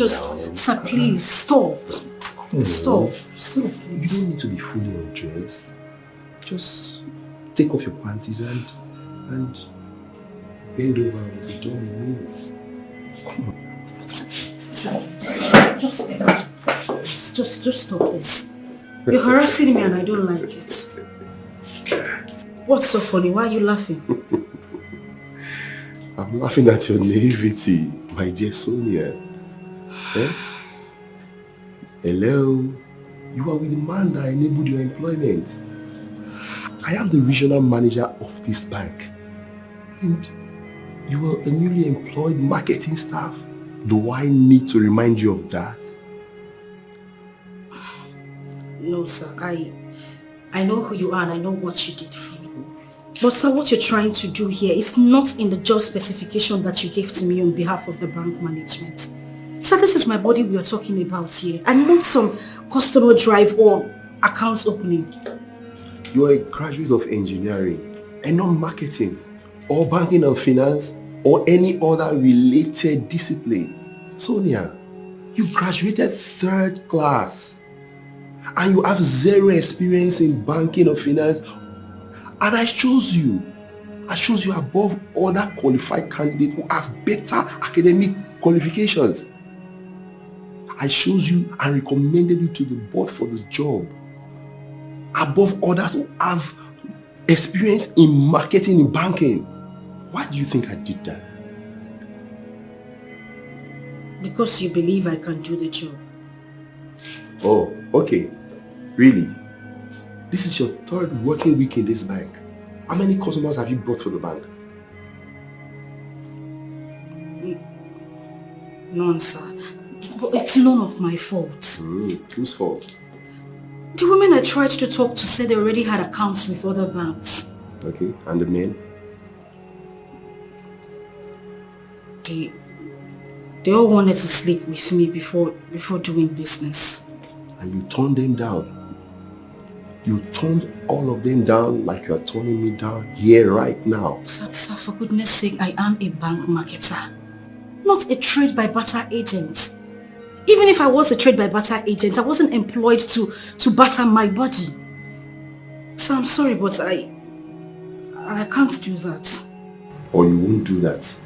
Sir, please, stop. Stop. Stop. You don't need to be fully undressed. Just take off your panties and bend over and be done in minutes. Come on. Sir, just stop this. You're harassing me and I don't like it. What's so funny? Why are you laughing? I'm laughing at your naivety, my dear Sonia. Eh? Hello? You are with the man that enabled your employment. I am the regional manager of this bank. And you are a newly employed marketing staff. Do I need to remind you of that? No, sir. I know who you are and I know what you did for me. But sir, what you're trying to do here is not in the job specification that you gave to me on behalf of the bank management. Sir, this is my body we are talking about here. I not some customer drive or account opening. You are a graduate of engineering and not marketing or banking and finance or any other related discipline. Sonia, you graduated 3rd class and you have 0 experience in banking or finance, and I chose you. I chose you above other qualified candidates who have better academic qualifications. I chose you and recommended you to the board for the job above others who have experience in marketing and banking. Why do you think I did that? Because you believe I can do the job. Oh, okay. Really? This is your 3rd working week in this bank. How many customers have you brought for the bank? None, sir. But it's none of my fault. Whose fault? The women I tried to talk to said they already had accounts with other banks. Okay, and the men? They all wanted to sleep with me before doing business. And you turned them down? You turned all of them down like you are turning me down here right now. Sir, for goodness sake, I am a bank marketer, not a trade by barter agent. Even if I was a trade by barter agent, I wasn't employed to barter my body. So I'm sorry, but I can't do that. Or you won't do that.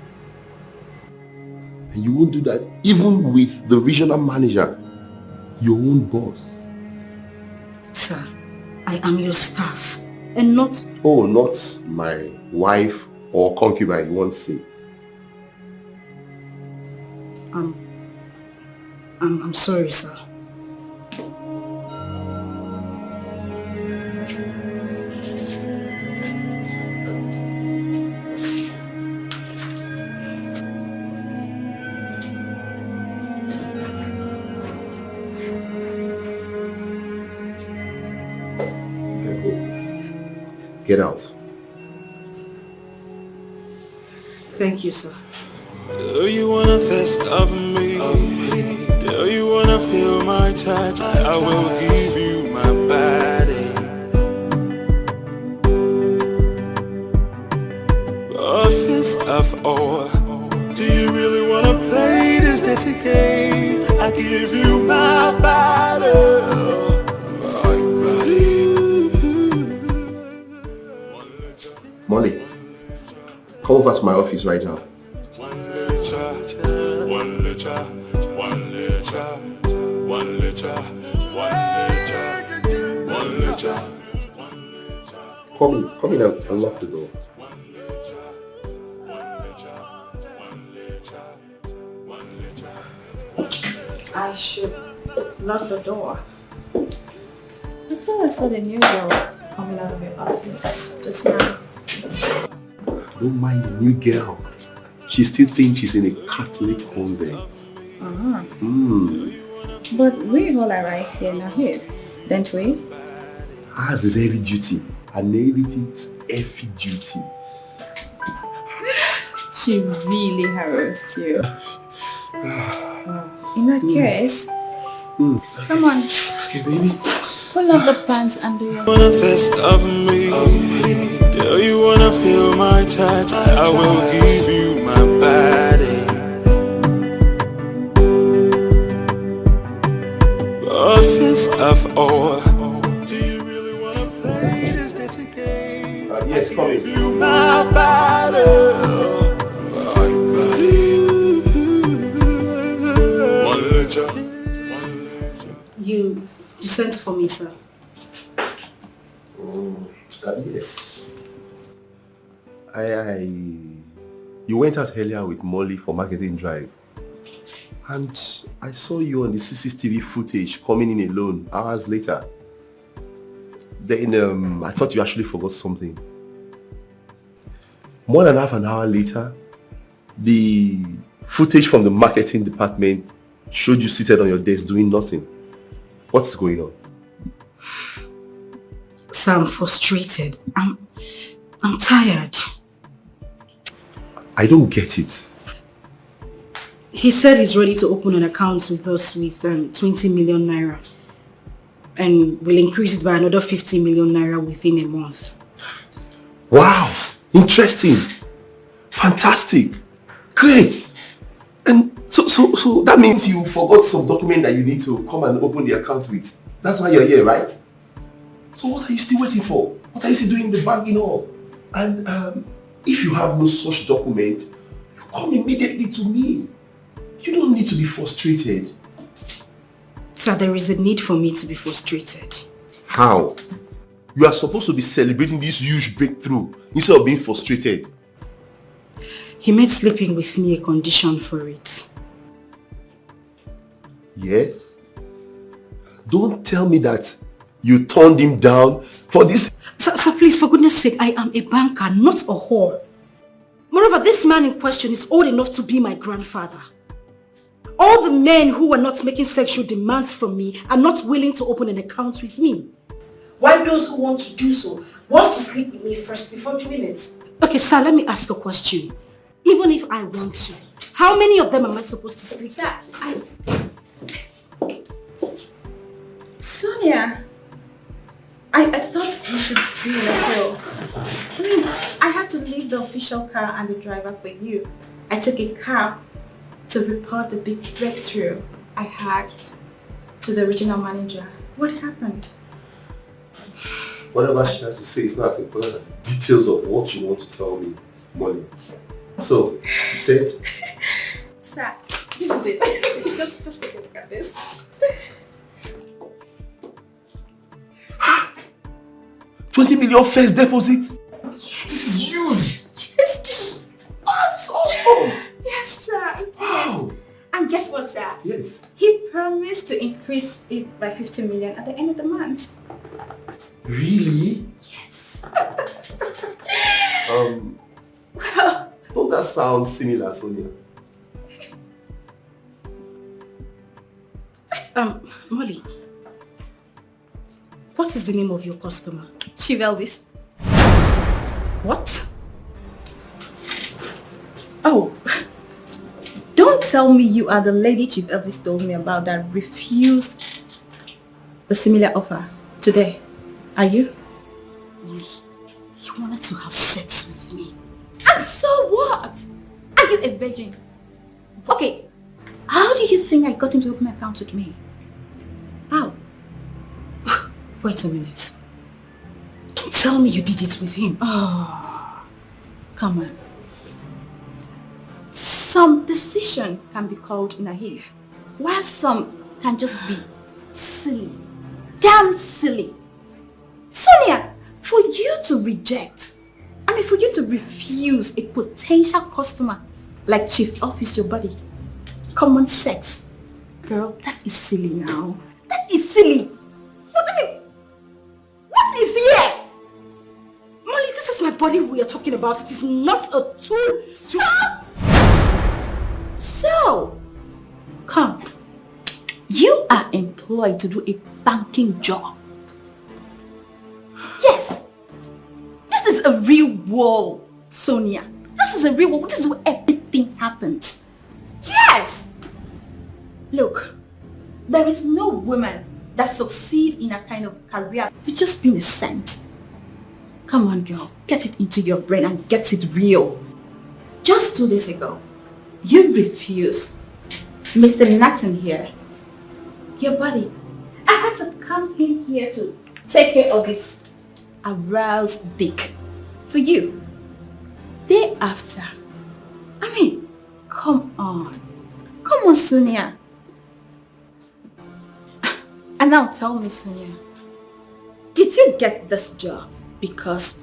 And you won't do that even with the regional manager, your own boss. Sir, I am your staff and not... Oh, not my wife or concubine, you won't say. I'm sorry, sir. Get out. Thank you, sir. Do you wanna fist of me? Do you wanna feel my touch? I will give you my body. A fist of ore. Do you really wanna play this dirty game? I give you my body. Molly, come over to my office right now. Come in and unlock the door. I should lock the door. I thought I saw the new girl coming out of your office just now. Don't mind the new girl. She still thinks she's in a Catholic convent. But we all are right here now here, don't we? Ours is heavy duty. Her naivety is heavy duty. She really harassed you. In that case, come on. Okay, baby. Pull up the pants under your... Wanna fist of me? Do you wanna feel my touch? I will give you my body. played is dedicated. Yes, come in. Give you my battle. You sent for me, sir. Yes. You went out earlier with Molly for marketing drive. And I saw you on the CCTV footage coming in alone hours later. Then I thought you actually forgot something. More than half an hour later, the footage from the marketing department showed you seated on your desk doing nothing. What is going on? Sir, I'm frustrated. I'm tired. I don't get it. He said he's ready to open an account with us with 20 million naira. And will increase it by another 50 million naira within a month. Wow! Interesting! Fantastic! Great! And so that means you forgot some document that you need to come and open the account with. That's why you're here, right? So what are you still waiting for? What are you still doing in the banking hall? And if you have no such document, you come immediately to me. You don't need to be frustrated. Sir, there is a need for me to be frustrated. How? You are supposed to be celebrating this huge breakthrough instead of being frustrated. He made sleeping with me a condition for it. Yes? Don't tell me that you turned him down for this. Sir, please, for goodness sake, I am a banker, not a whore. Moreover, this man in question is old enough to be my grandfather. All the men who were not making sexual demands from me are not willing to open an account with me. While those who want to do so want to sleep with me first before doing it. Okay, sir, let me ask a question. Even if I want to, how many of them am I supposed to sleep with? Sonia, I thought you should be in a hurry. I mean, I had to leave the official car and the driver for you. I took a cab to report the big breakthrough I had to the regional manager. What happened? Whatever she has to say is not as important as the details of what you want to tell me, Molly. So, you said? Sir, this is it. just take a look at this. 20 million first deposit? Yes. This is huge! Yes, this is awesome! Yes, sir, it Wow. is. And guess what, sir? Yes. He promised to increase it by 50 million at the end of the month. Really? Yes. Don't that sound similar, Sonia? Molly, what is the name of your customer? Chief Elvis. What? Oh, don't tell me you are the lady Chief Elvis told me about that refused a similar offer today. Are you? You wanted to have sex with me. And so what? Are you a virgin? Okay, how do you think I got him to open an account with me? How? Wait a minute. Don't tell me you did it with him. Oh, come on. Some decision can be called naive, while some can just be silly. Damn silly. Sonia, for you to reject, for you to refuse a potential customer like Chief Office your body, common sex, girl, that is silly now. That is silly. What is here? Molly, this is my body we are talking about. It is not a tool to... Stop! So, come. You are employed to do a banking job. Yes. This is a real world, Sonia. This is a real world. This is where everything happens. Yes. Look, there is no woman that succeeds in a kind of career with just being a cent. Come on, girl. Get it into your brain and get it real. Just 2 days ago, you refused Mr. Nathan here, your body. I had to come in here to take care of his arouse dick for you. Day after. I mean, come on. Come on, Sonia. And now tell me, Sonia, did you get this job because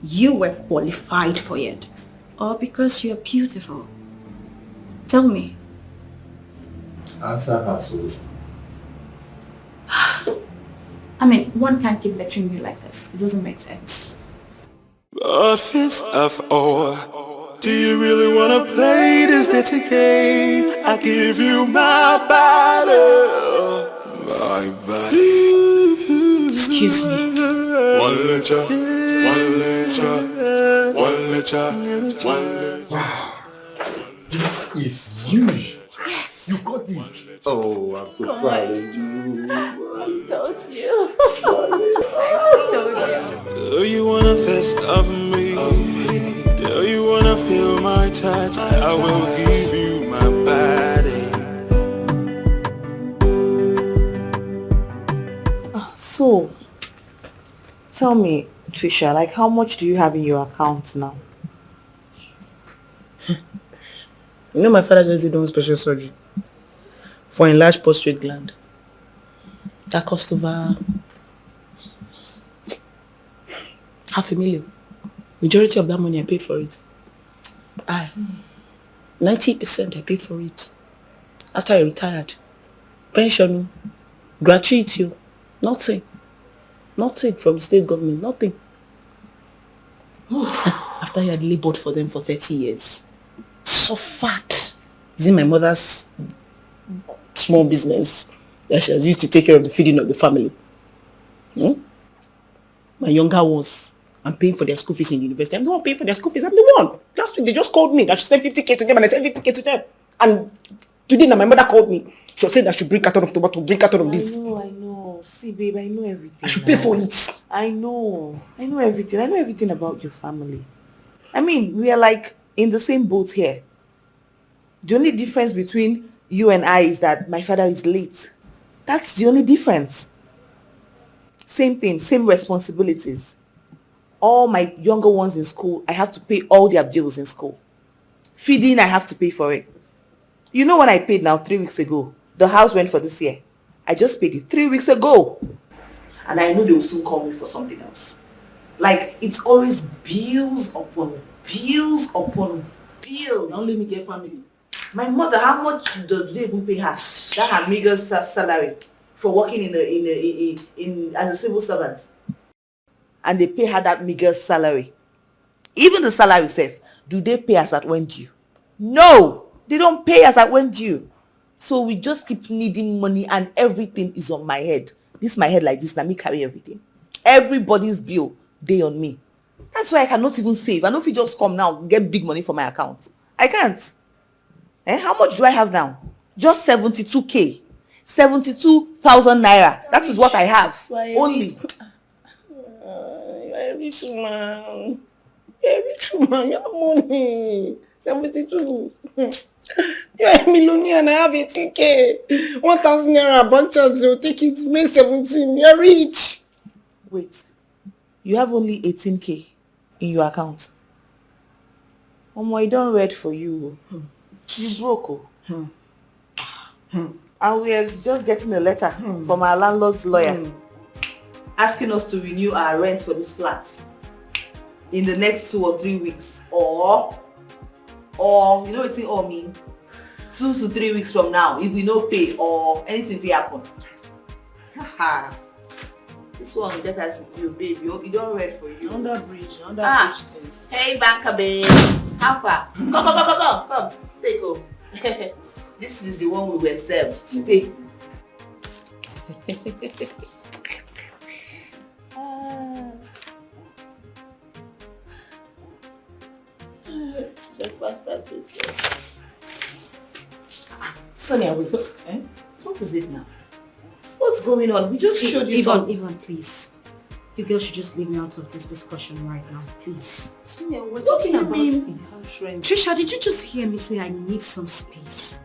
you were qualified for it or because you're beautiful? Tell me. Answer her, so. I mean, one can't keep lecturing you like this. It doesn't make sense. But first of all, do you really wanna play this dirty game? I give you my body, my body. Excuse me. One letter, one letter, one letter, one letter. Wow. This is huge. Yes. You got this. Oh, I'm so proud of you. I told you. I told you. Do you wanna fist of me? Do you wanna feel my touch? I will give you my body. So, tell me, Trisha, like how much do you have in your account now? You know my father just did one special surgery for enlarged prostate gland. That cost over $500,000. Majority of that money I paid for it. 90% I paid for it. After I retired. Pension, gratuity, nothing. Nothing from the state government, nothing. After I had labored for them for 30 years. Suffered. Is in my mother's small business that she has used to take care of the feeding of the family. My younger ones, I'm paying for their school fees in university. I'm the one paying for their school fees. I'm the one. Last week they just called me that she sent 50K to them and I sent 50K to them. And today now my mother called me. She was saying that I should bring carton of tomato, bring carton of this. I know. See, babe, I know everything. I should pay for it. I know everything. I know everything about your family. I mean, we are like in the same boat here. The only difference between you and I is that my father is late. That's the only difference. Same thing, same responsibilities. All my younger ones in school, I have to pay all their bills in school. Feeding, I have to pay for it. You know what I paid now 3 weeks ago? The house rent for this year. I just paid it 3 weeks ago. And I know they will soon call me for something else. Like, it's always bills upon bills upon bills. Don't let me get family. My mother, how much do they even pay her? That her meager salary for working in as a civil servant. And they pay her that meager salary. Even the salary itself, do they pay us at when due? No, they don't pay us at when due. So we just keep needing money and everything is on my head. This my head like this, let me carry everything. Everybody's bill, they on me. That's why I cannot even save. I know if you just come now, get big money for my account. I can't. How much do I have now? Just 72K. 72,000 naira. That is what I have. Only. You're a rich man. You're a rich man. You have money. 72. You're a millionaire and I have 18K. 1,000 naira bunches. You'll take it. May 17. You're rich. Wait. You have only 18K in your account. I don't read for you. You broke. And we are just getting a letter from our landlord's lawyer asking us to renew our rent for this flat in the next 2 or 3 weeks. Or you know what it all mean? 2 to 3 weeks from now, if we no pay or anything will happen. This one get us you, babe. You don't read for you. Under bridge things. Hey, banker babe. How far? Come. Take go. This is the one we were served today. Breakfast has been served. Sonia, what is it now? What's going on? We just showed you Yvonne, please. You girls should just leave me out of this discussion right now, please. Sonia, we're talking about the house rent. Trisha, did you just hear me say I need some space?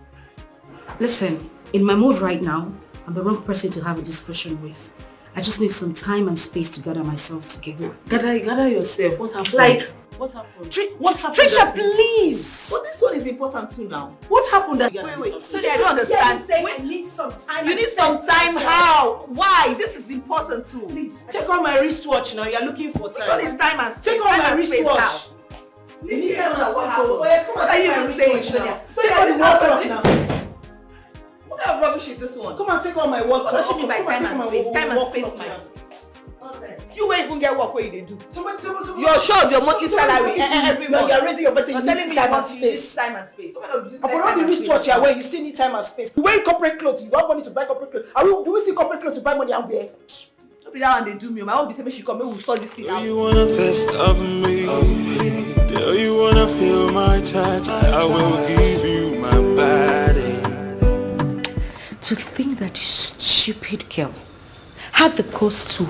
Listen, in my mood right now, I'm the wrong person to have a discussion with. I just need some time and space to gather myself together. Gather yourself. What happened? Like, what happened? What happened? Trisha, please! But this one is important too now. What happened? Wait. Sorry, I don't understand. I need some time. You need some time. How? Why? This is important too. Please. Take on my wristwatch now. You're looking for time. Which one is time and space? Take on Time my and space wristwatch. how? You need Yeah, time and what space. happened? What are you even saying, Sonia? Take on the watch now. What kind of rubbish is this one? Come and take on my watch. What does she mean by time and space? Time and space, my. You won't even get work where you do. You're sure of your monthly salary every month. You're raising your person. You're telling me you want to use time and space. What kind of useless Upon all time the and wristwatch space? you're wearing, you still need time and space. You wear corporate clothes, you have money to buy corporate clothes. Do we see corporate clothes to buy money out there? Don't be that one they do me. My own be saying she come, we will sort this thing out. Do you wanna fist of me? Do you wanna feel my touch? I will give you my body. To think that this stupid girl had the courage to,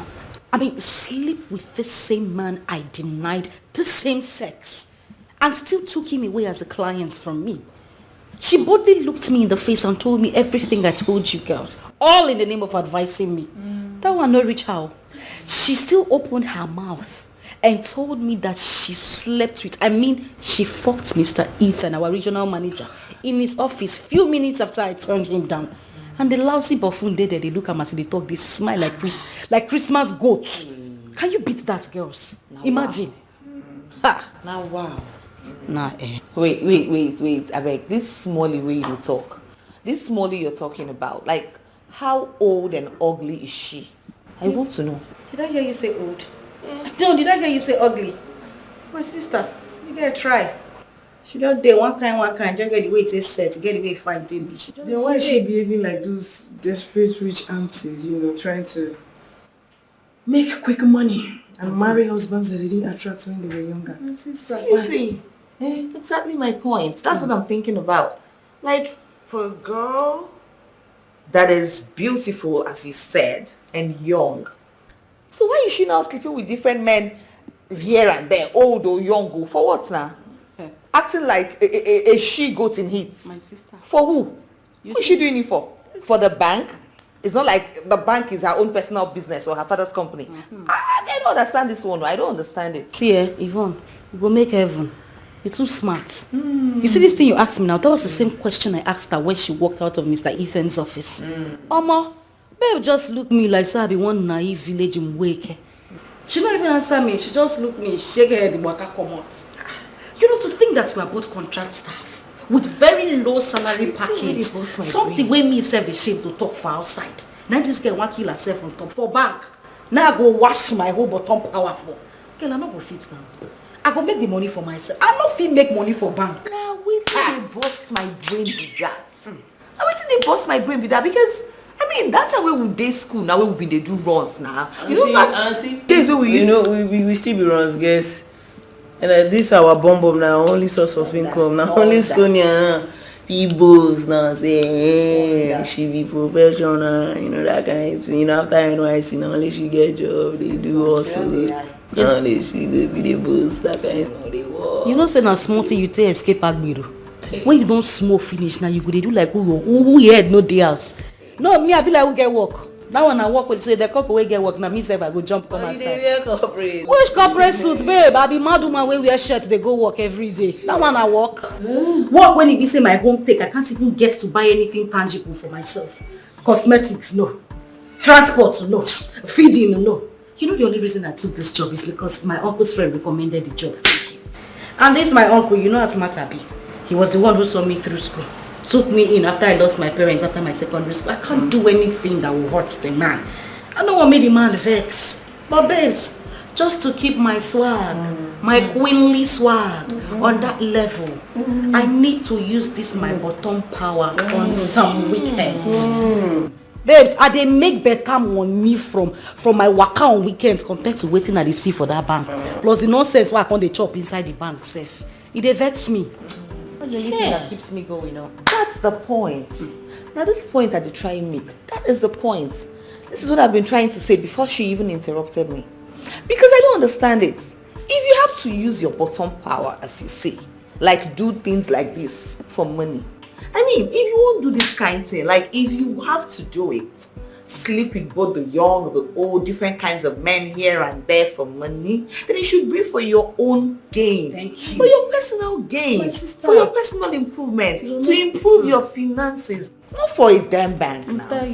sleep with the same man I denied the same sex and still took him away as a client from me. She boldly looked me in the face and told me everything I told you girls, all in the name of advising me. That one not reach how. She still opened her mouth and told me that she slept with, she fucked Mr. Ethan, our regional manager, in his office few minutes after I turned him down. And the lousy buffoon there, they look at me as they talk, they smile like Christmas goats. Can you beat that, girls? Now imagine. Wow. Ha. Now wow. Nah, Wait. I beg, this Smalley way you talk. This Smalley you're talking about, like, how old and ugly is she? I want to know. Did I hear you say old? No, did I hear you say ugly? My sister, you gotta try. She don't dare one kind, just get the way it is set, get the way it fine, baby. Then why is she behaving like those desperate rich aunties, trying to make quick money and marry husbands that they didn't attract when they were younger? My sister, Seriously? Exactly my point. That's what I'm thinking about. Like, for a girl that is beautiful, as you said, and young, so why is she now sleeping with different men here and there, old or young? For what now? Acting like a she-goat in heat. My sister. For who? Who is she doing it for? For the bank? It's not like the bank is her own personal business or her father's company. I don't understand this one. I don't understand it. See, Yvonne, you go make heaven. You're too smart. You see this thing you asked me now? That was the same question I asked her when she walked out of Mr. Ethan's office. Oma, babe just look me like say I be one naive village in Wake. She don't even answer me. She just look me, shake her head, waka come out. To think that we are both contract staff with very low salary package. Something wey me self ashamed to talk for outside. Now this girl want kill herself on top for bank. Now I go wash my whole bottom power for. Girl, I no go fit now. I go make the money for myself. I no fit make money for bank. Now wait till they bust my brain with that. Now wait till they bust my brain with that, because that's how we day school now. We they do runs now. Auntie, days where we still be runs, guess. And this our bomb now, only source of income now. Only Sonia people's now say she be professional, that kind of thing. After NYC, now only she get job, they do also. Now she be the boss, that kind of thing. Say now small thing you take escape Agbero. When you don't smoke finish now, you go do like who head no day else. No, me I be like who get work. That one I work with, say the couple will get work now. Me say I go jump come outside. Which corporate suit, babe? I be mad woman when wear shirt they go work every day. That one I work. Work when it be say my home take. I can't even get to buy anything tangible for myself. Cosmetics, no. Transport, no. Feeding, no. The only reason I took this job is because my uncle's friend recommended the job. Thank you. And this my uncle, how smart I be. He was the one who saw me through school. Took me in after I lost my parents after my secondary school. I can't do anything that will hurt the man. I don't want to make the man vex. But babes, just to keep my swag, my queenly swag on that level, I need to use this my bottom power on some weekends. Babes, I dey make better money from my waka on weekends compared to waiting at the sea for that bank. Plus the nonsense why I can't dey chop inside the bank safe. It dey vex me. That's the only thing that keeps me going on. That's the point. Now this point that they try and make, that is the point. This is what I've been trying to say before she even interrupted me. Because I don't understand it. If you have to use your bottom power, as you say, like do things like this for money. If you won't do this kind of thing, like if you have to do it, sleep with both the young, the old, different kinds of men here and there for money, then it should be for your own gain. Thank you. For your personal gain. For your personal improvement. To improve your finances. Not for a damn bank now. I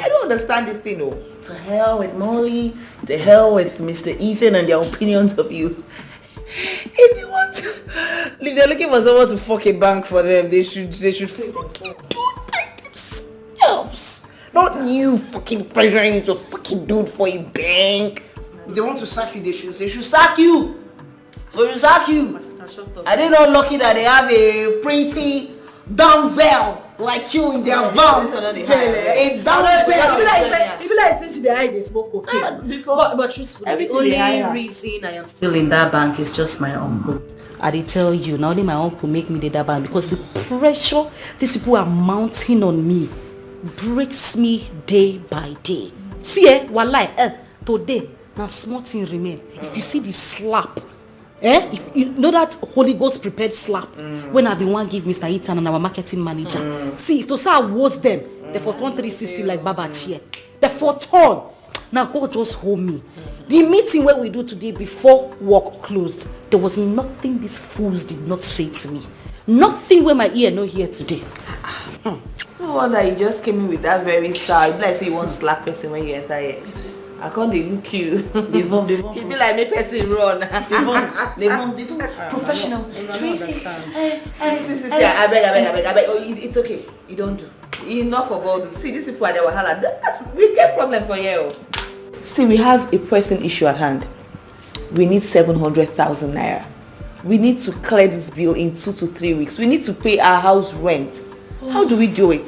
don't understand this thing, oh. To hell with Molly, to hell with Mr. Ethan and their opinions of you. If they want to, if they're looking for someone to fuck a bank for them, they should fucking do by themselves. Not you fucking pressuring you to fucking do it for a bank. If they want to sack you, they should sack you. They should sack you. Are they not lucky that they have a pretty damsel like you in their bank? It's damsel. People like say they hide, they smoke cocaine. But truthfully, the only reason I am still in that bank is just my uncle. I did tell you, not only my uncle make me that bank because the pressure these people are mounting on me breaks me day by day. See, walai, today, now small thing remain. If you see the slap, if you know that Holy Ghost prepared slap, when I been one give Mr. Ethan and our marketing manager. See, if those are was them, they for turn 360 like Baba Chia. They for turn. Now God just hold me. The meeting where we do today before work closed, there was nothing these fools did not say to me. Nothing where my ear no hear today. No wonder you just came in with that very sound. Like say you want slap person when you enter here. I can't they look you. They won't. He'd be like make person run. They won't. Professional. Tracy. I beg. Oh, it's okay. You don't do. Enough of all this. See, these people are the wahala. We get problem for you. See, we have a pressing issue at hand. We need 700,000 naira. We need to clear this bill in 2 to 3 weeks. We need to pay our house rent. How do we do it?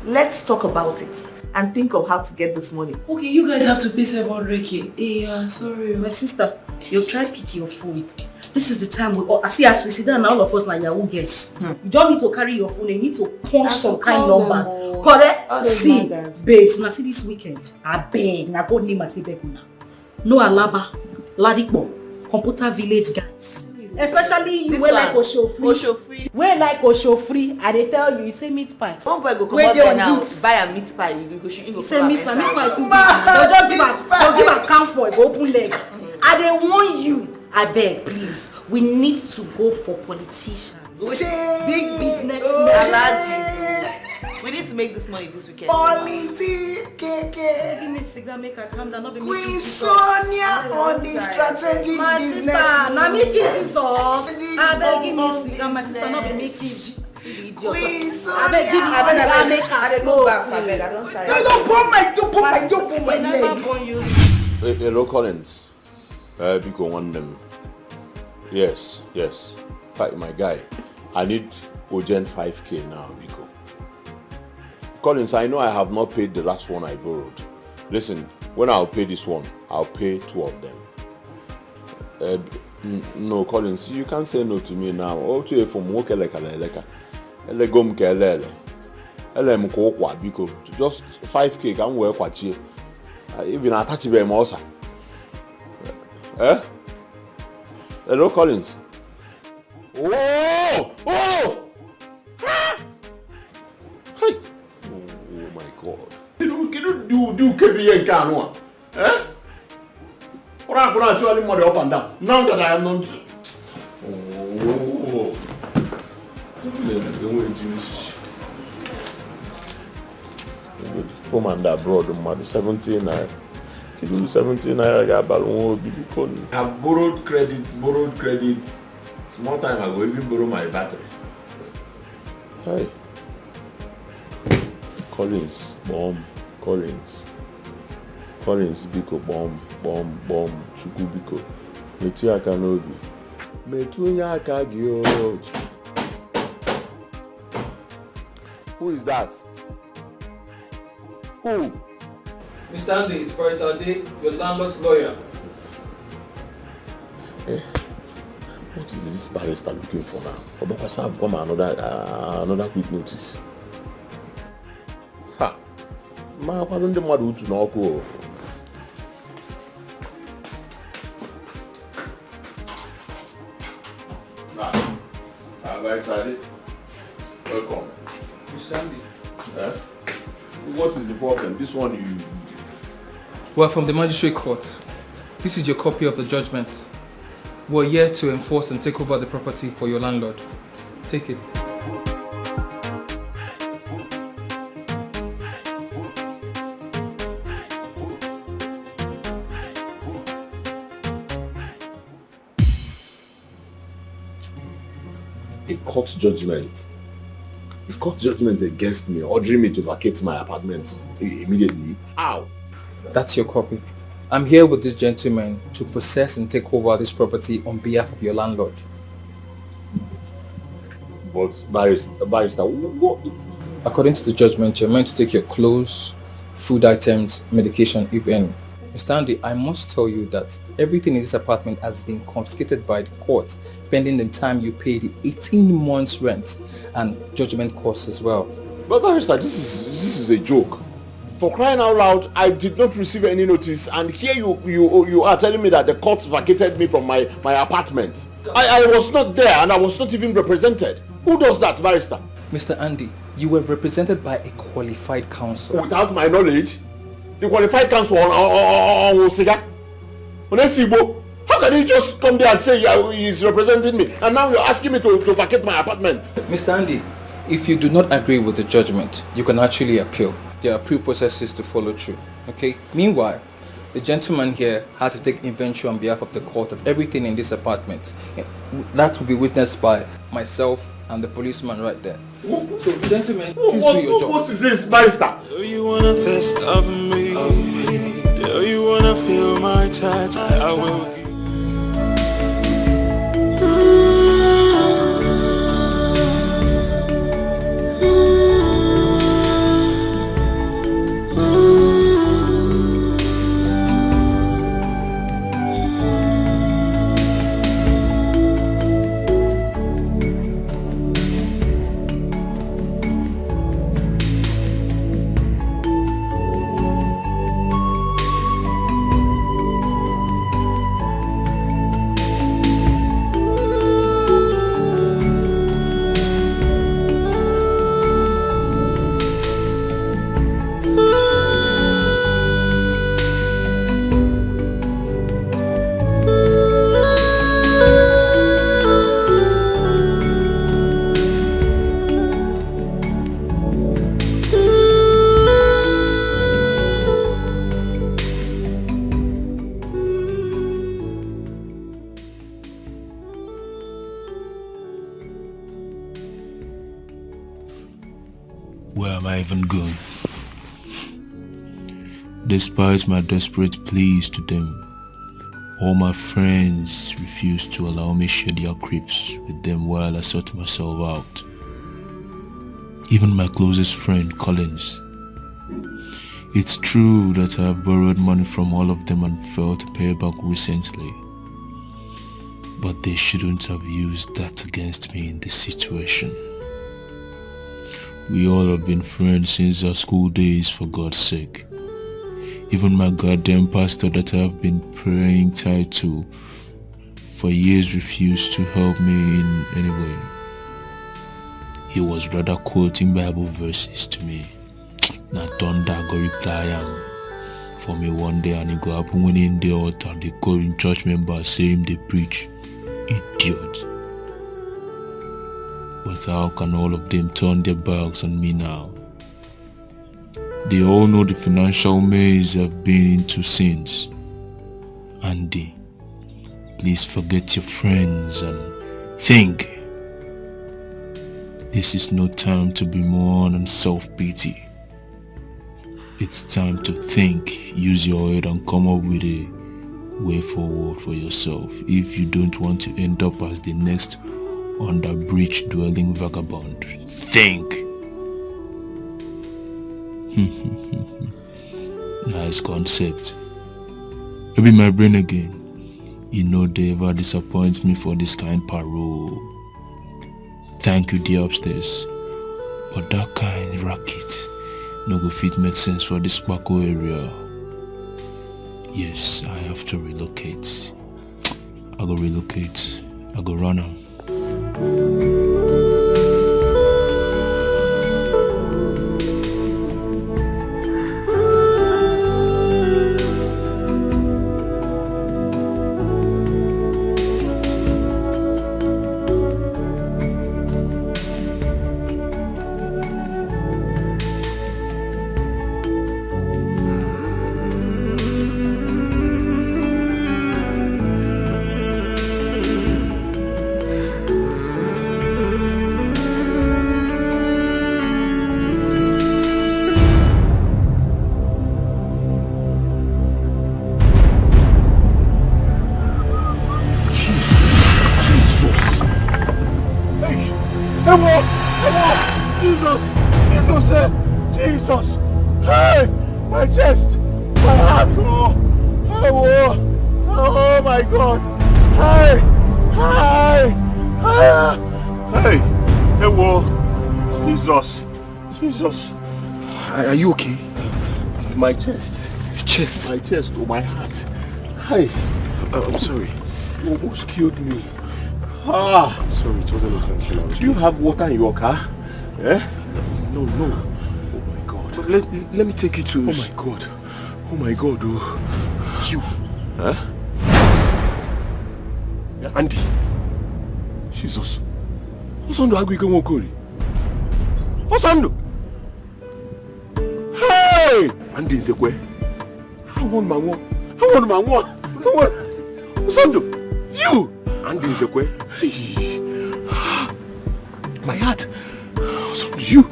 Let's talk about it and think of how to get this money. Okay, you guys have to pay 700k. Yeah, sorry. My sister, you'll try pick your phone. This is the time we all see as we sit down, all of us like Yahoo guests. You don't need to carry your phone, you need to punch some kind numbers. Correct? See, babes, now see this weekend. I beg, now go name Matibekuna. No Alaba, Ladikbo, Computer Village guys. Especially you wey like Oshofri. Wey like Oshofri, I dey tell you say meat pie. One boy go come out there now, buy a meat pie, you go say meat pie too big. They'll give a count for it, go open leg. I dey warn you, I beg, please. We need to go for politicians. Big businessmen. We need to make this money this weekend. Give me a cigar, make a calm down, not be Queen Sonia on the strategic my business. Sister, now make it Jesus. I beg give me a cigar, my sister, not be making Queen Sonia. I beg give me a cigar, make a smoke. Don't pull my leg. Hello, Collins. Biko want them. Yes. My guy, I need urgent 5k now, Biko. Collins, I know I have not paid the last one I borrowed. Listen, when I'll pay this one, I'll pay 2 of them. No, Collins, you can't say no to me now. Okay, from work like just 5k can work for you. Even attach it also. Hello, Collins. Oh! Hey! Oh my God! Can you do KBA Kano? Or I'm going to actually mother up and down. Now that I am not. Oh! Home and abroad, mother 17 naira. You do 17 naira, got balloon will be. I've borrowed credit. Small time I go even borrow my battery. Hey. Collins, bomb. Collins, Biko, bomb. Chuku Biko. Metuya Kanobi. Metuya Kagio. Who is that? Who? Mr. Andy, it's Barita Day, your landlord's lawyer. What is this barrister looking for now? Or because I've come another quick notice. Ha! Ma, why don't the mother to know? Have I tried it? Welcome. Mr. Andy. What is the problem? This one you... Well, from the magistrate court, this is your copy of the judgment. We're here to enforce and take over the property for your landlord. Take it. A court judgment. A court judgment against me, ordering me to vacate my apartment immediately. How? That's your copy. I'm here with this gentleman to possess and take over this property on behalf of your landlord. But barrister, what? According to the judgment, you're meant to take your clothes, food items, medication, if any. Mr. Andy, I must tell you that everything in this apartment has been confiscated by the court pending the time you pay the 18 months rent and judgment costs as well. But barrister, this is a joke. For crying out loud, I did not receive any notice, and here you are telling me that the court vacated me from my apartment. I was not there, and I was not even represented. Who does that, barrister? Mr. Andy, you were represented by a qualified counsel. Without my knowledge? The qualified counsel on Osiga? On Esibo? How can he just come there and say he's representing me, and now you're asking me to vacate my apartment? Mr. Andy, if you do not agree with the judgment, you can actually appeal. There are appeal processes to follow through. Okay? Meanwhile, the gentleman here had to take inventory on behalf of the court of everything in this apartment. That will be witnessed by myself and the policeman right there. So, gentlemen, please do your job. What is this, barrister? Do you wanna fist of me? Do you wanna feel my touch? I will. Where am I even going? Despite my desperate pleas to them, all my friends refused to allow me share their cribs with them while I sort myself out. Even my closest friend, Collins. It's true that I have borrowed money from all of them and failed to pay back recently. But they shouldn't have used that against me in this situation. We all have been friends since our school days, for God's sake. Even my goddamn pastor that I have been praying tied to for years refused to help me in any way. He was rather quoting Bible verses to me. Na thunder go reply am for me one day, and it go happen when in the altar they call in church members say him they preach. Idiot. But how can all of them turn their backs on me now? They all know the financial maze I've been into since. Andy, please forget your friends and think. This is no time to bemoan and self-pity. It's time to think, use your head and come up with a way forward for yourself if you don't want to end up as the next under bridge dwelling vagabond. Think. Nice concept. Maybe my brain again. You know they ever disappoint me for this kind parole. Thank you, dear upstairs. But that kind racket no go fit make sense for this Paco area. Yes, I have to relocate. I go relocate. I go run am. Jesus! Jesus! Hey! My chest! My heart! Oh my God! Hey! Jesus! Are you okay? My chest. Chest? My chest, my heart. Hey! I'm sorry. You almost killed me. I'm sorry, it wasn't intentional. Do you have water in your car? Eh? No. Oh my God. Let me take you to... Oh my God. You. Huh? Yeah. Andy. Jesus. Osando agwike nwokori. Osando. Hey! Andy Nzekwe. I want my one. Osando. You. Andy Nzekwe. My heart. Osando, you.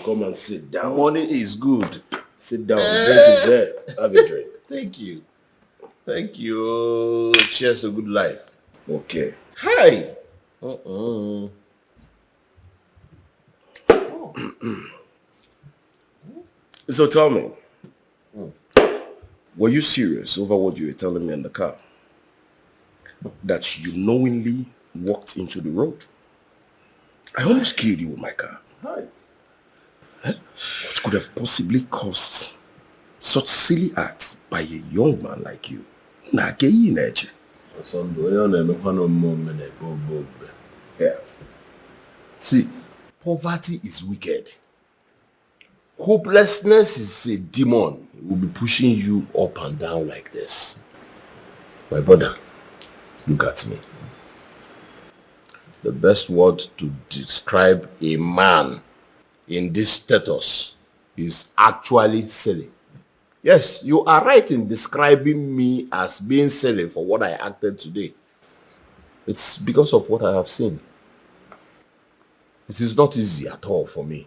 Come and sit down. Money is good. Sit down. Drink is there. Have a drink. Thank you. Cheers to good life. Okay. Hi. So tell me, were you serious over what you were telling me in the car? That you knowingly walked into the road? I almost killed you with my car. Hi. What could have possibly caused such silly acts by a young man like you? Yeah. See, poverty is wicked. Hopelessness is a demon. It will be pushing you up and down like this. My brother, look at me. The best word to describe a man in this status is actually silly. Yes, you are right in describing me as being silly for what I acted today. It's because of what I have seen. It is not easy at all for me.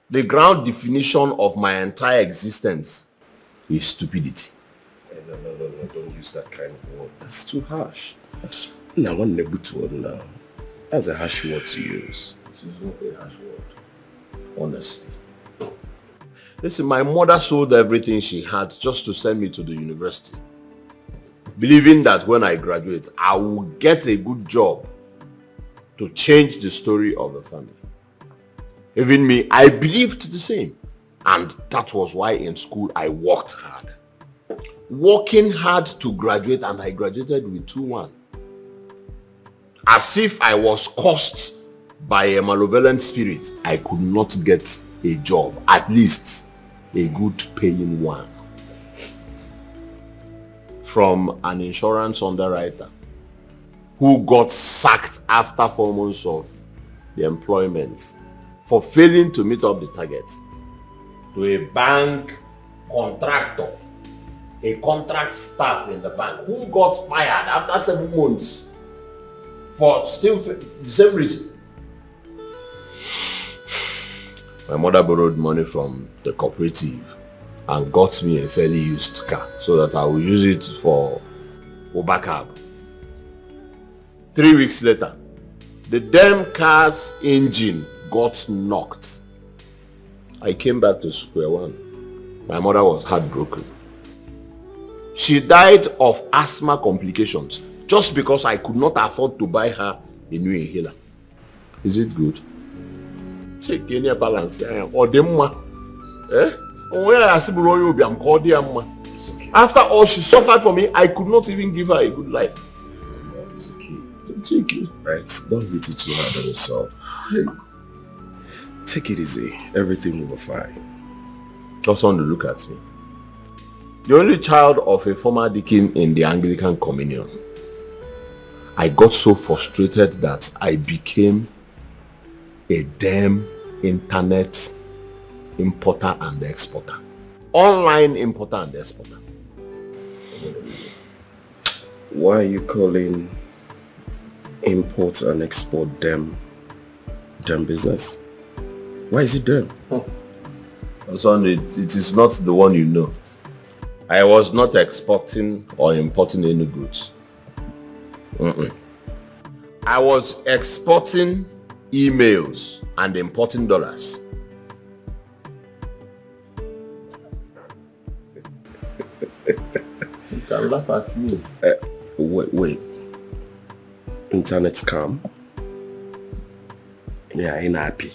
The ground definition of my entire existence is stupidity. No, don't use that kind of word. That's too harsh. Now, one word now. That's a harsh word to use. This is not a harsh word. Honestly. Listen, my mother sold everything she had just to send me to the university, believing that when I graduate, I will get a good job to change the story of the family. Even me, I believed the same. And that was why in school I worked hard. Working hard to graduate, and I graduated with 2-1. As if I was cursed by a malevolent spirit, I could not get a job, at least a good paying one, from an insurance underwriter who got sacked after 4 months of the employment for failing to meet up the target, to a bank contractor, a contract staff in the bank who got fired after 7 months for still the same reason. My mother borrowed money from the cooperative and got me a fairly used car so that I will use it for Uber cab. 3 weeks later, the damn car's engine got knocked. I came back to square one. My mother was heartbroken. She died of asthma complications just because I could not afford to buy her a new inhaler. Is it good? Take any balance or demma. After all she suffered for me, I could not even give her a good life. It's okay. Take it. Right, don't hit it too hard on yourself. Take it easy. Everything will be fine. Just want to look at me. The only child of a former deacon in the Anglican Communion. I got so frustrated that I became a damn internet importer and exporter. Online importer and exporter. Why are you calling import and export them business? Why is it there? Son, it is not the one you know. I was not exporting or importing any goods. I was exporting emails and importing dollars. You can laugh at me. Wait. Internet scam? Yeah, I'm happy.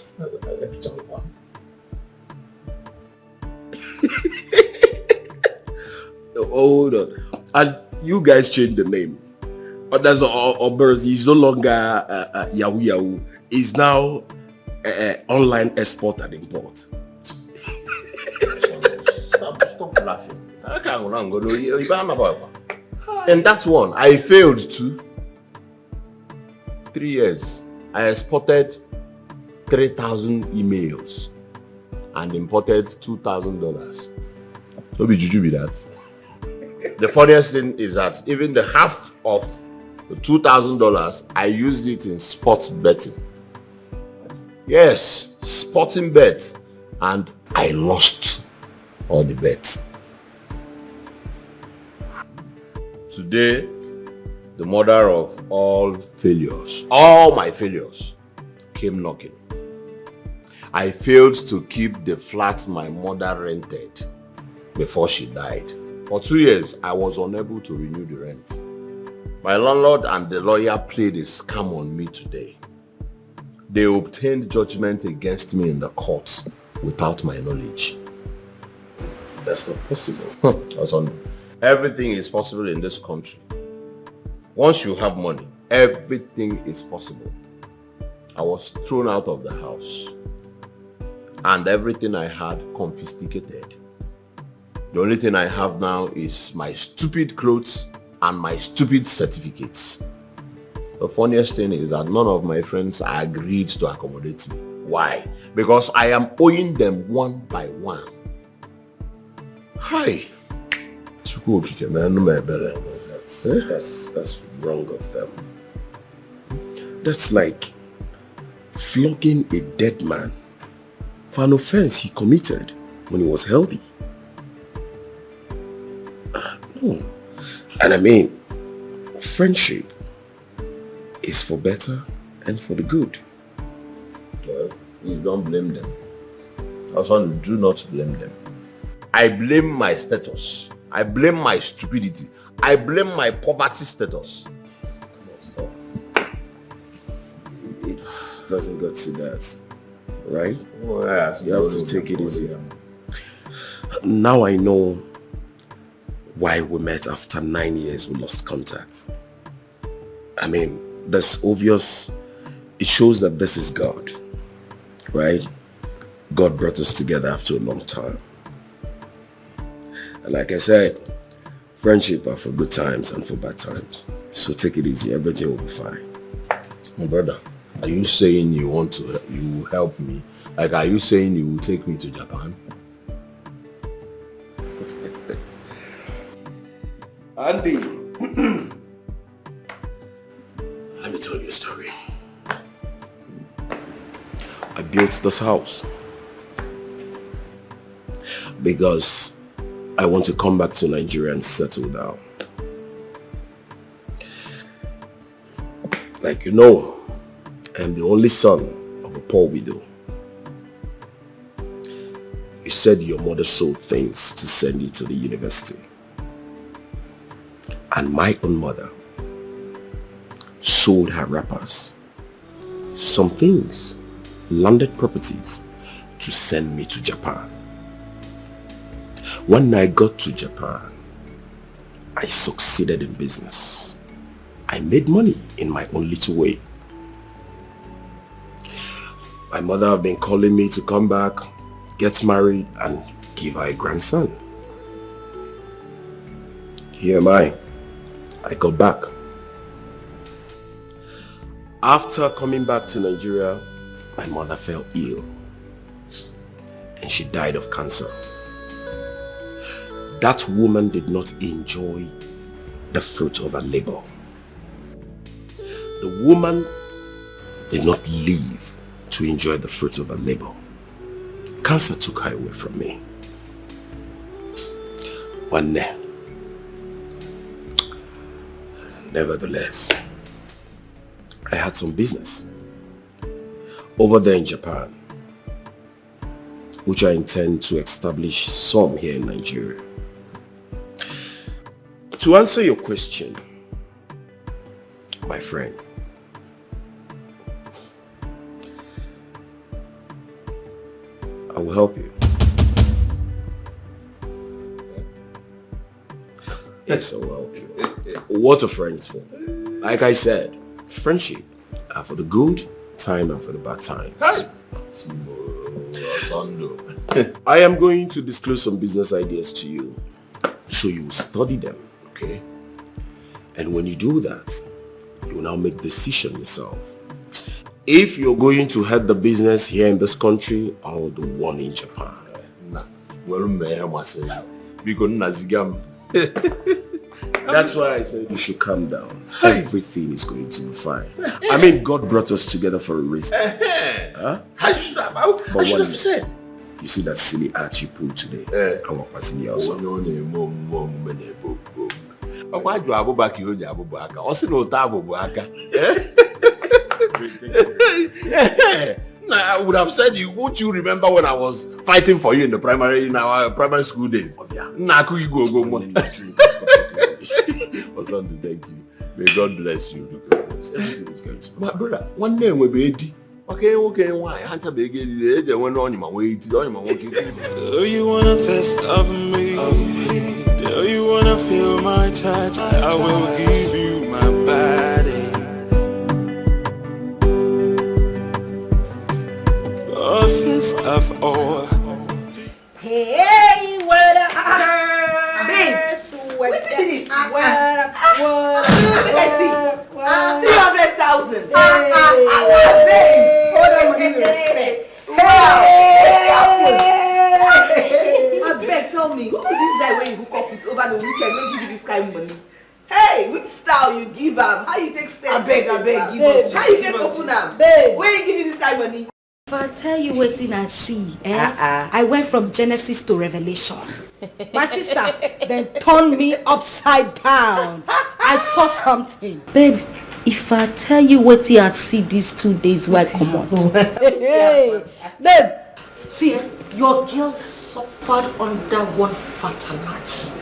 Hold on. And you guys changed the name. Others is no longer Yahoo Yahoo. It's now online export and import. Stop laughing. And that's one. I failed to. 3 years. I exported 3,000 emails and imported $2,000. No be juju be that. The funniest thing is that even the half of the $2,000, I used it in sports betting. Yes, sporting bets, and I lost all the bets. Today, the mother of all failures, all my failures, came knocking. I failed to keep the flat my mother rented before she died. For 2 years, I was unable to renew the rent. My landlord and the lawyer played a scam on me today. They obtained judgment against me in the courts without my knowledge. That's not possible. Everything is possible in this country. Once you have money, everything is possible. I was thrown out of the house and everything I had confiscated. The only thing I have now is my stupid clothes and my stupid certificates. The funniest thing is that none of my friends agreed to accommodate me. Why? Because I am owing them one by one. Hi. That's wrong of them. That's like flogging a dead man for an offense he committed when he was healthy. No. And I mean, friendship is for better and for the good. Well, you don't blame them. Also, do not blame them. I blame my status. I blame my stupidity. I blame my poverty status. Come on, stop. It doesn't go to that, right? Oh, yes, you have to take it easy. Now I know why we met after 9 years we lost contact. I mean, that's obvious. It shows that this is God, right? God brought us together after a long time. And like I said, friendship are for good times and for bad times. So take it easy, everything will be fine. My brother, are you saying you want to help me? Like, are you saying you will take me to Japan? Andy, let me tell you a story. I built this house because I want to come back to Nigeria and settle down. Like you know, I'm the only son of a poor widow. You said your mother sold things to send you to the university. And my own mother sold her wrappers, some things, landed properties to send me to Japan. When I got to Japan, I succeeded in business. I made money in my own little way. My mother had been calling me to come back, get married and give her a grandson. Here am I got back. After coming back to Nigeria, my mother fell ill and she died of cancer. That woman did not enjoy the fruit of her labor. The woman did not live to enjoy the fruit of her labor. cancer took her away from me. One day. Nevertheless, I had some business over there in Japan, which I intend to establish some here in Nigeria. To answer your question, my friend, I will help you. Yes, I will help you. What are friends for? Like I said, friendship are for the good time and for the bad times. I am going to disclose some business ideas to you, so you will study them, okay? And when you do that, you will now make decision yourself. If you're going to head the business here in this country or the one in Japan. That's why I said you should calm down. Everything is going to be fine. I mean, God brought us together for a reason. Huh? I should have said. You see that silly art you pulled today? I walk past in the house. I would have said you. Won't you remember when I was fighting for you in our primary school days? Thank you. May God bless you. Everything is going to be. My brother, one day we'll be 80. Okay, why? Hunter begin the when on my way to on my walking. Do you wanna fest of me? Do you wanna feel my touch? I will give you my body. A fist of all. Hey, what up? What is this? What? 300,000. Hold on, money respect. I beg, tell me, who is this guy when you hook up with over the weekend? When give you this kind of money? Hey, which style you give him? How you take sense? I beg, give us. How you take open him? When you give you this kind of money? If I tell you what I see, I went from Genesis to Revelation. My sister then turned me upside down. I saw something. Babe, if I tell you what I see these 2 days while I come out. Hey, babe, see, your girl suffered under one fertilizer.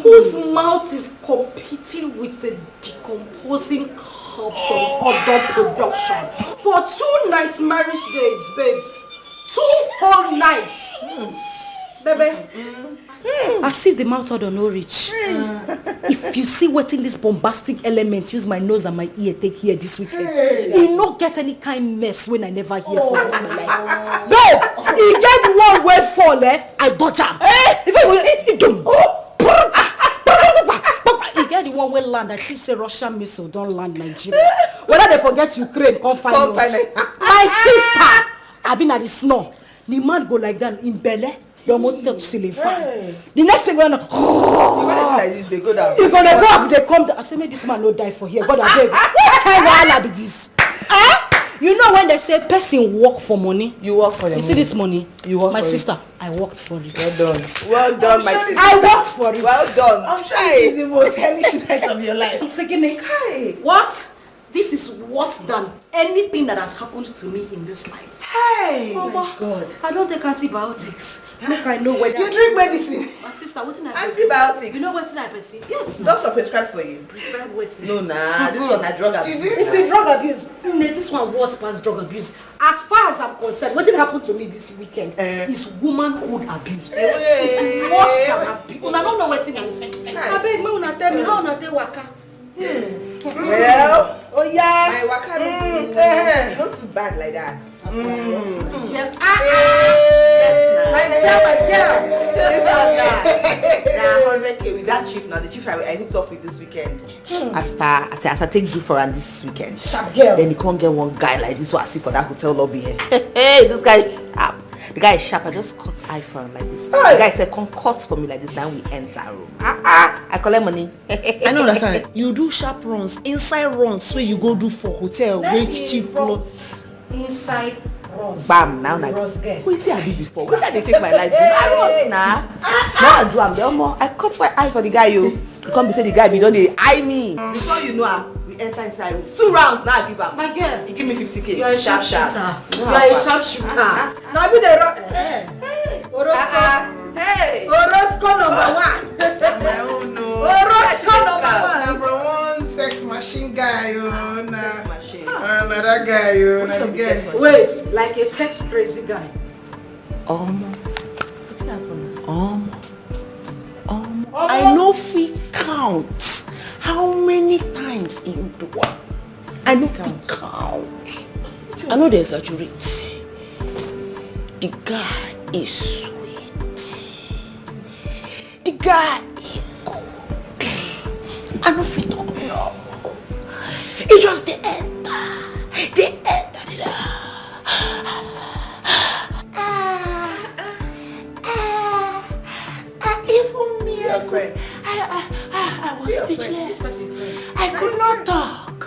Whose mouth is competing with a decomposing corpse of other production for 2 nights marriage days, babes. 2 whole nights. Baby, as if the mouth order no reach. If you see what in this bombastic element use my nose and my ear take here this weekend, you not get any kind mess when I never hear for this my life. Babe, you get one word fall, I dodge am. You get the one will land. I think say Russian missile don't land Nigeria. Whether they forget Ukraine, come find us. My sister, I've been at the snow. The man go like that in belly. Your mouth touch ceiling fan. The next thing we're gonna like this, they go down. You're gonna go up, they come down. I say, maybe this man no die for here. God, I beg. What kind of Allah be this? You know when they say person work for money? You work for the money. You see this money? You work my for sister, it. I worked for it. Well done. Well done, my sister. I worked for it. Well done. I'm sure it's the most hellish night of your life. It's again, what? This is worse than anything that has happened to me in this life. Hey! Mama, my God. I don't take antibiotics. Look, I know whether you drink medicine. My sister, what did I antibiotics. You know what I perceive? Yes. Doctor prescribe for you. Prescribe what? No, nah. This one is drug abuse. It's a drug abuse. This one was past drug abuse. As far as I'm concerned, what did happen to me this weekend is womanhood abuse. It's worse than abuse. I don't know what it is. I beg me, una tell me how una tell waka. Well, oh yeah, my waka not too bad like that. My girl. Now 100K with that chief. Now the chief I hooked up with this weekend. As I take good for him this weekend. Sharp girl. Then you can't get one guy like this who I see for that hotel lobby. Hey, this guy. The guy is sharp. I just cut eye for him like this. The guy said, "Come cut for me like this." Now we enter room. I collect money. I know that's right. You do sharp runs, inside runs, where you go do for hotel, reach chief floors. Inside Bam, now na. Wait till I did before. Wait till they take my life. I rose now. Now I do am. I cut my eye for the guy you. Come be say the guy be don dey eye me. Before you know we enter inside room. 2 rounds now I give am. My girl. He give me 50k. You are a sharp shooter. You are a sharp shooter. Now be the Hey. Orosco number 1. My own no. Orosco number 1. Number 1 sex machine guy, sex machine. Another guy, Wait, like a sex crazy guy. I know fit count how many times in do one. I know fit count. I know they exaggerate. The guy is sweet. The guy is good. I know fit talk no. It just they enter. They enter it. Even me, I was speechless. I could not talk.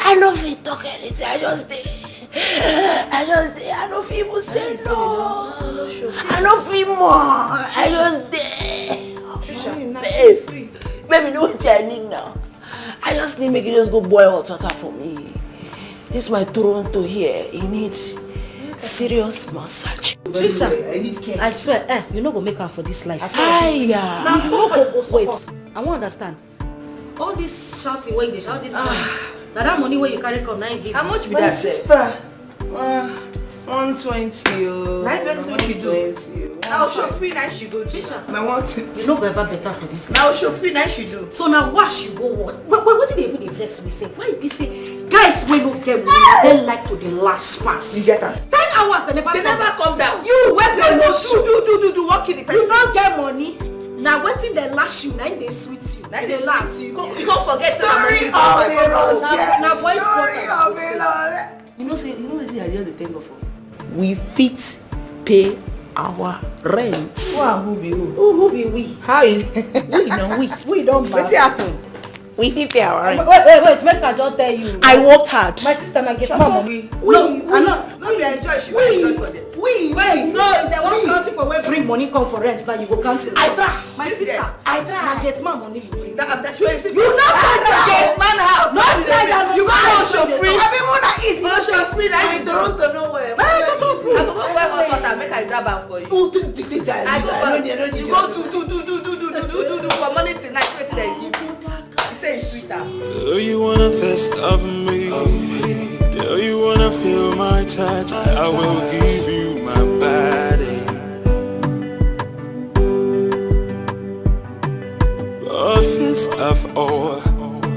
I don't feel talk anything. I just did. I don't feel even say no. I don't feel more. I just did. Baby, know what I need now. I just need make you just go boil hot water for me. This is my Toronto here. You need serious massage. Trisha, I need care. I swear, you no go make her for this life. Now you no go wait. I won't understand. All this shouting, all this that money where you carry come now give. How much be my that? Sister, 120. 920. Now show free now she go. Trisha, I want it. You no go ever better for this life. Now show free now she do. So now wash you go what? What did they even vex me say? Why be say guys when no get money, they like to the last pass. You get her? 10 hours they never come down. You where they do work in the person. You don't get money. Now waiting they lash you, now they sweet you. Now they laugh. You can't forget story of a rose. Now boys Story of a rose. You know say I just think of we fit pay our rent. Who be who? Who be we? How is we don't what's happen? We fit pay our rent. Wait, make I just tell you. I worked hard. My sister na get more money. No, you enjoy. She enjoy for them. Wait, so if they want count people when bring money come for rent, now you go count it. I try. My sister, I try. Now get more money you bring. That's what you not get man house. You go show free. Everyone that is no show free. Now in Toronto nowhere. I go wear hot water. Make I grab am for you. I go you go do for money tonight. Wait till they give you. Say sweeter. Do you wanna fest of me? Do you wanna feel my touch? I will give you my body. A fist of ore.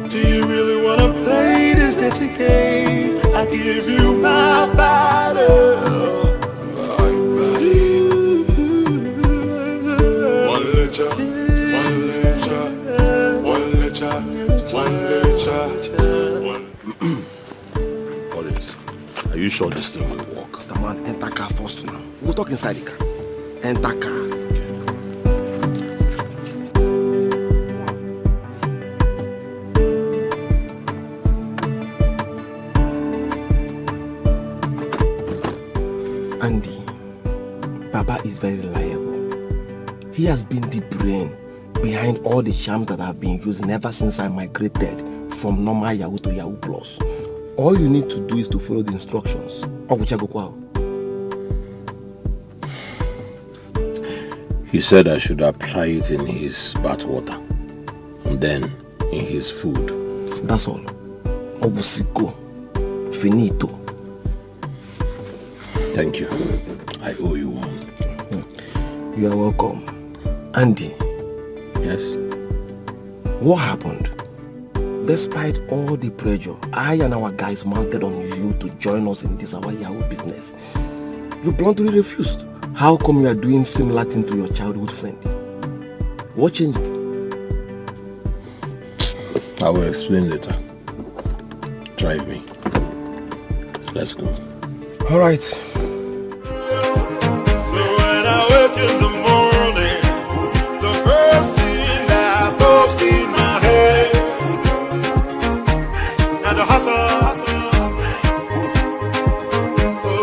Do you really wanna play this dirty game? I give you my body. My body. One litre. Collins, are you sure this thing will work? Mr. Man, enter car first now. We'll talk inside the car. Enter car. Andy, Baba is very reliable. He has been the brain behind all the charms that I've been using ever since I migrated from normal Yahoo to Yahoo Plus. All you need to do is to follow the instructions. He said I should apply it in his bath water and then in his food. That's all. Obusiko. Finito. Thank you. I owe you one. You are welcome. Andy. Yes? What happened? Despite all the pressure I and our guys mounted on you to join us in this our Yahoo business, you bluntly refused. How come you are doing similar thing to your childhood friend? What changed? I will explain later. Drive me. Let's go. All right. So when I wake in the morning, the first thing that pops in my head, and the hustle for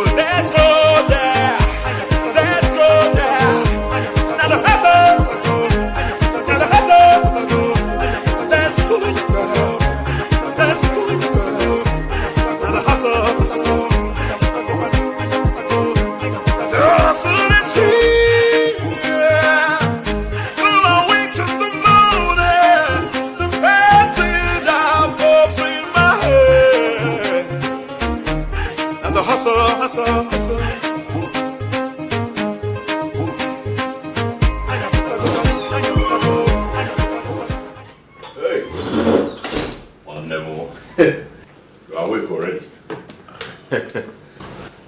You are awake already.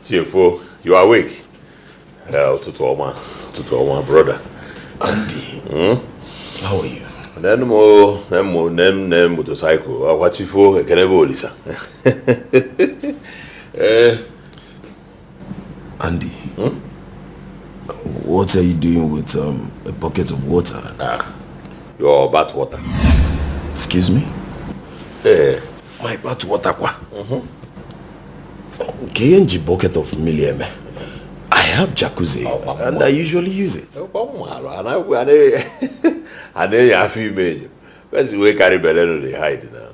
TFO, you are awake. Tutuoma, brother. Andy, how are you? Nem motorcycle. What if you can ever listen? Andy, what are you doing with a bucket of water? Your bath water. Excuse me? My bath water, kwa? KNG bucket of million. I have jacuzzi and I usually use it. And then you have female. Where's the way carry belly they hide now?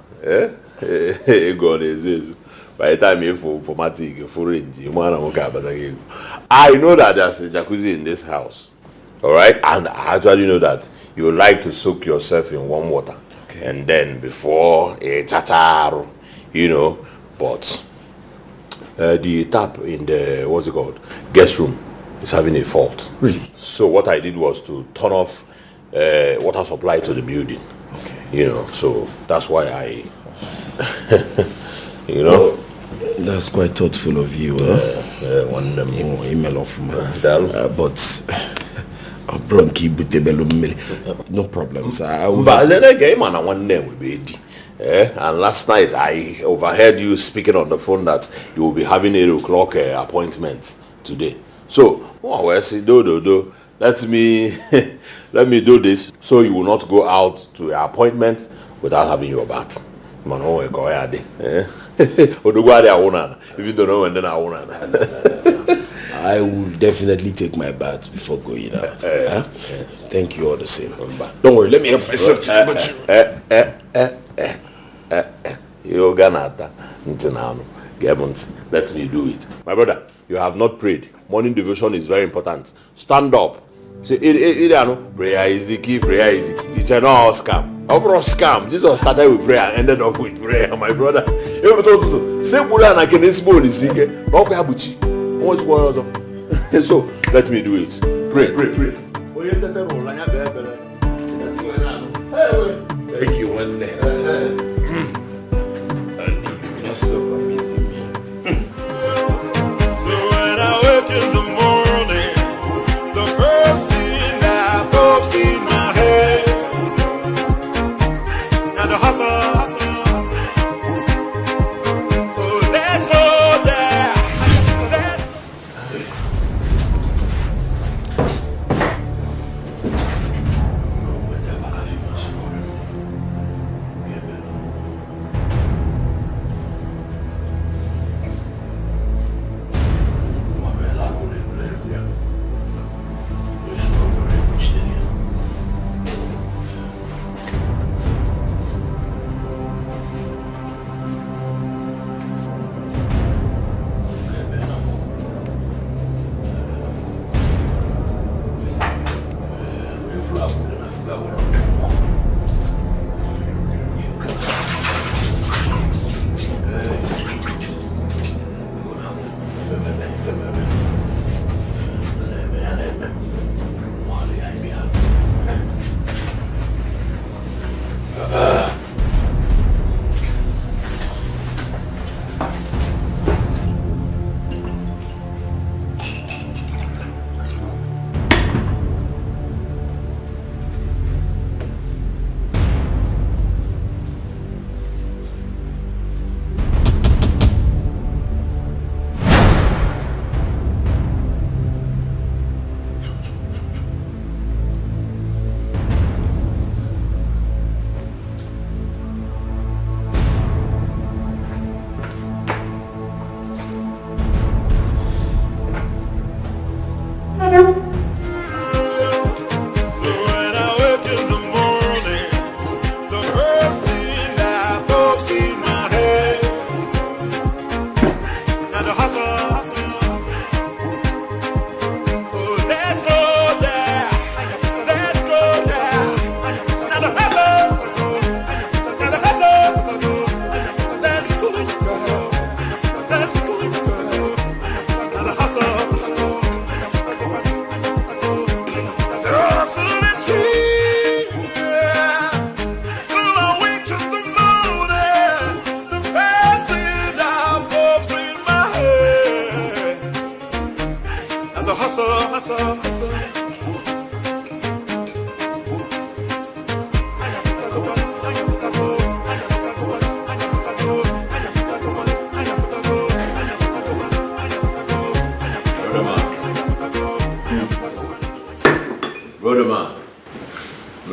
God is by the time you for matic for range, you want to I know that there's a jacuzzi in this house. Alright? And I actually know that you like to soak yourself in warm water. Okay. And then before a chatar, you know, but the tap in the what's it called guest room is having a fault. Really? So what I did was to turn off water supply to the building. Okay. You know, so that's why I you know. That's quite thoughtful of you. One email off but no problems. But then again, man, one name will be and last night I overheard you speaking on the phone that you will be having 8 o'clock appointment today. So, let me do this so you will not go out to your appointment without having your bath. Man, if you don't know when then I want. I will definitely take my bath before going out. Thank you all the same. Don't worry, let me help myself to let me do it. My brother, you have not prayed. Morning devotion is very important. Stand up. Say, prayer is the key, prayer is the key. It's an all scam. Overall scam. Jesus started with prayer and ended up with prayer, my brother. So let me do it. Pray. Thank you, one day. So when I wake in the morning, the first thing that pops in my head, and the hustle. So let's go there.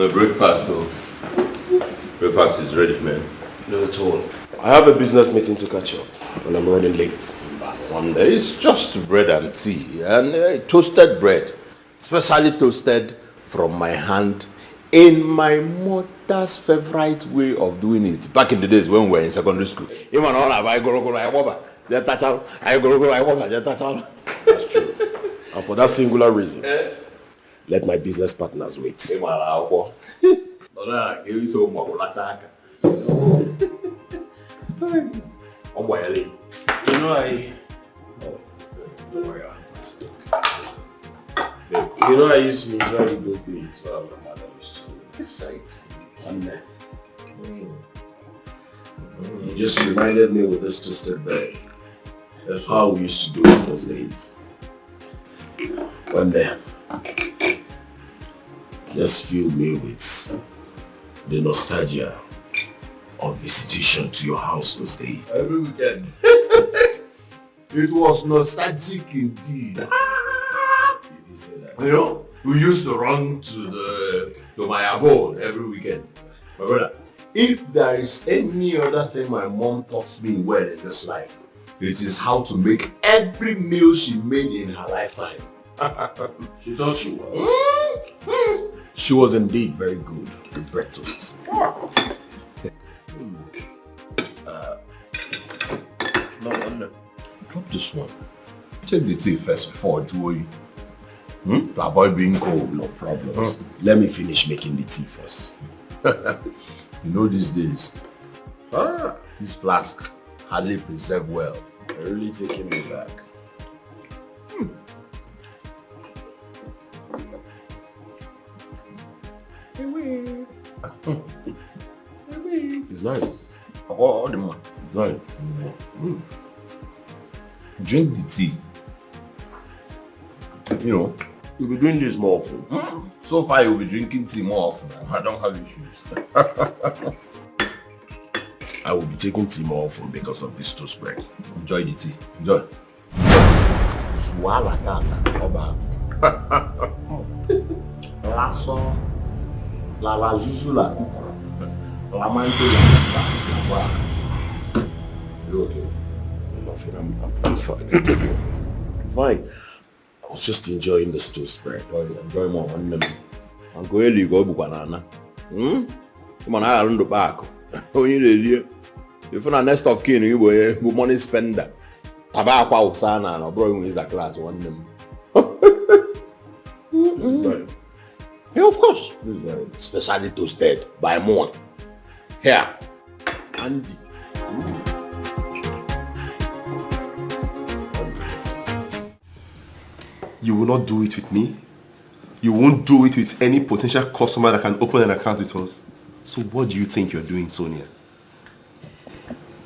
The breakfast though. Breakfast is ready, man. Not at all. I have a business meeting to catch up, and I'm running late. One day it's just bread and tea, and toasted bread, specially toasted from my hand in my mother's favorite way of doing it. Back in the days when we were in secondary school. That's true. And for that singular reason, let my business partners wait. You know I used to enjoy the good things so my mother used to recite one day. You just reminded me with this twisted bread. That's how we used to do it those days. One day, just filled me with the nostalgia of visitation to your house those days. Every weekend. It was nostalgic indeed. You know, we used to run to my abode every weekend. My brother, if there is any other thing my mom taught me well in this life, it is how to make every meal she made in her lifetime. She taught you well. She was indeed very good with breakfast. No. Drop this one. Take the tea first before Joey. To avoid being cold. No problems. Let me finish making the tea first. You know these days, this flask hardly preserved well. You're really taking me back. It's nice. All the man. It's nice. Drink the tea. You know, you'll be doing this more often. So far you'll be drinking tea more often. I don't have issues. I will be taking tea more often because of this toast bread. Enjoy the tea. Enjoy. Swala kata oba. Lasso. La zuzula. La mante la. You okay? Nothing. I'm fine. I'm fine. I was just enjoying this toast bread. Enjoy more. I'm going to go to banana. Come on, I run the back. If you're next of kin, you will money spender. Tobacco, Sana, or bro, is a class one them. Yeah, of course. Specially toasted by Mon. Here, Andy. You will not do it with me. You won't do it with any potential customer that can open an account with us. So what do you think you're doing, Sonia?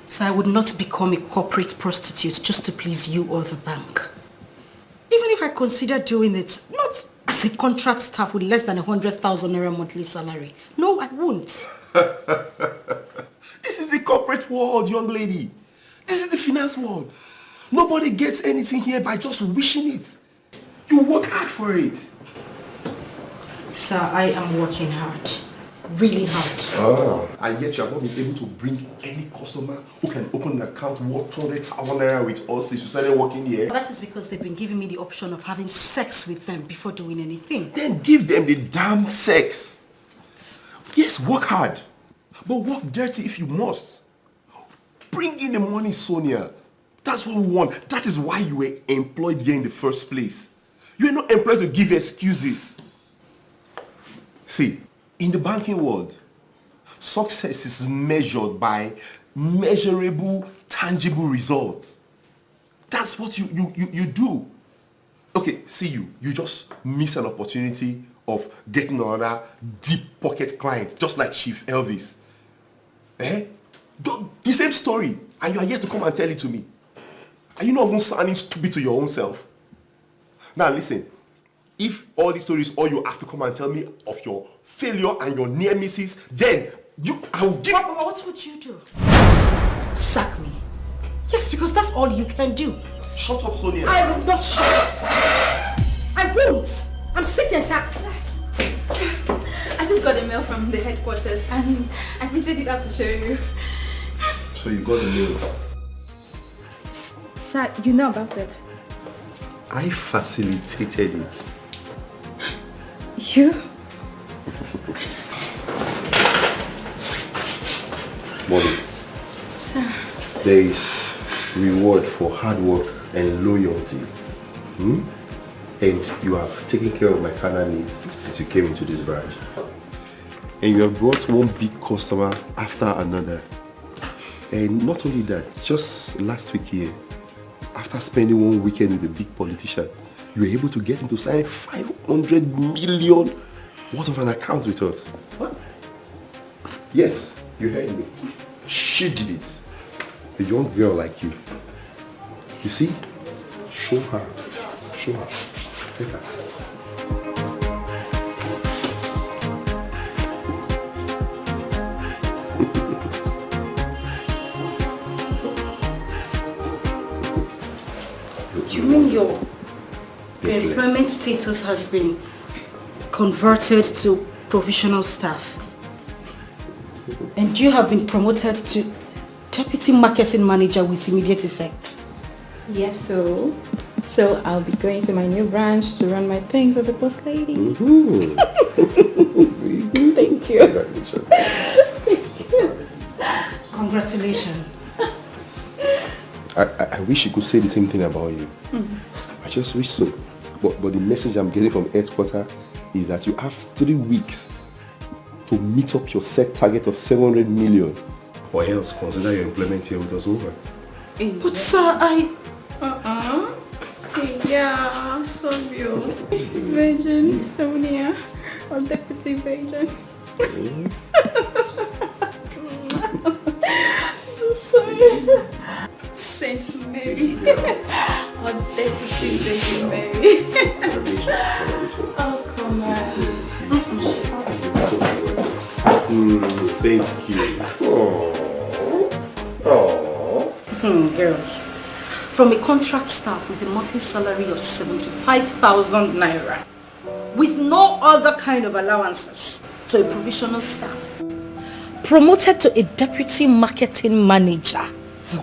So I would not become a corporate prostitute just to please you or the bank. Even if I consider doing it, not as a contract staff with less than 100,000 naira monthly salary. No, I won't. This is the corporate world, young lady. This is the finance world. Nobody gets anything here by just wishing it. You work hard for it. Sir, I am working hard. Really hard. And yet you have not been able to bring any customer who can open an account worth 200,000 naira with us since you started working here. That is because they've been giving me the option of having sex with them before doing anything. Then give them the damn sex. Yes, work hard. But work dirty if you must. Bring in the money, Sonia. That's what we want. That is why you were employed here in the first place. You are not employed to give excuses. See, in the banking world, success is measured by measurable, tangible results. That's what you do. Okay, see you just miss an opportunity of getting another deep pocket client, just like Chief Elvis. The same story, and you are here to come and tell it to me. Are you not even sounding stupid to your own self? Now listen, if all these stories, all you have to come and tell me of your failure and your near misses, then I will give... What would you do? Sack me? Yes, because that's all you can do. Shut up, Sonia. I will not shut up, sir. I won't. I'm sick and tired. Sir, I I just got a mail from the headquarters and I printed it out to show you. So you got the mail? Sir, you know about it? I facilitated it. You? Mommy. Sir. There is reward for hard work and loyalty. And you have taken care of my carnal needs since you came into this branch. And you have brought one big customer after another. And not only that, just last week here, after spending one weekend with a big politician, you were able to get him to sign 500 million worth of an account with us. What? Yes, you heard me. She did it. A young girl like you. You see? Show her. Show her. Let her see. You mean your employment status has been converted to professional staff? And you have been promoted to Deputy Marketing Manager with immediate effect? Yes, so I'll be going to my new branch to run my things as a boss lady. Thank you. Congratulations. I wish you could say the same thing about you. I just wish so. But the message I'm getting from headquarters is that you have 3 weeks to meet up your set target of 700 million. Or else consider your employment here with us over. But sir, Yeah, so obvious. Virgin, Sonia, or Deputy Virgin. Sorry. Saint Mary. Or Deputy Virgin Mary. Oh, come on. Thank you. Girls, from a contract staff with a monthly salary of 75,000 naira, with no other kind of allowances, to a provisional staff, promoted to a deputy marketing manager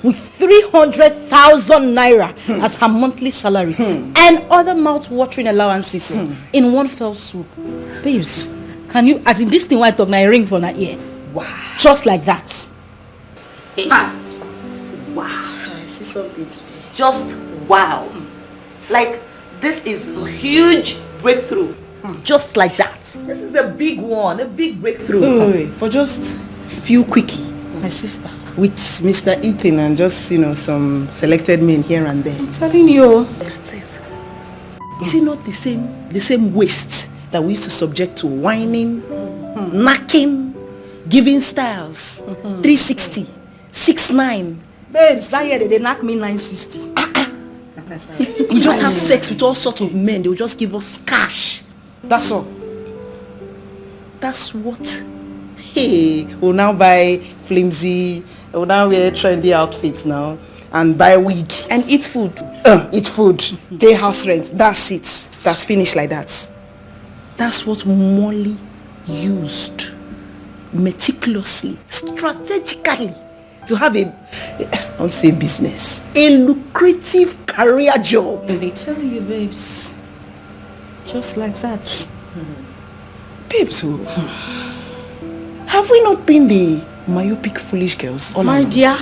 with 300,000 naira as her monthly salary and other mouth-watering allowances in one fell swoop. Babes, can you, as in this thing white of my ring for my ear? Wow. Just like that. Wow. I see something today. Just wow. Like, this is a huge breakthrough. Just like that. This is a big one, a big breakthrough. For just few quickie. My sister. With Mr. Ethan and just, some selected men here and there. I'm telling you. That's it. Is it not the same waste that we used to subject to whining, knacking, giving styles, 360, 69? Babes, that year they knock me 960. We just have sex with all sorts of men. They will just give us cash. That's all. That's what. Hey, we'll now buy flimsy, we'll now wear trendy outfits now, and buy wig, and eat food. Eat food, pay house rent. That's it. That's finished like that. That's what Molly used meticulously, strategically, to have I won't say business, a lucrative career job. And they tell you, babes, just like that. Babes, have we not been the myopic foolish girls? My dear,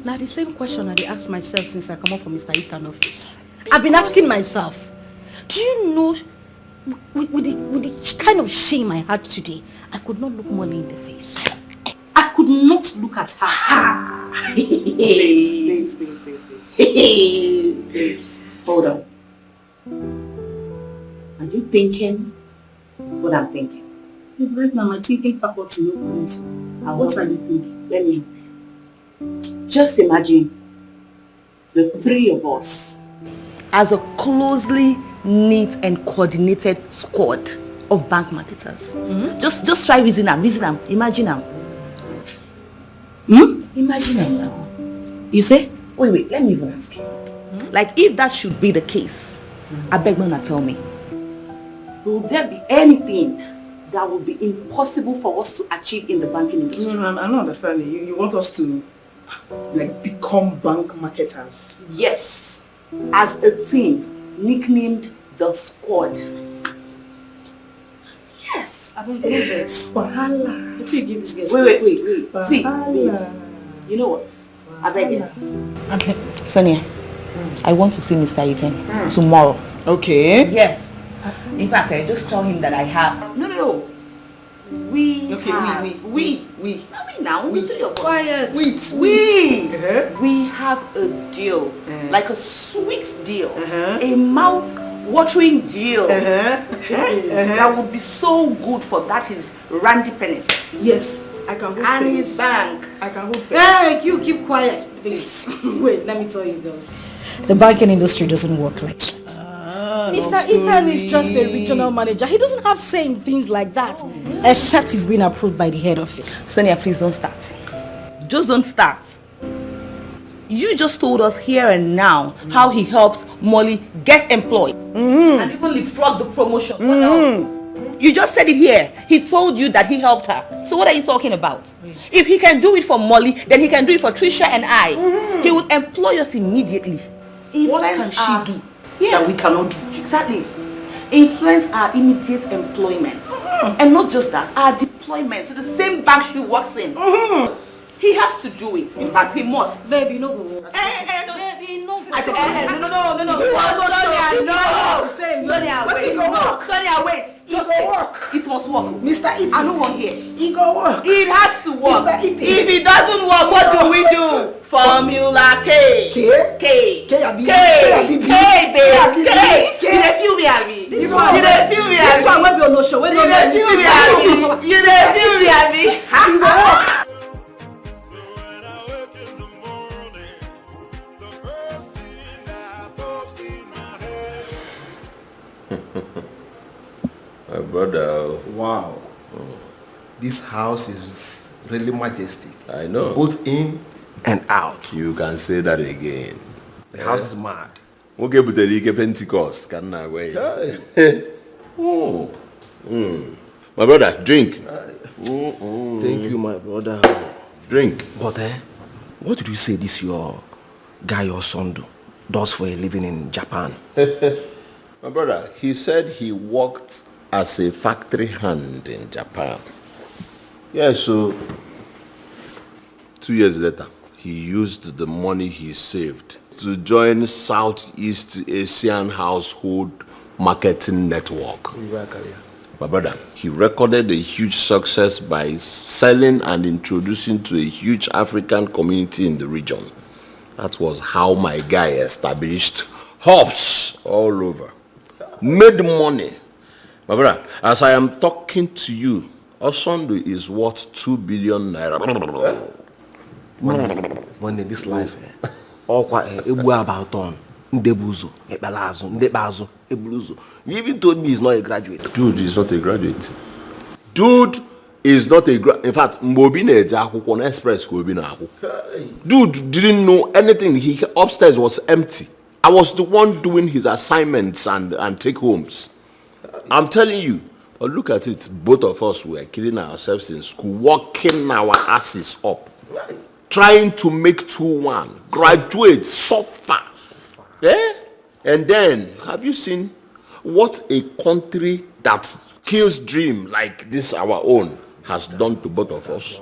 now the same question I asked myself since I come up from Mr. Ethan's office. I've been asking myself, do you know, with the kind of shame I had today, I could not look Molly in the face. I could not look at her. Babes. Babes, hold on. Are you thinking what I'm thinking? Right now, my thinking faculty no point. What are you thinking? Let me. Just imagine the three of us as a closely knit and coordinated squad of bank marketers. Just try reason them. Imagine them. Imagine them now. You say? Wait, let me even ask you. Like, if that should be the case, I beg Mama, tell me. Will there be anything that would be impossible for us to achieve in the banking industry. No, I don't understand. You want us to like become bank marketers? Yes, as a team, nicknamed the Squad. Yes. I don't believe it. Wahala. What do you give this guy? Wait. See, you know what? I beg you. Okay. Sonia, I want to see Mr. Ethan tomorrow. Okay. Yes. In fact, I just tell him that I have... No. We now. The three of us. Quiet. We have a deal. Like a sweet deal. A mouth-watering deal. That would be so good for that his Randy Pennis. Yes. I can hold and pennies. his bank. I can hold pennies. Hey, you keep quiet, please. Wait, let me tell you girls. The banking industry doesn't work like that. Mr. Ethan is just a regional manager. He doesn't have say in things like that. Except he's been approved by the head office. Sonia, please don't start. Just don't start. You just told us here and now how he helps Molly get employed. And even leapfrog the promotion. What else? You just said it here. He told you that he helped her. So what are you talking about? If he can do it for Molly, then he can do it for Trisha and I. He would employ us immediately. What can she do that we cannot do? Exactly. Influence our immediate employment. And not just that, our deployment to the same bank she works in. He has to do it. In fact, he must. Baby, no go. Baby, no. I said, no. Sonia, wait. Sonia, wait. It must work. Mr. Ethan. I don't want here. It go work. It has to work. Mr. Ethan. If it doesn't work, what do we do? Formula K. K, babes. You dey feel me, Abi? This one. You dey feel me, Abi? This one, when we no show. When you dey feel me, Abi? You dey feel me, Abi? My brother. Wow. This house is really majestic. I know. Both in and out. You can say that again. The house is mad. Okay, but the Pentecost can I wait? My brother, drink. Thank you, my brother. Drink. But what did you say this your guy or son does for a living in Japan? My brother, he said he worked as a factory hand in Japan. Yeah, so 2 years later, he used the money he saved to join Southeast Asian Household Marketing Network. My brother, he recorded a huge success by selling and introducing to a huge African community in the region. That was how my guy established hubs all over. Made money. My brother, as I am talking to you, Osondo is worth 2 billion naira. Money in this life, all quite about on. You even told me he's not a graduate. Dude is not a graduate. Dude is not a graduate. In fact, Mbobine Express. Dude didn't know anything. He upstairs was empty. I was the one doing his assignments and take homes. I'm telling you. But look at it. Both of us were killing ourselves in school, working our asses up, trying to make 2-1, graduate, suffer. Yeah? And then, have you seen what a country that kills dream like this, our own, has done to both of us?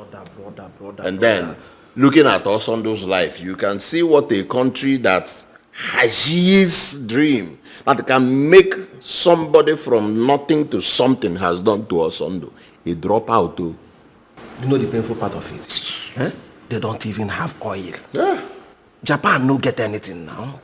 And then, looking at us on those life, you can see what a country that has his dream, that can make somebody from nothing to something has done to us on. A drop out too. You know the painful part of it? Eh? They don't even have oil. Yeah. Japan no get anything now.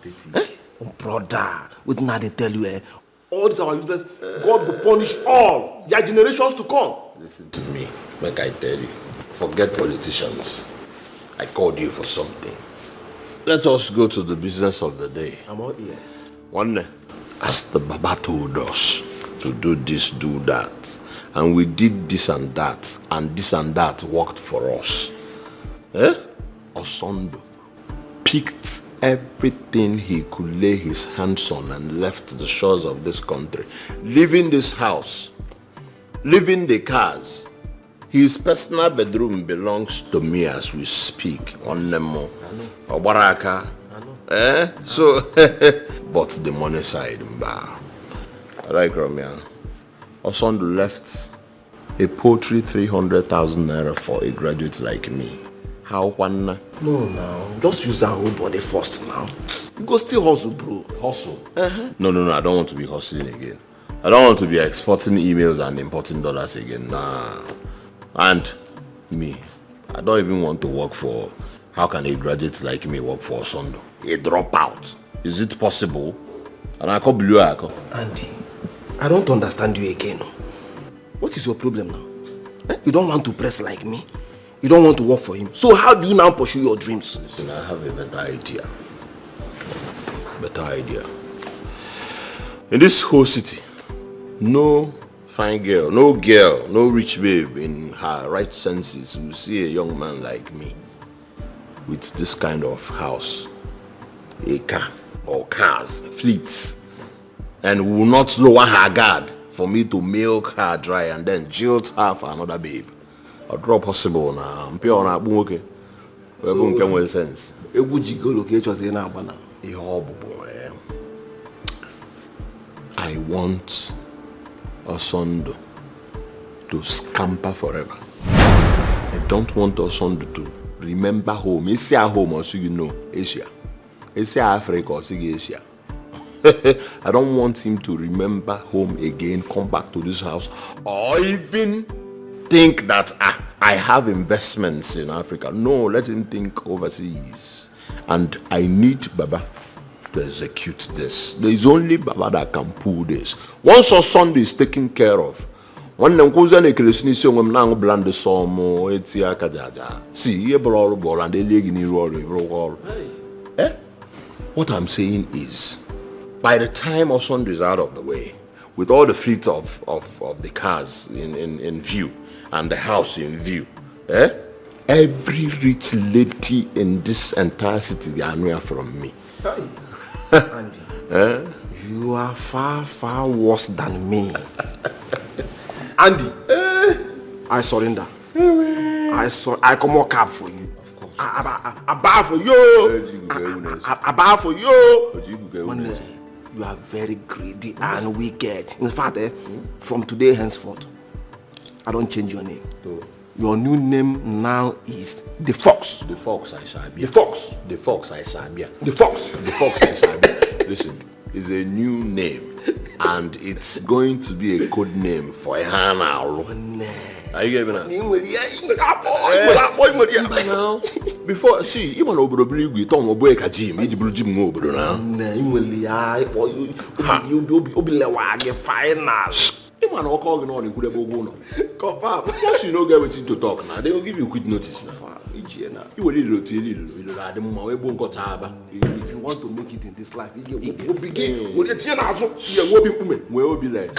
Brother, what now they tell you, all these our useless, God will punish all their generations to come. Listen to me, like I tell you, forget politicians. I called you for something. Let us go to the business of the day. I'm all ears. One day, as the Baba told us to do this, do that, and we did this and that worked for us. Osondo picked everything he could lay his hands on and left the shores of this country, leaving this house leaving the cars. His personal bedroom belongs to me as we speak. On Nemo. Obaraka. So, but the money side, I like Romeo. Osondo left a paltry 300,000 naira for a graduate like me. How one? No, now. Just use our whole body first now. You go still hustle, bro. Hustle? No, I don't want to be hustling again. I don't want to be exporting emails and importing dollars again. Nah. And me, I don't even want to work for... How can a graduate like me work for Osondo? A dropout. Is it possible? And I call Blue Ako. Andy, I don't understand you again. What is your problem now? You don't want to press like me. You don't want to work for him. So how do you now pursue your dreams? Listen, I have a better idea. In this whole city, no fine girl, no rich babe in her right senses will see a young man like me with this kind of house, a car or cars, fleets, and will not lower her guard for me to milk her dry and then jilt her for another babe. Or draw possible now. I'm pure on a okay. We can make sense. I want Osondo to scamper forever. I don't want Osondo to remember home. Asia home or so you know Asia. Asia Africa or Asia. I don't want him to remember home again, come back to this house, or even think that I have investments in Africa. No, let him think overseas. And I need Baba to execute this. There is only Baba that can pull this. Once our son is taken care of, when them goes on a Christmas, when now blend the somo, it's ya kajaja. See, a ball and they leg in roll. What I'm saying is, by the time our son is out of the way, with all the fleet of the cars in view and the house in view, every rich lady in this entire city they are near from me. Andy, you are far worse than me. Andy, I surrender. I come more cab for you. I bow for you. I bow for you. You are very greedy and wicked. In fact, from today henceforth, I don't change your name. Your new name now is The Fox. The Fox I shall be. The Fox. The Fox I shall be. The Fox. The Fox I shall be. Listen, it's a new name and it's going to be a code name for a Hana. Are you getting that? Now, before, see, you want to believe we don't break a gym. You will gym over now. You'll be like final. You want to call on the confirm. Once you don't get with to talk now, they will give you quick notice. You will if you want to make it in this life, you begin. Will be less.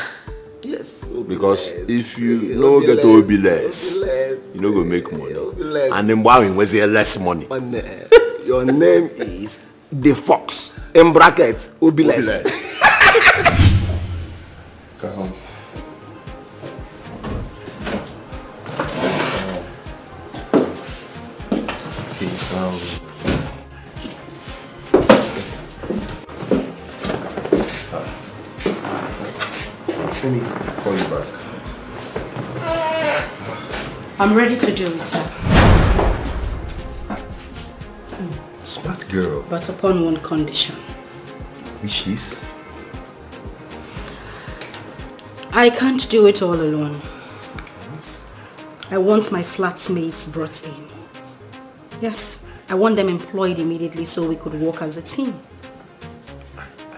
Yes. Because if you no get to be less, you no go make money. And then why was there less money? Your name is The Fox. In bracket, Obiles. Come. Let me call you back. I'm ready to do it, sir. Smart girl. But upon one condition. Which is? I can't do it all alone. I want my flatmates brought in. Yes, I want them employed immediately so we could work as a team.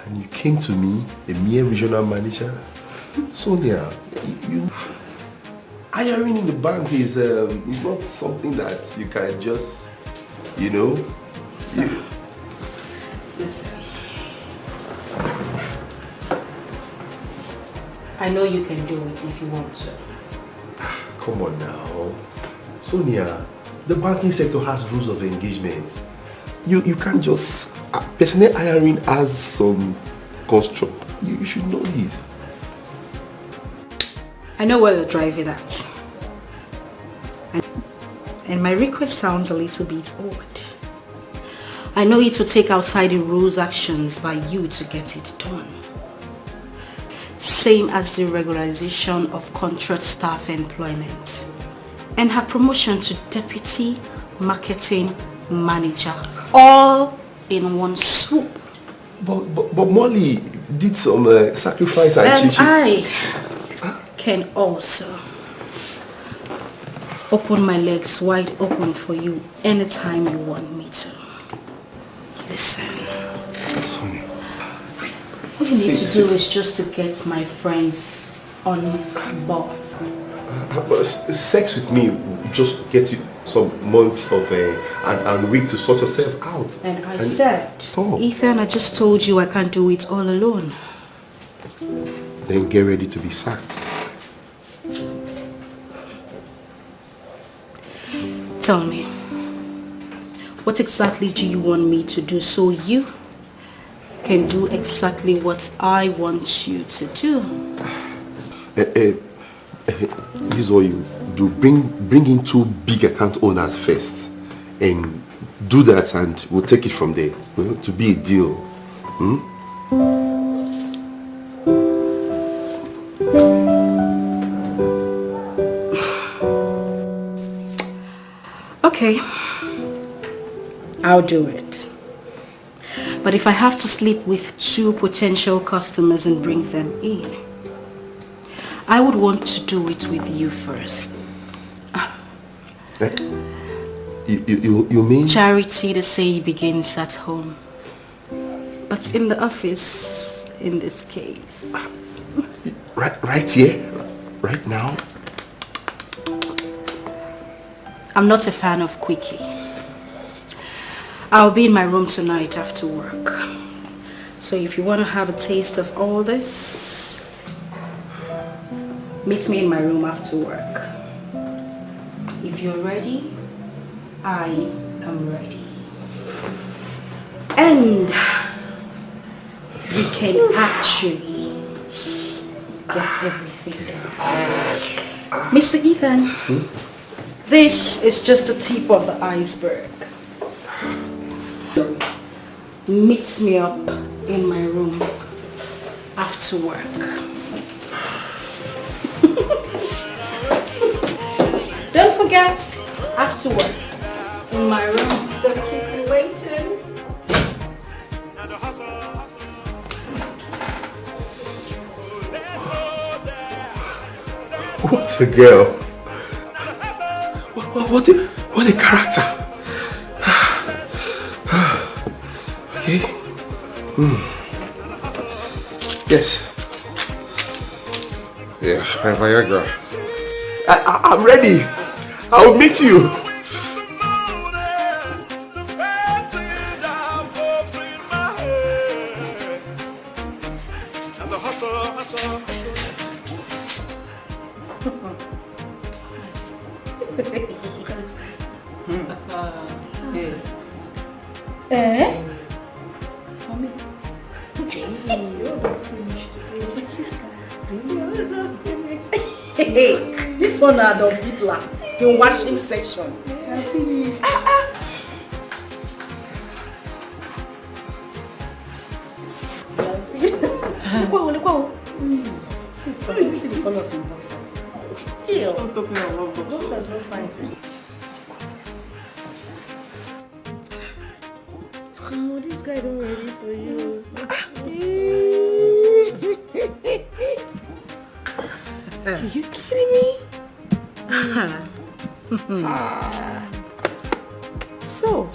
And you came to me, a mere regional manager? Sonia, hiring in the bank is not something that you can just, you know. Sir, listen. I know you can do it if you want to. Come on now. Sonia, the banking sector has rules of engagement. You can't just... personnel hiring has some construct. You should know this. I know where you're driving at. And my request sounds a little bit odd. I know it will take outside the rules actions by you to get it done. Same as the regularization of contract staff employment and her promotion to deputy marketing manager, all in one swoop. But Molly did some sacrifice and I can also open my legs wide open for you anytime you want me to. Listen. Sonia. What you need to do is just to get my friends on board. Sex with me will just get you some months of and week to sort yourself out. And I said, Ethan, I just told you I can't do it all alone. Then get ready to be sacked. Tell me, what exactly do you want me to do so you can do exactly what I want you to do? This is what you do. Bring in 2 big account owners first and do that, and we'll take it from there. To be a deal. Okay, I'll do it. But if I have to sleep with 2 potential customers and bring them in, I would want to do it with you first. You mean? Charity, they say, begins at home. But in the office, in this case. Right here? Right now? I'm not a fan of quickie. I'll be in my room tonight after work. So if you want to have a taste of all this, meet me in my room after work. If you're ready, I am ready. And we can actually get everything done. Mr. Ethan, this is just the tip of the iceberg. Meet me up in my room after work. Don't forget, after work, in my room. Don't keep me waiting. What a girl. What a character. Okay. Yes. Yeah, my Viagra. I'm ready. I'll meet you. This one out of Hitler, the washing section. I finished. See the color of your boxers. Ew. Boxers not fine, sir. Oh, this guy don't ready for you. Are you kidding me? So,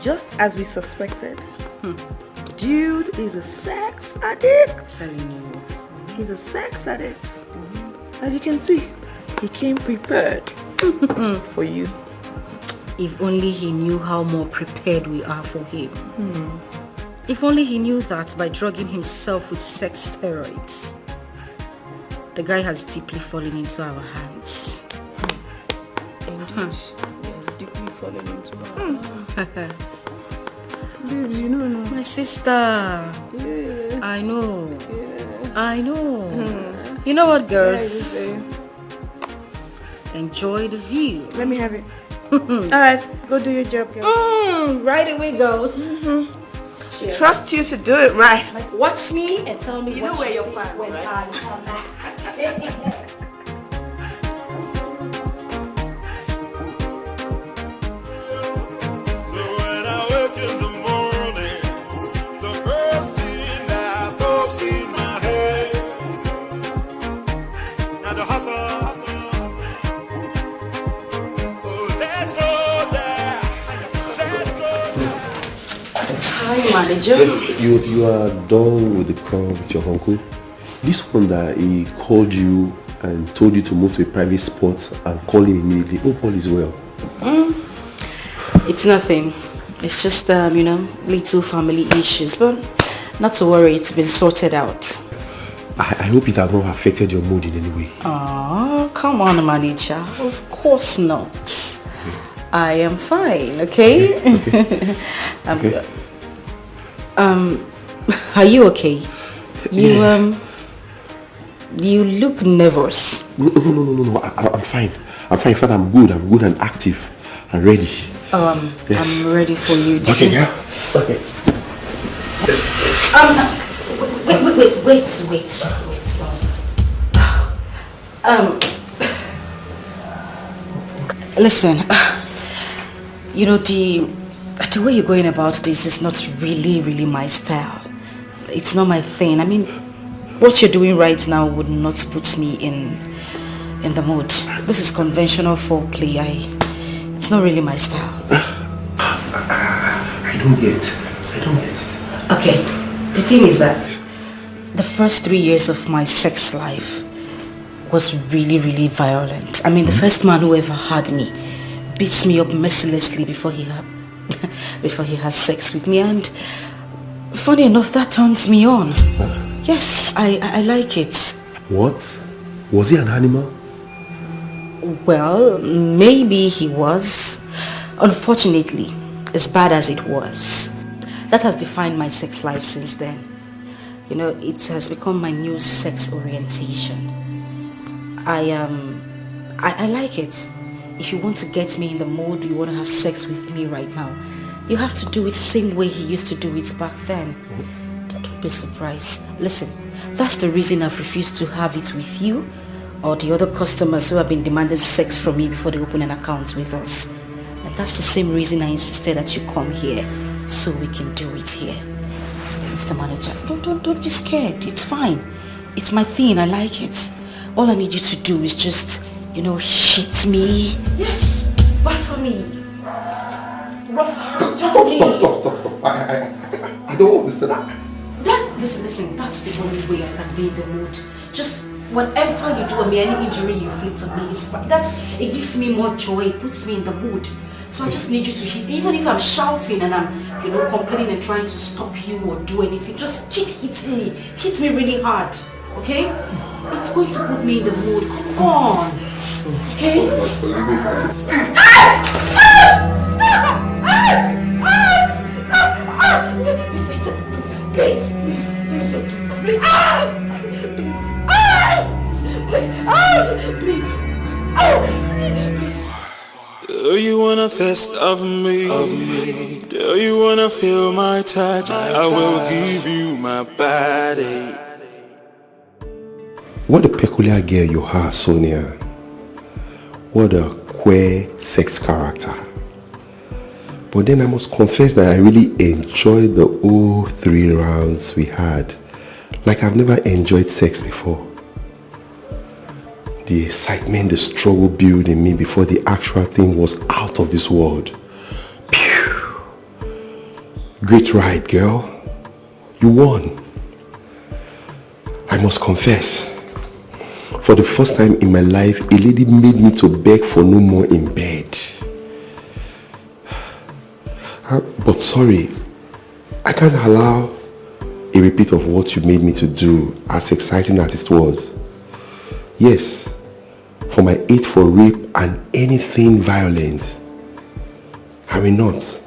just as we suspected, dude is a sex addict. He's a sex addict. As you can see, he came prepared for you. If only he knew how more prepared we are for him. If only he knew that by drugging himself with sex steroids, the guy has deeply fallen into our hands. Indeed, he has deeply fallen into our hands. Babes, you know now. My sister. Yeah. I know. Yeah. I know. You know what, girls? Enjoy the view. Let me have it. Alright, go do your job, girl. Right away, girls. Trust you to do it right. Watch me and tell me You know where your fans, when right? I come back. Hi, manager. Yes, you are done with the call with your uncle. This one that he called you and told you to move to a private spot and call him immediately. Hope all is well. It's nothing. It's just, little family issues. But not to worry, it's been sorted out. I hope it has not affected your mood in any way. Oh, come on, manager. Of course not. I am fine, okay? Okay. Okay. Are you okay? You look nervous. No. I'm fine. I'm fine. In fact, I'm good and active and ready. Yes. I'm ready for you too. Okay, yeah. Okay. Wait. Listen, the way you're going about this is not really my style. It's not my thing. I mean, what you're doing right now would not put me in the mood. This is conventional foreplay. It's not really my style. I don't get. Okay, the thing is that the first 3 years of my sex life was really violent. I mean, the first man who ever had me beats me up mercilessly before he has sex with me, and funny enough, that turns me on. Yes, I like it. What? Was he an animal? Well, maybe he was. Unfortunately, as bad as it was, that has defined my sex life since then. It has become my new sex orientation. I like it. If you want to get me in the mood, you want to have sex with me right now, you have to do it the same way he used to do it back then. Don't be surprised. Listen, that's the reason I've refused to have it with you or the other customers who have been demanding sex from me before they open an account with us. And that's the same reason I insisted that you come here, so we can do it here. Mr. Manager, don't be scared. It's fine. It's my thing. I like it. All I need you to do is just, hit me. Yes, batter me. Rough hand, me. Stop. I don't understand. Listen, that's the only way I can be in the mood. Just whatever you do on me, any injury you inflict on me is fine. It gives me more joy, it puts me in the mood. So I just need you to hit, even if I'm shouting and I'm, complaining and trying to stop you or do anything, just keep hitting me. Hit me really hard, okay? It's going to put me in the mood. Come on, okay? Please, don't do this, please. Please. Do you want a taste of me? Do you want to feel my touch? I will give you my body. What a peculiar girl you are, Sonia. What a queer sex character. But then I must confess that I really enjoyed the whole 3 rounds we had. Like I've never enjoyed sex before. The excitement, the struggle built in me before the actual thing was out of this world. Pew! Great ride, girl. You won. I must confess, for the first time in my life, a lady made me to beg for no more in bed. But sorry, I can't allow a repeat of what you made me to do, as exciting as it was. Yes, for my hate for rape and anything violent, I will not.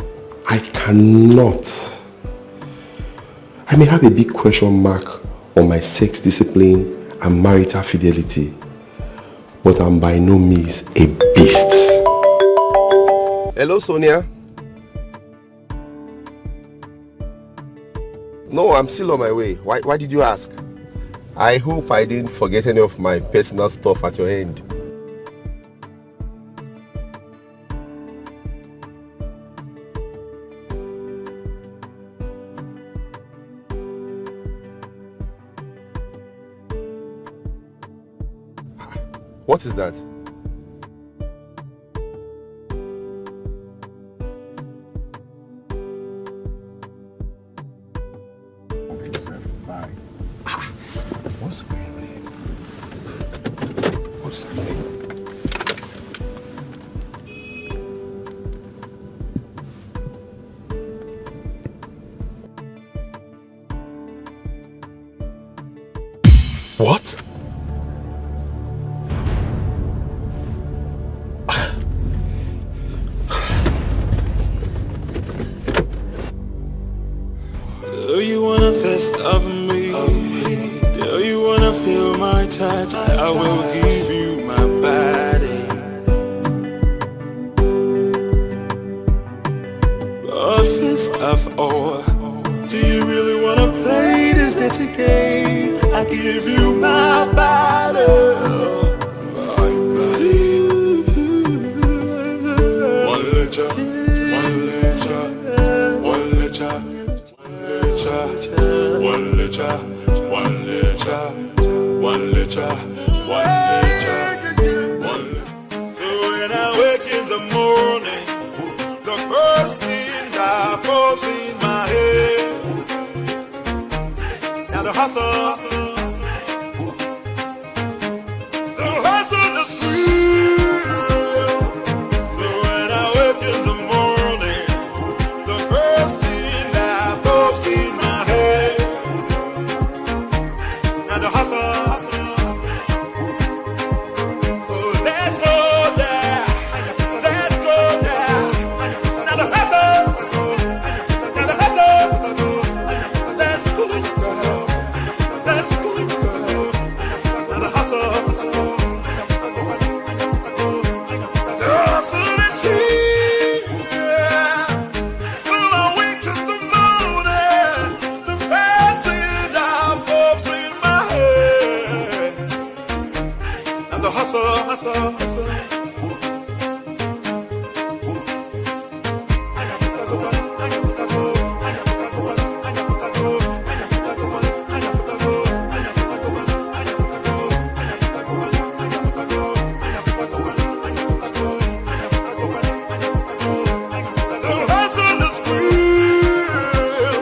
I cannot. I may have a big question mark on my sex discipline and marital fidelity, but I'm by no means a beast. Hello, Sonia. No, I'm still on my way. Why did you ask? I hope I didn't forget any of my personal stuff at your end. What is that? Bye. What's going on here? What's happening? What? Do you wanna fist of me? Do you wanna feel my touch? I will give you my body. A fist of ore. Do you really wanna play this dirty game? I give you my body. My body. One litre, one litre, one litre. One litre, one litre, one litre, one litre, one litre. So when I wake in the morning, the first thing that pops in my head, now the hustle is real. So when I wake in the morning, the first thing that pops in my head, and the hustle. So let's go there, let's go there. Now the hustle, now the hustle. Let's go, let's go. Now the hustle. The hustle is here. So I wake in the morning, the first thing that pops in my head, and the hustle, hustle, hustle. The hustle is real.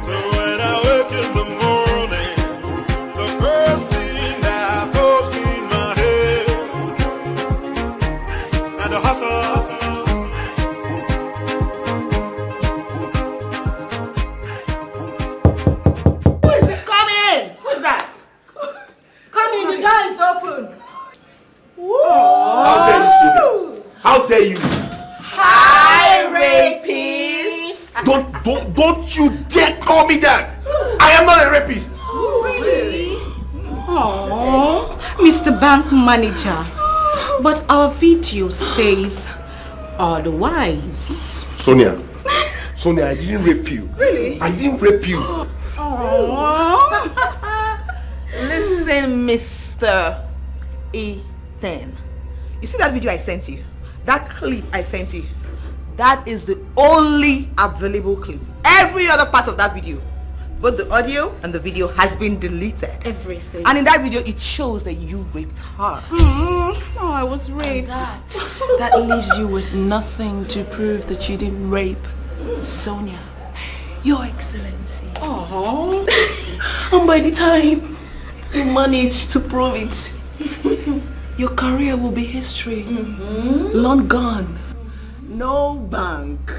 So when I wake in the morning, the first thing that pops in my head, and the hustle, Who is it? Come in! Who's that? Come in, the door is open. How dare you, Sonia? How dare you? Hi, rapist! Don't you dare call me that! I am not a rapist! Really? Oh, Mr. Bank Manager. But our video says otherwise. Sonia, I didn't rape you. Really? I didn't rape you. Listen, Mr. Ethan. You see that video I sent you? That clip I sent you? That is the only available clip. Every other part of that video, both the audio and the video, has been deleted. Everything. And in that video, it shows that you raped her. Oh, I was raped. That leaves you with nothing to prove that you didn't rape Sonia, Your Excellency. Oh. And by the time you manage to prove it, your career will be history. Long gone. No bank,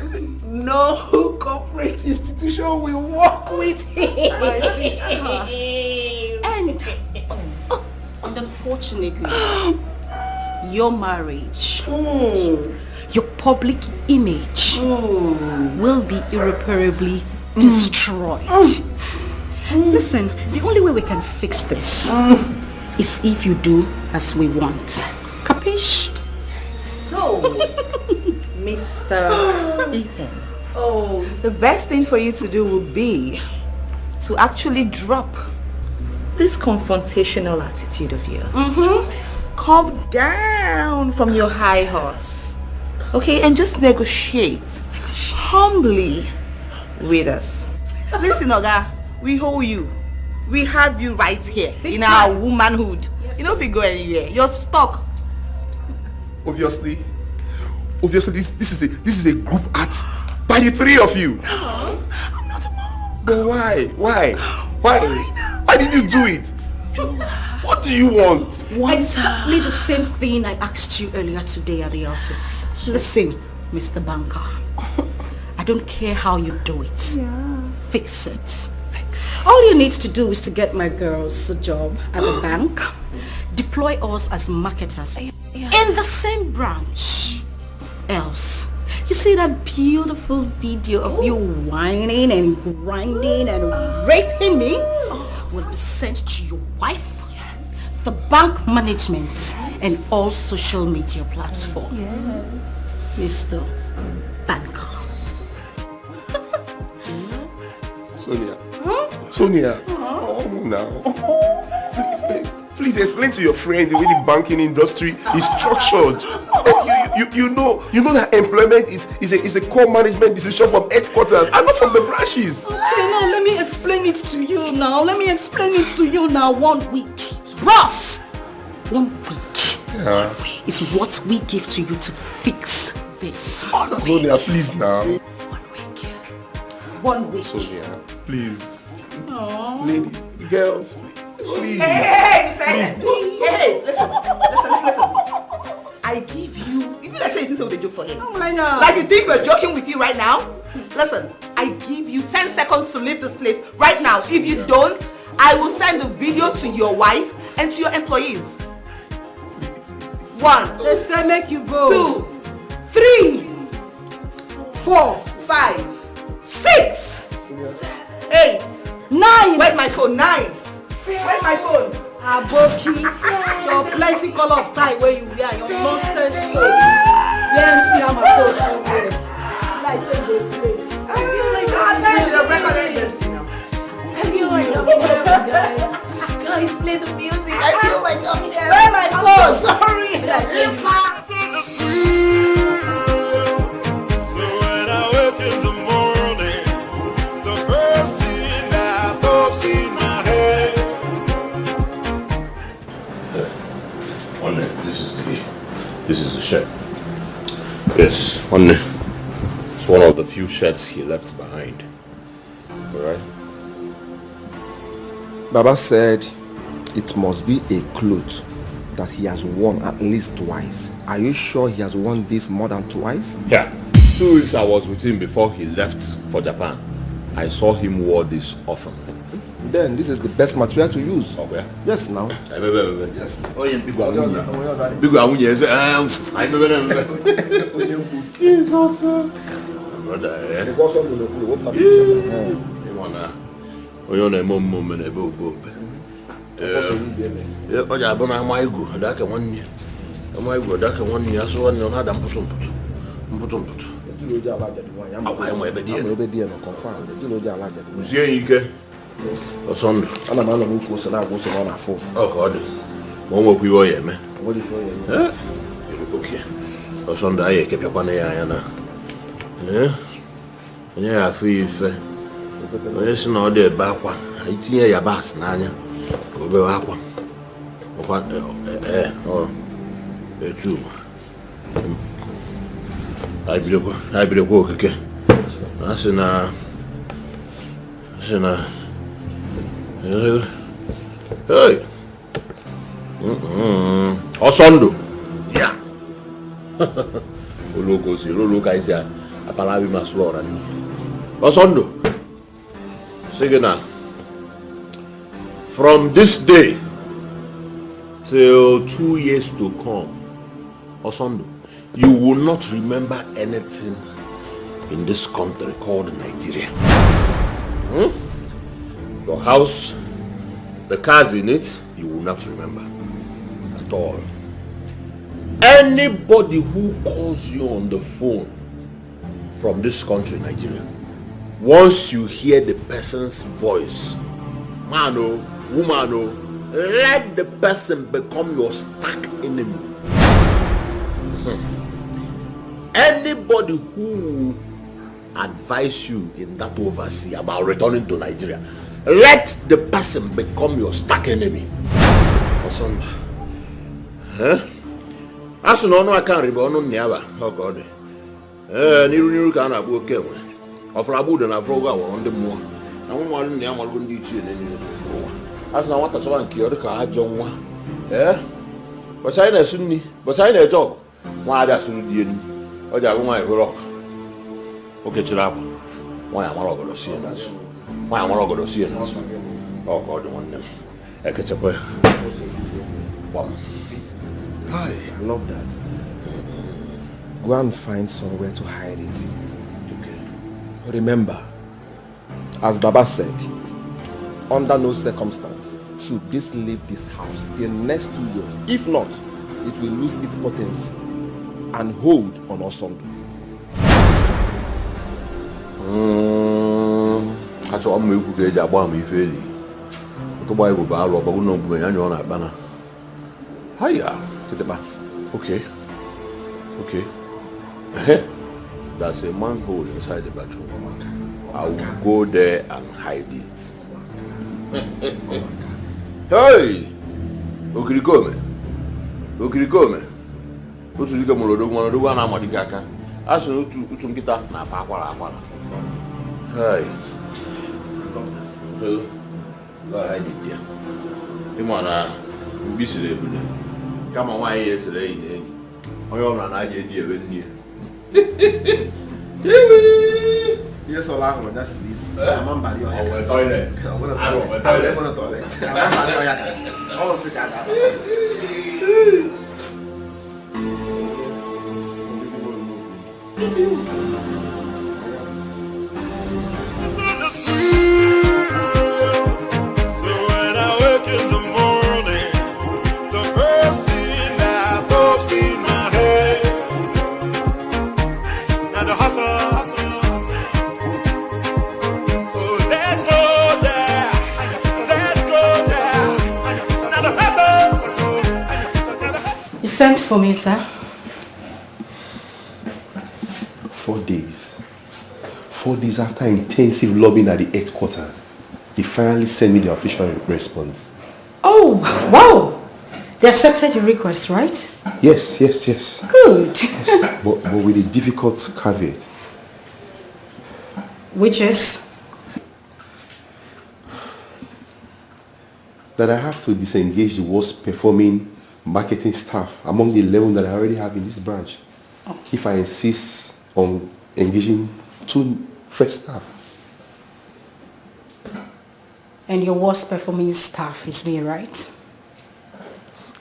no corporate institution will work with him. My sister. And unfortunately, your marriage, your public image will be irreparably destroyed. Listen, the only way we can fix this is if you do as we want. Capiche? So, Mr. Ethan, the best thing for you to do would be to actually drop this confrontational attitude of yours. Come down from your high horse, okay, and just negotiate humbly with us. Listen, Oga, we hold you. We have you right here in our womanhood. Yes. You know, if you go anywhere, you're stuck. Obviously, this is a group act by the three of you. No, I'm not a mom. But why? Why did you do it? What do you want? Exactly the same thing I asked you earlier today at the office. Listen, Mr. Banker, I don't care how you do it. Yeah. Fix it. All you need to do is to get my girls a job at the bank, deploy us as marketers in the same branch. Else, you see that beautiful video of you whining and grinding and raping me will be sent to your wife, the bank management, and all social media platforms. Yes. Mr. Banker. Sonia, come now. Please explain to your friend the way the banking industry is structured. You know that employment is a core management decision from headquarters and not from the branches. Okay, now let me explain it to you now. 1 week. Ross! 1 week is what we give to you to fix this. Sonia, please now. 1 week. Sonia, please. Ladies, girls, please. Hey, listen. I give you, if you like say you think so with a joke for him. Like you think we're joking with you right now? Listen, I give you 10 seconds to leave this place right now. If you don't, I will send the video to your wife and to your employees. 1. Let's say make you go. 2, 3, 4, 5, 6, 8, 9. Where's my phone? 9. Where's my phone? Aboki, your plenty color of tie where you wear your nonsense clothes. Let me see how my clothes are wearing. Like say the place. I feel like I should have recorded this, you know. Tell me what you're doing, guys, play the music. I feel like I'm here. Where are my clothes? Sorry. So when I wake in the morning, the first thing that pops in my head. This is the shirt. Yes, it's one of the few shirts he left behind. Alright? Baba said it must be a cloth that he has worn at least twice. Are you sure he has worn this more than twice? Yeah. 2 weeks I was with him before he left for Japan. I saw him wear this often. Then this is the best material to use. Okay. Yes, now. Yes. Jesus. Yes. Osondo. Ana malo mu ko na go so na fofu. Oh God. Mo mo ku yo ye me. What do you Okay. Osondo aye ke pekwa na ya na. Onye ya afu ife. Onye si na o de ba akwa. Ai tinye ya bas na anya. Ko be wa akwa. Okwa etu. Ai bi ko okeke. Asina hey. Osondo. Yeah. Ologo isi apalabi maslora ni. Osondo. Sige na. From this day till 2 years to come, Osondo, you will not remember anything in this country called Nigeria. Your house, the cars in it, you will not remember at all. Anybody who calls you on the phone from this country, Nigeria, once you hear the person's voice, man or woman or, let the person become your stark enemy. Anybody who advise you in that overseas about returning to Nigeria, let the person become your stark enemy. Awesome. Huh? As no I can't remember never. Oh God. Niru can abu okay. Of Rabu than a program on the moon. I want to know what you do. As now what I want to kill the car, John. Eh? But I know Sunni, but I know a job. Why that's Sunni? Oh, yeah, why rock? Okay, chill out. Why am I going to see us? Why am I going to see us? Oh, God, one them. I catch up. Hi, I love that. Go and find somewhere to hide it. Okay. Remember, as Baba said, under no circumstance should this leave this house till next 2 years. If not, it will lose its potency and hold on us someday. That's what I'm going to get about me fairly. What about you? But we know when you're on a banner. Hiya, to the back. Okay. Okay. There's a manhole inside the bathroom. I will go there and hide it. Hey! Okirikome. Okirikome. Otu dika molodo molodo na amadi kaka. Aso otu nkita na akwara. Hey. Go hide it there. Imana mbisire ebune. Kama nwa yesere yin. Onye ọbụla na-aje edi ebe nnie. Yes, all I want, that's this. I'm on Bali. I'm on toilet. I'm on toilet. I'm on sit down. You sent for me, sir? 4 days. 4 days after intensive lobbying at the headquarters, they finally sent me the official response. Oh, wow! They accepted your request, right? Yes. Good. Yes, but with a difficult caveat. Which is? That I have to disengage the worst performing marketing staff among the 11 that I already have in this branch. Oh. If I insist on engaging 2 fresh staff. And your worst performing staff is me, right?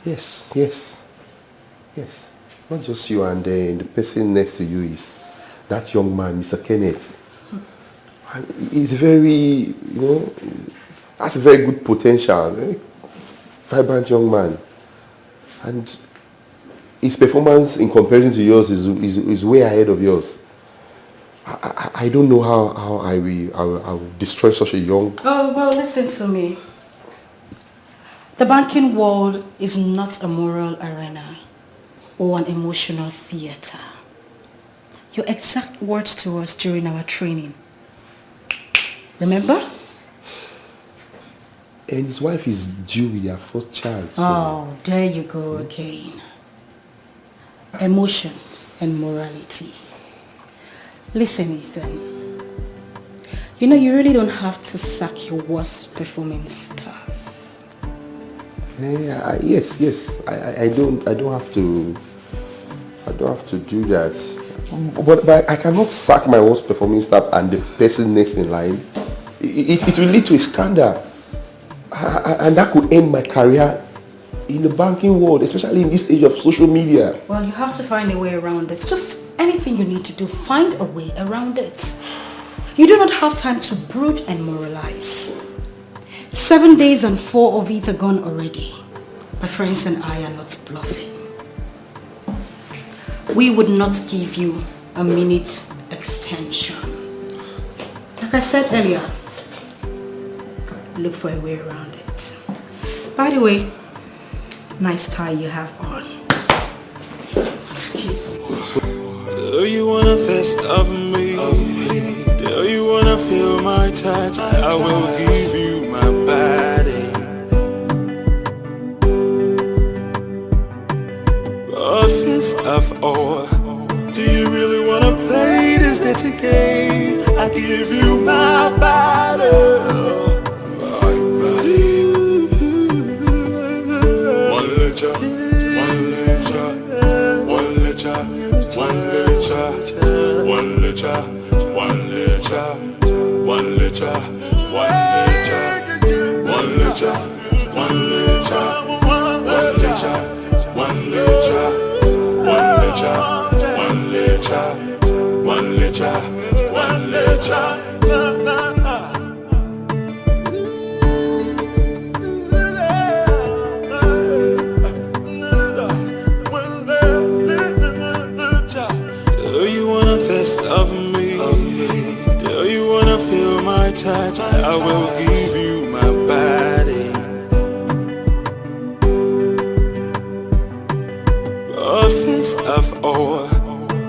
Yes. Not just you, and the person next to you is that young man, Mr. Kenneth. And he's very, has a very good potential, very vibrant young man. And his performance in comparison to yours is way ahead of yours. I don't know how I will destroy such a young... Oh, well, listen to me. The banking world is not a moral arena or an emotional theater. Your exact words to us during our training. Remember? And his wife is due with their first child. So. Oh, there you go again. Emotions and morality. Listen, Ethan. You really don't have to sack your worst performing staff. Yes. I don't have to. I don't have to do that. But I cannot sack my worst performing staff and the person next in line. It will lead to a scandal. And that could end my career in the banking world, especially in this age of social media. Well, you have to find a way around it. Just anything you need to do, find a way around it. You do not have time to brood and moralize. 7 days and 4 of it are gone already. My friends and I are not bluffing. We would not give you a minute extension. Like I said earlier, look for a way around it. By the way, nice tie you have on. Excuse me. Do you wanna fist of me? Do you wanna feel my touch? I will give you my body. A fist of ore. Do you really wanna play this dirty game? I give you my body. My body. One litre, one litre, one litre, one litre, one litre, one litre, one litre, one litre, one litre, one litre, one litre, one litre, one litre, one litre, one litre, one litre. Do you wanna fist of me? Do you wanna feel my touch? I will give you my body. A fist of ore.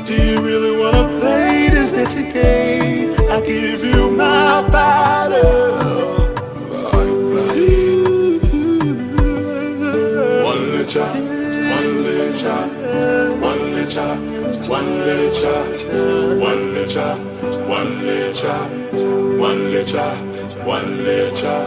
Do you really wanna play this dirty game? I give you my body. My body. One litre, one litre, one litre, one litre, one litre, one litre, one litre, one litre.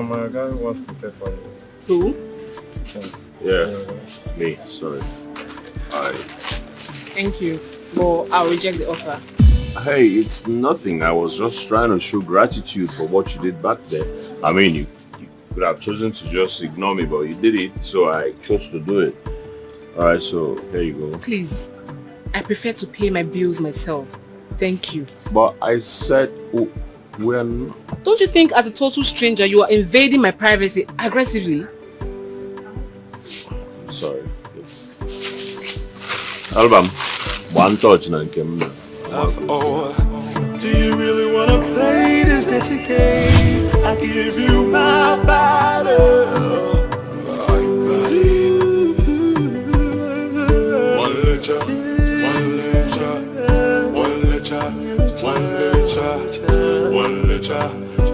My guy wants to pay for you. Who? Yeah, me, sorry. Thank you, but I'll reject the offer. Hey, it's nothing. I was just trying to show gratitude for what you did back there. I mean, you could have chosen to just ignore me, but you did it, so I chose to do it. Alright, so here you go. Please, I prefer to pay my bills myself. Thank you. But I said, oh, we're not. Don't you think as a total stranger you are invading my privacy aggressively? I'm sorry. Album, one touch na nkemna. Do you really wanna play this dirty game? I give you my body. My body. One litre, one litre, one litre, one litre. one liter,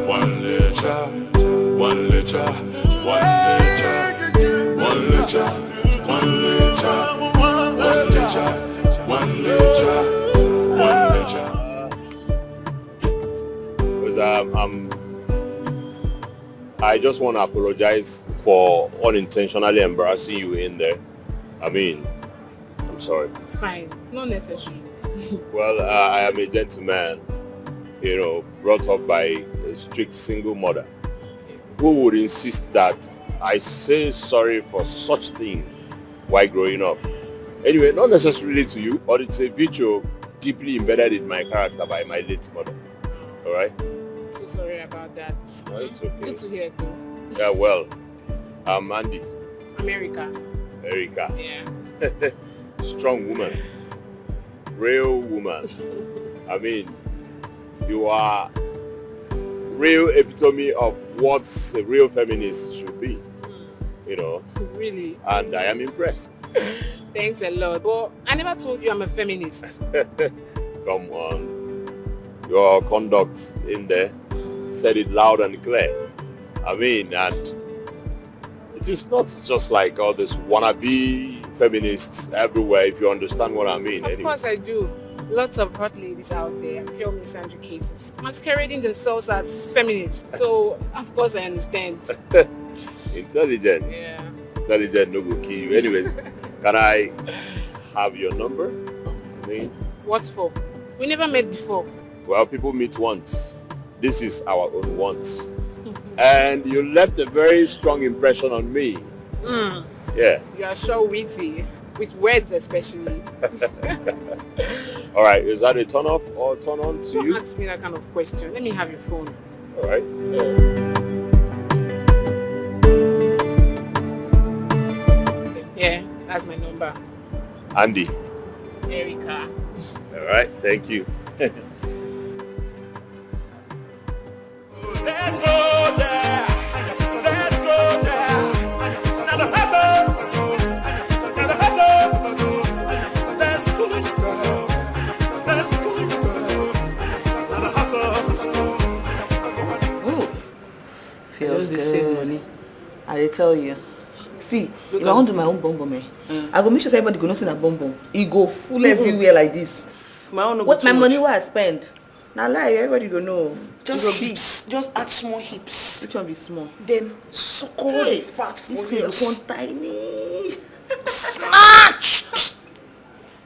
one liter, one liter, one liter, one liter, one liter, one liter, one liter, one liter. I just want to apologize for unintentionally embarrassing you in there. I mean, I'm sorry. It's fine. It's not necessary. Well, I am a gentleman, you know, brought up by a strict single mother who would insist that I say sorry for such thing while growing up. Anyway, not necessarily to you, but it's a virtue deeply embedded in my character by my late mother. All right? So sorry about that. No, it's okay. Good to hear though. Yeah, well, I'm Andy. America. Erica. Yeah. Strong woman. Real woman. I mean, you are real epitome of what a real feminist should be. You know. Really? And I am impressed. Thanks a lot. But I never told you I'm a feminist. Come on. Your conduct in there said it loud and clear. I mean, and it is not just like all this wannabe feminists everywhere, if you understand what I mean. Of course I do. Lots of hot ladies out there and pure misandry cases masquerading themselves as feminists. So, of course I understand. Intelligent. Yeah. Intelligent no go kill you. Anyways, can I have your number? I mean, what for? We never met before. Well, people meet once. This is our own once. And you left a very strong impression on me. Mm. Yeah. You are so witty, with words especially. All right, is that a turn off or turn on to you? Don't ask me that kind of question. Let me have your phone. All right. Yeah, that's my number. Andy. Erica. All right, thank you. Let's go there. Let's go there. Now the hustle. Now the hustle. Let's go girl. Let's go girl. Now the hustle. Ooh. Feels the same money. I tell you. See, if I want to do my own bonbon, I go make sure everybody go know see na bonbon. It go full everywhere like this. What my money will I spend? Now lie, everybody go know. Just hips. Just add small hips. Which one be small? Then suckle the fat for this one tiny. Smash!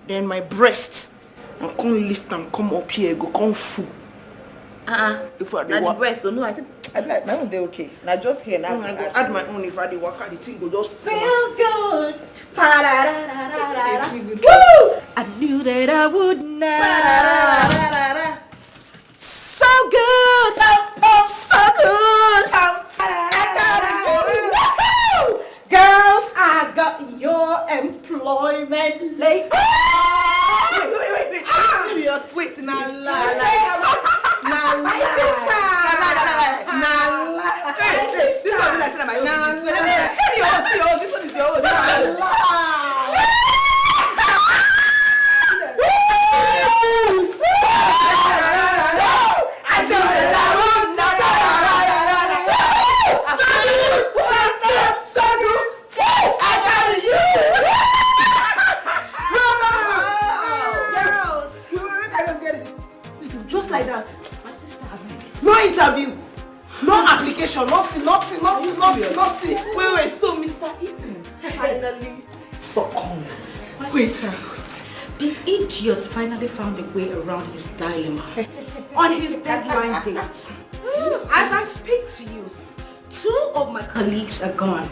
Then my breast. I can't lift and come up here. Go come full. If I the breast, no, I think I be like my own day okay. Now just here now. I go add my own if I the waka, the thing go just Feel good. Woo! I knew that I would now. So good. So good. Girls, I got your employment late. Wait. Serious. Wait, my sister. This one is your own. Just like that. My sister. no interview, no application, nothing. Wait, So Mr. Ethan finally succumbed. Wait. The idiot finally found a way around his dilemma on his deadline dates. As I speak to you, 2 of my colleagues are gone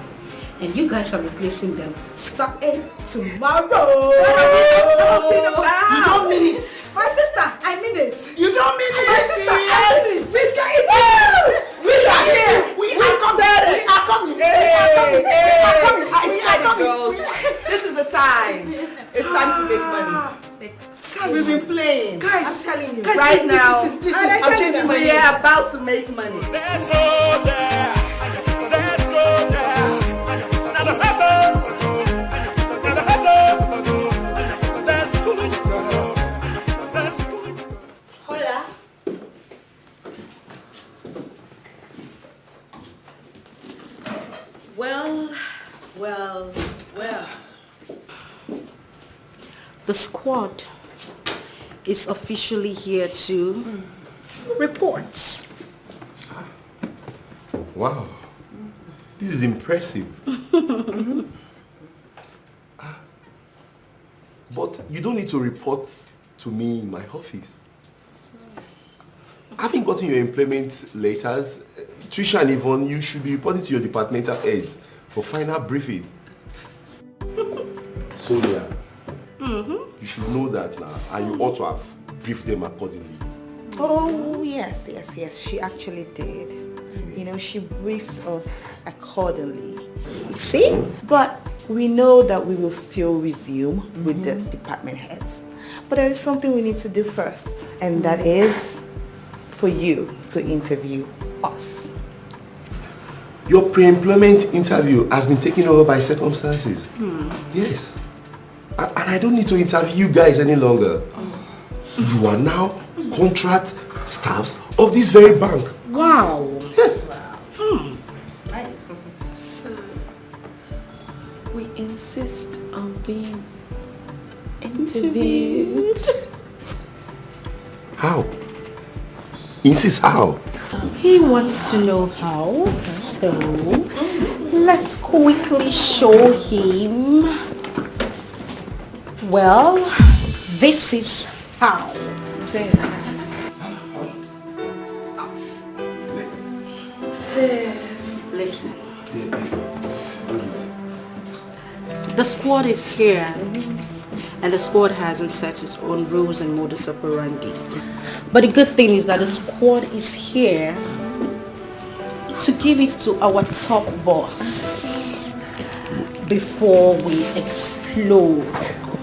and you guys are replacing them starting tomorrow. You don't mean it. My sister, I mean it. You don't mean it. My sister, I mean it. Sister, we are coming. Girls. This is the time. It's time to make money. Guys, we've been playing. Guys, I'm telling you. Guys, right now, please, I'm changing my name. We are about to make money. Let's go there. Let's go there. Now the hustle. Now the hustle. Let's go, girl. Let's go. Hola. The squad is officially here to report. Wow. This is impressive. But you don't need to report to me in my office. Having gotten your employment letters, Trisha and Yvonne, you should be reporting to your departmental head for final briefing. Sonia, you should know that now, and you ought to have briefed them accordingly. Oh, yes. She actually did. You know, she briefed us accordingly. You see? But we know that we will still resume with the department heads. But there is something we need to do first, and that is for you to interview us. Your pre-employment interview has been taken over by circumstances. Yes. And I don't need to interview you guys any longer. You are now contract staffs of this very bank. Wow. Yes. Nice. So, we insist on being interviewed. How? Insist how? He wants to know how, so let's quickly show him. Well, this is how. Listen. The squad is here, and the squad hasn't set its own rules and modus operandi. But the good thing is that the squad is here to give it to our top boss before we explode.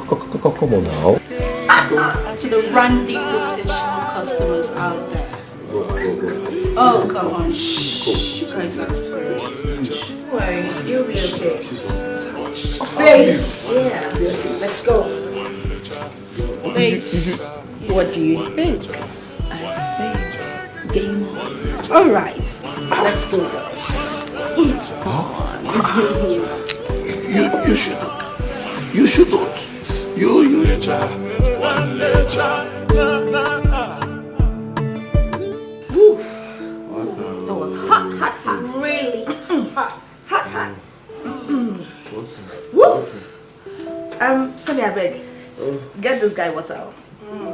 Come on now. To the randy potential customers out there. Oh, come on. Shh. You guys asked for it. Don't worry, you'll be okay. Babes. Yeah. Let's go. Babes, what do you think? I think game on. All right. Let's go, girls. You should not. You should not. You should not. That was hot. Really hot. Woo! Sonia, I beg. Get this guy water.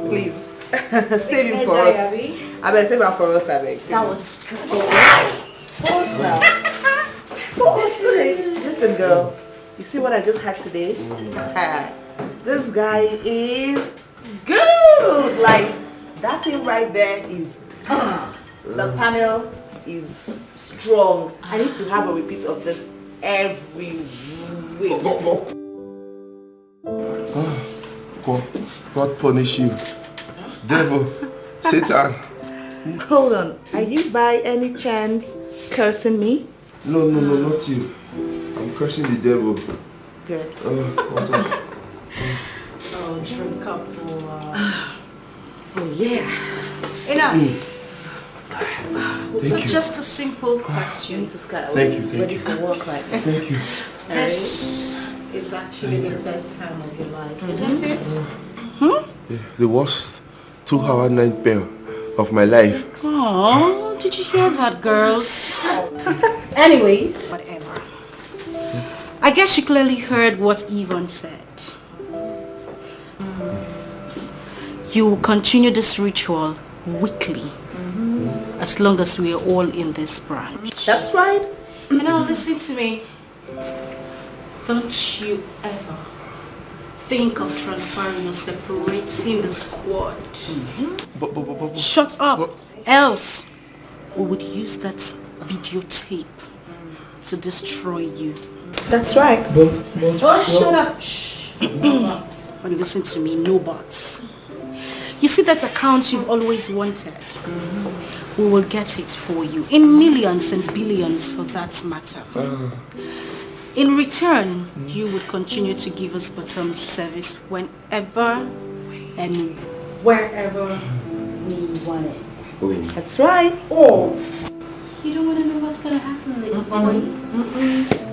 Please. Save him for us. I beg, save him for us, I beg. That was close. Pause now. Pause. Listen, girl. You see what I just had today? This guy is good. Like, that thing right there is... the panel is strong. I need to have a repeat of this every week. God punish you. Devil. Satan. Hold on. Are you by any chance cursing me? No, not you. I'm cursing the devil. Good. What's up? Oh, drink up. Oh, yeah. Enough. So you. just a simple question. Thank you. Ready for work right now. Thank you. This is actually the best time of your life, isn't it? The worst 2-hour nightmare of my life. Oh, did you hear that, girls? Anyways, whatever. I guess you clearly heard what Yvonne said. You will continue this ritual weekly, as long as we are all in this branch. That's right. And now listen to me. Don't you ever think of transferring or separating the squad. Shut up, else we would use that videotape to destroy you. That's right. Shut up. Shh. No buts. And listen to me, no buts. You see that account you've always wanted? We will get it for you, in millions and billions for that matter. In return, you would continue to give us bottom service whenever and wherever we want it. That's right. Or you don't want to know what's going to happen later.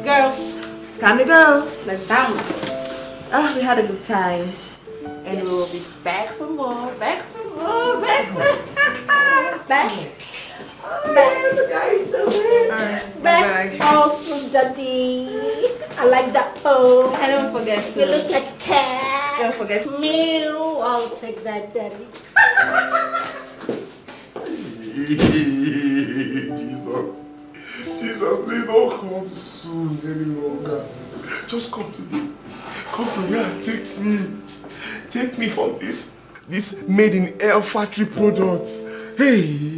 Girls, it's time to go. Let's bounce. We had a good time. And Yes. we'll be back for more, back. The guy is so good. Alright. Back. Also, Daddy. I like that pose. And don't forget to... You look like a cat. Don't forget... Mew. I'll take that, Daddy. Jesus, please don't come soon any longer. Just come today. Come to me and take me. Take me from this made in air factory products. Hey.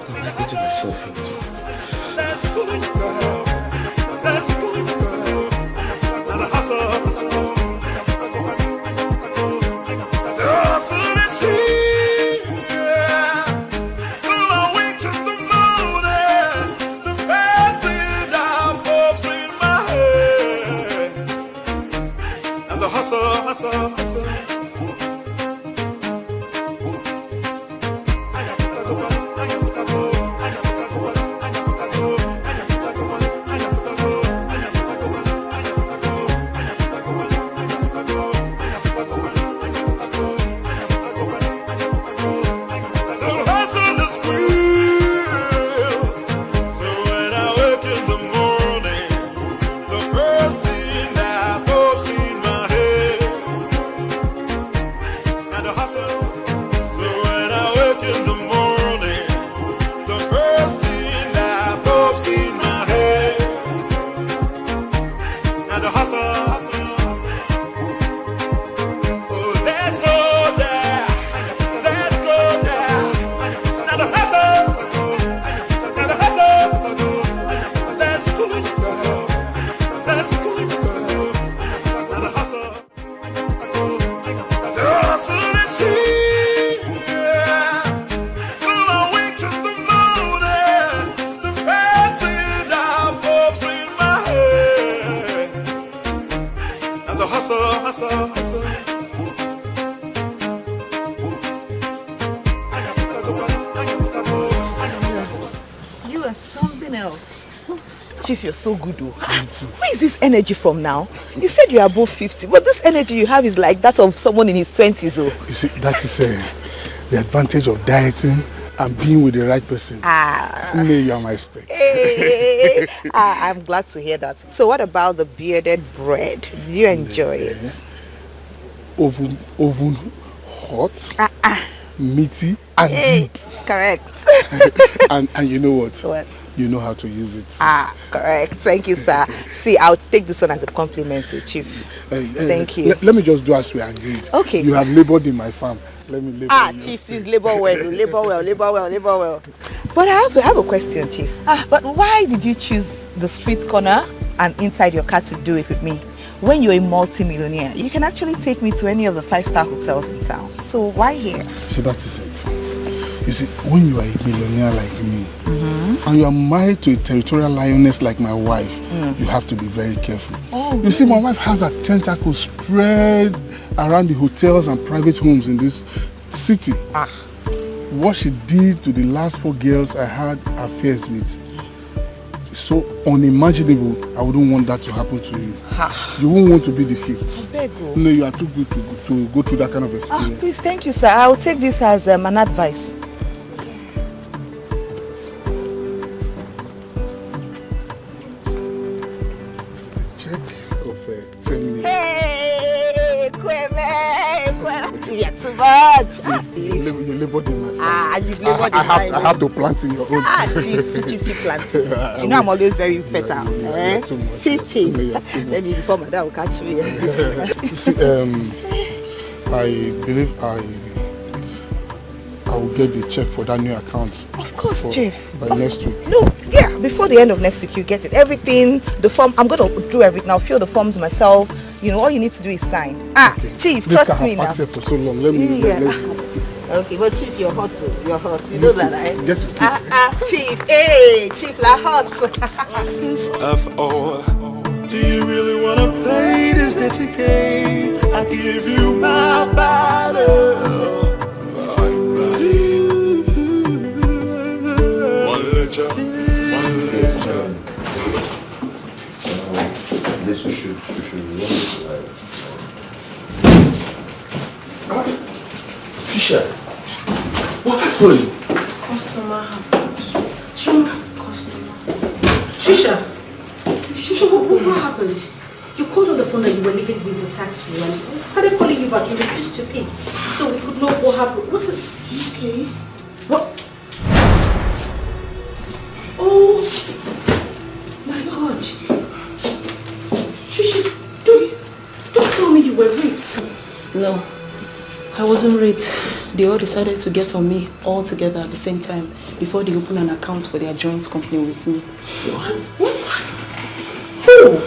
What am I putting myself into? You are something else. Chief, you're so good though. Where is this energy from now? You said you're above 50, but this energy you have is like that of someone in his 20s. Oh. You see, that is the advantage of dieting and being with the right person. May you are my spec. Hey, I'm glad to hear that. So what about the bearded bread? Did you enjoy it? Oven hot, meaty, and deep. Correct. and you know what? What? You know how to use it. Correct. Thank you, sir. See, I'll take this one as a compliment to Chief. Thank you. Let me just do as we agreed. Okay. You have labored in my farm. Let me labor in Chief, please labor well, labor well. But I have a question, Chief. But why did you choose the street corner and inside your car to do it with me? When you're a multi-millionaire, you can actually take me to any of the 5-star hotels in town. So why here? So that is it. You see, when you are a millionaire like me, and you are married to a territorial lioness like my wife, you have to be very careful. You see, my wife has her tentacles spread around the hotels and private homes in this city. What she did to the last 4 girls I had affairs with, so unimaginable. I wouldn't want that to happen to you. You won't want to be the 5th. No, you are too good to go through that kind of experience. Please, thank you, sir. I'll take this as an advice. Check of 10 minutes. Hey, Kweme! You're too much. You labored in my farm. You've labored in I have to plant in your own. Chief, keep planting. You know I'm always very fertile. Too much. Chief. Let me before my dad will catch me. You see, I believe I will get the check for that new account. Of course, Chief. By next week. No, yeah, before the end of next week you get it. Everything, the form, I'm going to do everything. I'll fill the forms myself. You know, all you need to do is sign. Okay. Chief, this trust me now. This for so long. Let me. Okay, but Chief, you're hot. You're hot. You know that, right? Get to Chief. Hey, Chief, la hot. First of all, do you really want to play this dirty game? I give you my bottle. Trisha, what happened? Customer happened. Customer. Trisha, what happened? You called on the phone and you were leaving with the taxi and I started calling you back. You refused to pick. So we could know what happened. What's it? Okay. What? Oh my God. Trisha, don't tell me you were raped. No, I wasn't raped. They all decided to get on me all together at the same time before they opened an account for their joint company with me. What? Who?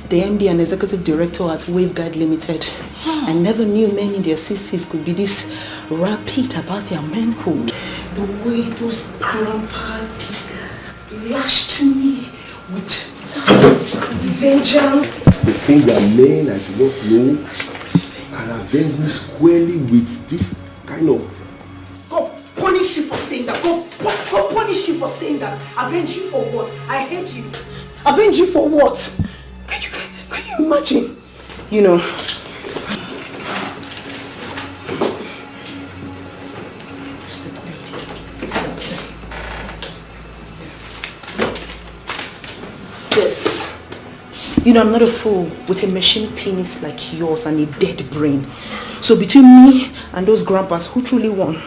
The MD and executive director at Waveguide Limited. I never knew men in their 60s could be this rapid about their manhood. The way those grandpas lashed to me with vengeance. The thing that men I do not know can avenge me squarely with this kind of... God punish you for saying that. God punish you for saying that. Avenge you for what? I hate you. Avenge you for what? Can you imagine? You know. This. You know, I'm not a fool with a machine penis like yours and a dead brain. So between me and those grandpas, who truly won?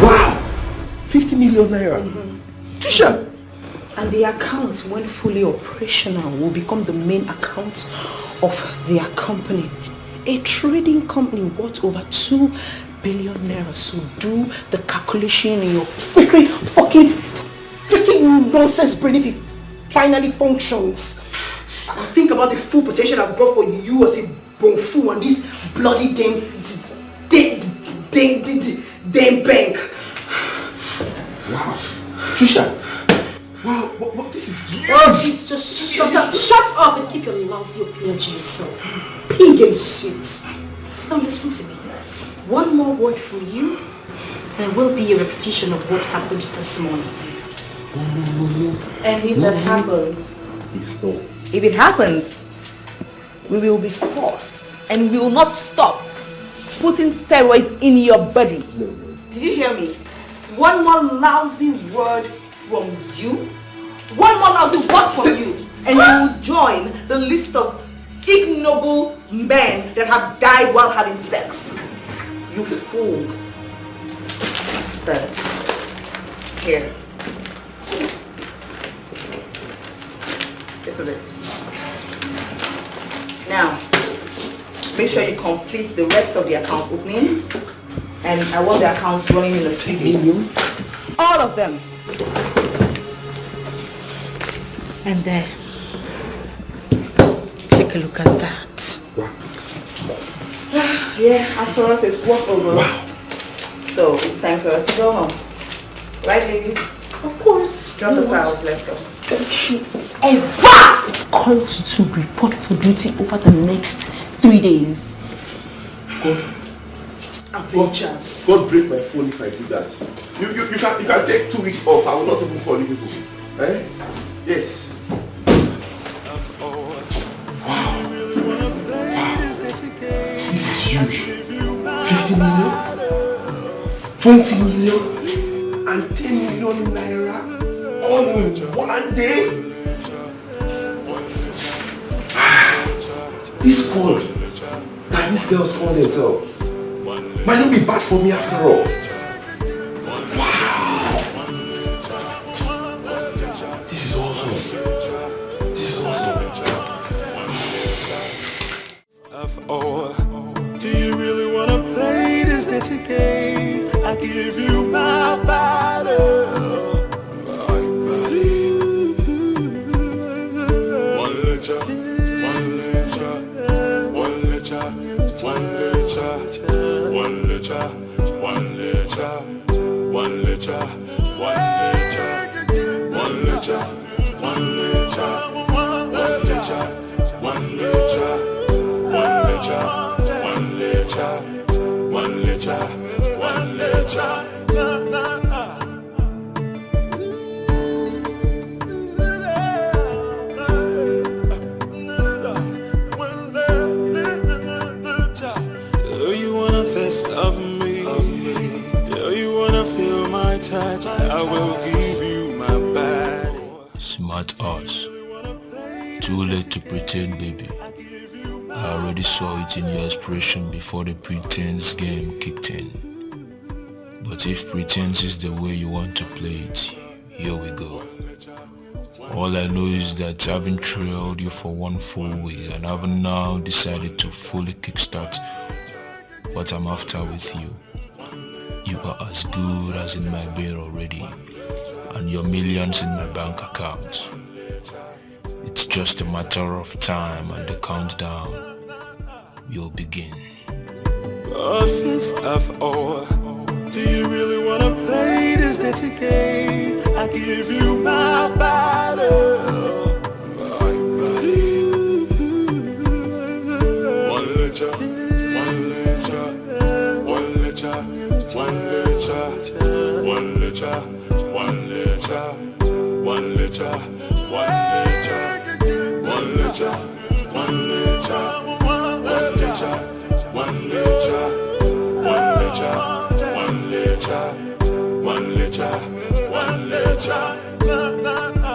Wow! 50 million naira. Trisha! And the account, when fully operational, will become the main account of their company. A trading company worth over 2 billion naira. So do the calculation in your freaking nonsense brain if it finally functions. And think about the full potential I've brought for you as a bonfu and this bloody damn bank. Wow. Trisha! Wow, what this is huge! It's just shut up and keep your lousy opinion to yourself. Pig in suit. Now listen to me. One more word from you, there will be a repetition of what happened this morning. No. And if that happens, Please, no. if it happens, we will be forced and we will not stop putting steroids in your body. No. Did you hear me? One more lousy word from you, one more lousy word from you, and you will join the list of ignoble men that have died while having sex. You fool. Bastard. Here. This is it. Now, make sure you complete the rest of the account openings, and I want the accounts running in the 3 days. All of them. And there. Take a look at that. Yeah, as for us, it's walk over. Wow. So it's time for us to go home. Right, ladies? Of course. Drop the files, let's go. Don't you ever call to report for duty over the next 3 days. God break my phone if I do that. You can take 2 weeks off. I will not even call you people. Eh? Yes. Wow. This is huge. 50 million, 20 million, and 10 million naira all in one day. This call that these girls call themselves might not be bad for me after all. Wow. This is awesome. This is awesome. Do you really want to play this dirty game? I give you my body. One litre, one litre, one litre, one litre, one litre, one litre, one litre, one litre, one litre, one litre, one litre, one litre, one litre, one litre, one litre, one litre. at us. Too late to pretend, baby. I already saw it in your expression before the pretense game kicked in. But if pretense is the way you want to play it, here we go. All I know is that having trailed you for one full week and having now decided to fully kickstart what I'm after with you, you are as good as in my bed already, and your millions in my bank account. It's just a matter of time and the countdown will begin. A fist of ore. Do you really wanna play this dirty game? I give you my body, my body. One litre, one litre, one litre, one litre, one litre, one litre, one litre, one litre, one litre, one litre, one litre, one litre, one litre, one litre, one litre, one litre.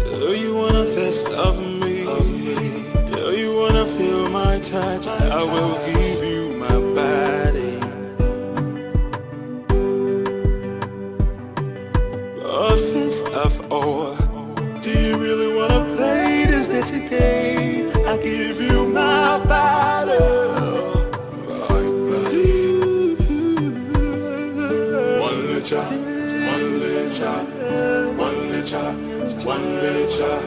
Do you wanna fist of me? Do you wanna feel my touch? I will give you my body. A fist of ore. Do you really wanna play this dirty game? I give you my body, my body. One litre, one litre, one litre, one litre,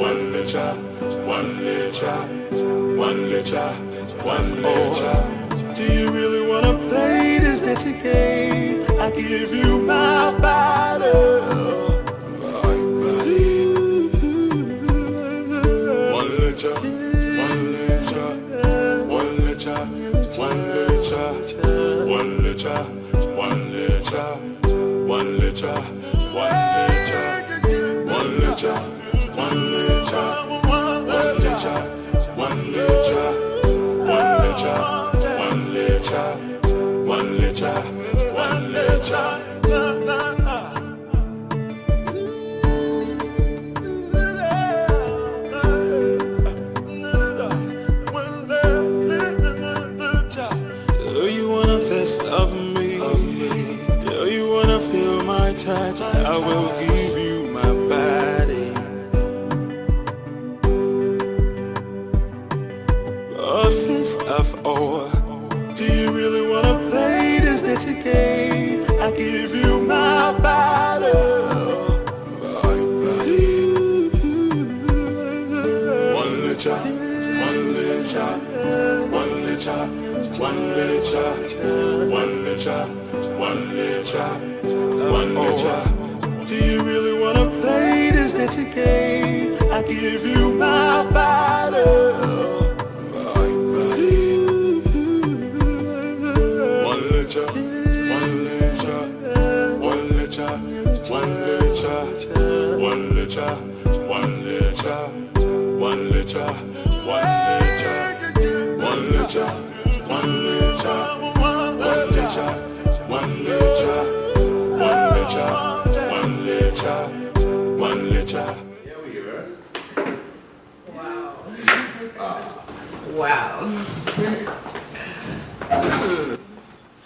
one litre, one litre, one litre, one litre. Do you really wanna play this dirty game? I give you my body. One litre, one litre, one litre, one litre, one litre, one litre, one litre, one litre, one litre, one litre, one litre, one litre, one litre, one litre, one litre. Do you wanna fist of me? Do you wanna feel my touch? I will give you my body. A fist of ore. Do you really wanna play this dirty game? I give you my body, my body. One litre, one litre, one litre, one litre, one litre, one litre, one litre. Do you really wanna play this dirty game? I give you my body, my body. One litre, one litre, one litre, one litre, one litre, one litre, one litre, one litre, one litre, one litre, one litre, one litre, one litre, one litre, one litre. Here we are. Wow.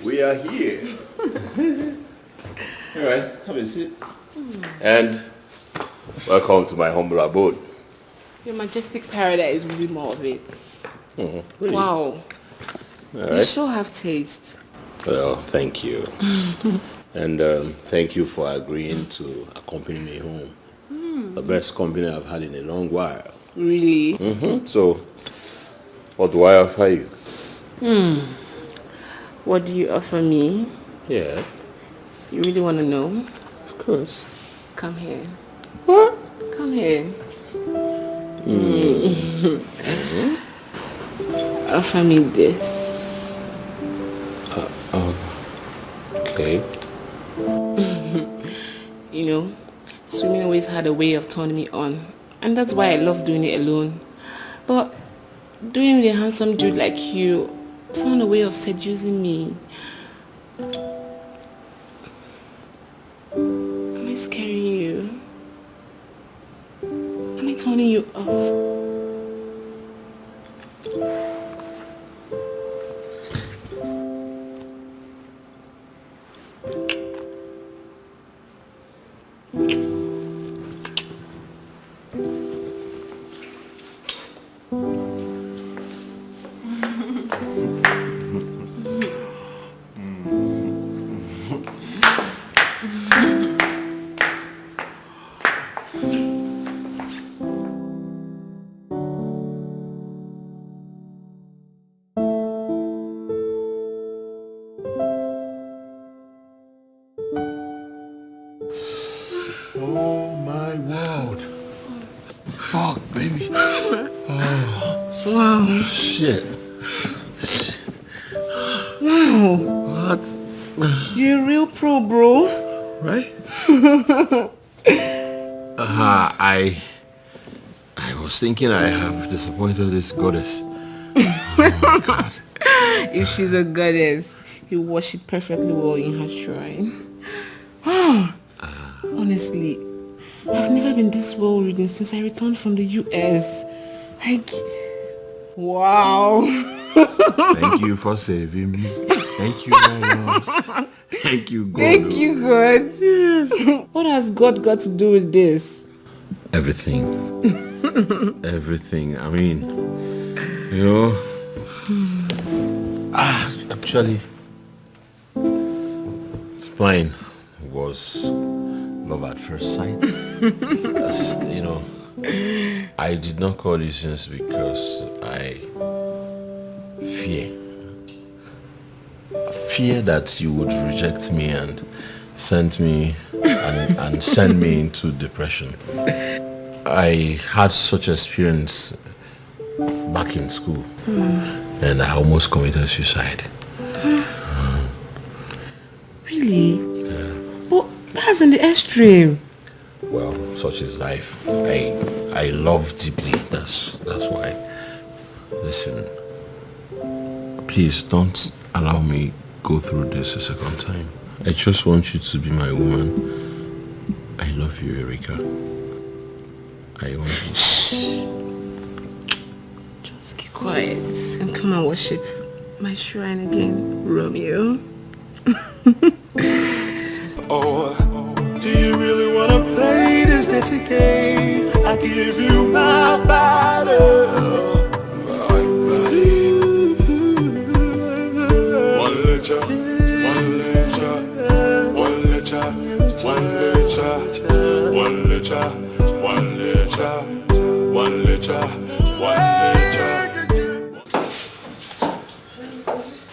We are here. All right, have a seat. And welcome to my humble abode. Your majestic paradise will be more of it. Really? Wow. All You right. sure have taste. Well, thank you. And thank you for agreeing to accompany me home. The best company I've had in a long while. Really? So, what do I offer you? What do you offer me? Yeah, You really want to know? of course. Come here. What? Come here. Offer me this. Okay. You know, swimming always had a way of turning me on. And that's why I love doing it alone. But doing with a handsome dude like you found a way of seducing me. Am I scaring you? Am I turning you off? Shit. Wow. What? You're a real pro, bro. Right? I was thinking I have disappointed this goddess. Oh, God. If she's a goddess, you wash it perfectly well in her shrine. Honestly, I've never been this well reading since I returned from the US. Like, wow. Thank you for saving me. Thank you very much. Thank you, God. Thank you, God. Yes. What has God got to do with this? Everything. Everything. I mean, you know, actually, mine was love at first sight. You know, I did not call you since because I fear that you would reject me and send me and send me into depression. I had such experience back in school, and I almost committed suicide. Really? Yeah. But that's in the extreme. Well, such is life. I love deeply. That's why. Listen, please don't allow me go through this a second time. I just want you to be my woman. I love you, Erika. I want you. Shh. Just keep quiet and come and worship my shrine again, Romeo. Oh, do you really wanna play this dirty game? I give you my body, my body. One letter, one letter, one letter, one letter, one letter, one letter, one letter, one letter.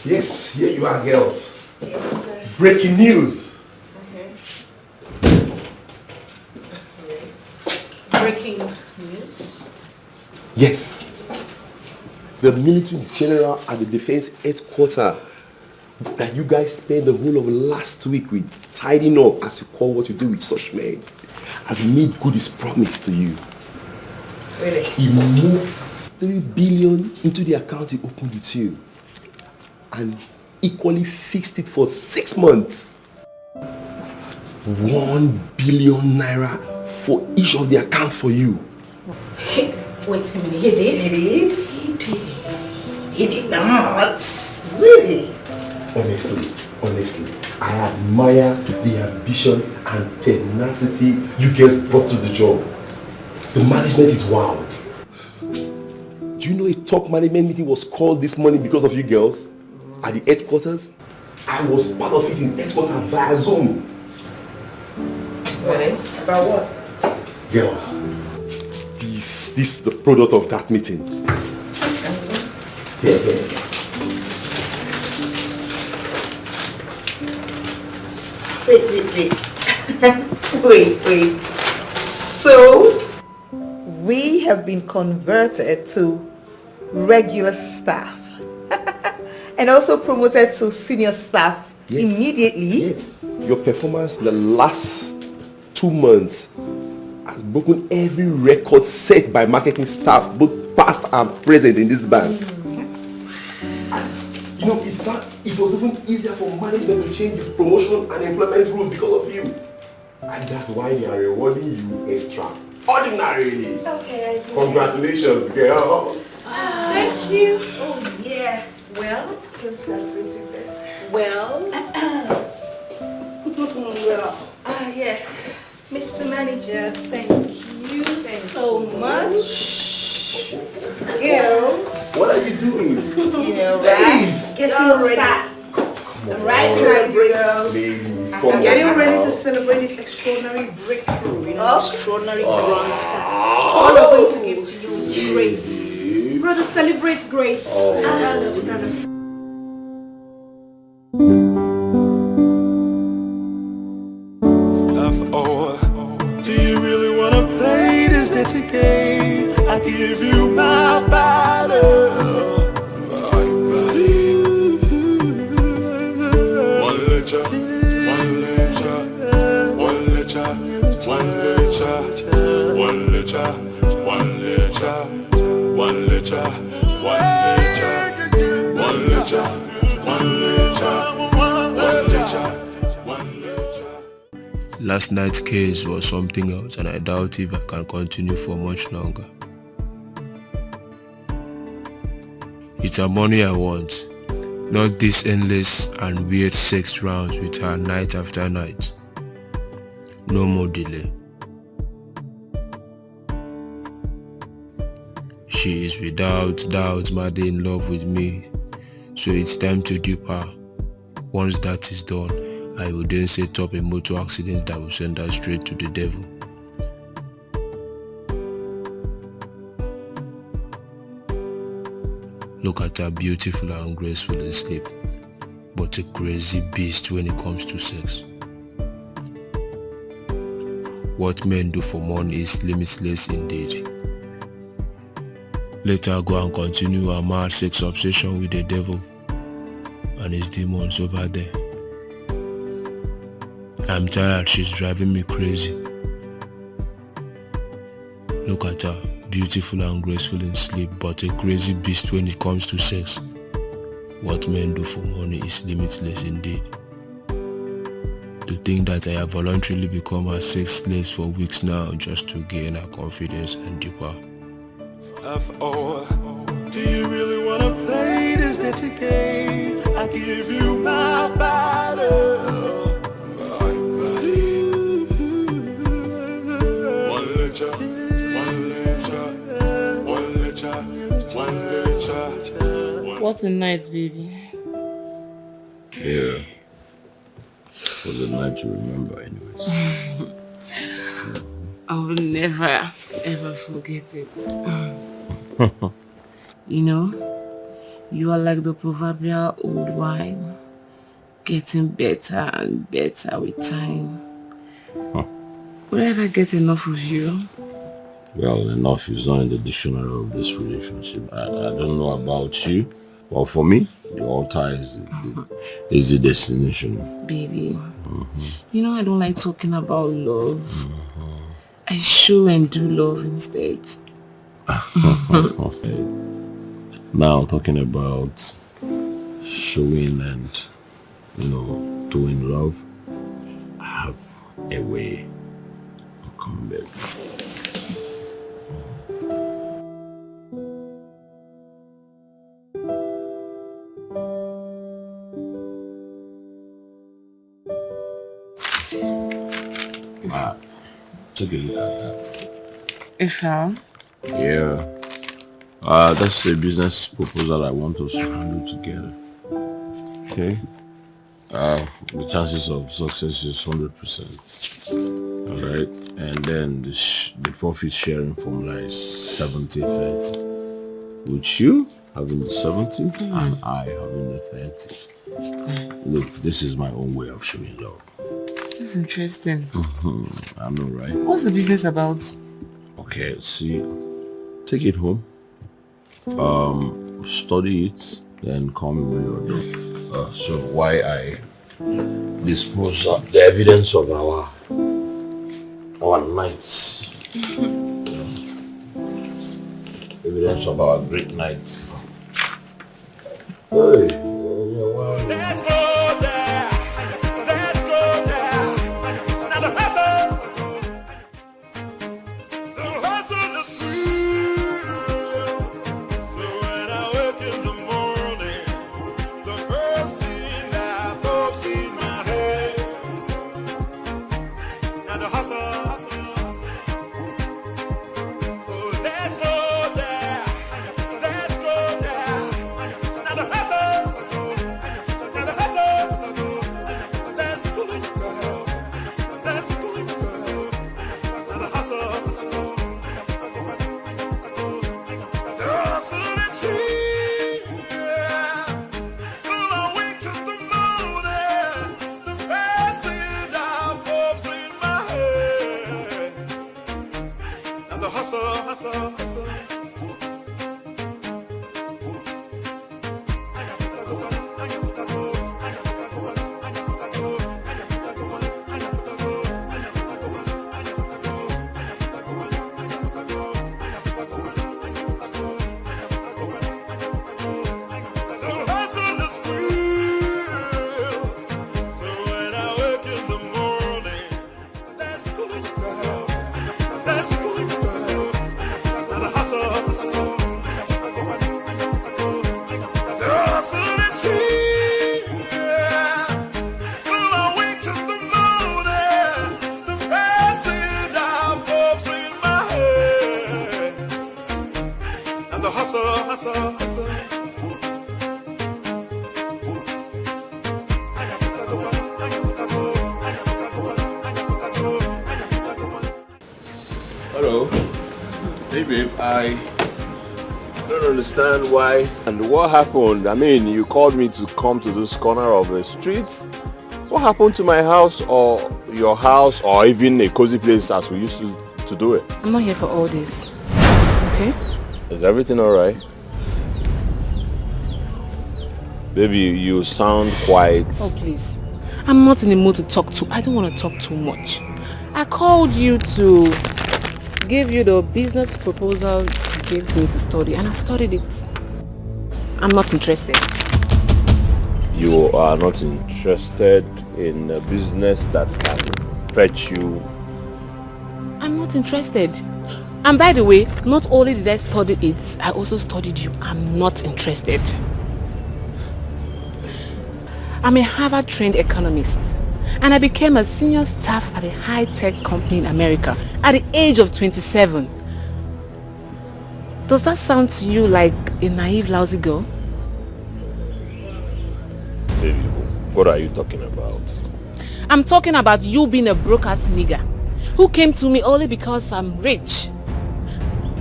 Yes, here you are, girls. Breaking news. Breaking news? Yes. The military general at the defense headquarters that you guys spent the whole of last week with tidying up, as you call what you do with such men, has made good his promise to you. Really? He moved 3 billion into the account he opened with you and equally fixed it for 6 months. 1 billion naira for each of the account for you. Wait a minute, he did? He did? He did. He did not. Really? Honestly, I admire the ambition and tenacity you guys brought to the job. The management is wild. Do you know a top management meeting was called this morning because of you girls at the headquarters? I was part of it in headquarters via Zoom. Really? About what? Girls, this is the product of that meeting. Here. Wait. So, we have been converted to regular staff and also promoted to senior staff immediately. Yes. Your performance in the last 2 months has broken every record set by marketing staff, both past and present in this bank. You know, it was even easier for management to change the promotion and employment rules because of you. And that's why they are rewarding you extraordinarily. Okay. Congratulations, girl. Thank you. Oh, yeah. Well, you can celebrate with this. Well, yeah. Mr. Manager, thank you so much. Girls. What are you doing? You know, right? Getting ready. Right now, girls. Ladies, I'm getting ready to celebrate this extraordinary breakthrough, you know, extraordinary grand start. All I'm going to give to you is grace. Brother, celebrate grace. Stand up, stand up. Do you really wanna play this dirty game? I give you my body, my body. One letter, one letter, one letter, one letter, one letter, one letter, one letter, one letter, one letter, one letter, one letter. Last night's case was something else, and I doubt if I can continue for much longer. It's her money I want, not this endless and weird sex rounds with her night after night. No more delay. She is without doubt madly in love with me, so it's time to dupe her. Once that is done, I will then set up a motor accident that will send her straight to the devil. Look at her, beautiful and graceful in sleep, but a crazy beast when it comes to sex. What men do for money is limitless indeed. Let her go and continue her mad sex obsession with the devil and his demons over there. I'm tired, she's driving me crazy. Look at her, beautiful and graceful in sleep, but a crazy beast when it comes to sex. What men do for money is limitless indeed. To think that I have voluntarily become her sex slave for weeks now just to gain her confidence and dupe her. Do you really wanna play this dirty game? I give you my body. What a night, baby. Yeah. It was a night to remember anyways. I will never ever forget it. You know, you are like the proverbial old wine, getting better and better with time. Will I ever get enough of you? Well, enough is not in the dictionary of this relationship. I don't know about you. Well, for me, the altar is the destination. Baby, you know I don't like talking about love. I show and do love instead. Now, talking about showing and, doing love, I have a way to come back. Take a look at that. Ifal? Yeah. That's a business proposal I want us to handle together. Okay? The chances of success is 100%. Alright? And then the profit sharing formula is 70-30. With you having the 70 and I having the 30. Look, this is my own way of showing love. This is interesting. I know, right? What's the business about? Okay, see, take it home, study it, then call me when you're done. So why I dispose of the evidence of our nights, evidence experience of our great night. Hey. Hello. Hey babe, I don't understand why and what happened. I mean, you called me to come to this corner of the street. What happened to my house or your house or even a cozy place as we used to do it? I'm not here for all this. Okay? Is everything alright? Baby, you sound quite... Oh, please. I'm not in the mood to talk to. I don't want to talk too much. I called you to give you the business proposal you gave me to study, and I've studied it. I'm not interested. You are not interested in a business that can fetch you? I'm not interested. And by the way, not only did I study it, I also studied you. I'm not interested. I'm a Harvard-trained economist, and I became a senior staff at a high-tech company in America at the age of 27. Does that sound to you like a naive, lousy girl? Baby, what are you talking about? I'm talking about you being a broke-ass nigger who came to me only because I'm rich.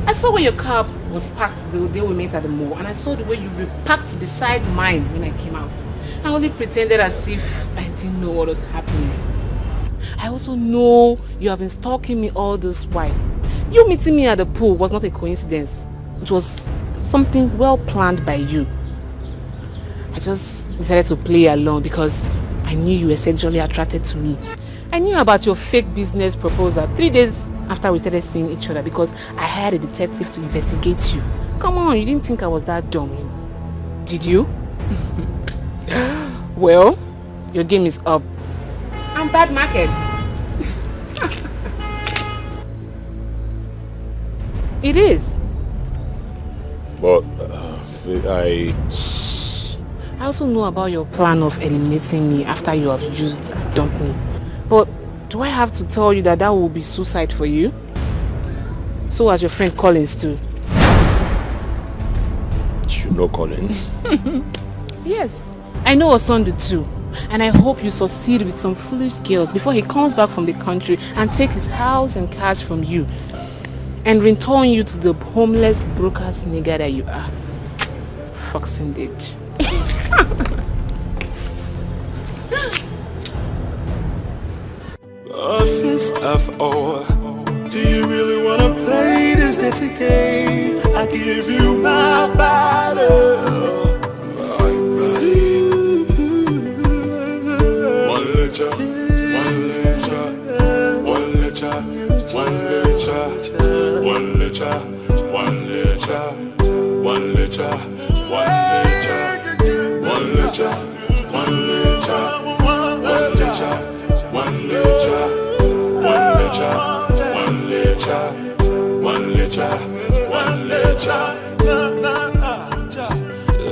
I saw where your car was parked the day we met at the mall, and I saw the way you were parked beside mine when I came out. I only pretended as if I didn't know what was happening. I also know you have been stalking me all this while. You meeting me at the pool was not a coincidence. It was something well planned by you. I just decided to play along because I knew you were sexually attracted to me. I knew about your fake business proposal 3 days after we started seeing each other because I hired a detective to investigate you. Come on, you didn't think I was that dumb. Did you? Well, your game is up. I'm bad market. It is. But I also know about your plan of eliminating me after you have used and dumped me. But do I have to tell you that that will be suicide for you? So as your friend Collins too. You know Collins? Yes. I know Osondu too, and I hope you succeed with some foolish girls before he comes back from the country and take his house and cars from you and return you to the homeless broke-ass nigger that you are. Fox indeed. A fist of ore. Do you really wanna play this dirty game? I give you my bottle. One liter.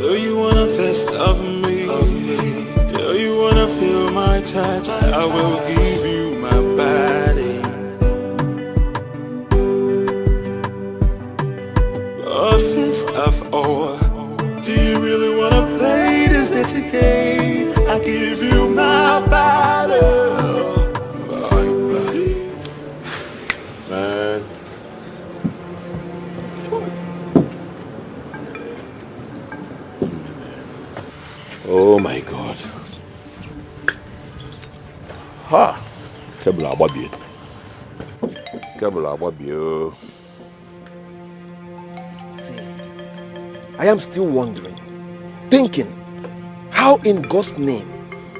Do you wanna fist of me? Do you wanna feel my touch? I will give you my body. A fist of ore. Do you really wanna play this dirty game? I give you my body. Man. Oh my God. Ha! Kebla ababi. Kebla ababi. See, I am still wondering, thinking, how in God's name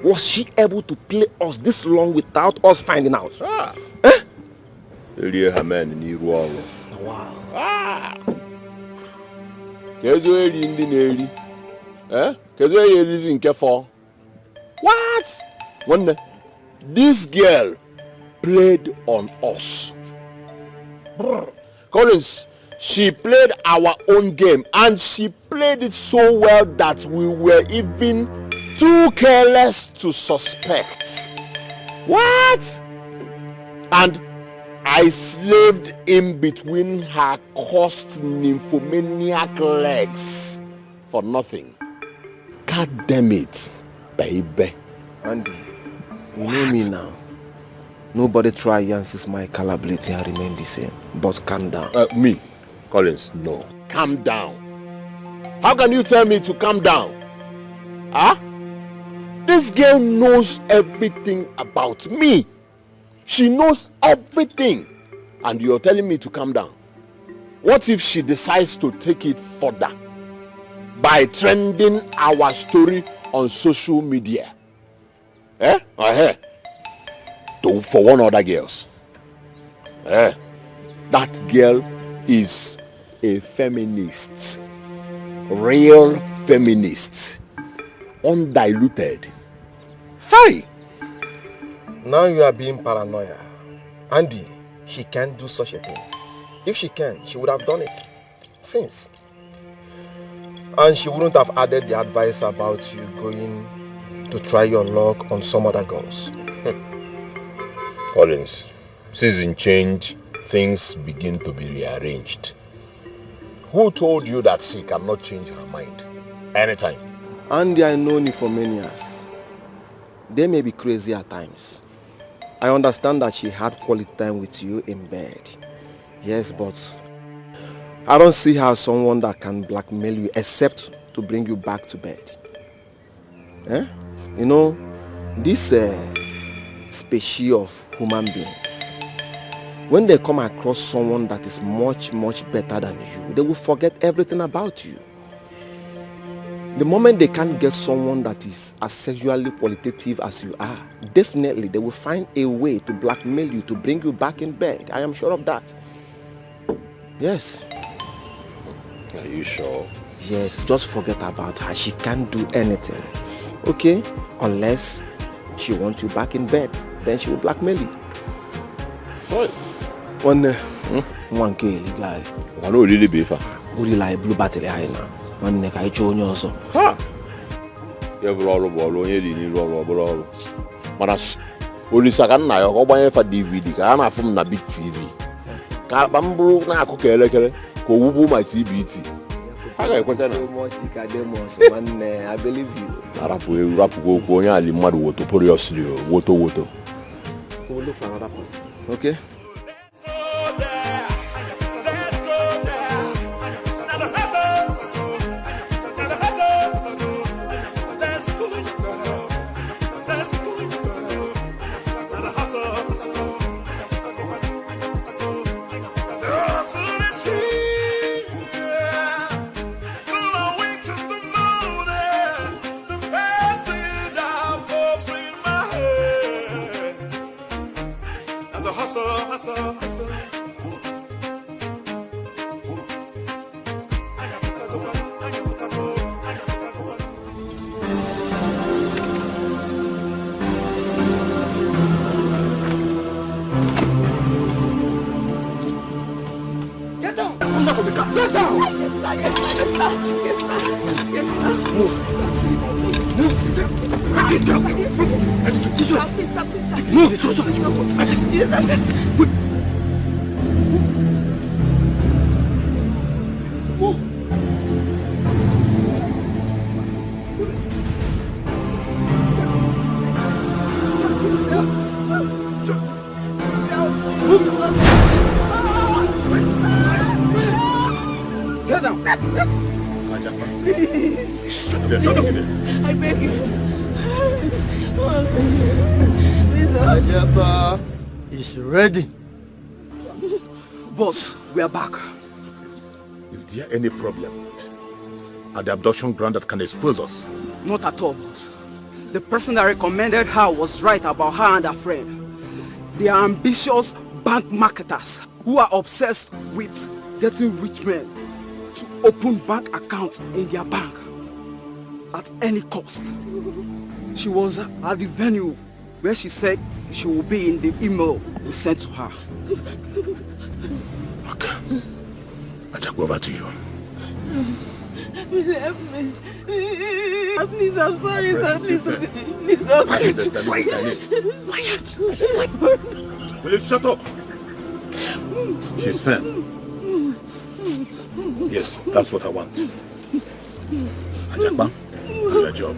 was she able to play us this long without us finding out? Ah. Eh? Wow. Ah. Kezo eri ndi na-eri. Eh? Kezo eri nke for. What? One, this girl played on us. Collins, she played our own game and she played it so well that we were even too careless to suspect. What? And I slaved in between her cursed nymphomaniac legs for nothing. God damn it, baby. Andy, you know me now. Nobody try Yancy's my calibrity and remain the same. But calm down. Me, Collins, no. Calm down. How can you tell me to calm down? Huh? This girl knows everything about me. She knows everything. And you're telling me to calm down. What if she decides to take it further by trending our story on social media? Eh? For one other girls. Eh? That girl is a feminist. Real feminist. Undiluted. Hi! Now you are being paranoid. Andy, she can't do such a thing. If she can, she would have done it since. And she wouldn't have added the advice about you going to try your luck on some other girls. Collins, season change, things begin to be rearranged. Who told you that she cannot change her mind anytime? Andy, I know you for many years. They may be crazy at times. I understand that she had quality time with you in bed. Yes, but I don't see her as someone that can blackmail you except to bring you back to bed. Eh? You know, this species of human beings, when they come across someone that is much, much better than you, they will forget everything about you. The moment they can't get someone that is as sexually qualitative as you are, definitely they will find a way to blackmail you, to bring you back in bed. I am sure of that. Yes. Are you sure? Yes, just forget about her. She can't do anything. Okay? Unless she wants you back in bed. Then she will blackmail you. What? One girl, guy. I know really beef. Uri like blue battery high now. One neck I show you also. Ha! You roll ball, you didn't roll. Manas, only second now, go buy for DVD. I am from the big TV. Bamboo na cook electric, go woo my TBT. I got so much thicker than most, man. I believe you. Rap go only mad water, put your sleeve, water. We'll look for another person. Okay? Get down. I beg you. Ajapa is ready. Boss, we are back. Is there any problem at the abduction ground that can expose us? Not at all, boss. The person that recommended her was right about her and her friend. They are ambitious bank marketers who are obsessed with getting rich men to open bank accounts in their bank at any cost. She was at the venue where she said she will be in the email we sent to her. Okay. I'll just go over to you. Please help me. Please, I'm sorry, sir. Please help me. Quiet. Will you shut up? She's fair. Yes, that's what I want. Ajapa, do your job.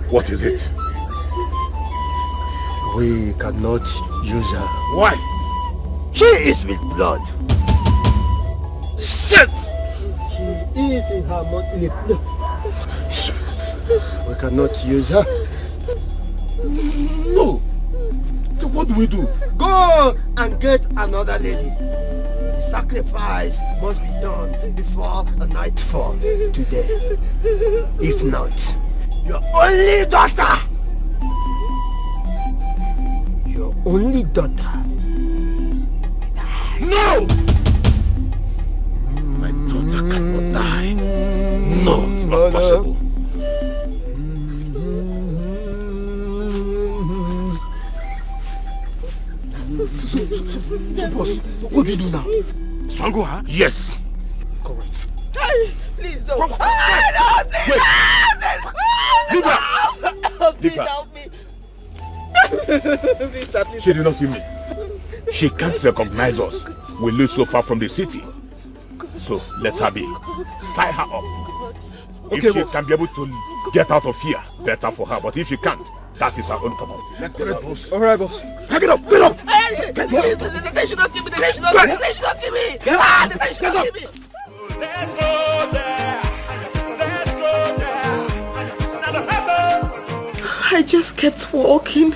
What is it? We cannot use her. Why? She is with blood. Shit! She is in her monthly. We cannot use her. No. So what do we do? Go and get another lady. The sacrifice must be done before nightfall today. If not, your only daughter. Your only daughter. No! My daughter cannot die. No, not possible. So boss, what do you do now? Strangle her? Yes. Correct. Please don't. Leave her. Please help me. Please, sir, please. She did not see me. She can't recognize us. We live so far from the city. So let her be. Tie her up. Okay, if she boss. can be able to get out of here, better for her. But if she can't, that is her own cup of tea. Let's get it, boss. All right, boss. Pick it up. Get up. They should not give me. They should not give me. They should not give me. They should not give me. Let's go there. Let's go there. I just kept walking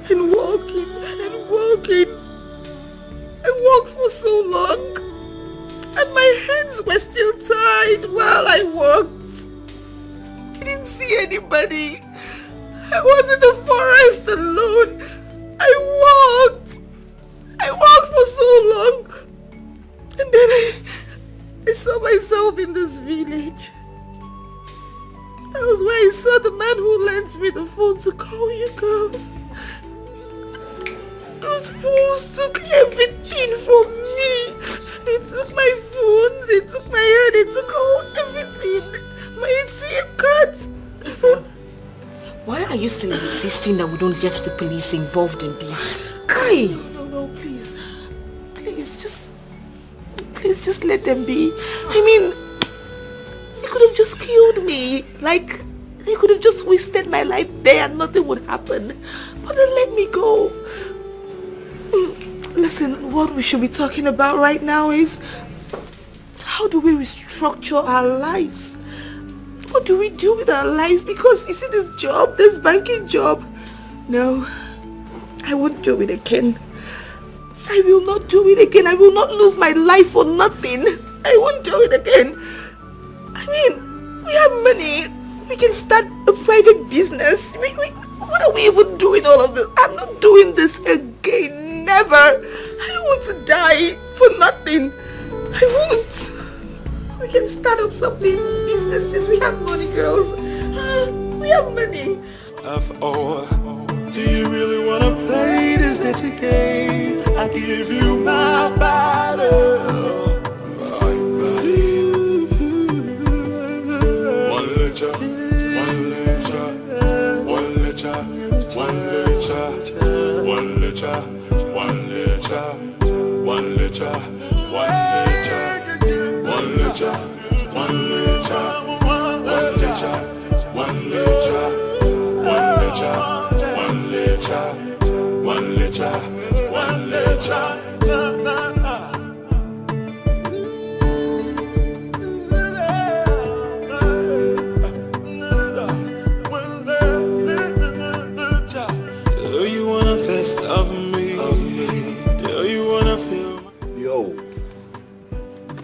and walking and walking. I walked for so long and my hands were still tied while I walked. I didn't see anybody. I was in the forest alone. I walked for so long and then I saw myself in this village. That was where I saw the man who lent me the phone to call you girls. Those fools took everything from me. They took my phones, they took my hair, they took everything. My ATM cards. Why are you still insisting that we don't get the police involved in this? Kai! No, please. Please just let them be. I mean, they could have just killed me. Like, they could have just wasted my life there and nothing would happen. But then let me go. Listen, what we should be talking about right now is how do we restructure our lives? What do we do with our lives? Because you see this job, this banking job, no, I won't do it again. I will not do it again. I will not lose my life for nothing. I won't do it again. I mean, we have money. We can start a private business. What are we even doing all of this? I'm not doing this again. Never. I don't want to die for nothing. I won't. We can start up something, businesses. We have money, girls. We have money. Do you really wanna play this dirty game? I give you my body.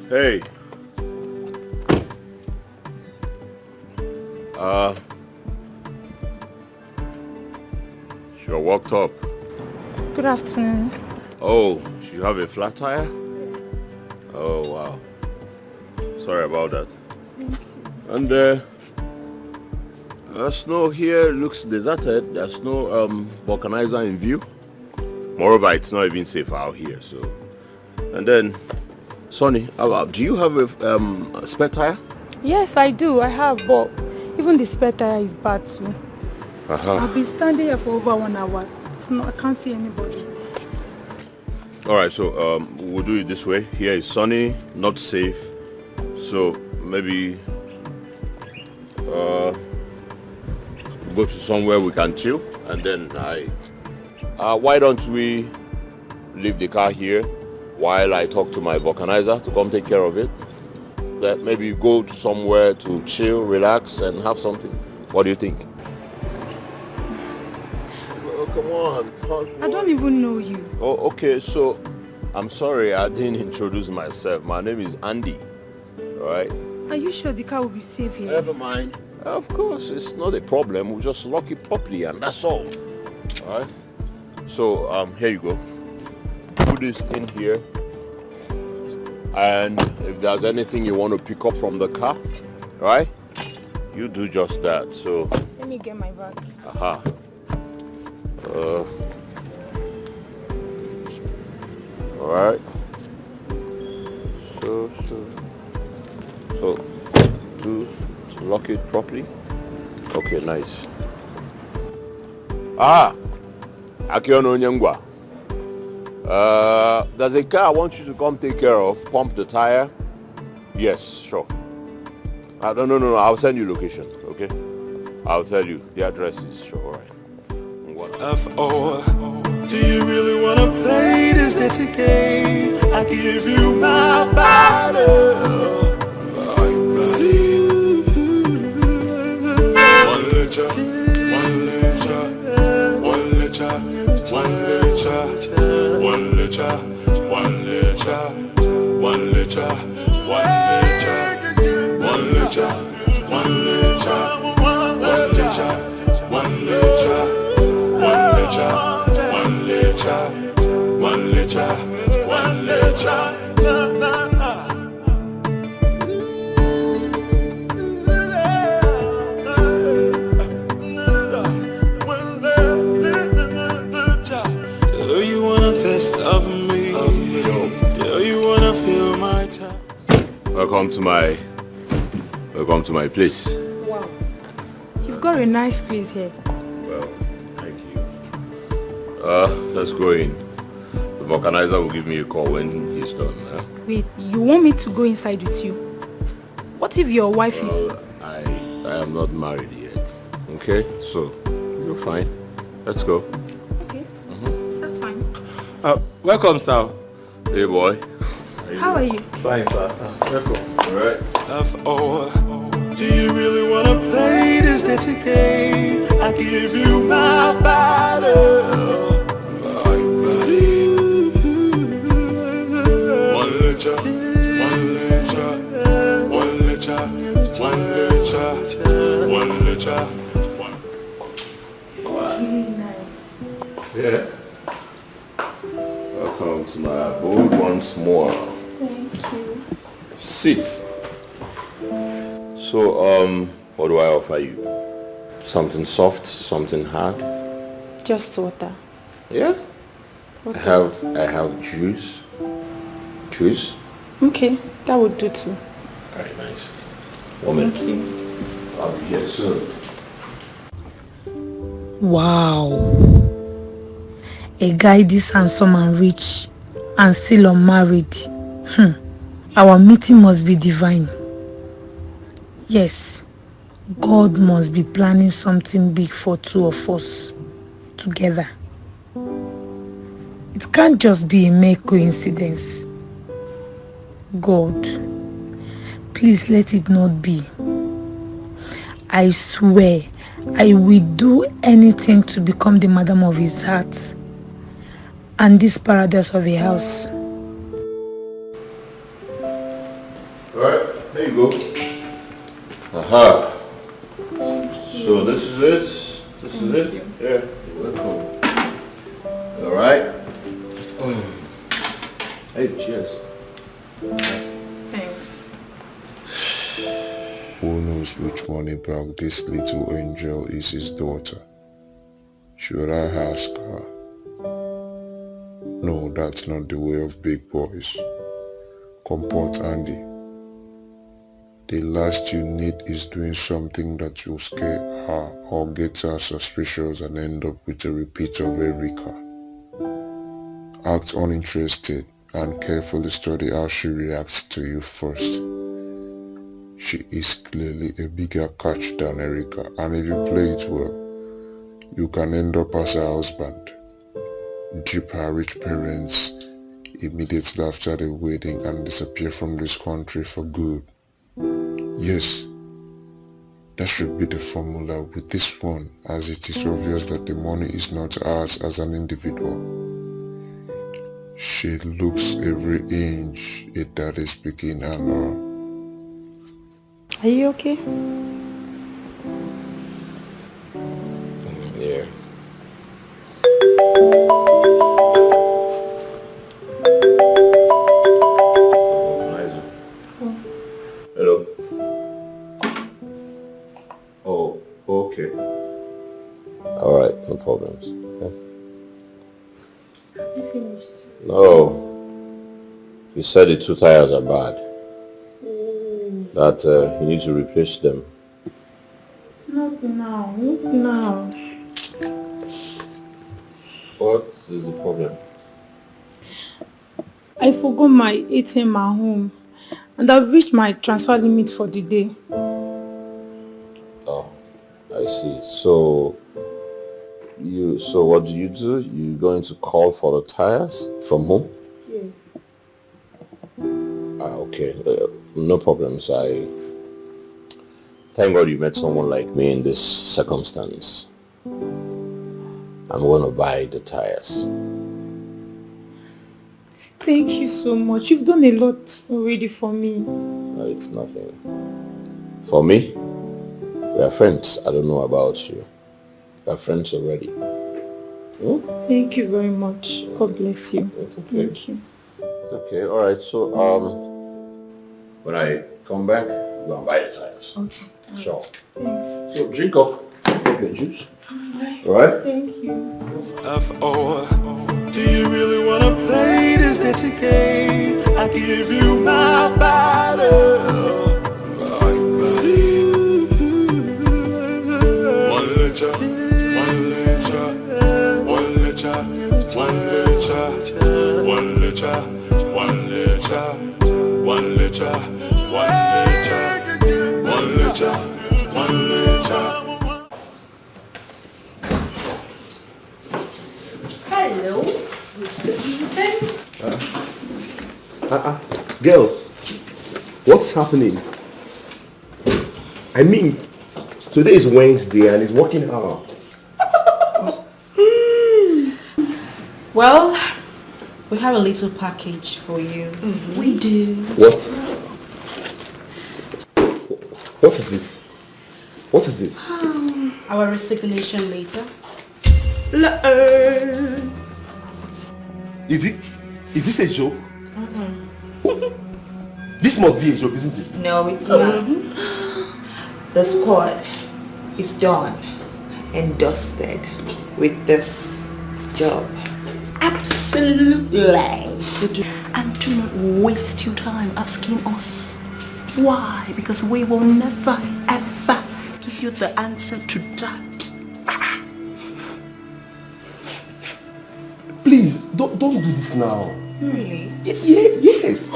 Hey. You're worked up. Good afternoon. Oh, you have a flat tire? Oh, wow. Sorry about that. And the snow here looks deserted. There's no vulcanizer in view. Moreover, it's not even safe out here, so. And then, Sonny, do you have a spare tire? Yes, I do. I have, but even the spare tire is bad too. I've been standing here for over 1 hour. No, I can't see anybody. Alright, so we'll do it this way. Here is sunny, not safe. So maybe go to somewhere we can chill, and then why don't we leave the car here while I talk to my vulcanizer to come take care of it? That maybe go to somewhere to chill, relax, and have something. What do you think? Oh, come on. I don't even know you. Oh, okay. So, I'm sorry I didn't introduce myself. My name is Andy. All right? Are you sure the car will be safe here? Never mind. Of course, it's not a problem. We'll just lock it properly, and that's all. All right? So, here you go. Put this in here. And if there's anything you want to pick up from the car, right? You do just that. So. Let me get my bag. Aha. All right. So to lock it properly. Okay, nice. Akiono Nyangwa. There's a car I want you to come take care of. Pump the tire. Yes, sure. No. I'll send you location. Okay. I'll tell you the address is sure. All right. F-O, do you really wanna play this dirty game? I give you my body. One liter, one liter, one liter, one liter, one liter, one liter, one liter, one liter, one liter, one liter, one liter, one liter. One liter. Do you wanna gonna feel my touch. Welcome to my place. Wow. You've got a nice place here. Well, thank you. Let's go in. The vulcanizer will give me a call when he's done. Wait, you want me to go inside with you? What if your wife is... I am not married yet. Okay? So, you're fine. Let's go. Okay. That's fine. Welcome, sir. Hey, boy. How are you? Fine, sir. Welcome. Alright. F.O. Do you really wanna play this dirty game? I give you my body. One litre. Really nice. Yeah. Welcome to my abode once more. Thank you. Sit. So, what do I offer you? Something soft, something hard? Just water. Yeah. Water. I have juice. Juice? Okay, that would do too. Very nice. Woman. Thank you. I'll be here soon. Wow. A guy this handsome and rich and still unmarried. Our meeting must be divine. Yes, God must be planning something big for two of us together. It can't just be a mere coincidence. God, please let it not be. I swear, I will do anything to become the madam of his heart and this paradise of a house. Alright, there you go. Aha. Thank you. So this is it. This is it. Yeah, you're welcome. Alright. Hey, cheers. Thanks. Who knows which one about this little angel is his daughter? Should I ask her? No, that's not the way of big boys. Comport Andy. The last you need is doing something that will scare her or get her suspicious and end up with a repeat of Erika. Act uninterested and carefully study how she reacts to you first. She is clearly a bigger catch than Erika, and if you play it well, you can end up as her husband. Dupe her rich parents immediately after the wedding and disappear from this country for good. Yes, that should be the formula with this one, as it is obvious that the money is not ours as an individual. She looks every inch a daddy speaking and Are you okay? Yeah. Hello. Oh, okay. Alright, no problems. You finished? No. You said the two tires are bad. That you need to replace them. Not now, not now. What is the problem? I forgot my ATM at home and I've reached my transfer limit for the day. Oh, I see. So what do? You going to call for the tires from home? Yes. Okay. No problems. Thank God you met someone like me in this circumstance. I'm going to buy the tires. Thank you so much. You've done a lot already for me. No, it's nothing. For me? We are friends. I don't know about you. We are friends already. Hmm? Thank you very much. God bless you. It's okay. Thank you. It's okay. Alright, so when I come back, go and buy the tires. Okay. Sure. Thanks. So drink up your juice. Alright. Thank you. F.O. Do you really wanna play this dirty game? I I give you my body. One liter, one liter, one liter, one liter, one liter, one liter, one liter, one liter, one liter. Hello, Mr. Ethan. Girls, what's happening? I mean, today is Wednesday and it's working hour. Well, we have a little package for you. We do. What? What is this? What is this? Our resignation letter. Is this a joke? This must be a joke, isn't it? No, it's not. The squad is done and dusted with this job. Absolutely. And do not waste your time asking us why, because we will never ever give you the answer to that. Please, don't do this now. Really? Yes.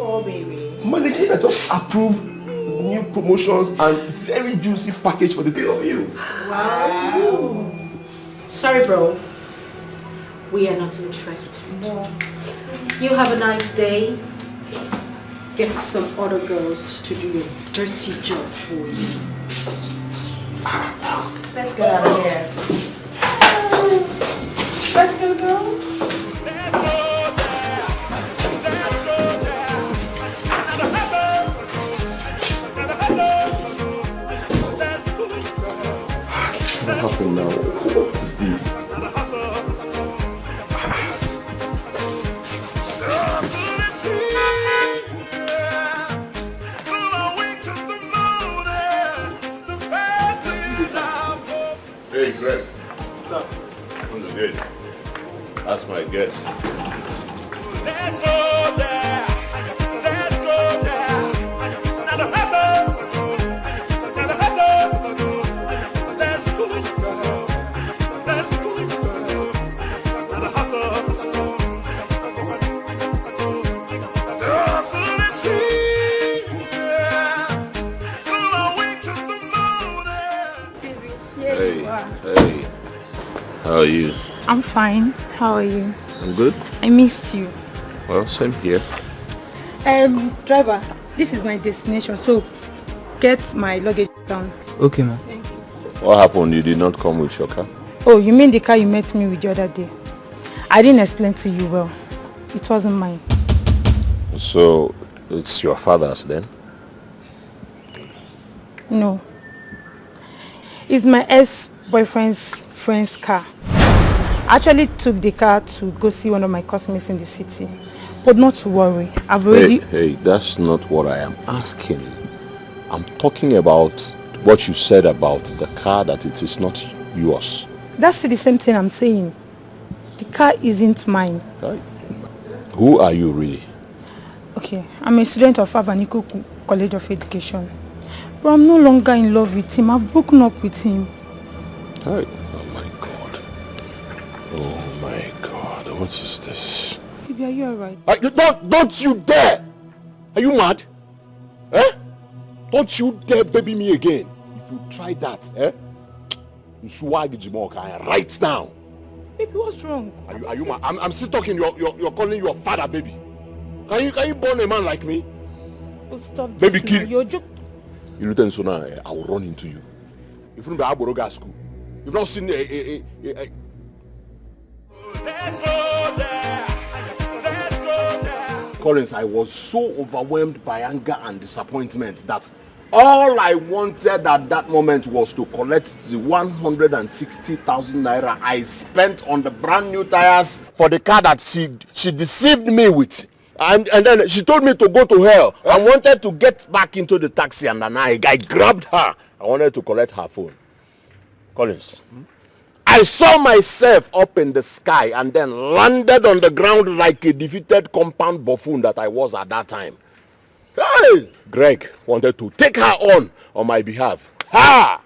Oh, baby. Management just approved new promotions and very juicy package for the three of you. Wow. Sorry, bro. We are not interested. No. You have a nice day. Get some other girls to do your dirty job for you. Let's get out of here. Let's go, girl. What happened now? What is this? Hey, Greg. What's up? I'm good. That's my guess. Let's go there. Let's go there. Now the hustle. Now the hustle. Let's go there. Let's go there. Now the hustle. The hustle is here. Through our winters to moon. Hey, hey. How are you? I'm fine. How are you? I'm good. I missed you. Well, same here. Driver, this is my destination, so get my luggage down. Okay, ma'am. Thank you. What happened? You did not come with your car? Oh, you mean the car you met me with the other day? I didn't explain to you well. It wasn't mine. So, it's your father's then? No. It's my ex-boyfriend's friend's car. I actually took the car to go see one of my customers in the city. But not to worry, I've already... Hey, that's not what I am asking. I'm talking about what you said about the car, that it is not yours. That's the same thing I'm saying. The car isn't mine. Right. Who are you really? Okay, I'm a student of Avanikoku College of Education. But I'm no longer in love with him. I've broken up with him. Right. Oh my God. Oh my God. What is this? Baby, are you alright? Don't you dare! Are you mad? Eh? Don't you dare baby me again. If you try that, eh? Right now. Baby, what's wrong? Are you mad? I'm still talking. You're calling your father baby. Can you born a man like me? Oh, stop Baby, this kill. now. You're joking. You return so now, I will run into you. If you don't be Aboroga school, you've not seen Let's go there. Let's go there. Collins, I was so overwhelmed by anger and disappointment that all I wanted at that moment was to collect the 160,000 naira I spent on the brand new tires for the car that she deceived me with. And then she told me to go to hell. I wanted to get back into the taxi and then I grabbed her. I wanted to collect her phone. Collins, I saw myself up in the sky and then landed on the ground like a defeated compound buffoon that I was at that time. Hey! Greg wanted to take her on my behalf. Ha!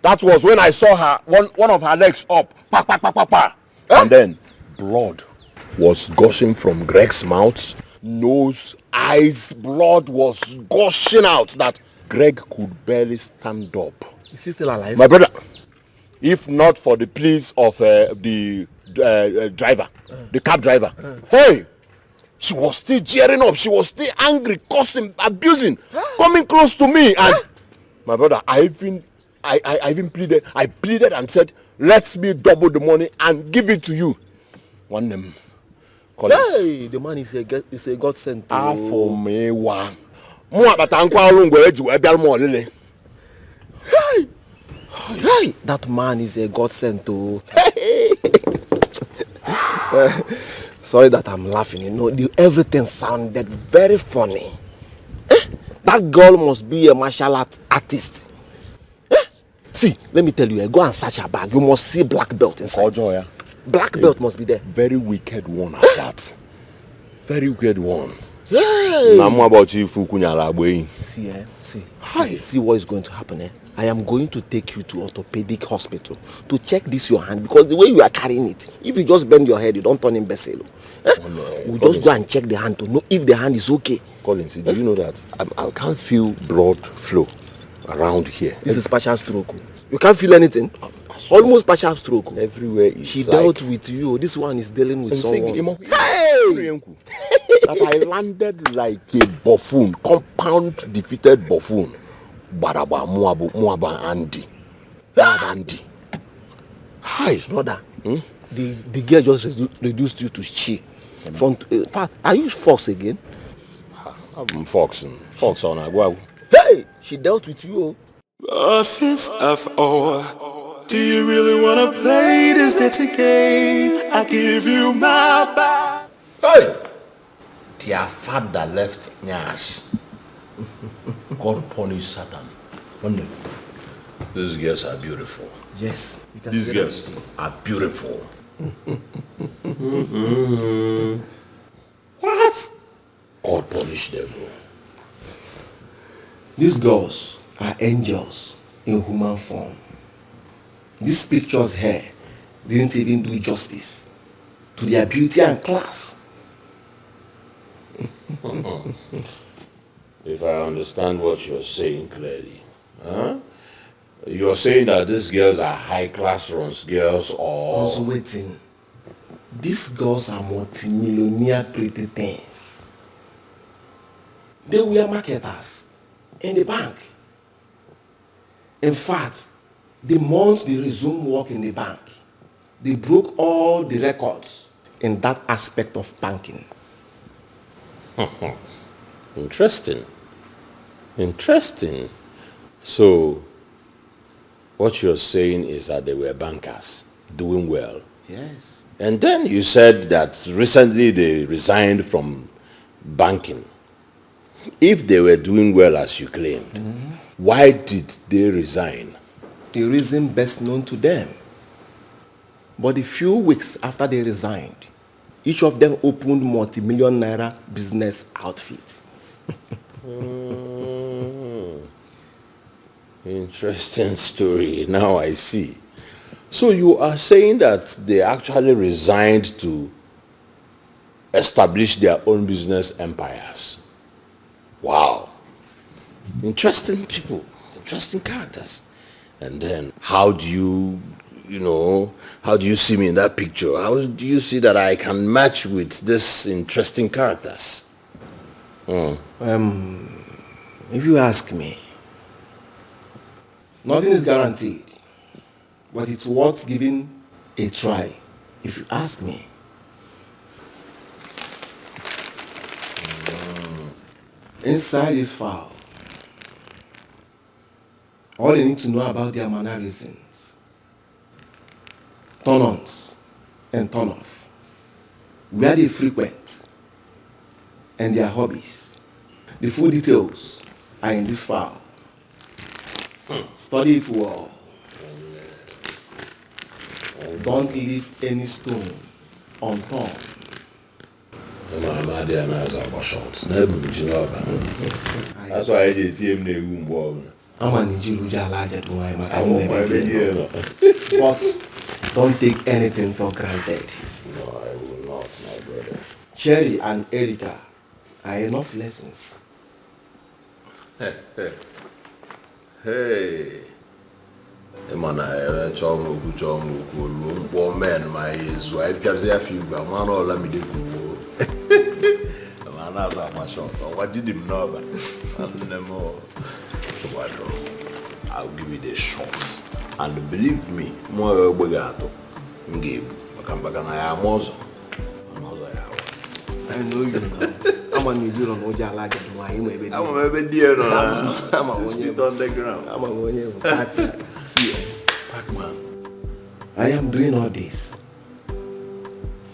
That was when I saw her, one of her legs up. Pa, pa, pa, pa, pa. And then blood was gushing from Greg's mouth. Nose, eyes, blood was gushing out that Greg could barely stand up. Is he still alive? My brother, if not for the pleas of the driver, the cab driver, hey, she was still jeering up. She was still angry, cursing, abusing, coming close to me. And my brother, I even pleaded. I pleaded and said, let me double the money and give it to you. One name. Hey, the man is a God sent. For me, one. Hey, that man is a God sent. Sorry that I'm laughing. You know, everything sounded very funny. That girl must be a martial art artist. See, let me tell you, go and search her bag. You must see black belt inside. Black belt must be there. Very wicked one at that. Very wicked one. Hey. About you, See what is going to happen. I am going to take you to orthopedic hospital to check this your hand, because the way you are carrying it, if you just bend your head, you don't turn imbecile. We'll just go and check the hand to know if the hand is okay. Collins, do you know that I can't feel blood flow around here? This is partial stroke. You can't feel anything? Almost partial stroke. Everywhere is She dealt with you. This one is dealing with someone. Hey! That I landed like a buffoon, compound defeated buffoon. Baraba Muaba Andy. Hi, brother. The girl just reduced you to she. In fact, are you Fox again? I'm Foxing. Fox on Agua. Hey, she dealt with you. A fist of ore. Do you really want to play this dirty game? I give you my back. Hey! Their father left Nyash. God punish Satan. These girls are beautiful. Yes. These girls are beautiful. What? God punish devil. These girls are angels in human form. These pictures here didn't even do justice to their beauty and class. If I understand what you're saying clearly, you're saying that these girls are high-class runs girls or... I was waiting. These girls are multi-millionaire pretty things. They were marketers in the bank. In fact, the month they resumed work in the bank, they broke all the records in that aspect of banking. Interesting. Interesting. So, what you're saying is that they were bankers, doing well. Yes. And then you said that recently they resigned from banking. If they were doing well as you claimed, why did they resign? The reason best known to them. But a few weeks after they resigned, each of them opened multi-million naira business outfit. Interesting story. Now I see. So you are saying that they actually resigned to establish their own business empires. Wow. Interesting people, interesting characters. And then how do you see me in that picture? How do you see that I can match with this interesting characters? If you ask me, nothing is guaranteed, but it's worth giving a try, if you ask me. Inside this file, all you need to know about their mannerisms, turn-ons and turn-off, where they frequent, and their hobbies. The full details are in this file. Study it well. Don't leave any stone unturned. That's why I did team I'm a Nigerian but don't take anything for granted. No, I will not, my brother. Cherry and Erica are enough lessons. Hey. Man, I man, my wife can say a few, but man, all let me do. Man, I was my shot. What did him know about? So I'll give you the shots. And believe me, more Bogato. Give. I come back and I am also. I know you now. I'm a Nigerian Ojala. I'm a baby dear. I'm a one on the ground. I'm a one See, Pac-Man, I am doing all this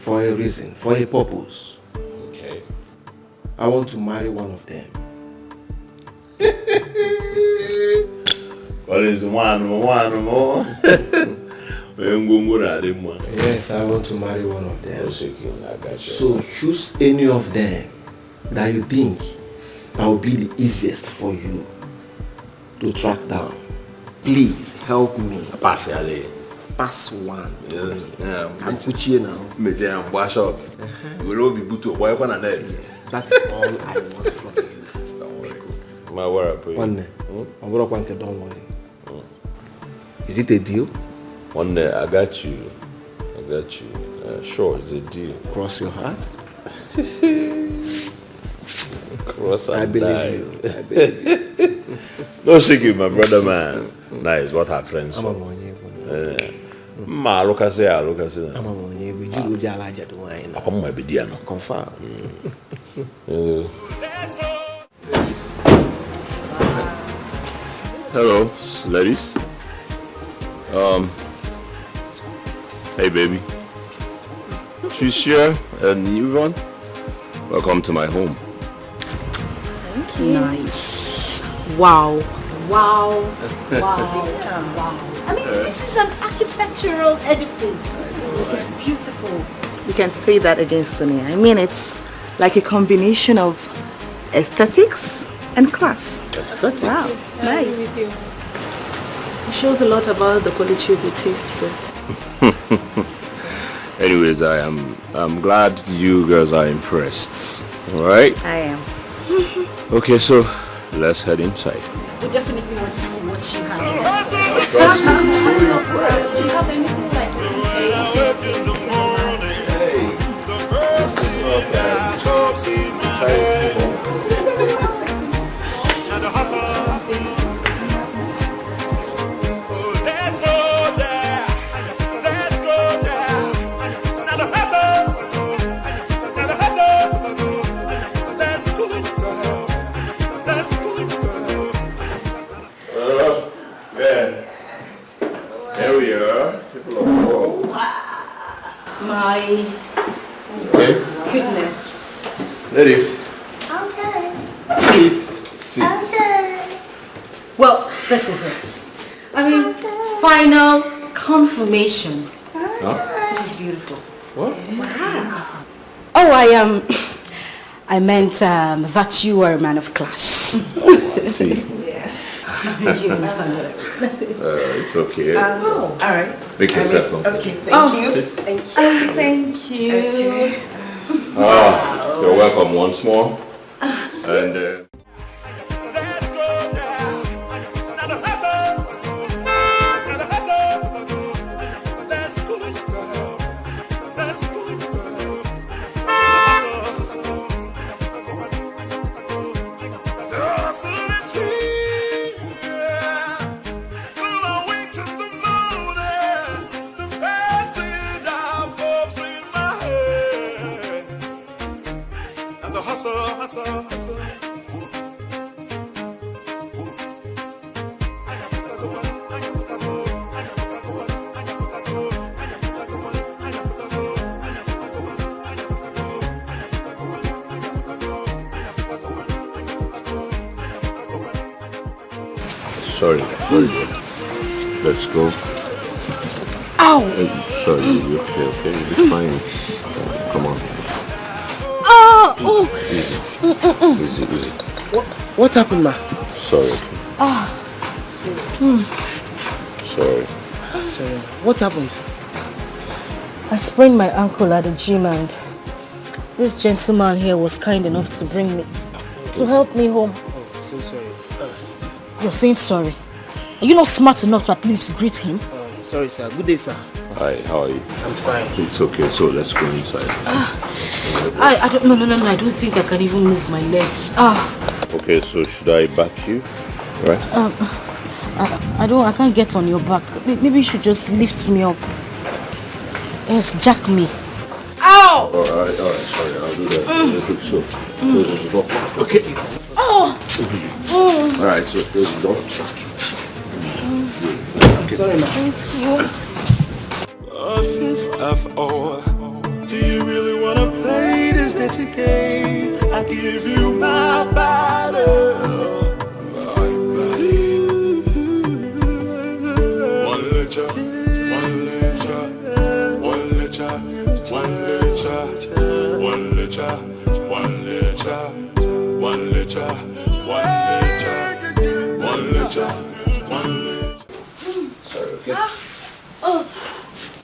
for a reason, for a purpose. Okay. I want to marry one of them. What is one more? Yes, I want to marry one of them. So choose any of them that you think that will be the easiest for you to track down. Please help me. Pass one. Yeah. I'm put you now. Short. You will all be put to wipe on a net. That is all I want from you. Don't worry. My word, One don't worry. Is it a deal? One day, I got you. Sure, it's a deal. Cross your heart. Cross and I believe you. No shaking, my brother, man. Nice, what our friends for. Ma, look at say. I'm a one year. We do Jalaja to wine. I'm my bidiano. Confirm. Hello, ladies. Hey, baby. Tricia and Yvonne, welcome to my home. Thank you. Nice. Wow. Wow. I mean, this is an architectural edifice. This is beautiful. You can say that again, Sonia. I mean, it's like a combination of aesthetics and class. Aesthetics? Wow, I agree with you. It shows a lot about the quality of your taste, so. Anyways, I'm glad you girls are impressed. All right? I am. Okay, so let's head inside. We definitely want to see what you have. Do you have anything like Here we are. People of God. My goodness. Ladies. Okay. Seats. Okay. Well, this is it. I mean, final confirmation. Huh? This is beautiful. What? Wow. Oh, I meant that you are a man of class. I see. You understand what I mean. It's okay. All right. Make yourself comfortable. Okay, thank you. Sit. Thank you. You're welcome once more. And Sorry. Let's go. Ow! sorry, you'll be okay, okay? You'll be fine. Come on. Easy, easy. What happened, ma? Sorry. Sorry. Sorry. What happened? I sprained my ankle at the gym and this gentleman here was kind enough to bring me, to help me home. Oh, so sorry. You're saying sorry? Are you not smart enough to at least greet him? Sorry, sir. Good day, sir. Hi, how are you? I'm fine. It's okay, so let's go inside. I don't, no, I don't think I can even move my legs. Okay, so should I back you? Right? I can't get on your back. Maybe you should just lift me up. Yes, jack me. Ow! Alright, sorry, I'll do that. So, close the door. Okay. Alright, so close the door. Sorry, ma. Thank you. A fist of ore. Do you really wanna play this dirty game? I give you my body. One litre, one litre, one litre, one litre, one litre, one litre, one litre, one litre, one litre. Sorry, okay?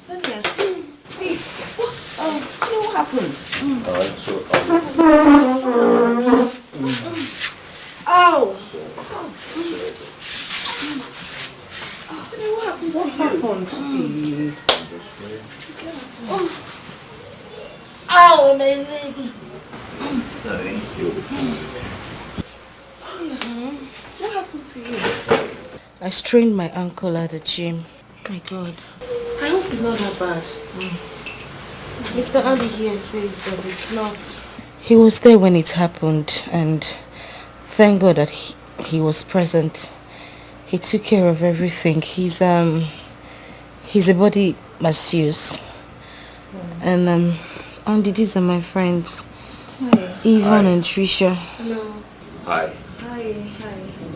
Sonia. Hey, what happened? Alright, so What happened? Ow, my leg. I'm sorry. What happened to you? I strained my ankle at the gym. My God. I hope it's not that bad. Mr. Andy here says that it's not. He was there when it happened and thank God that he was present. He took care of everything. He's a body masseuse. And Andy, these are my friends. Hi. Yvonne and Tricia. Hello. Hi. Hi.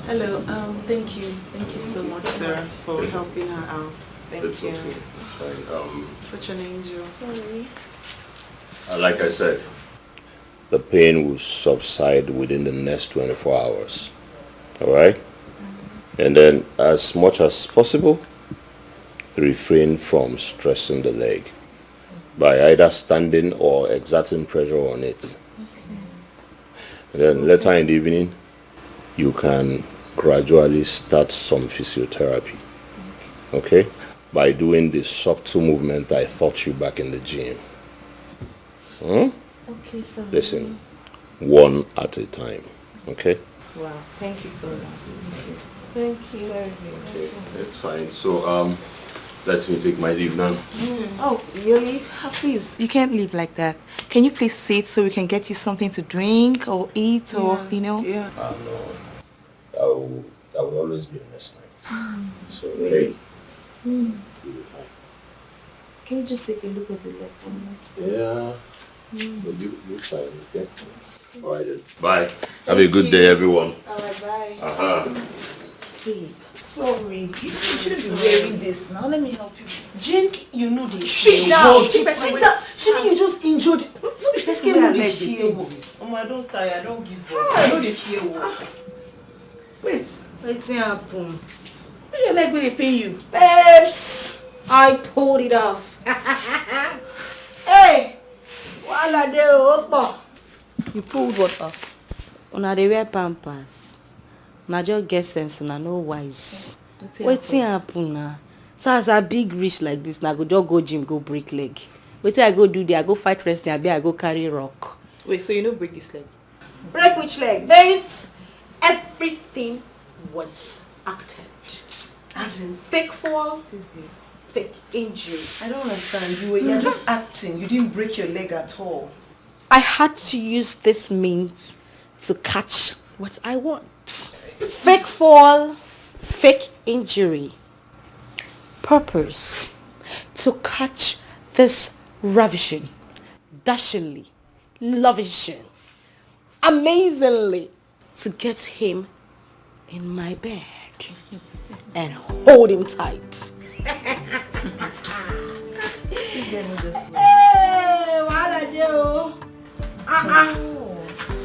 Hello. Thank you so much, sir, for helping her out. Thank you. Okay. It's fine. Such an angel. Sorry. Like I said, the pain will subside within the next 24 hours. Alright? And then, as much as possible, refrain from stressing the leg by either standing or exerting pressure on it. And then later in the evening, you can gradually start some physiotherapy. Okay? By doing the subtle movement I taught you back in the gym. Okay, sir. Listen, one at a time. Okay? Wow, thank you so much. Thank you. Sorry. Okay, that's fine. So, let me take my leave now. Oh, you leave? Please, you can't leave like that. Can you please sit so we can get you something to drink or eat or, you know? No. I will always be on this night. So, hey, you'll be fine. Can you just take a look at the leg one minute? Yeah. But you'll fine, okay? Alright then. Bye. Have a good day, everyone. Alright, bye. Babe, sorry. You shouldn't be wearing this now. Let me help you. Jane, you know this. Sit down. Sit down. Shouldn't you just injured? Let's get rid of the chair. I don't tire. I don't give up. I know the chair. Wait. What's happened? Why your leg will pain you? Babes, I pulled it off. Hey! You pulled what off? Una dey wear pampers. Una just get sense, una no wise. Wetin happen na? So as I big reach like this, na go just go gym, go break leg. Wetin I go do there? I go fight wrestling, abi I go carry rock. Wait, so you no break this leg? Break which leg? Babes, everything was acted. As in fake fall, fake injury. I don't understand. You're just acting. You didn't break your leg at all. I had to use this means to catch what I want. Fake fall, fake injury. Purpose: to catch this ravishing, dashingly, lovishing, amazingly, to get him in my bed and hold him tight. Hey, what are you?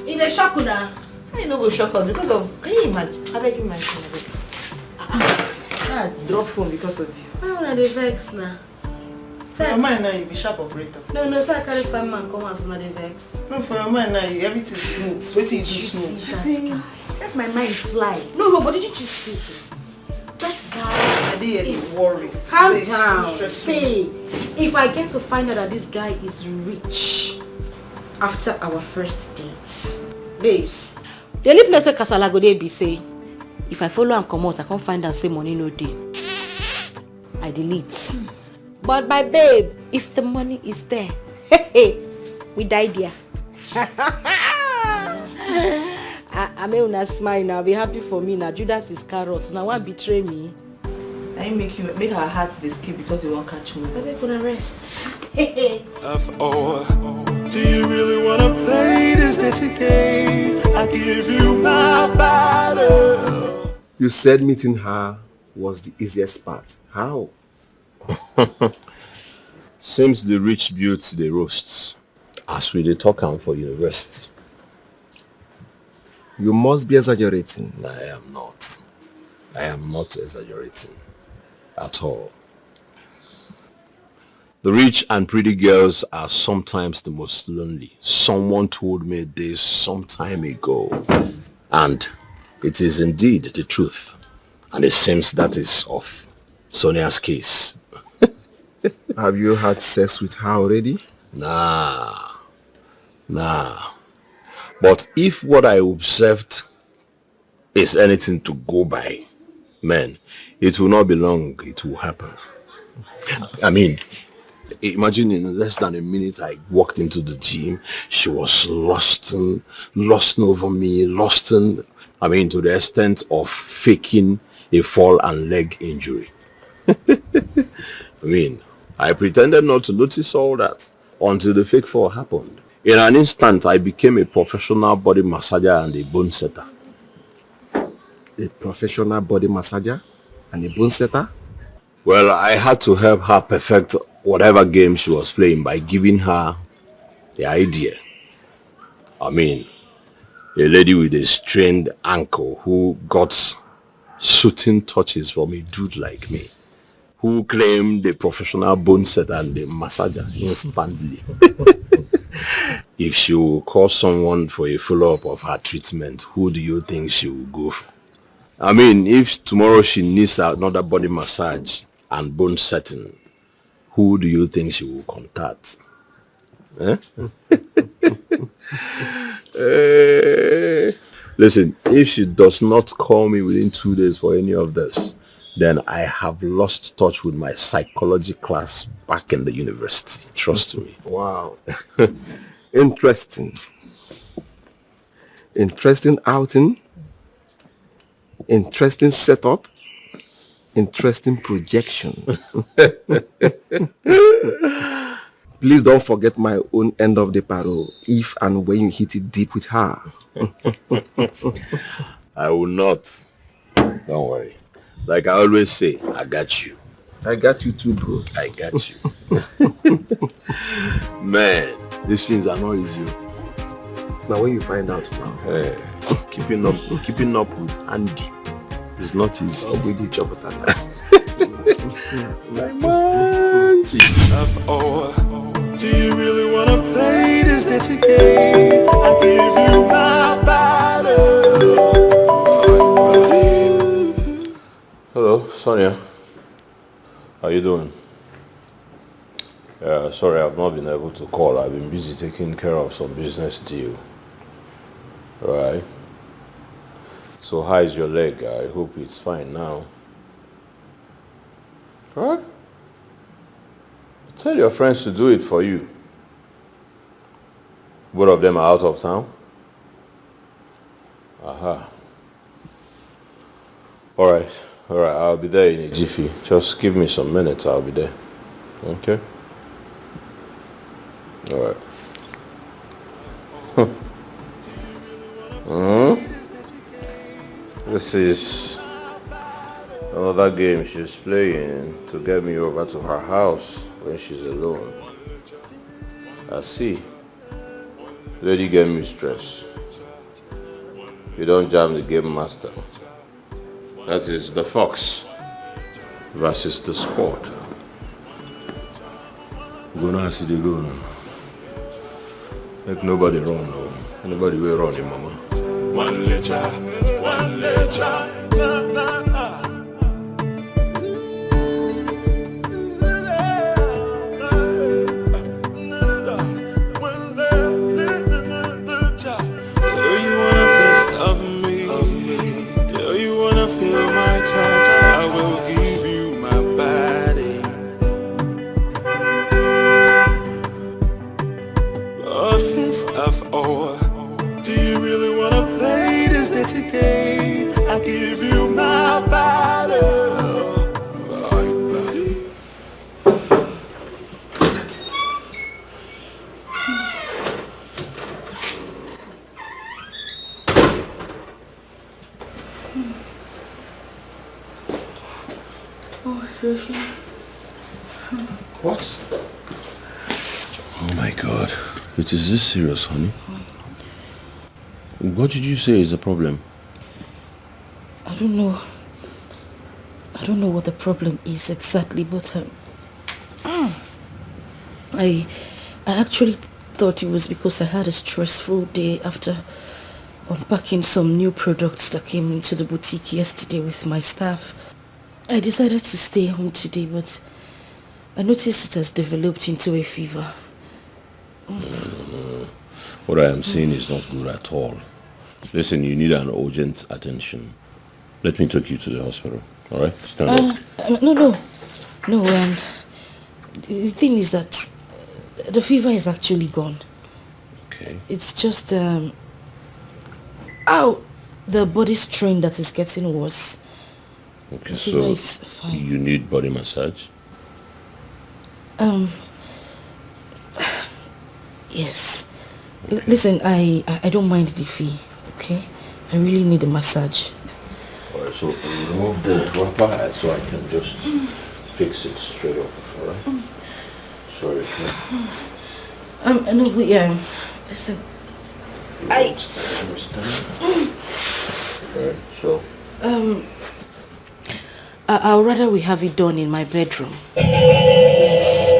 In the shock now. How you no go shock us because of? Can you imagine? I beg you, my phone. I drop phone because of you. Why are they vex now? For your mind now, you be sharp operator. No, so I carry 5 man come as soon as they vex. No, for your mind now, everything's smooth. Wait till you do smooth. That's my mind fly. No, but didn't you see him? That guy I didn't worry. Calm down. See, if I get to find out that this guy is rich after our first date, babes, the only place where Kasala go dey be say, if I follow and come out, I can't find out say money no dey. I delete. But my babe, if the money is there, we die there. I may not smile now, be happy for me now. Judas is carrot. Now won't betray me. I make her heart they skip because you won't catch me. I'm gonna rest. F.O. Do you really wanna play this dirty game? I give you my battle. You said meeting her was the easiest part. How? Seems the rich builds the roasts as we dey talk am for university. You must be exaggerating. I am not. I am not exaggerating at all. The rich and pretty girls are sometimes the most lonely. Someone told me this some time ago, and it is indeed the truth. And it seems that is of Sonia's case. Have you had sex with her already? Nah. But if what I observed is anything to go by, man, it will not be long, it will happen. I mean, imagine in less than a minute I walked into the gym, she was lusting over me, to the extent of faking a fall and leg injury. I pretended not to notice all that until the fake fall happened. In an instant, I became a professional body massager and a bone setter. A professional body massager and a bone setter? Well, I had to help her perfect whatever game she was playing by giving her the idea. A lady with a strained ankle who got soothing touches from a dude like me, who claimed the professional bone setter and the massager instantly. If she will call someone for a follow-up of her treatment, who do you think she will go for? If tomorrow she needs another body massage and bone setting, who do you think she will contact? Listen, if she does not call me within 2 days for any of this, then I have lost touch with my psychology class back in the university. Trust me. Wow. Interesting. Interesting outing. Interesting setup. Interesting projection. Please don't forget my own end of the parole if and when you hit it deep with her. I will not. Don't worry. Like I always say, I got you. I got you too, bro. I got you. Man, these things are not easy. Now when you find out now, keeping up with Andy is not easy. With the job at My man. F.O. Do you really wanna play this dirty game? I give you my battle. Hello, Sonia. How you doing? Yeah, sorry I've not been able to call. I've been busy taking care of some business deal. Right. So how is your leg? I hope it's fine now. Alright. Tell your friends to do it for you. Both of them are out of town? Aha. Alright, I'll be there in a jiffy. Just give me some minutes, I'll be there. Okay? Alright. This is another game she's playing to get me over to her house when she's alone. I see. Lady get me stress. You don't jam the game master. That is the fox versus the sport. Go now, see the go now. Make nobody run, no. Anybody will run him, mama. One letter, na na na. Do you really wanna play this dirty game? I give you my body, my body. What? Oh my God. It is this serious, honey? What did you say is the problem? I don't know. I don't know what the problem is exactly, but I actually thought it was because I had a stressful day after unpacking some new products that came into the boutique yesterday with my staff. I decided to stay home today, but I noticed it has developed into a fever. No. What I am saying is not good at all. Listen, you need an urgent attention. Let me take you to the hospital. All right? Stand up. No. The thing is that the fever is actually gone. Okay. It's just the body strain that is getting worse. Okay, the fever is so fine. you need body massage? Yes. Listen, I don't mind the fee, okay? I really need a massage. Alright, so remove the wrapper so I can just fix it straight up, alright? Sorry. No, listen. I understand. Alright, so I'd rather we have it done in my bedroom. Yes,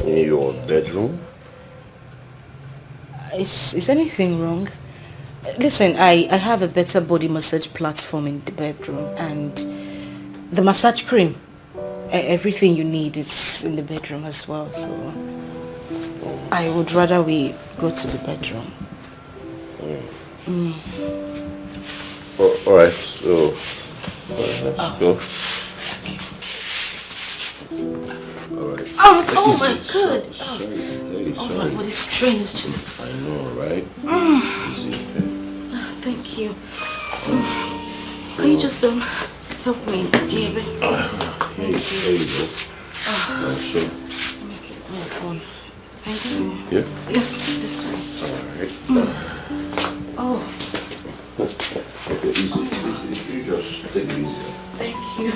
in your bedroom? Is anything wrong? Listen, I have a better body massage platform in the bedroom, and the massage cream, everything you need is in the bedroom as well, so I would rather we go to the bedroom. Alright, so let's go. Alright. Oh my God! Sorry. My body strain is just... I know, right? Easy, okay? Thank you. Can you just help me here, babe? Here you go. So. Make it more fun. Thank you. Yeah? Yes, this way. Alright. Oh. Okay, easy. You just take it easy. Thank you.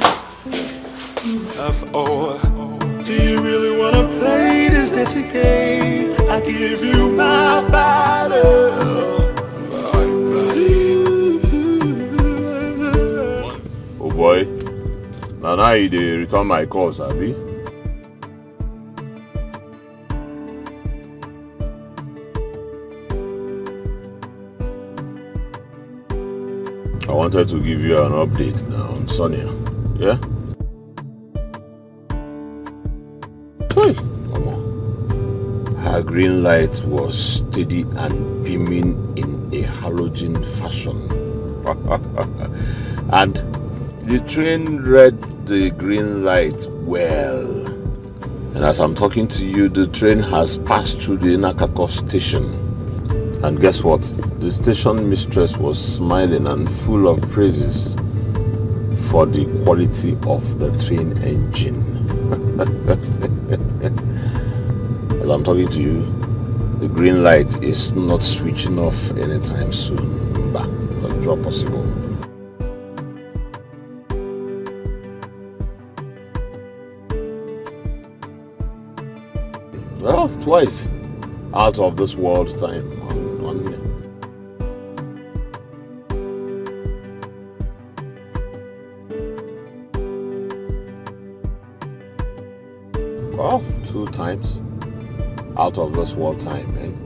Do you really wanna play this dirty game? I give you my body, my body. Oh boy, now you dey return my calls, abi? I wanted to give you an update now on Sonia, yeah? Her green light was steady and beaming in a halogen fashion. And the train read the green light well. And as I'm talking to you, the train has passed through the Nakako station. And guess what? The station mistress was smiling and full of praises for the quality of the train engine. As I'm talking to you, the green light is not switching off anytime soon. But not drop possible. twice out of this world time. Well, 2 times out of this world time, man.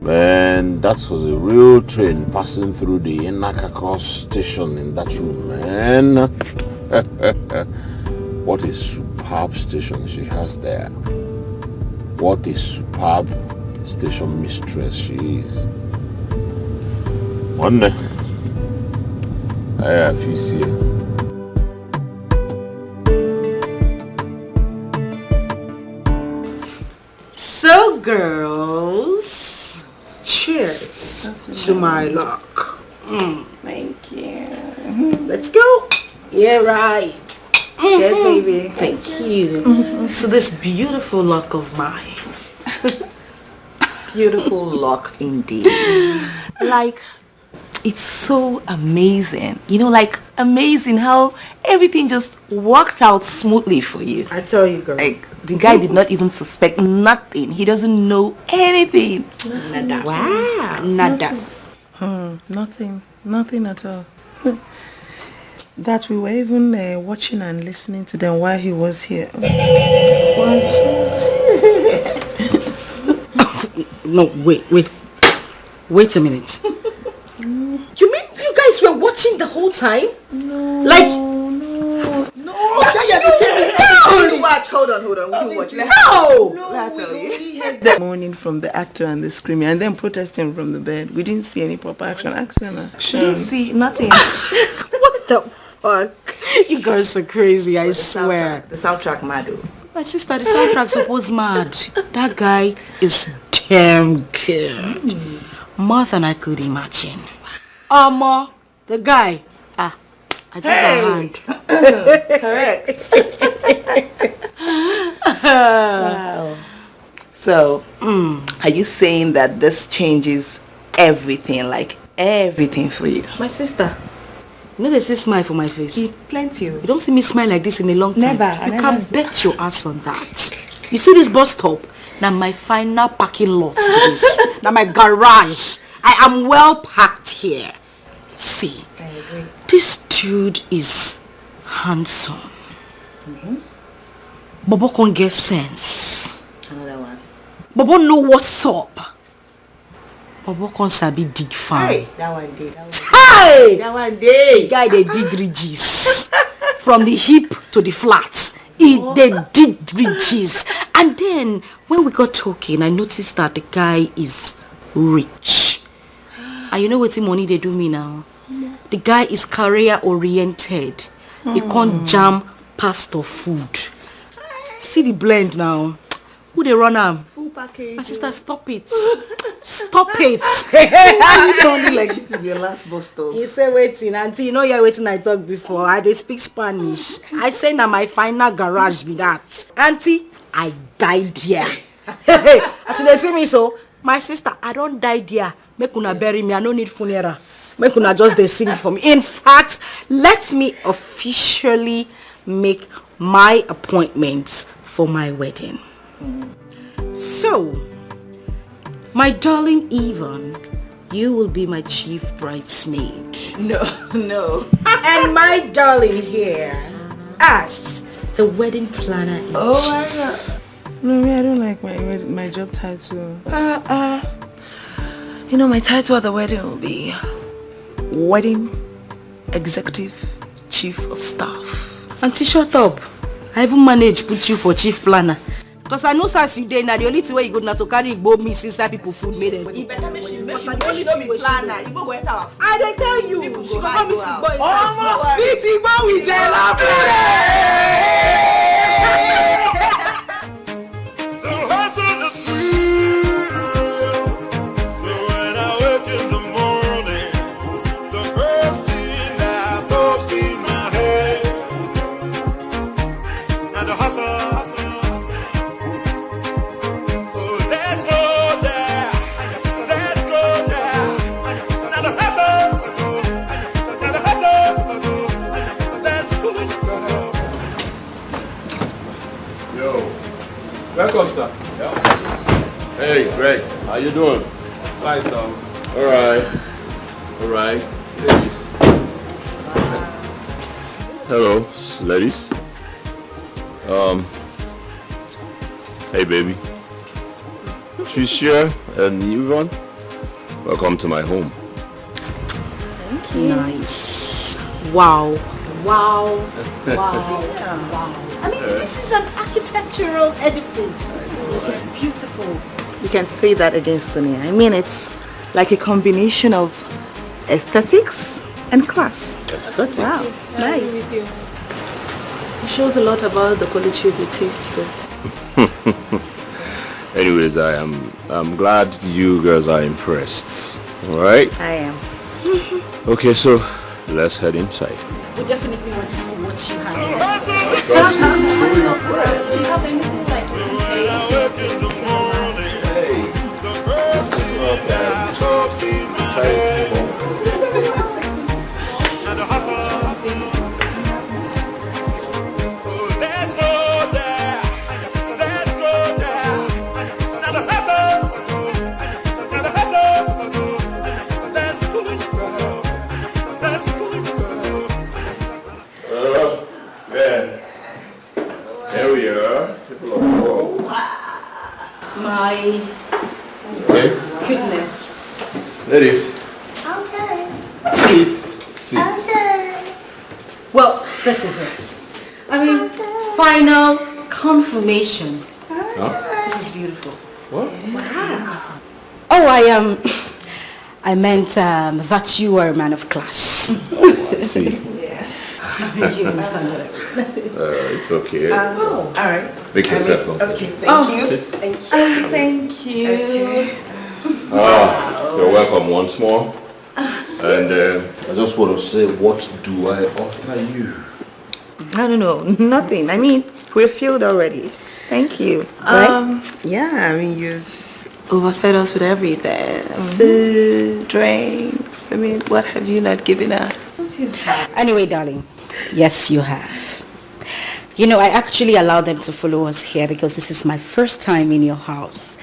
Man, that was a real train passing through the Inakakos station in that room, man. What a superb station she has there. What a superb station mistress she is. One day, I have you see. So, girls, cheers to my luck. Thank you. Let's go. Yeah, right. Cheers, baby. Thank you. So this beautiful luck of mine. Beautiful luck indeed. Like, it's so amazing. You know, like amazing how everything just worked out smoothly for you. I tell you, girl. Like, the guy did not even suspect nothing. He doesn't know anything. Nada. Wow. Nada. Nothing at all. That we were even watching and listening to them while he was here. No, wait a minute. You mean you guys were watching the whole time? No. Like, Watch, hold on. We can watch. Let I tell you. We heard the moaning from the actor and the screaming and then protesting from the bed. We didn't see any proper action. Action. We didn't see nothing. What the fuck? You girls are crazy, I swear. The soundtrack mad. My sister, the soundtrack's supposed mad. That guy is damn good. More than I could imagine. The guy. I give a hand. Correct. Wow. So, are you saying that this changes everything, like everything for you? My sister, you know they see smile for my face. Plenty. You don't see me smile like this in a long time. Never. You can bet your ass on that. You see this bus stop? Now my final parking lot is. Now my garage. I am well packed here. See, this dude is handsome. Bobo can get sense. Another one. Bobo know what's up. Bobo can sabi dig farm. Hey, that one did. Hey! That one did. The guy they dig ridges. From the hip to the flat. They dig ridges. And then when we got talking, I noticed that the guy is rich. And you know what the money they do me now? The guy is career oriented. He can't jam pastor food. See the blend now. Who they run am? Full package. My sister, stop it. Stop it. Why you sounding like this is your last bus stop? You say waiting, auntie. You know you're waiting. I talk before. I dey speak Spanish. I say now my final garage be that. Auntie, I died there. As they see me so, my sister, I don't die there. Make una bury me. I don't need funeral. Make una just dey sing for me. In fact, let me officially make my appointments for my wedding. So, my darling Yvonne, you will be my chief bridesmaid. No. And my darling here, as the wedding planner in Oh my God. No, I don't like my job title. You know, my title at the wedding will be Wedding Executive Chief of Staff. Auntie, shut up. I even managed put you for chief planner. Because I know since you there now, the only way you go now to carry Igbo meat inside people food made them. You better make sure you know me planner. You go enter our food. I dey tell you, she go come miss Igbo inside food. Beat Igbo with jello. Let's go there. Welcome, sir. Yeah. Hey, Greg. How you doing? Fine, sir. All right, ladies. Hello, ladies. Hey, baby. Tricia and Yvonne, welcome to my home. Thank you. Nice. Wow. Wow. Wow. Wow. I mean, this is an architectural edifice. This is beautiful. You can say that again, Sonia. I mean, it's like a combination of aesthetics and class. Aesthetics? Wow. I agree with you. It shows a lot about the quality of your taste, sir. Anyways, I'm glad you girls are impressed. All right? I am. Okay, so let's head inside. We definitely want to see what you have. Do you have anything like Here we are. People of home. My goodness. Ladies. Okay. Seats. Okay. Well, this is it. I mean, final confirmation. Huh? This is beautiful. What? Wow. Oh, I meant that you are a man of class. I see. You understand what I mean? It's okay. All right. Make yourself comfortable. Okay, thank you. Sit. Thank you. You're welcome once more. And I just want to say, what do I offer you? I don't know. Nothing. I mean, we're filled already. Thank you. Yeah, I mean, you've overfed us with everything. Food, drinks. I mean, what have you not given us? Anyway, darling, yes, you have. You know, I actually allow them to follow us here because this is my first time in your house.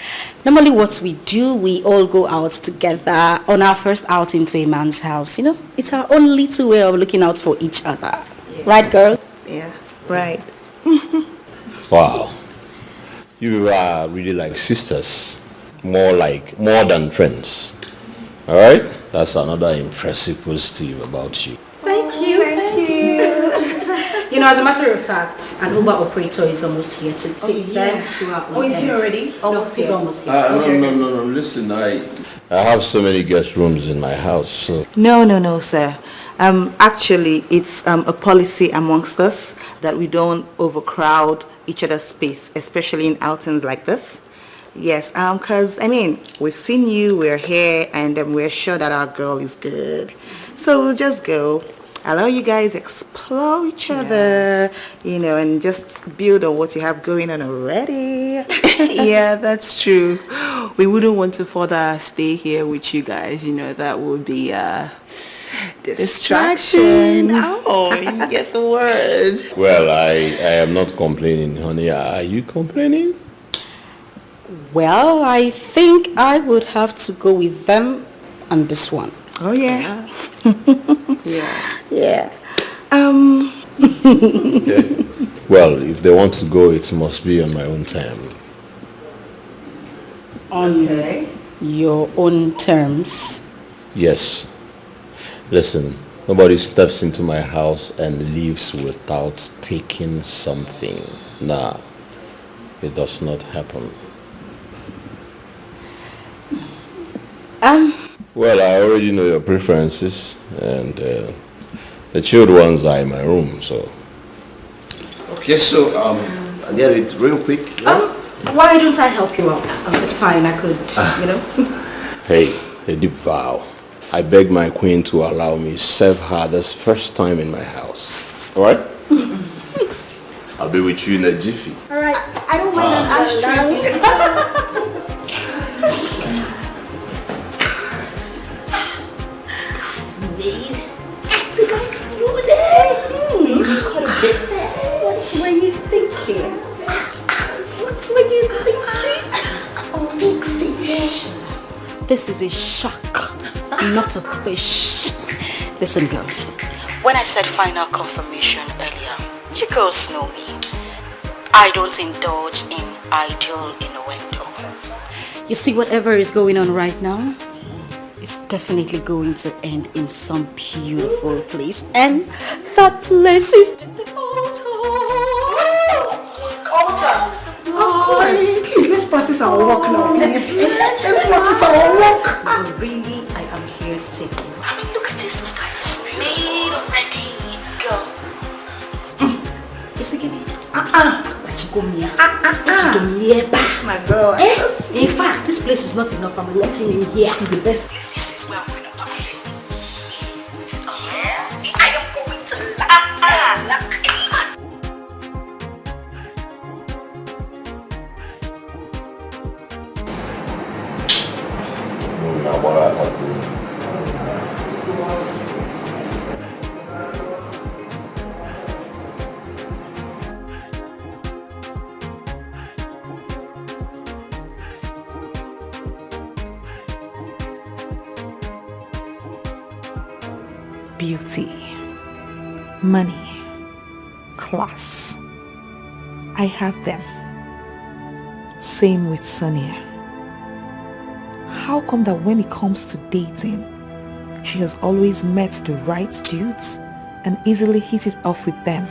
Normally what we do, we all go out together on our first outing to a man's house. You know, it's our own little way of looking out for each other. Yeah. Right, girl? Yeah, right. Wow. You are really like sisters. More than friends. All right? That's another impressive positive about you. Thank you. You know, as a matter of fact, an Uber operator is almost here to take them to our Oh, he's here already? No, he's almost here. No. Listen, I have so many guest rooms in my house. So. No, sir. Actually, it's a policy amongst us that we don't overcrowd each other's space, especially in outings like this. Yes, because, I mean, we've seen you, we're here, and we're sure that our girl is good. So we'll just go, allow you guys explore each other, you know, and just build on what you have going on already. Yeah, that's true. We wouldn't want to further stay here with you guys, you know, that would be distraction. Oh, you get the word. Well, I am not complaining, honey. Are you complaining? Well, I think I would have to go with them on this one. Oh, yeah. Yeah. Okay. Well, if they want to go, it must be on my own time. On your own terms? Yes. Listen, nobody steps into my house and leaves without taking something. Nah, it does not happen. Well, I already know your preferences, and the chilled ones are in my room, so. Okay, so I get it real quick. Why don't I help you out? It's fine, I could, you know. Hey, a deep vow. I beg my queen to allow me serve her this first time in my house. All right? I'll be with you in a jiffy. All right, I don't mind an ashtray. The guy's loaded. You got a bit. What were you thinking? What were you This is a shark, not a fish. Listen, girls. When I said final confirmation earlier, you girls know me. I don't indulge in idle innuendo. You see, whatever is going on right now, it's definitely going to end in some beautiful place. And that place is the altar. Altar! Please, let's practice our walk now, please. Let's practice our walk. But really, I am here to take over. I mean, look at this. This guy is made already. Girl. Is he giving? That's my girl. In fact, this place is not enough. I'm locking in here. This is the best place. This is where I'm going to work. I am going to lock in. Beauty, money, class. I have them. Same with Sonia. How come that when it comes to dating, she has always met the right dudes and easily hit it off with them?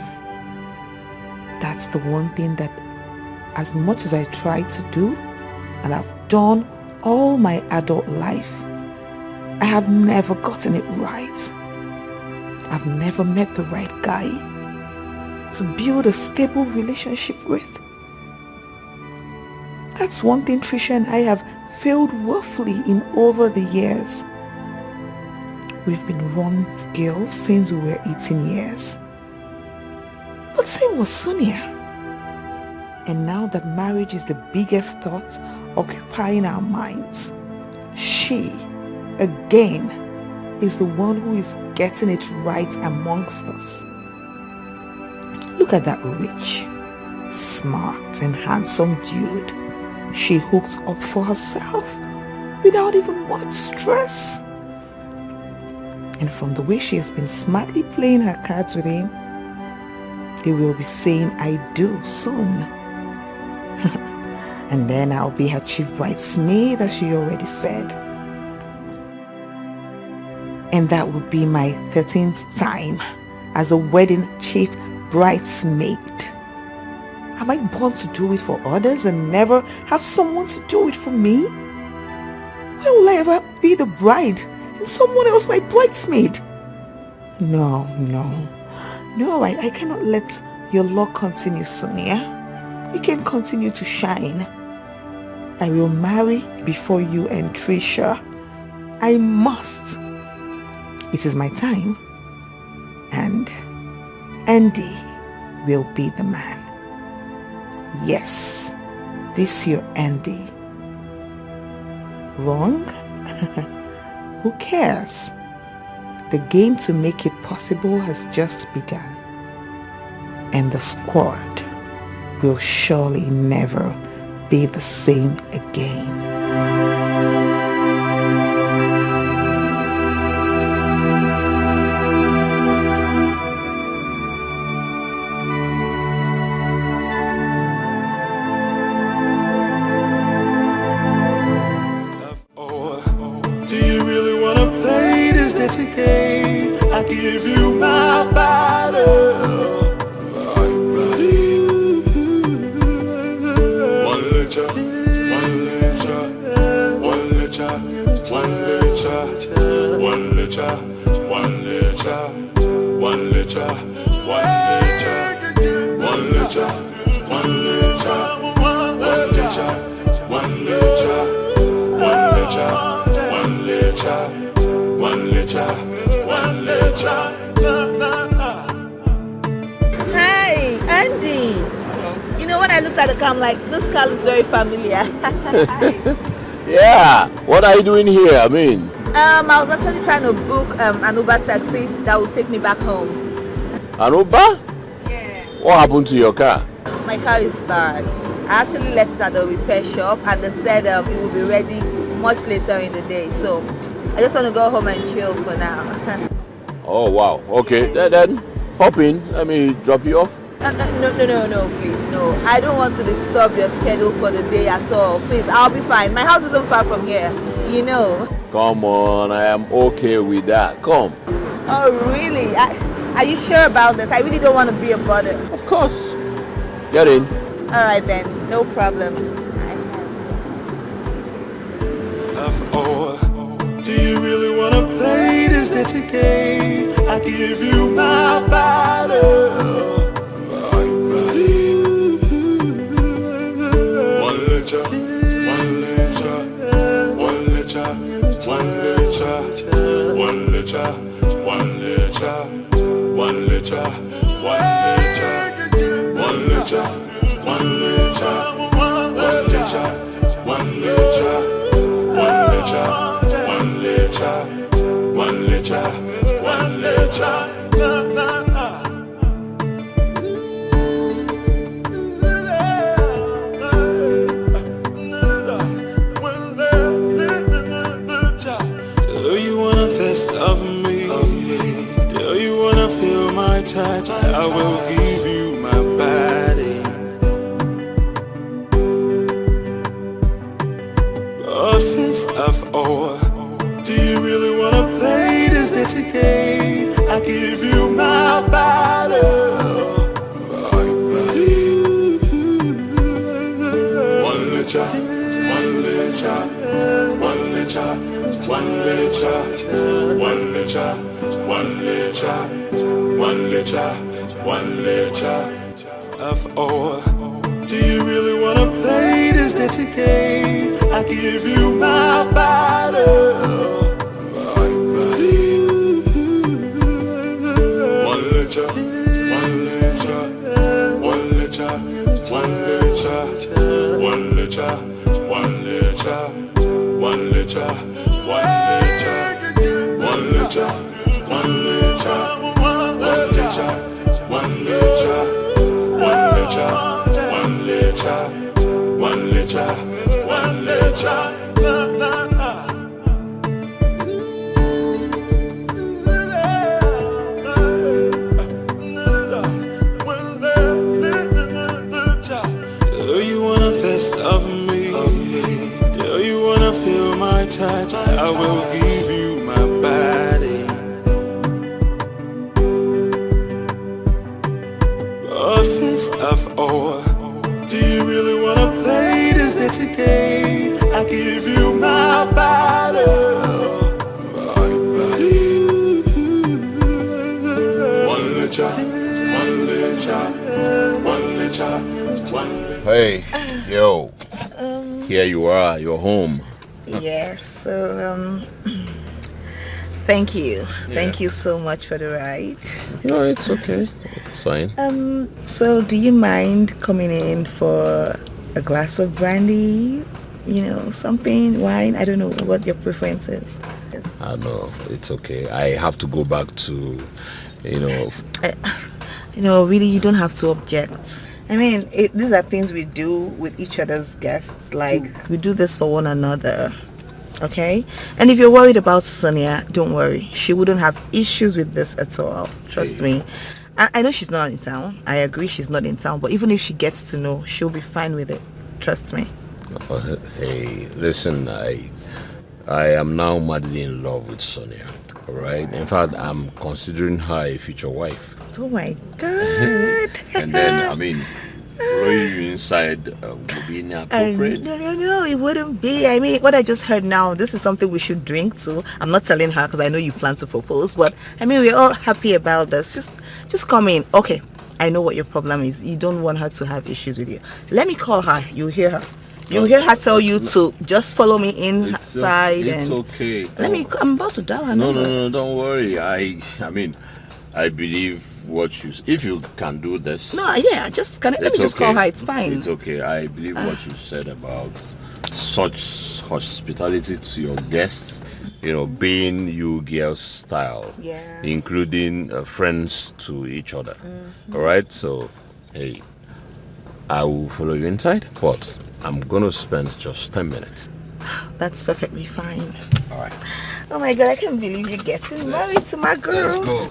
That's the one thing that, as much as I try to do, and I've done all my adult life, I have never gotten it right. I've never met the right guy to build a stable relationship with. That's one thing Trisha and I have failed woefully in over the years. We've been wrong girls since we were 18 years. But same was Sonia. And now that marriage is the biggest thought occupying our minds, she, again, is the one who is getting it right amongst us. Look at that rich, smart and handsome dude she hooked up for herself without even much stress. And from the way she has been smartly playing her cards with him, they will be saying I do soon. And then I'll be her chief bridesmaid, as she already said. And that would be my 13th time as a wedding chief bridesmaid. Am I born to do it for others and never have someone to do it for me? Why will I ever be the bride and someone else my bridesmaid? No, I cannot let your luck continue, Sonia. You can continue to shine. I will marry before you and Trisha. I must. It is my time. And Andy will be the man. Yes, this your Andy. Wrong? Who cares? The game to make it possible has just begun. And the squad will surely never be the same again. I give you my body, One litre, one litre, one litre, one litre, one litre, one litre, one litre, one litre, one litre, one litre, one litre, one litre, one litre, one litre, one litre. Hi, Andy. Hello. You know, when I looked at the car, I'm like, this car looks very familiar. Yeah, what are you doing here? I mean, I was actually trying to book an Uber taxi that will take me back home. An Uber? Yeah. What happened to your car? My car is bad. I actually left it at the repair shop and they said it will be ready much later in the day, so I just want to go home and chill for now. Oh, wow. Okay, then hop in. Let me drop you off. No, please, no. I don't want to disturb your schedule for the day at all. Please, I'll be fine. My house isn't far from here, you know. Come on, I am okay with that. Come. Oh, really? Are you sure about this? I really don't want to be a bother. Of course. Get in. Alright then, no problems. Oh, do you really want to play this dirty game? I give you my body. One litre, one litre, one litre, one litre, one litre, one litre, one litre, one litre, one litre, one litre, one litre, one litre, one litre, one litre, one litre. Do you wanna fist of me? Do you wanna feel my touch? I will give you my body. A fist of ore. Do you really wanna play this dirty game? I give you my body. One litre, one litre, one litre, one litre, one litre, one litre, one litre, one litre of ore. Do you really wanna play this dirty game? I give you my body. One litre, one litre, one litre, one litre, one litre, one litre, one litre, one litre, one litre, one litre, one litre, one litre, one litre, one litre, one litre, one litre. Do you wanna fist of me? Do you wanna feel my touch? I will give you my body. A fist of ore. Do you really wanna play this dirty game? I give you my body. One litre, one litre, one litre, one litre. Hey, yo. Here you are. You're home. Yes, so thank you. Thank you so much for the ride. No, it's okay. It's fine. So do you mind coming in for a glass of brandy? You know, something, wine? I don't know what your preference is. I know, it's okay. I have to go back to, really, you don't have to object. I mean, these are things we do with each other's guests. Like, we do this for one another. Okay? And if you're worried about Sonia, don't worry. She wouldn't have issues with this at all. Trust me. I know she's not in town. I agree she's not in town. But even if she gets to know, she'll be fine with it. Trust me. Hey, listen, I am now madly in love with Sonia. Alright? In fact, I'm considering her a future wife. Oh my God. And then, I mean, throwing you inside would be inappropriate. No, it wouldn't be. I mean, what I just heard now, this is something we should drink to. I'm not telling her because I know you plan to propose, but I mean, we're all happy about this. Just come in. Okay, I know what your problem is. You don't want her to have issues with you. Let me call her. You'll hear her. You'll hear her tell you to just follow me inside. It's okay. I'm about to dial her number. No, don't worry. I mean, I believe if you can do this. No, yeah, let me just call her. It's fine. It's okay. I believe what you said about such hospitality to your guests, being you girls style, including friends to each other. All right, so hey, I will follow you inside, but I'm gonna spend just 10 minutes. that's perfectly fine. All right. Oh my God, I can't believe you're getting married to my girl. Let's go.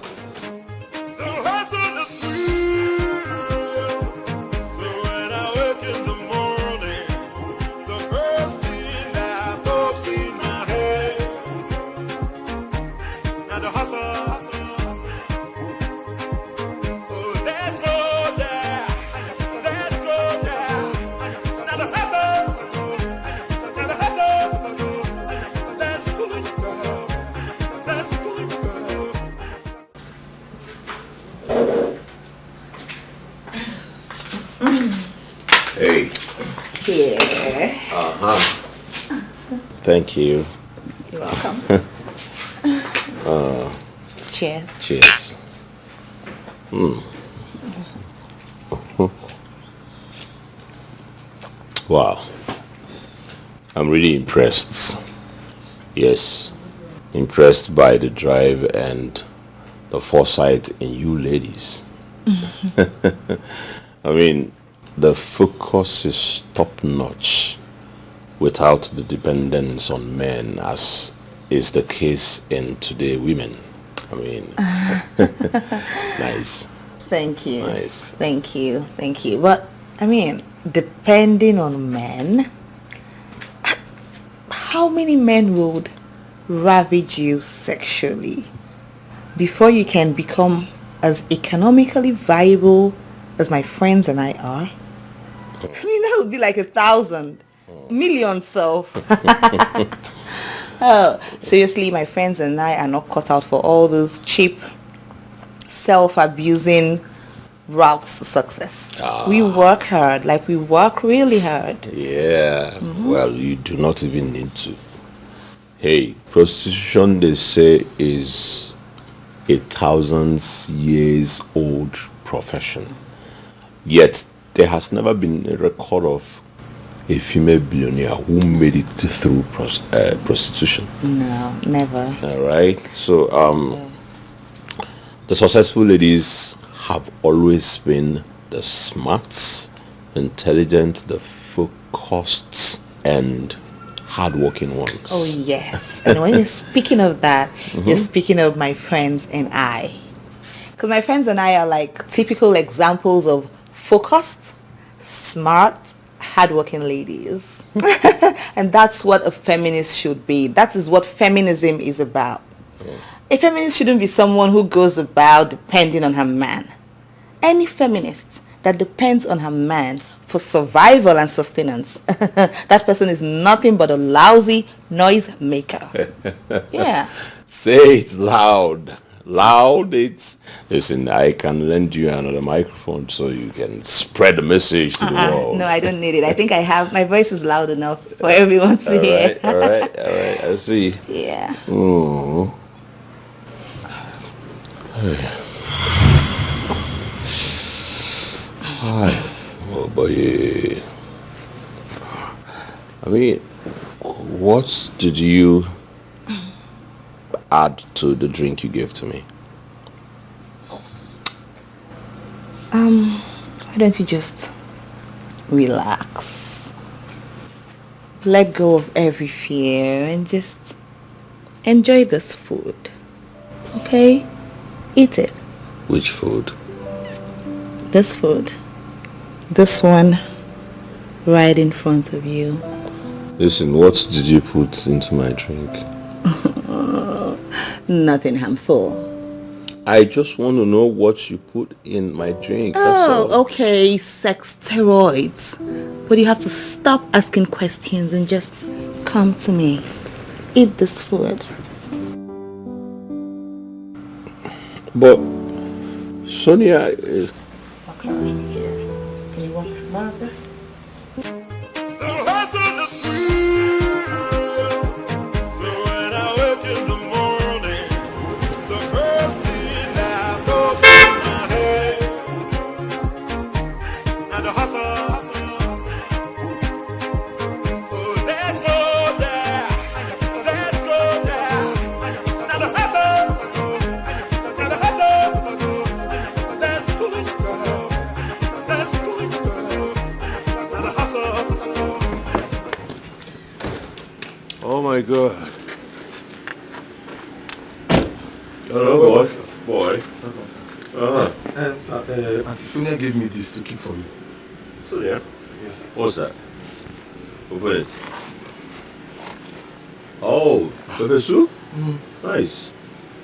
Hey. Yeah. Thank you. You're welcome. Cheers. Cheers. Wow. I'm really impressed. Yes. Impressed by the drive and the foresight in you ladies. I mean, the focus is top-notch without the dependence on men, as is the case in today women. I mean, nice. Thank you. Nice. Thank you. Thank you. But, I mean, depending on men, how many men would ravage you sexually before you can become as economically viable as my friends and I are? I mean, that would be like 1,000 million self. Oh, seriously, my friends and I are not cut out for all those cheap, self-abusing routes to success. We work hard, like we work really hard. Yeah, well, you do not even need to. Hey, prostitution, they say, is 1,000 years old profession. Yet, there has never been a record of a female billionaire who made it through prostitution. No, never. All right. So, the successful ladies have always been the smart, intelligent, the focused, and hardworking ones. Oh, yes. And when you're speaking of that, you're speaking of my friends and I. Because my friends and I are like typical examples of focused, smart, hardworking ladies. And that's what a feminist should be. That is what feminism is about. A feminist shouldn't be someone who goes about depending on her man. Any feminist that depends on her man for survival and sustenance, that person is nothing but a lousy noise maker. Yeah. Say it loud. Loud. It's, listen, I can lend you another microphone so you can spread the message to the world. No, I don't need it. I think I have, my voice is loud enough for everyone to hear. All right, I see. Yeah. Oh. Oh boy. I mean, what did you add to the drink you gave to me? Why don't you just relax, let go of every fear, and just enjoy this food, okay? Eat it. Which food? This food. This one right in front of you. Listen, what did you put into my drink? Nothing harmful. I just want to know what you put in my drink. That's all. Okay, sex steroids. But you have to stop asking questions and just come to me. Eat this food. But, Sonia... Okay, here. Can you want more of this? my God. Hello, boy. And Auntie Sonia gave me this to keep for you. Sonia? Yeah. What's that? Open it. Oh, pepper soup? Nice.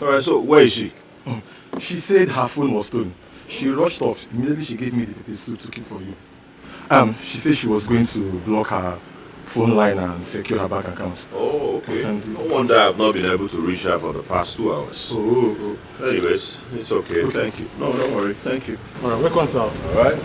Alright, so where is she? She said her phone was stolen. She rushed off. Immediately she gave me the pepper soup to keep for you. She said she was going to block her phone line and secure her bank account. Oh, okay. No wonder I've not been able to reach her for the past 2 hours. Oh. Anyways, it's okay. Thank you. No, don't worry. Thank you. Alright, welcome, sir. Alright.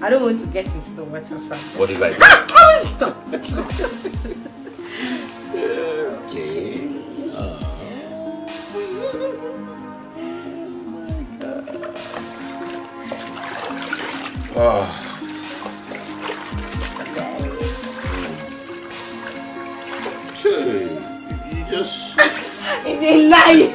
I don't want to get into the water, sir. What did I do? Stop. Okay. You just... It's a lie.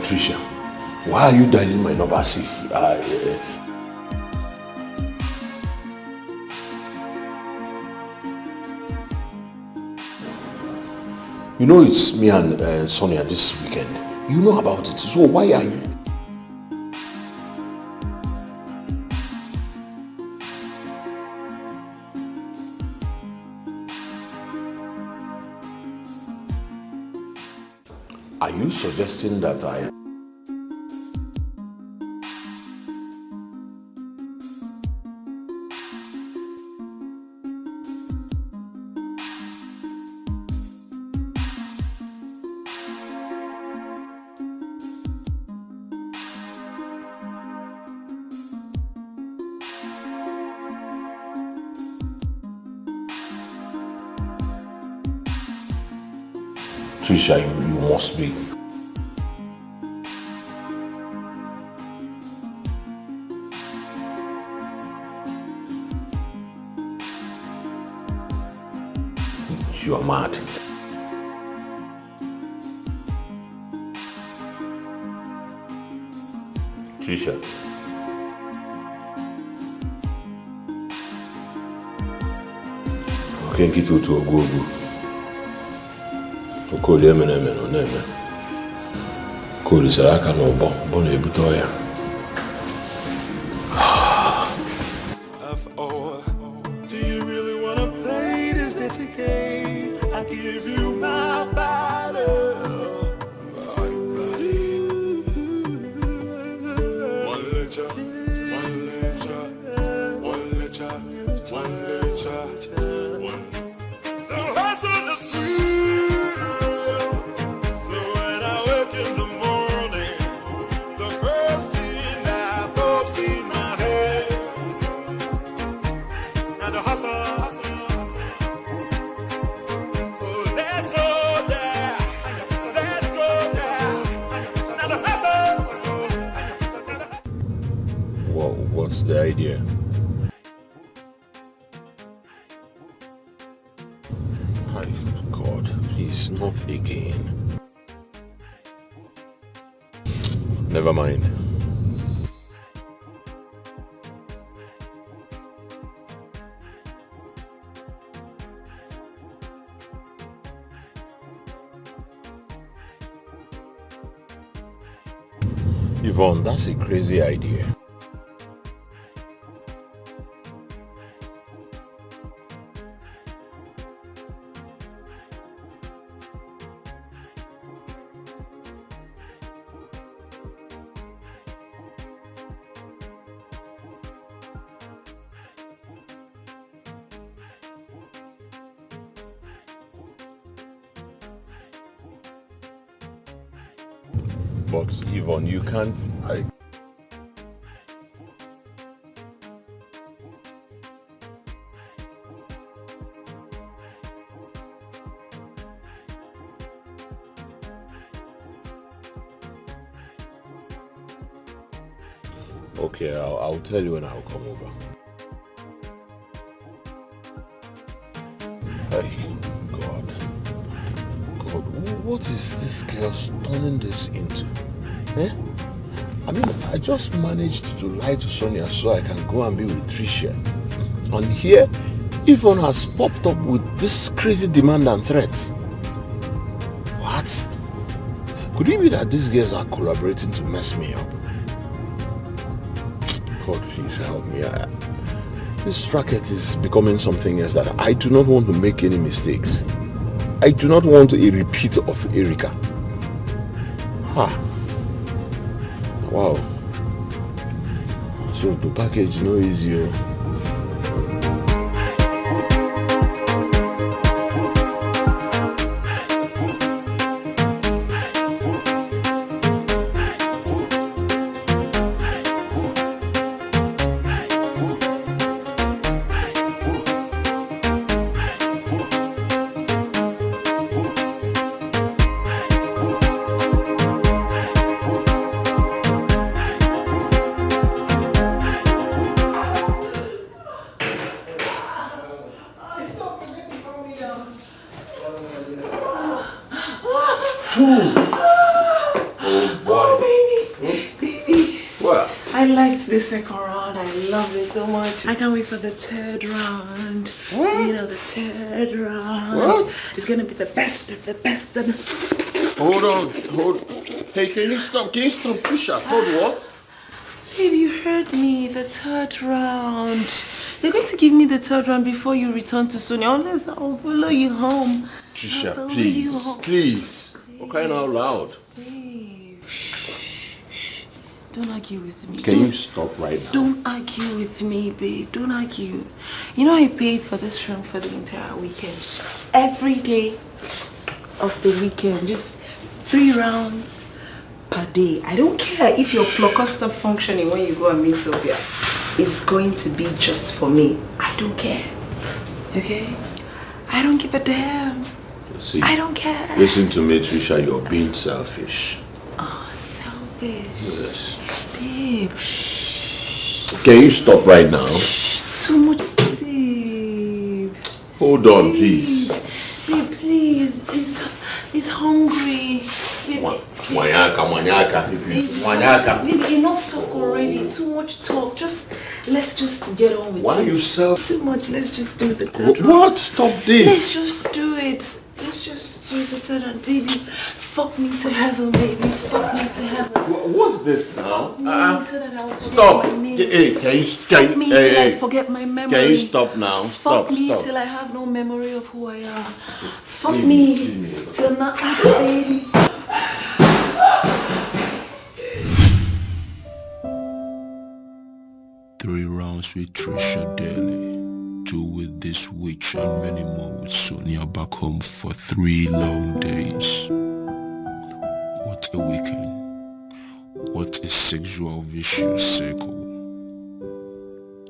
Tricia, why are you dialing my number as if you know it's me and Sonia this weekend. You know about it, so why are you? Are you suggesting that I... Trisha, you must be. You are mad. Trisha. I can't get you to a go-go. Call them and on them. Call this I can know bon ebitoya. Do you really wanna play this dirty game? I give you my body. One letter. The hustle is real. So when I wake in the morning, the first thing that pops in my head, and the hustle. So let's go there. Let's go there. And the hustle. What's the idea? God, please, not again. Never mind. Yvonne, that's a crazy idea. But Yvonne, you can't. Okay, I'll tell you when I'll come over. Hey, God, what is this girl turning this into? Eh? I mean, I just managed to lie to Sonia so I can go and be with Tricia. And here, Yvonne has popped up with this crazy demand and threats. What? Could it be that these girls are collaborating to mess me up? God, please help me. This racket is becoming something else that I do not want to make any mistakes. I do not want a repeat of Erica. Wow. So the package no easier. This second round, I love it so much. I can't wait for the third round. What? You know, the third round. What? It's gonna be the best of the best. Hold on. Hey, can you stop? Trisha, hold what? Baby, you heard me. The third round. You're going to give me the third round before you return to Sonia. Unless I'll follow you home. Trisha, please. What kind of loud? Don't argue with me. Can you stop right now? Don't argue with me, babe. Don't argue. You know I paid for this room for the entire weekend. Every day of the weekend. Just 3 rounds per day. I don't care if your blocker stop functioning when you go and meet Sylvia. It's going to be just for me. I don't care. Okay? I don't give a damn. See, I don't care. Listen to me, Trisha, you're being selfish. Oh, selfish. Yes. Babe. Can you stop right now? Too much, babe. Hold on, please. Babe, please. He's hungry. Babe, Wanyaka. babe, enough talk already. Too much talk. Let's just get on with it. Why are you Too much. Let's just do the third round. What? Stop this. Let's just do it. Let's just do the third round, baby. Fuck me to heaven, baby. Fuck me to heaven. What's this now? So that I'll forget Stop. my name. Hey, can you Fuck me till I forget my memory. Can you stop now? Fuck me Stop. till I have no memory of who I am. Fuck me till not baby. 3 rounds with Trisha daily, 2 with this witch and many more with Sonia back home for 3 long days. What a weekend. What a sexual vicious circle.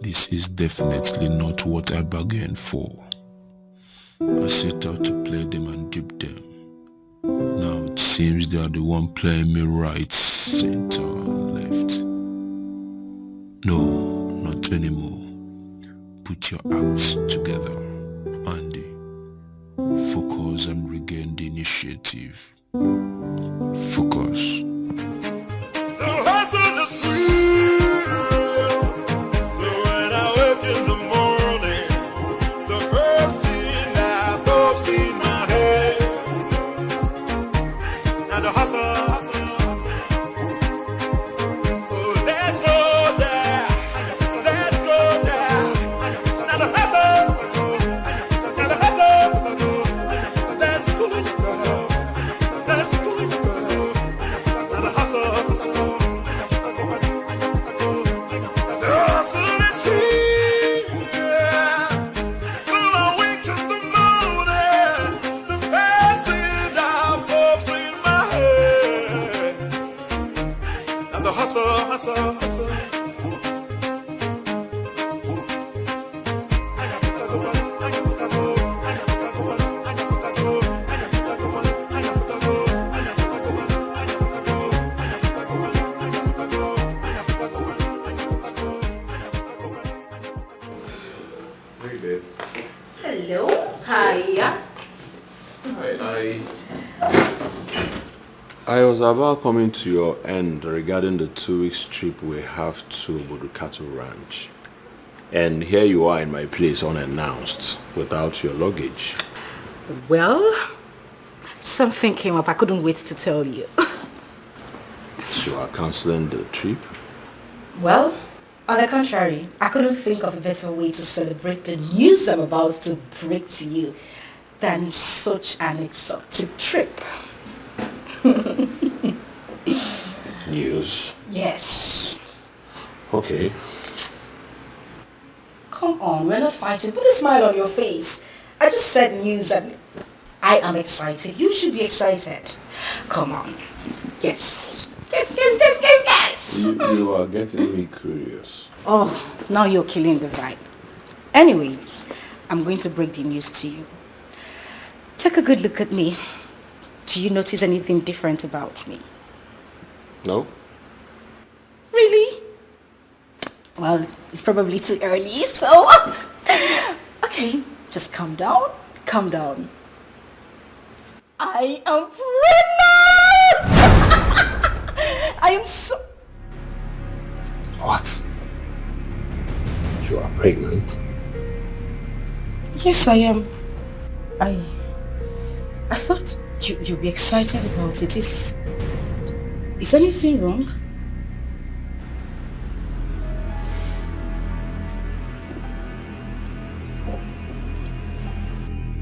This is definitely not what I bargained for. I set out to play them and dip them. Now it seems they are the one playing me right, center and left. No, not anymore. Put your acts together, Andy. Focus and regain the initiative. Focus. I was about coming to your end regarding the 2-week trip we have to Budukato Ranch. And here you are in my place unannounced, without your luggage. Well, something came up. I couldn't wait to tell you. So you are cancelling the trip? Well, on the contrary, I couldn't think of a better way to celebrate the news I'm about to break to you than such an exotic trip. News? Yes. Okay. Come on, we're not fighting. Put a smile on your face. I just said news and I am excited. You should be excited. Come on. Yes. Yes. You are getting me curious. Oh, now you're killing the vibe. Anyways, I'm going to break the news to you. Take a good look at me. Do you notice anything different about me? No. Really? Well, it's probably too early, so... Okay, just calm down. Calm down. I am pregnant! I am so... What? You are pregnant? Yes, I am. I thought you'd be excited about it. Is anything wrong?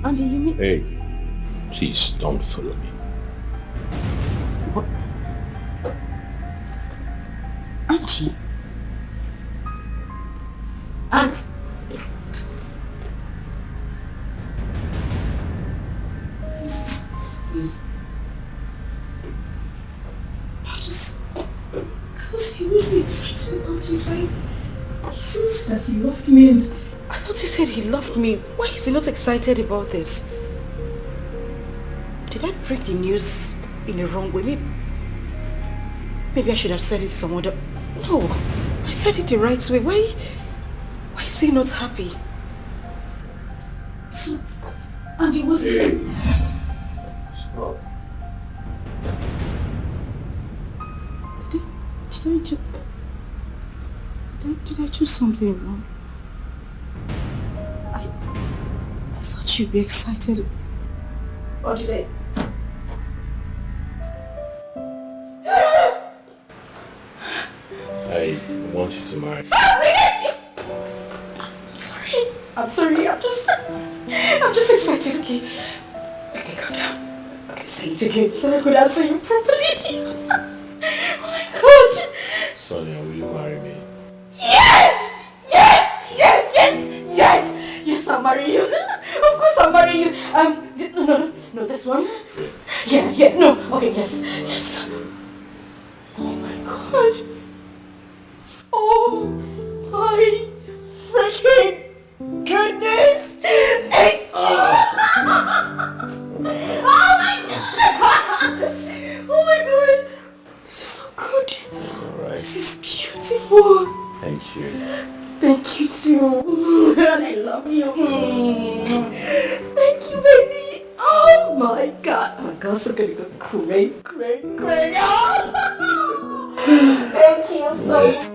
Andy, you mean... Hey, please don't follow me. What? Auntie? Aunt... I thought he would be excited about you saying he said that he loved me, and I thought he said he loved me. Why is he not excited about this? Did I break the news in the wrong way? Maybe I should have said it some other... No, I said it the right way. Why is he not happy? So, and he was... Hey. Stop. Did I do something wrong? I thought you'd be excited. Or did I? I want you to marry. I'm sorry. I'm just excited. Okay, calm down. Okay, say it again so I could answer you properly. Oh my God. Sonia, will you marry me? Yes, I'll marry you. Of course I'll marry you. No, this one. Yeah, no. Okay, yes. Oh my God. Oh my freaking goodness. Oh my God. Oh my God. This is so good. Alright. This is beautiful. Thank you. Thank you too. And I love you. Thank you, baby. Oh my God. Oh my God, so gonna go great. Thank you so much.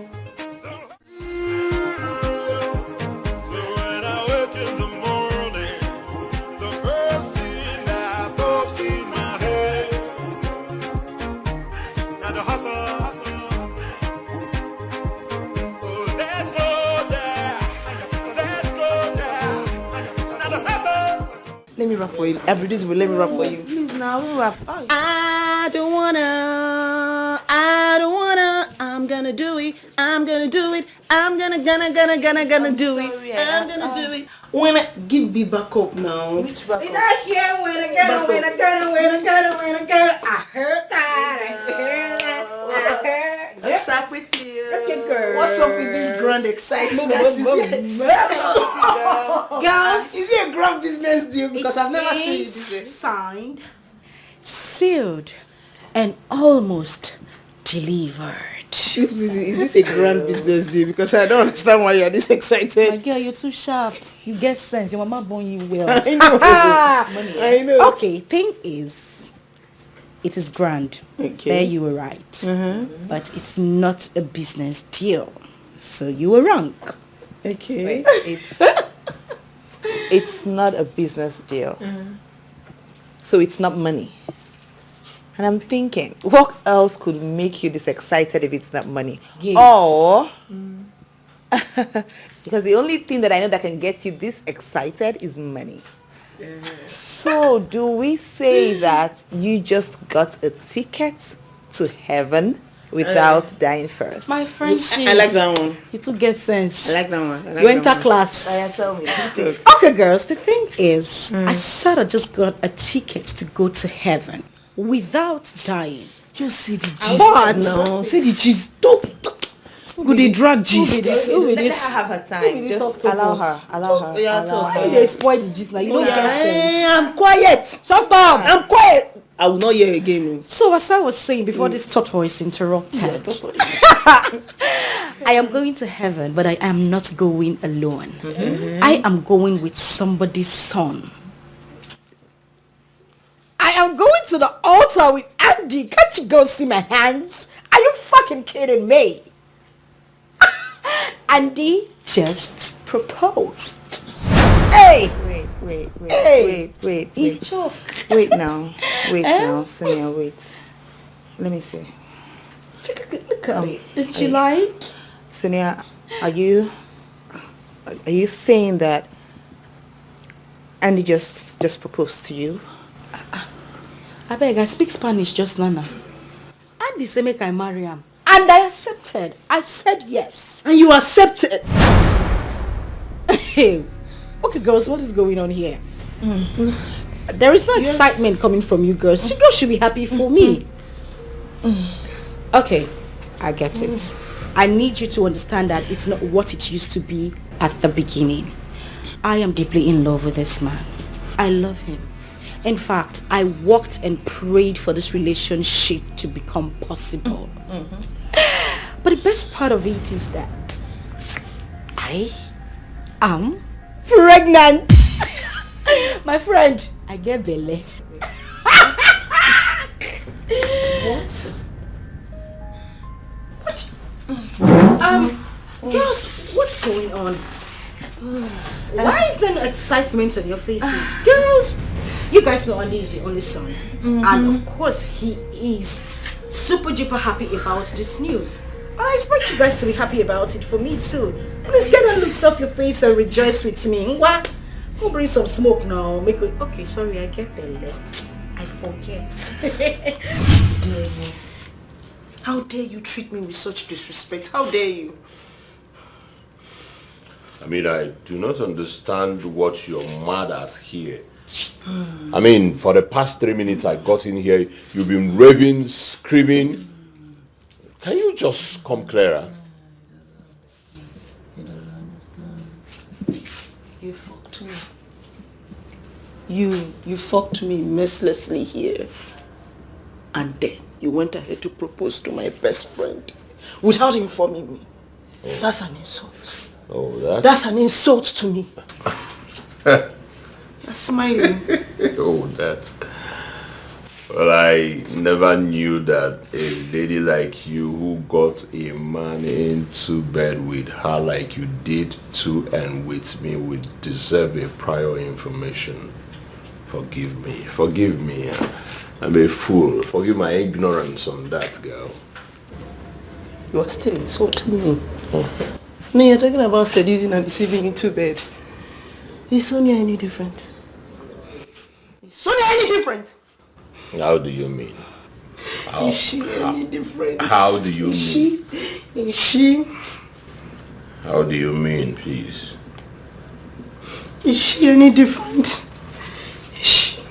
Let me rap for you. Every day, let me rap for you. Please now, rap. Oh. I don't wanna. I'm gonna do it. I'm gonna do it. I'm gonna do it. I'm gonna do it. When I give me back up now. Which back up? Did I hear when I gonna. I heard that. What's up with you? Okay, girl. What's up with this grand excitement? Girls, is it a grand business deal? Because I've never seen it this way. Signed, sealed, and almost delivered. Is this a grand business deal? Because I don't understand why you're this excited. My girl, you're too sharp. You get sense. Your mama born you well. I know. I know. Okay, thing is, it is grand. Okay. There you were right. But it's not a business deal. So you were wrong. Okay. Wait, it's not a business deal. So it's not money. And I'm thinking, what else could make you this excited if it's not money? Yes. Or, because the only thing that I know that can get you this excited is money. So do we say that you just got a ticket to heaven without dying first? My friendship. I like that one. You too get sense. I like that one. You enter class. Tell me. Okay, girls, the thing is, I sort of just got a ticket to go to heaven without dying. Just see the gist. What? No, see the gist. Stop. Go they drag gist. Let her have her time. Just allow her. Allow her. They spoil the gist now. You don't get sense. I'm quiet. Shut up. I'm quiet. I will not hear again. So as I was saying before this tortoise interrupted, I am going to heaven, but I am not going alone. I am going with somebody's son. I am going to the altar with Andy. Can't you go see my hands? Are you fucking kidding me? Andy just proposed. Hey! Wait now, Sonia, wait. Let me see. Look at it. Did you like? Sonia, are you saying that Andy just proposed to you? I beg, I speak Spanish just Nana. Andy said make I marry him. And I accepted. I said yes. And you accepted? Hey. Okay, girls, what is going on here? There is no excitement coming from you girls. You girls should be happy for me. Okay, I get it. I need you to understand that it's not what it used to be at the beginning. I am deeply in love with this man. I love him. In fact, I worked and prayed for this relationship to become possible. But the best part of it is that I am pregnant. My friend, I get belly. What? Girls, what's going on? Why is there no excitement on your faces? Girls, you guys know Andy is the only son. And of course, he is super duper happy about this news. And I expect you guys to be happy about it for me too. Please get that looks off your face and rejoice with me. What? Go bring some smoke now. Make it. Okay, sorry, I get belly. I forget. Dare you? How dare you treat me with such disrespect? How dare you? I mean, I do not understand what you're mad at here. I mean, for the past 3 minutes I got in here, you've been raving, screaming. Can you just come clearer? You fucked me. You fucked me mercilessly here. And then you went ahead to propose to my best friend without informing me. Oh. That's an insult. Oh, that's an insult to me. You're smiling. Oh, that. Well, I never knew that a lady like you who got a man into bed with her like you did to and with me would deserve a prior information. Forgive me. Forgive me. I'm a fool. Forgive my ignorance on that, girl. You are still insulting me. No, you're talking about seducing and deceiving into bed. Is Sonia any different? Is Sonia any different? How do you mean? Is she any different? How do you mean? Is she? How do you mean, please? Is she any different? Is she?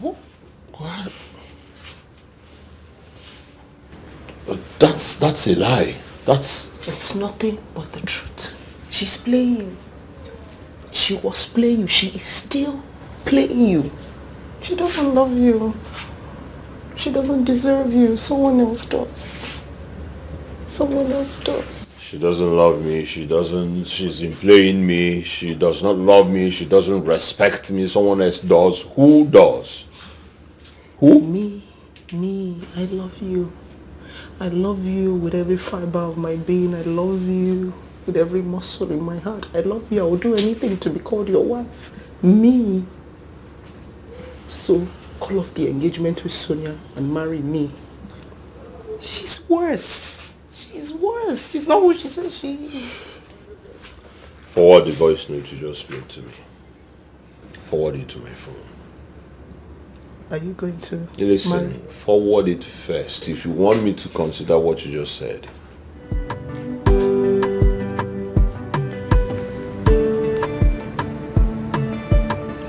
What? That's a lie. It's nothing but the truth. She's playing you. She was playing you. She is still playing you. She doesn't love you. She doesn't deserve you. Someone else does. Someone else does. She doesn't love me. She's playing me. She does not love me. She doesn't respect me. Someone else does. Who does? Who? Me. I love you. I love you with every fiber of my being. I love you with every muscle in my heart. I love you. I will do anything to be called your wife. Me. So, call off the engagement with Sonia and marry me. She's worse. She's worse. She's not who she says she is. Forward the voice note you just spoke to me. Forward it to my phone. Are you going to Listen, forward it first if you want me to consider what you just said.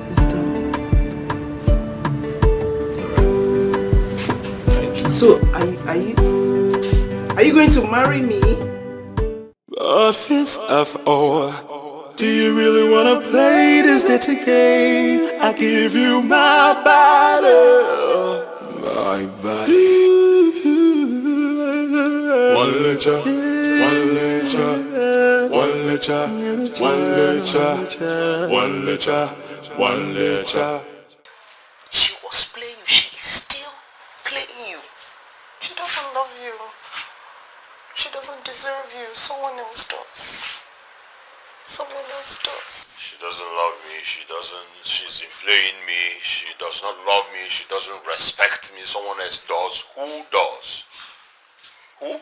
It's done. Thank you. So, are you going to marry me? A fist of ore. Do you really wanna play this dirty game? I give you my body, my body. One lecha, one lecha, one lecha, one lecha, one lecha, one lecha. She was playing you. She is still playing you. She doesn't love you. She doesn't deserve you. Someone else does. Someone else does. She doesn't love me. She's playing me. She does not love me. She doesn't respect me. Someone else does. Who does? Who?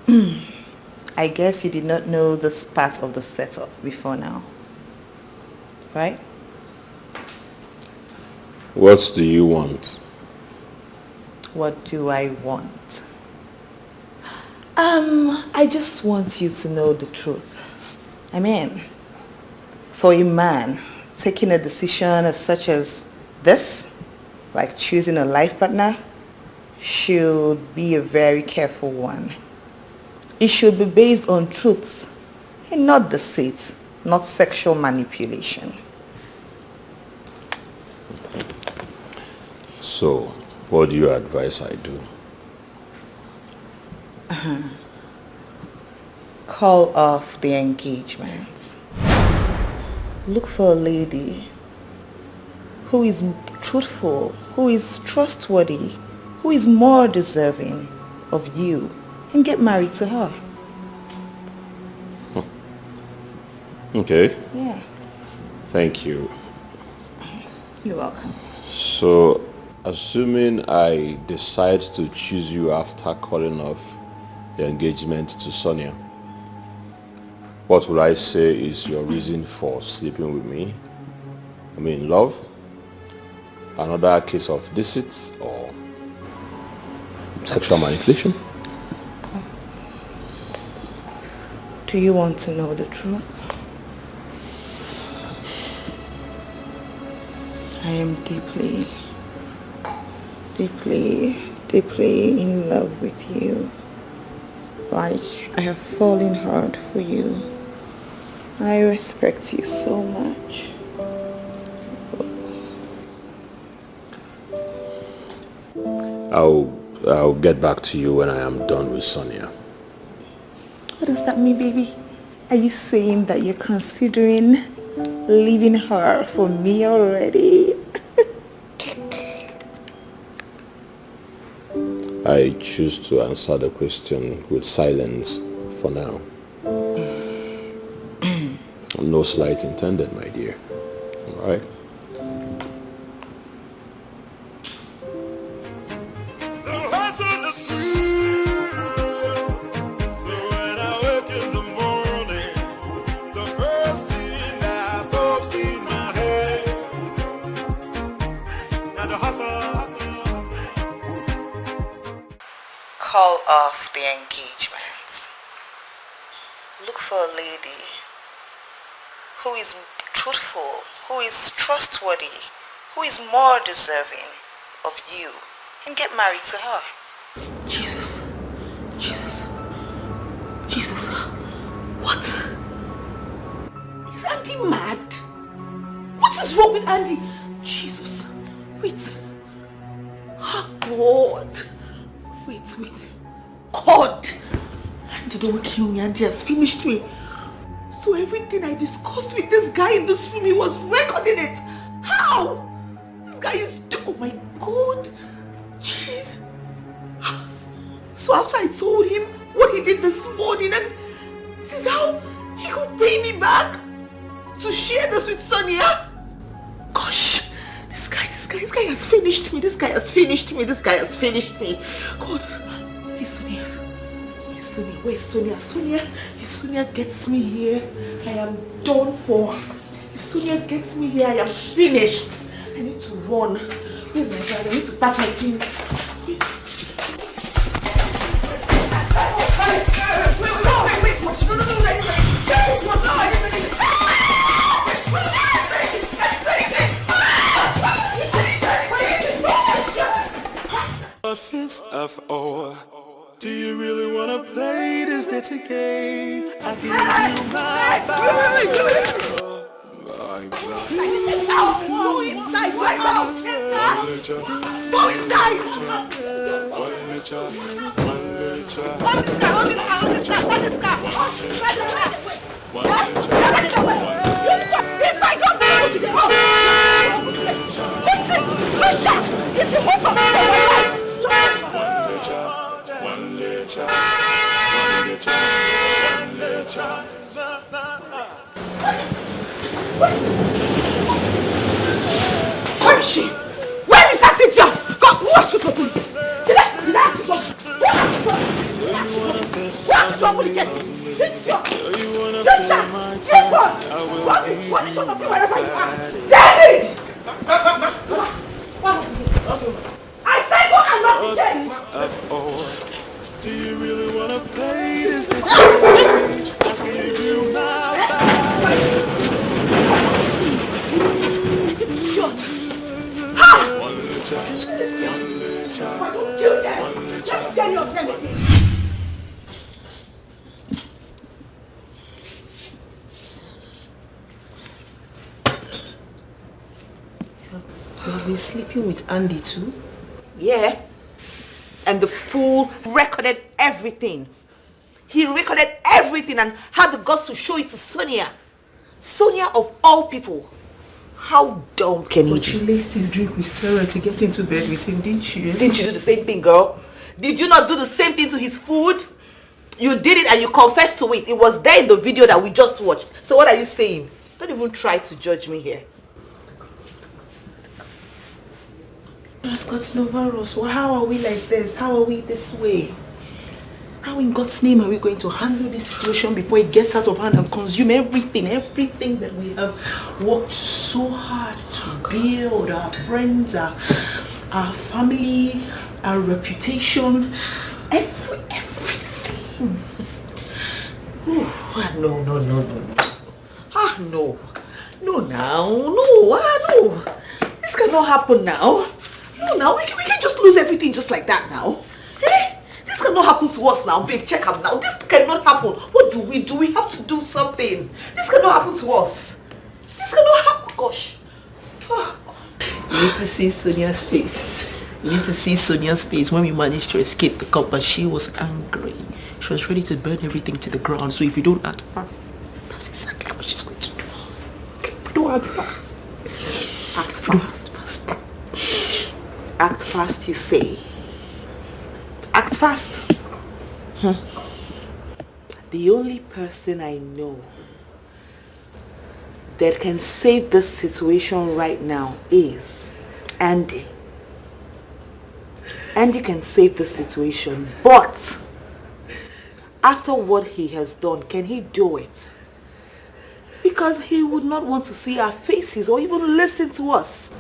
Me. I guess you did not know this part of the setup before now. Right? What do you want? What do I want? I just want you to know the truth. I mean, for a man, taking a decision as such as this, like choosing a life partner, should be a very careful one. It should be based on truths and not deceit, not sexual manipulation. So, what do you advise I do? Call off the engagement. Look for a lady who is truthful, who is trustworthy, who is more deserving of you, and get married to her. Okay. Yeah. Thank you. You're welcome. So, assuming I decide to choose you after calling off the engagement to Sonia, what would I say is your reason for sleeping with me? I mean, love? Another case of deceit or sexual manipulation? Do you want to know the truth? I am deeply in love with you. Like, I have fallen hard for you. I respect you so much. I'll get back to you when I am done with Sonia. What does that mean, baby? Are you saying that you're considering leaving her for me already? I choose to answer the question with silence for now. No slight intended, my dear. All right? Call off the engagement. Look for a lady who is truthful, who is trustworthy, who is more deserving of you, and get married to her. Jesus. What? Is Andy mad? What is wrong with Andy? Jesus. Wait. Oh, God. Wait. God. Andy, don't kill me. Andy has finished me. So everything I discussed with this guy in this room, he was recording it. How? This guy is... Oh my God. Jeez. So after I told him what he did this morning, and this is how he could pay me back to share this with Sonia. Gosh, this guy has finished me. This guy has finished me. God. Where's Sonia? If Sonia gets me here, I am done for. If Sonia gets me here, I am finished. I need to run. Where's my bag? I need to pack my things. Wait. A fist of ore. Do you really wanna play this dirty game? I give you my body. Go inside my mouth! Go inside! Where is she? Where is that Cynthia? God, who asked you for police? Did I ask you for Who asked you for police? Cynthia! What is your wherever you are? David! I said go and lock the gate! Do you really wanna play this dirty game? I give you my Shut! Ha! You have been sleeping with Andy too? Yeah. And the fool recorded everything. He recorded everything and had the guts to show it to Sonia. Sonia of all people. How dumb can he be? But you laced his drink with steroid to get into bed with him, didn't you? Didn't you do the same thing, girl? Did you not do the same thing to his food? You did it and you confessed to it. It was there in the video that we just watched. So what are you saying? Don't even try to judge me here. Has gotten over us. Well, how are we like this? How are we this way? How in God's name are we going to handle this situation before it gets out of hand and consume everything that we have worked so hard to build, our friends, our family, our reputation, everything. No. No. This cannot happen now. No, we can just lose everything just like that now. Eh? This cannot happen to us now, babe. Check up now. This cannot happen. What do? We have to do something. This cannot happen to us. This cannot happen, gosh. You need to see Sonia's face. You need to see Sonia's face when we managed to escape the cop, but she was angry. She was ready to burn everything to the ground. So if you don't act fast, that's exactly what she's going to do. If you don't act fast. Act fast. Act fast, you say. Act fast. The only person I know that can save this situation right now is Andy. Andy can save the situation, but after what he has done, can he do it? Because he would not want to see our faces or even listen to us.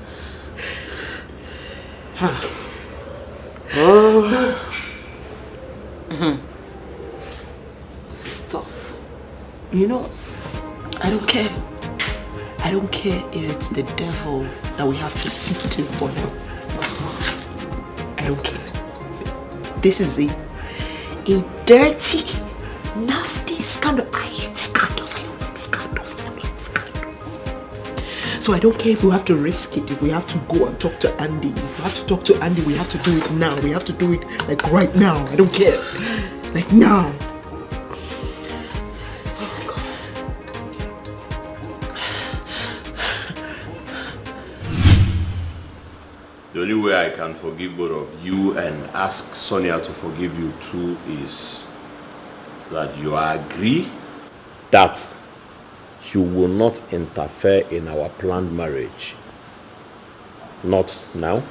This is tough. You know, I don't care. I don't care if it's the devil that we have to seek to for help. I don't care. This is a dirty, nasty scandal. I hate scandals. I don't like scandals. I don't like scandals. So I don't care if we have to risk it, if we have to go and talk to Andy. If we have to talk to Andy, we have to do it now. We have to do it like right now. I don't care. Like now. The only way I can forgive both of you and ask Sonia to forgive you too is that you agree that you will not interfere in our planned marriage. Not now,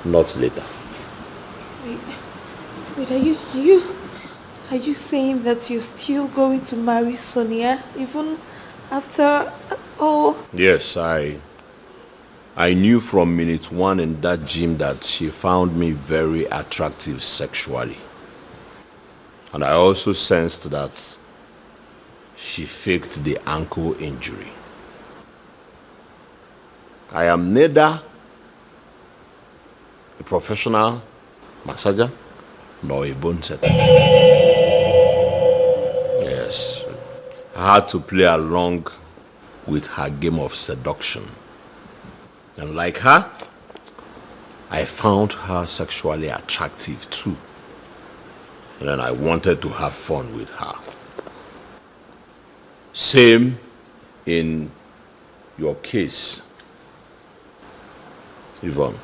not later. Wait, are you saying that you're still going to marry Sonia even after all? Yes, I knew from minute one in that gym that she found me very attractive sexually. And I also sensed that she faked the ankle injury. I am neither a professional massager nor a bone setter. Yes, I had to play along with her game of seduction. And like her, I found her sexually attractive too. And then I wanted to have fun with her. Same in your case, Yvonne.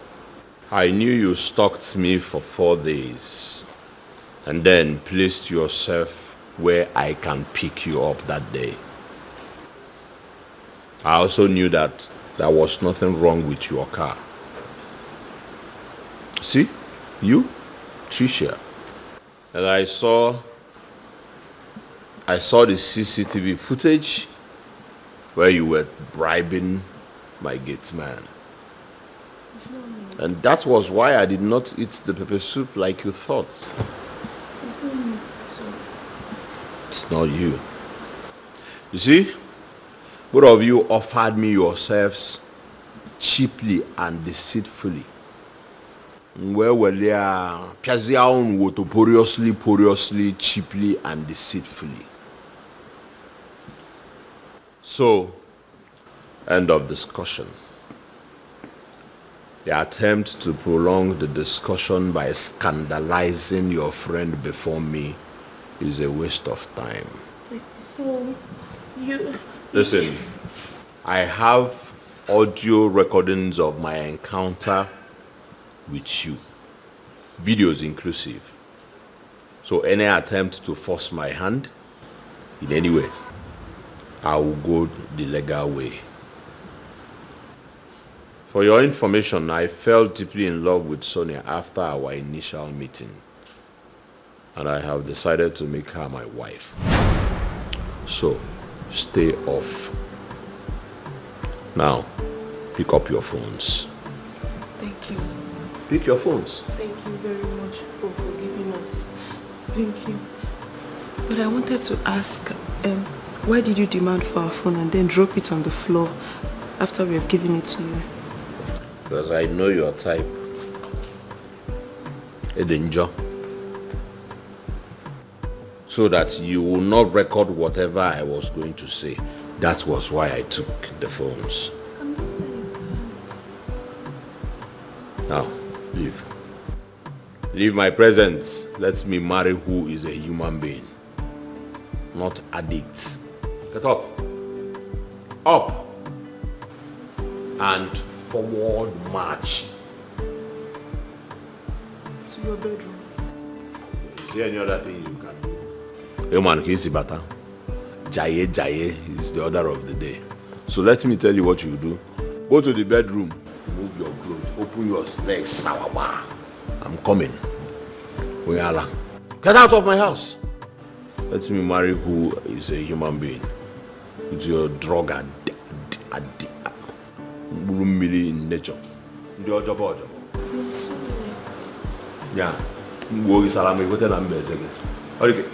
I knew you stalked me for 4 days and then placed yourself where I can pick you up that day. I also knew that there was nothing wrong with your car. See, you, Tricia, and I saw the CCTV footage where you were bribing my gate man. And that was why I did not eat the pepper soup like you thought. It's not you. You see, both of you offered me yourselves cheaply and deceitfully. Well, poriously, cheaply and deceitfully. So, end of discussion. The attempt to prolong the discussion by scandalizing your friend before me is a waste of time. So, you... Listen, I have audio recordings of my encounter with you, videos inclusive. So any attempt to force my hand in any way, I will go the legal way. For your information, I fell deeply in love with Sonia after our initial meeting, and I have decided to make her my wife. So, stay off. Now, pick up your phones. Thank you. Pick your phones. Thank you very much for forgiving us. Thank you. But I wanted to ask, why did you demand for our phone and then drop it on the floor after we have given it to you? Because I know your type. A danger. So that you will not record whatever I was going to say. That was why I took the phones. Now, leave. Leave my presence. Let me marry who is a human being, not addicts. Get up. Up. And forward march. To your bedroom. Is there any other thing you can do? Hey man, can you see better? Jaye is the order of the day. So let me tell you what you do. Go to the bedroom, remove your clothes, open your legs, sawaba. I'm coming. Oyala. Get out of my house. Let me marry who is a human being. With your drug in nature. I'm sorry. Yeah. Go is salami go tell am beze again. Okay.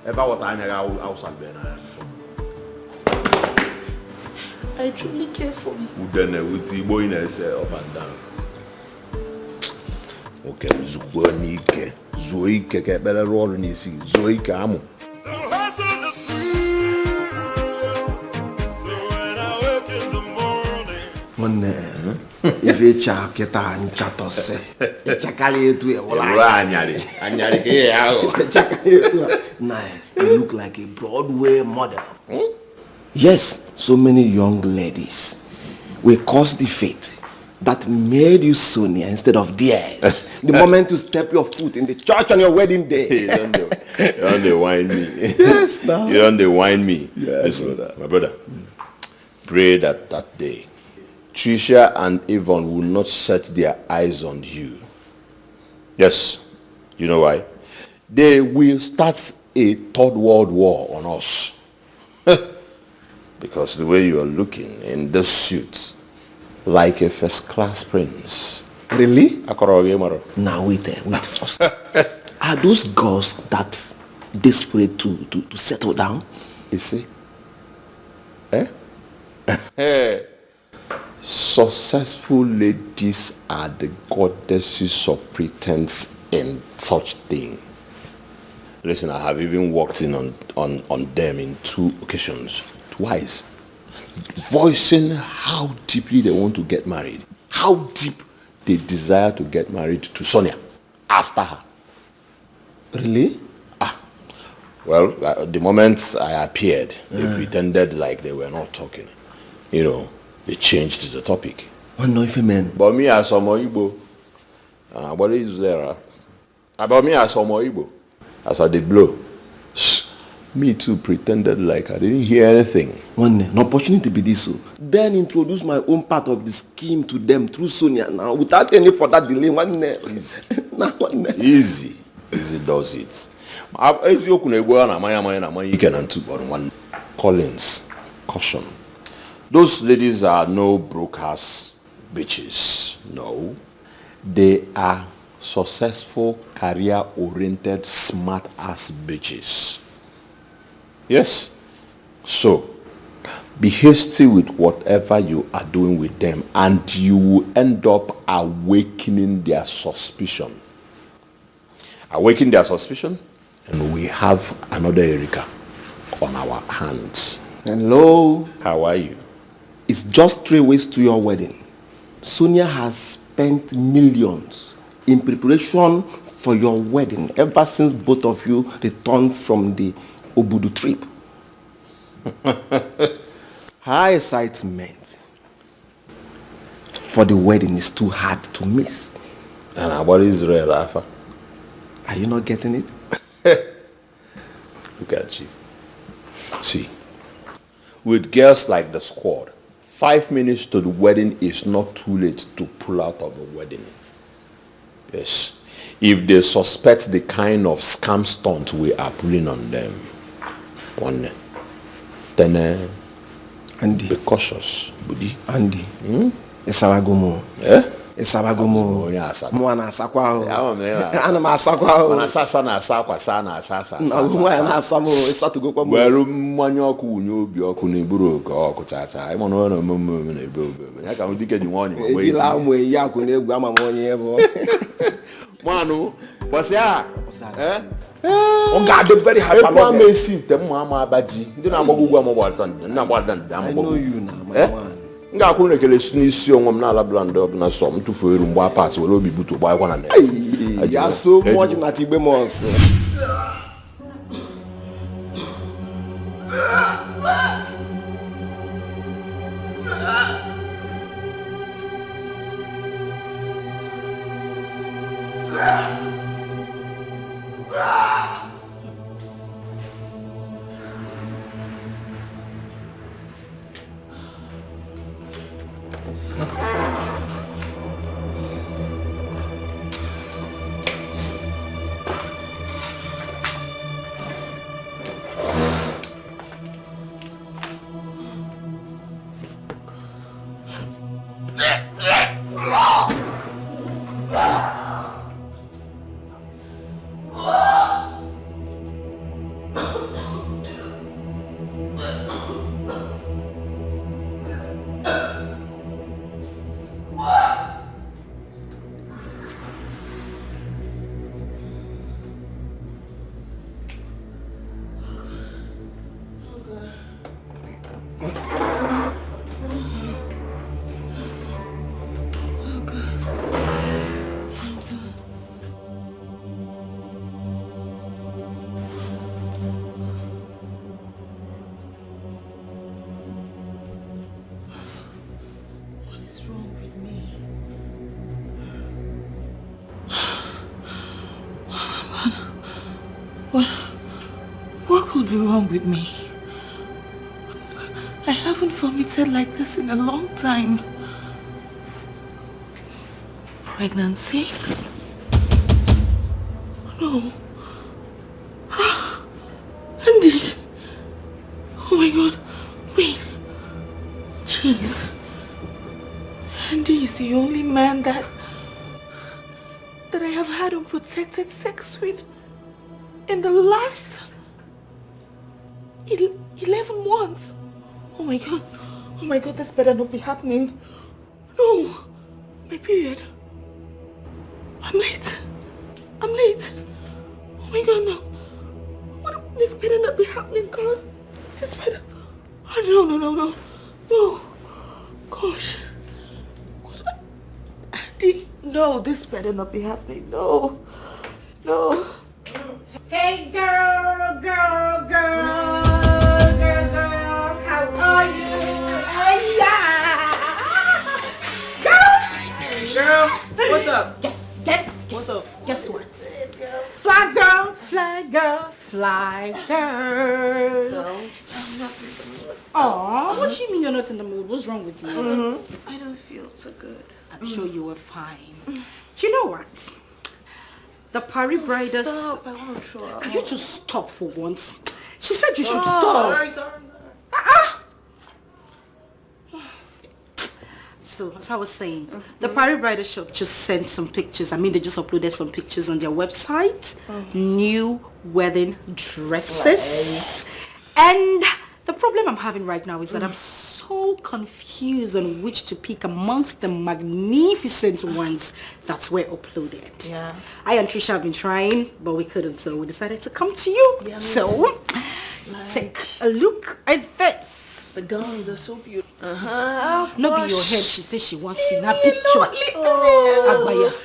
About what I know outside there now. I truly care for you. Then with the boy in up and down. Okay, Zuanike. Zoike ke bele roll ni si. Zoike amo. One if you check it and chat us, chakali to a Nah, you look like a Broadway model. Yes, so many young ladies will cause the fate that made you Sonia instead of theirs. The moment you step your foot in the church on your wedding day. You don't whine me. Yes, now. You don't whine me. Yeah, listen, my brother, pray that that day Tricia and Yvonne will not set their eyes on you. Yes, you know why? They will start a third world war on us. Because the way you are looking in this suit, like a first-class prince. Really? Now wait first. Are those girls that desperate to settle down? You see? Successful ladies are the goddesses of pretense in such thing. Listen, I have even walked in on them in 2 occasions. Twice. Voicing how deeply they want to get married. How deep they desire to get married to Sonia after her. Really? Well, the moment I appeared, they pretended like they were not talking. You know, they changed the topic. One no man. But me as Omo Igbo, what is there? About me as Omo Igbo, as I did blow. Me too pretended like I didn't hear anything. An opportunity be this so. Then introduce my own part of the scheme to them through Sonia now without any further delay. Easy does it. Collins, caution. Those ladies are no broke-ass bitches. No. They are successful, career-oriented, smart-ass bitches. Yes. So, be hasty with whatever you are doing with them and you will end up awakening their suspicion. Awaken their suspicion and we have another Erica on our hands. Hello. How are you? It's just 3 weeks to your wedding. Sonia has spent millions in preparation for your wedding ever since both of you returned from the Obudu trip. Her excitement for the wedding is too hard to miss. And about Israel, Alpha? Are you not getting it? Look at you. See, with girls like the squad, 5 minutes to the wedding is not too late to pull out of the wedding. Yes. If they suspect the kind of scam stunt we are pulling on them, then Andy, be cautious, buddy. Andy, Esawagomo. Eh? Esawagomo. Mwana asakwa. Ana masakwa. Mana sasa na asakwa sana asasa. Na asamo esatugo kwa. Welu mmanya oku unyo obi oku na iburu ka oku tata. Imo no na mmemme na ebe obe. Ya ka ndike ji nwonyi ma we. Ila amu ya ku na egwu ama monye ebo. Manu, boss ya. Eh? O ga be very happy. Epo ma esi te mu ama abaji. Ndi na agbagugwu amagba tan. Na agba dan dan. I know you na my man. Nga akwụrụ na-ekele si n'isi onwe m na-ala blend ọbụla sọ m tụfuo eru mgbe pass were obi butu gbaa na net. Ya so much na tigbe mons. What could be wrong with me? I haven't vomited like this in a long time. Pregnancy? No. Andy! Oh my God. Wait. Jeez. Andy is the only man that I have had unprotected sex with in the last 11 months. Oh my God. Oh my God, this better not be happening. No. My period. I'm late. I'm late. Oh my God, no. What, this better not be happening, God. This better. Oh, no. Gosh. What? Andy, no, this better not be happening. No. Hey girl, how are you? Girl, what's up? Guess. What's up? Guess what? Fly girl. Oh, what do you mean you're not in the mood? What's wrong with you? I don't feel so good. I'm sure you were fine. You know what? The Pari Briders. Stop, I want to throw up. Can you just stop for once? She said you should stop. Sorry. So, as I was saying, the Pari Bridal Shop just sent some pictures. I mean, they just uploaded some pictures on their website. New wedding dresses. And the problem I'm having right now is that I'm so confused on which to pick amongst the magnificent ones that were uploaded. Yeah. I and Trisha have been trying, but we couldn't, so we decided to come to you. Yeah, so, take a look at this. The gowns are so beautiful. No be your head. She says she wants to see that picture.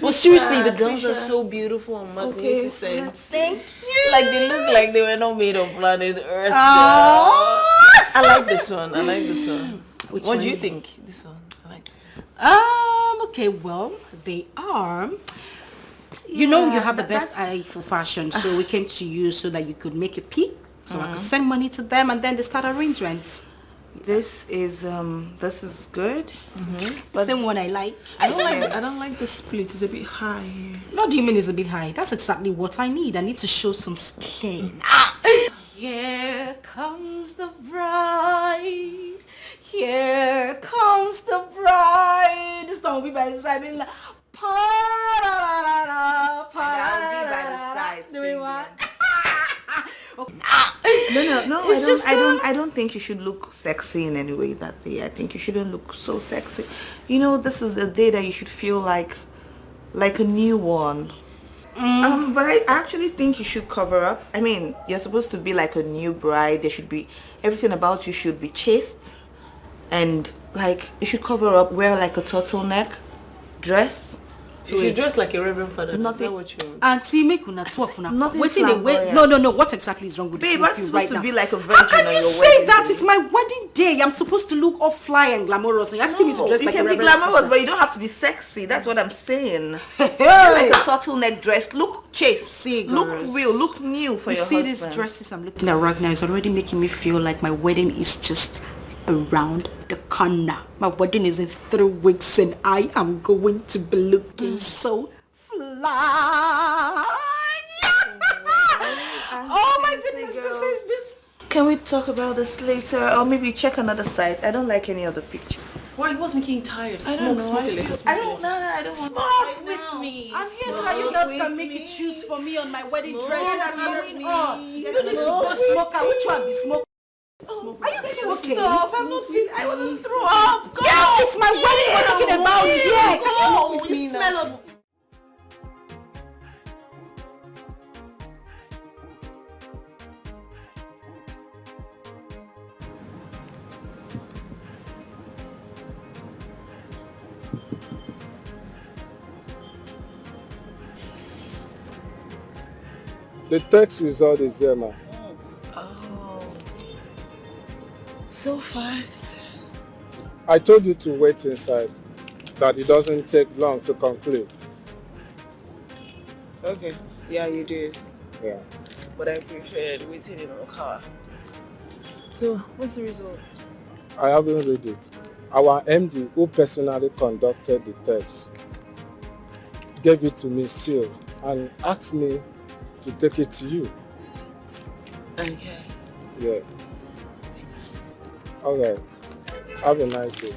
But seriously, the gowns are so beautiful and magnificent. Thank you. Like they look like they were not made of planet Earth. I like this one. What do you think? This one. I like this one. Okay, well, they are. You know you have the best eye for fashion, so we came to you so that you could make a pick, so I could send money to them and then they start arrangement. This is good. But same one I like. I don't like the split. It's a bit high. What do you mean it's a bit high? That's exactly what I need. I need to show some skin. Here comes the bride. Here comes the bride. This one will be by the side. I'll be by the side. Doing what? No. I don't think you should look sexy in any way that day. I think you shouldn't look so sexy. You know, this is a day that you should feel like a new one. But I actually think you should cover up. I mean, you're supposed to be like a new bride. There should be everything about you should be chaste, and like you should cover up. Wear like a turtleneck dress. You should dress like a reverend father. Nothing. Is that what you want? Auntie, make una twelve una. Nothing. No. What exactly is wrong with Babe, you? I'm supposed to be like a virgin. How can you say that? Day? It's my wedding day. I'm supposed to look all fly and glamorous. And you're asking me to dress like a reverend sister. You can be glamorous, but you don't have to be sexy. That's what I'm saying. Like a turtleneck dress. Look chaste. Look real. Look new for your husband. You see these dresses I'm looking at right now is already making me feel like my wedding is just around the corner. My wedding is in 3 weeks and I am going to be looking so fly. Oh my goodness, this. Can we talk about this later, or maybe check another site? I don't like any other picture. Why? What's making you tired? I don't know. I don't want. Smoke with me. I'm here so that you girls can make it choose for me on my wedding dress. What's going on? You need to go smoker. Which one be smoke? Oh, are you smoking? Stop! I'm not feeling. I want to throw up. Go. Yes, it's my wedding we're talking about. Yeah, go. You smell of. The test result is there, ma'am. So fast. I told you to wait inside, that it doesn't take long to conclude. Okay. Yeah, you did. Yeah. But I preferred waiting in our car. So, what's the result? I haven't read it. Our MD, who personally conducted the test, gave it to me sealed and asked me to take it to you. Okay. Yeah. All right. Have a nice day.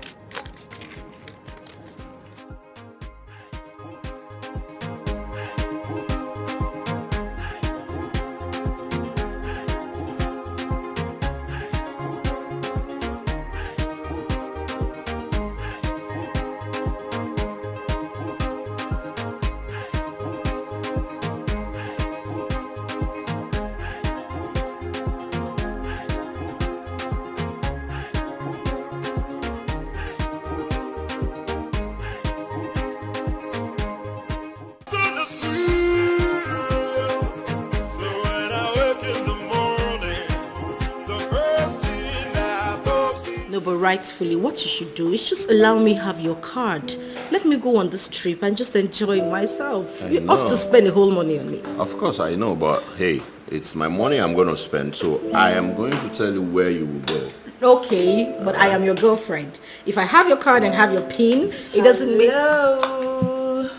Rightfully, what you should do is just allow me have your card. Let me go on this trip and just enjoy myself. You ought to spend the whole money on me. Of course I know, but hey, it's my money I'm going to spend, so I am going to tell you where you will go. Okay, but I am your girlfriend. If I have your card and have your PIN, it doesn't make... Oh.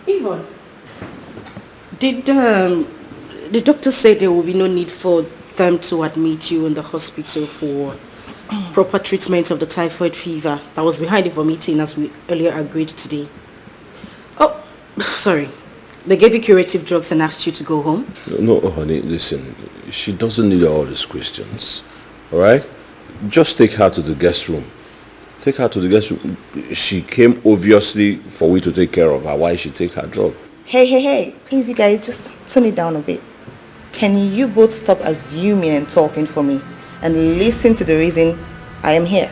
Yvonne. Did the doctor say there will be no need for them to admit you in the hospital for proper treatment of the typhoid fever that was behind the vomiting as we earlier agreed today? Oh, sorry. They gave you curative drugs and asked you to go home? No, honey, listen. She doesn't need all these questions. Alright? Just take her to the guest room. Take her to the guest room. She came obviously for we to take care of her. Why she take her drug? Hey, please you guys, just tone it down a bit. Can you both stop assuming and talking for me and listen to the reason I am here?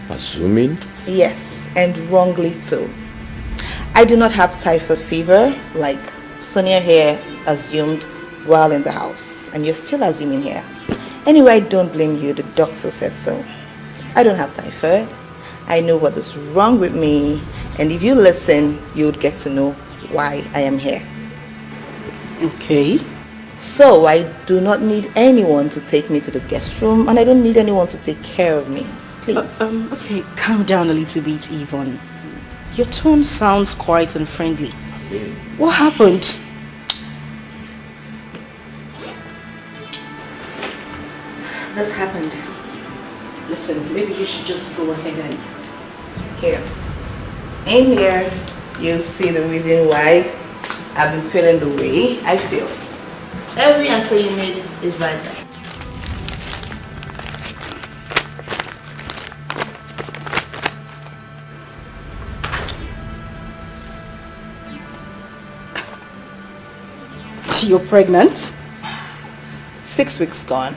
Assuming? Yes, and wrongly too. I do not have typhoid fever like Sonia here assumed while in the house, and you're still assuming here. Anyway, I don't blame you, the doctor said so. I don't have typhoid. I know what is wrong with me, and if you listen, you would get to know why I am here. Okay. So I do not need anyone to take me to the guest room, and I don't need anyone to take care of me. Please. Okay, calm down a little bit, Yvonne. Your tone sounds quite unfriendly. What happened? This happened. Listen, maybe you should just go ahead and... Here. In here, you'll see the reason why I've been feeling the way I feel. Every answer you need is right there. You're pregnant? 6 weeks gone.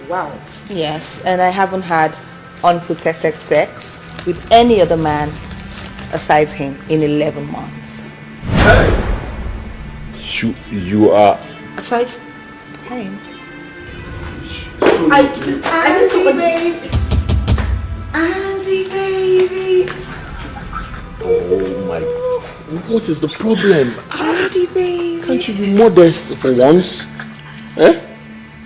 Wow. Yes, and I haven't had unprotected sex with any other man aside him in 11 months. You are... Aside him? Andy, baby! Andy, baby! Oh my... What is the problem? Andy, baby! Can't you be modest for once? Eh?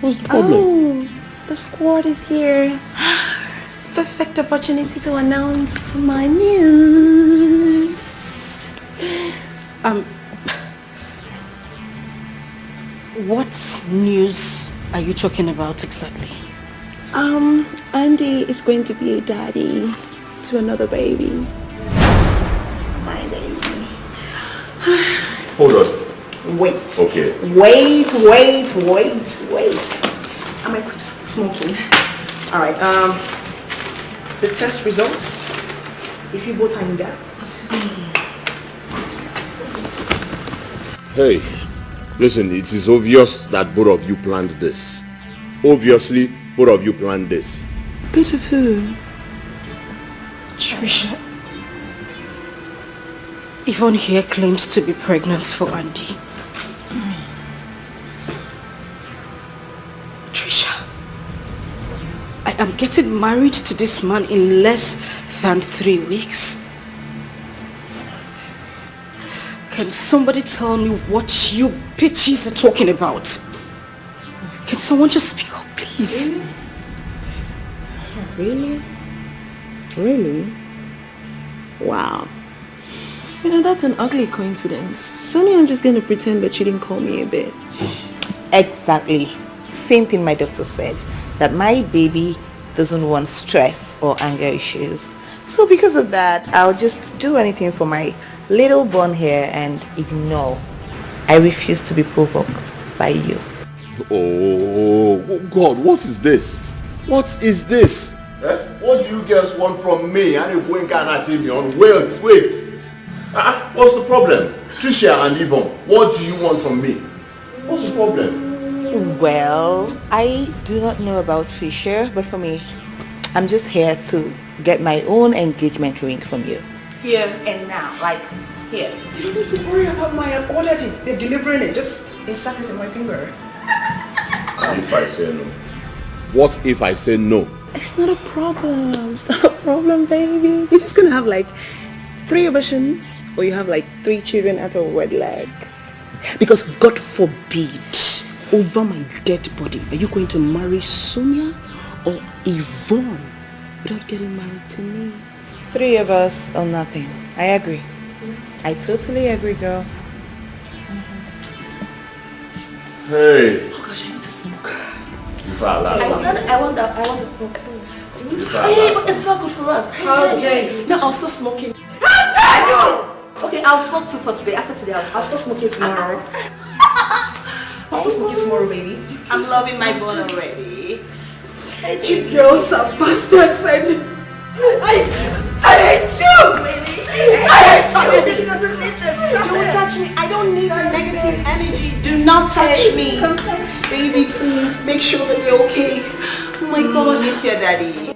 What's the problem? Oh, the squad is here. Perfect opportunity to announce my news. What news are you talking about exactly? Andy is going to be a daddy to another baby. My baby. Hold on. Wait. Okay. Wait. Am I quit smoking? Alright, the test results, if you both are in doubt. Hey, listen, it is obvious that both of you planned this. Obviously, both of you planned this. Bit of who? Trisha. Yvonne here claims to be pregnant for Andy. Trisha, I am getting married to this man in less than 3 weeks. Can somebody tell me what you bitches are talking about? Can someone just speak up, please? Really? Really? Wow. You know, that's an ugly coincidence. Sonia, I'm just going to pretend that she didn't call me a bitch. Exactly. Same thing my doctor said. That my baby doesn't want stress or anger issues. So because of that, I'll just do anything for my little bun here and ignore. I refuse to be provoked by you. Oh, God, what is this? What is this? Eh? What do you girls want from me? I need going to me on. Wait. What's the problem? Tricia and Yvonne, what do you want from me? What's the problem? Well, I do not know about Tricia, but for me, I'm just here to get my own engagement ring from you. Here and now, like here. You don't need to worry about my ordered it. They're delivering it. Just insert it in my finger. And if I say no? What if I say no? It's not a problem. It's not a problem, baby. You're just gonna have like 3 abortions, or you have like 3 children out of wedlock. Because God forbid, over my dead body, are you going to marry Sonia or Yvonne without getting married to me? 3 of us or nothing. I agree. I totally agree, girl. Hey. Oh gosh, I need to smoke. I want to smoke too. Hey, but it's not good for us. How dare you? No, I'll stop smoking. How dare you? Okay, I'll smoke too for today. After today, I'll stop smoking tomorrow. I'll stop smoking tomorrow, baby. I'm loving my bone already. You girls are bastards and I hate you, baby. Baby doesn't need to stop. Don't touch me. I don't need the negative energy. Do not touch me. Come touch. Baby, please make sure that they're okay. Oh my God. It's your daddy.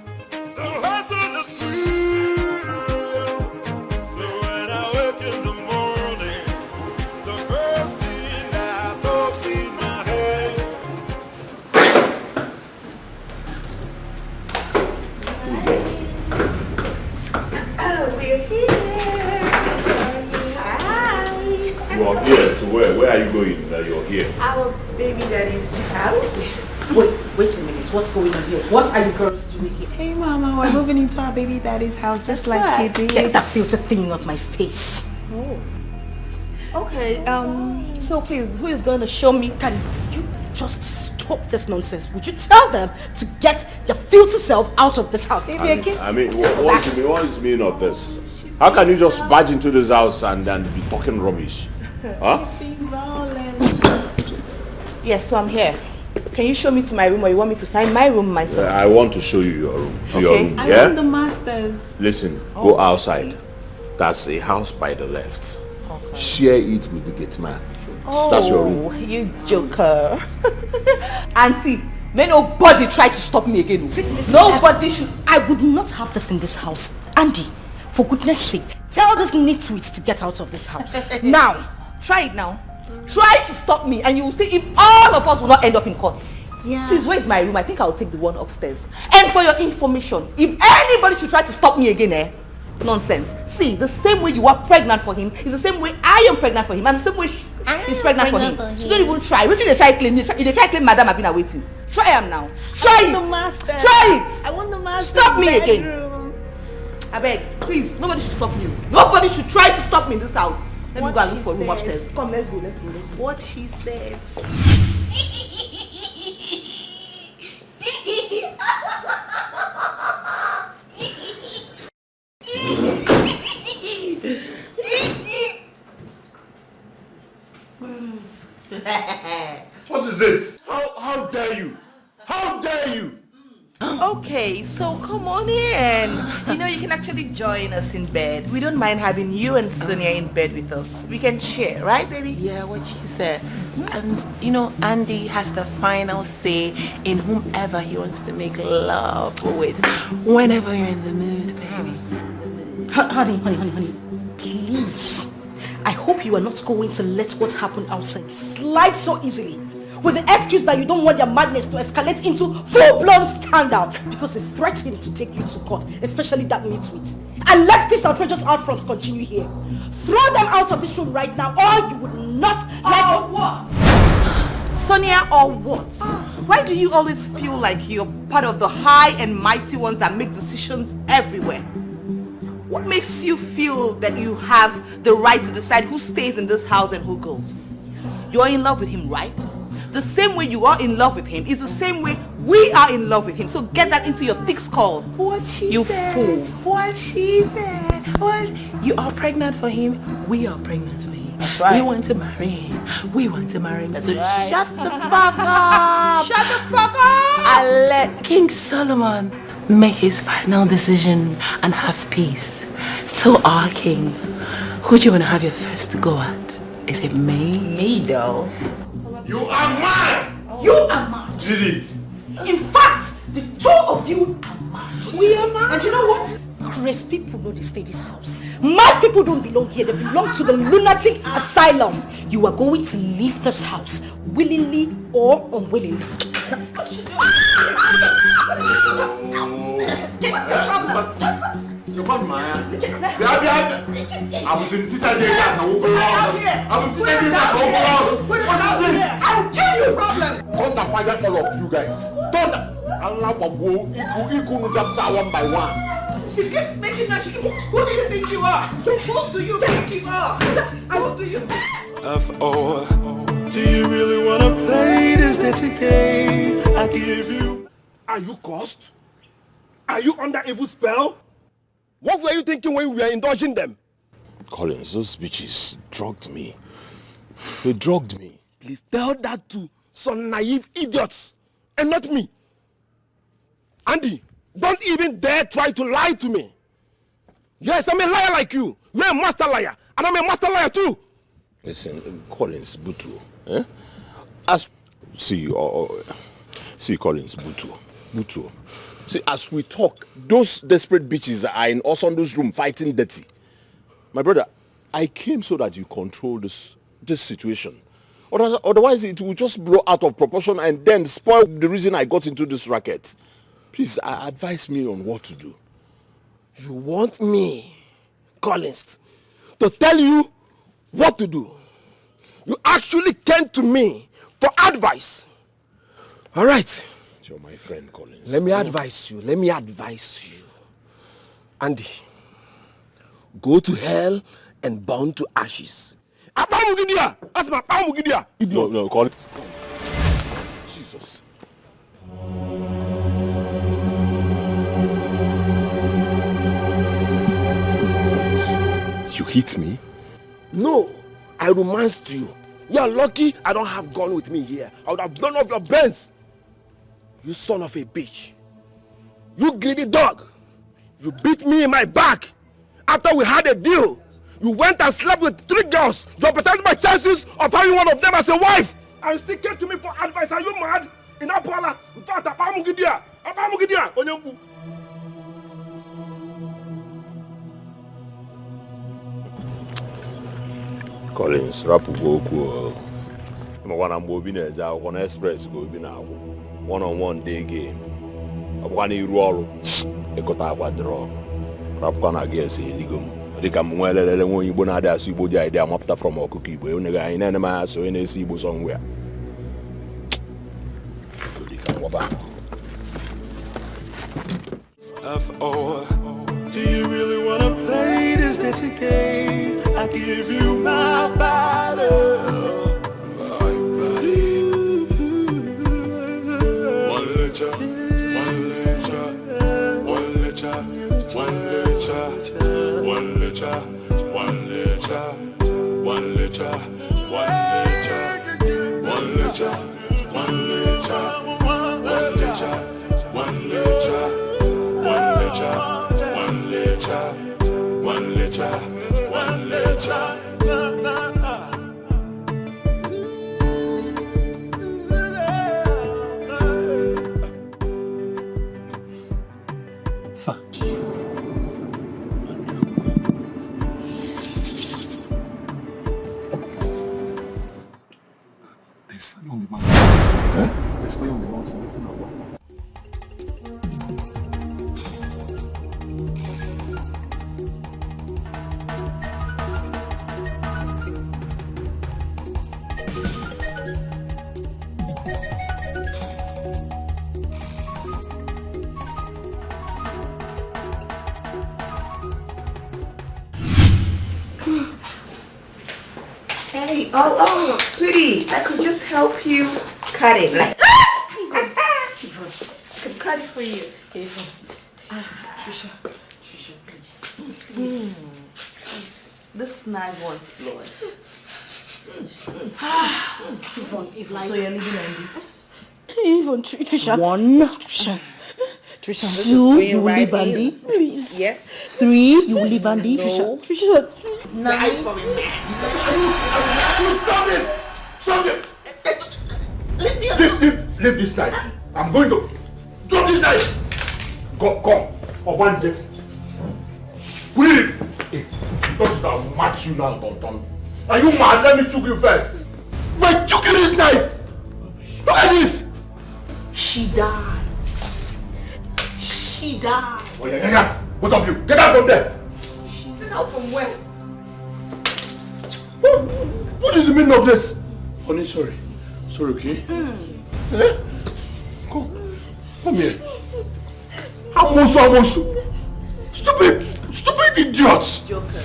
You are here to where? Where are you going that you're here? Our baby daddy's house. Wait a minute. What's going on here? What are you girls doing here? Hey, Mama, we're moving into our baby daddy's house just like he did. Get that filter thing off my face. Oh. Okay, so please, who is going to show me? Can you just stop this nonsense? Would you tell them to get their filthy self out of this house? Baby, I mean, what is the meaning of this? How can you just barge into this house and then be talking rubbish? Huh? Yes, so I'm here. Can you show me to my room, or you want me to find my room myself? I want to show you your room. Your room. I Yeah? want the masters. Listen, go outside. That's a house by the left. Okay. Share it with the gate man. Oh, that's your room. You joker. And see, may nobody try to stop me again. Nobody should. I would not have this in this house. Andy, for goodness sake, tell this nitwit to get out of this house. Now, try it now. Try to stop me and you will see if all of us will not end up in court. Yeah. Please, where is my room? I think I'll take the one upstairs. And for your information, if anybody should try to stop me again, nonsense. See, the same way you are pregnant for him is the same way I am pregnant for him, and the same way he's pregnant for him. So don't even try. Which they try claim? They try claim Madam I've been awaiting. Try him now. Try it. Try it. I want the master. Stop me again. I beg, please. Nobody should stop you. Nobody should try to stop me in this house. Let me go and look for a room upstairs. Come, let's go. What she says. What is this? How dare you? How dare you? Okay, so come on in. You know, you can actually join us in bed. We don't mind having you and Sonia in bed with us. We can share, right, baby? Yeah, what she said. And, you know, Andy has the final say in whomever he wants to make love with. Whenever you're in the mood, baby. Honey. Please. I hope you are not going to let what happened outside slide so easily. With the excuse that you don't want your madness to escalate into full-blown scandal because it threatened to take you to court, especially that nitwit. And let this outrageous outfront continue here. Throw them out of this room right now, or you would not like what? Sonia, or what? Why do you always feel like you're part of the high and mighty ones that make decisions everywhere? What makes you feel that you have the right to decide who stays in this house and who goes? You're in love with him, right? The same way you are in love with him is the same way we are in love with him. So get that into your thick skull. What she you said. Fool. What she said. You are pregnant for him. We are pregnant for him. That's right. We want to marry him. We want to marry him. That's so right. Shut the fuck up. Shut the fuck up. And let King Solomon make his final decision and have peace. So our king, who do you want to have your first go at? Is it me? Me though. You are mad! You are mad! Did it? In fact, the two of you are mad. We are mad. And you know what? Crazy people know they stay in this house. Mad people don't belong here. They belong to the lunatic asylum. You are going to leave this house, willingly or unwillingly. What's the problem? You want my I was in teacher day. I was teacher day. What is this? I will kill you, problem. Thunder fire all of you guys. Thunder. Allah Babu, Iku one by one. You keep making that shit. Who do you think you are? Who do you think you are? Who do you think? F.O. Do you really want to play this dirty game? I give you. Are you cursed? Are you under evil spell? What were you thinking when we were indulging them? Collins, those bitches drugged me. They drugged me. Please tell that to some naive idiots and not me. Andy, don't even dare try to lie to me. Yes, I'm a liar like you. You're a master liar, and I'm a master liar too. Listen, Collins, Butu. See, Collins, Butu. See, as we talk, those desperate bitches are in Osondo's room fighting dirty. My brother, I came so that you control this situation. Otherwise, it will just blow out of proportion and then spoil the reason I got into this racket. Please, advise me on what to do. You want me, Collins, to tell you what to do? You actually came to me for advice. All right. You're my friend, Collins. Let me advise you. Andy, go to hell and burn to ashes. That's my idiot. No, Collins. Jesus. You hit me? No, I romanced you. You're lucky I don't have gun with me here. I would have blown off your brains. You son of a bitch. You greedy dog. You beat me in my back. After we had a deal, you went and slept with 3 girls. You protected my chances of having one of them as a wife. And you still came to me for advice. Are you mad? In Apala, in fact, Abamugidia, Onyembu. Collins, rapu go. Mwana mbobi na eza wana express go bi na awu. One-on-one day game. Abwana iru ọrụ. Ekota akwa draw. Rapu na against Eligom. Dika mwelele nwo Igbo na ade asu Igbo ji idea mapụta from okuku Igbo. Onega anyị na ma so na esi Igbo somewhere. Dika waba. Do you really wanna play this dirty game? I give you my body, my body. One letter, one letter, one letter, one letter, one letter, one letter, one letter, one letter, one letter, one letter, one letter, one letter, one letter. One letter, one letter. Sir. There's fire on the mountain. There's fire on the mountain. Hey, oh, sweetie, I could just help you cut it. Like, I can cut it for you. Trisha, please. Please. This knife wants blood. Yvonne, so you're leaving Andy? Yvonne, Trisha. One. Trisha. 2, you will leave Andy. Please. Yes. 3, you will leave Andy. No. Trisha. 9. Stop this! Stop it! Leave me alone. Leave this knife. I'm going to drop this knife. Come. Obanje. Put it. Hey, touch that match you now, Tonton. Are you mad? Let me choke you first. Wait, choke you this knife. Look at this. She dies. She dies. Oh, yeah. Both of you, get out from there. Get out from where? What is the meaning of this? Honey, sorry. Sorry, okay? Eh? Come here. Amosu. Stupid idiots. Joker.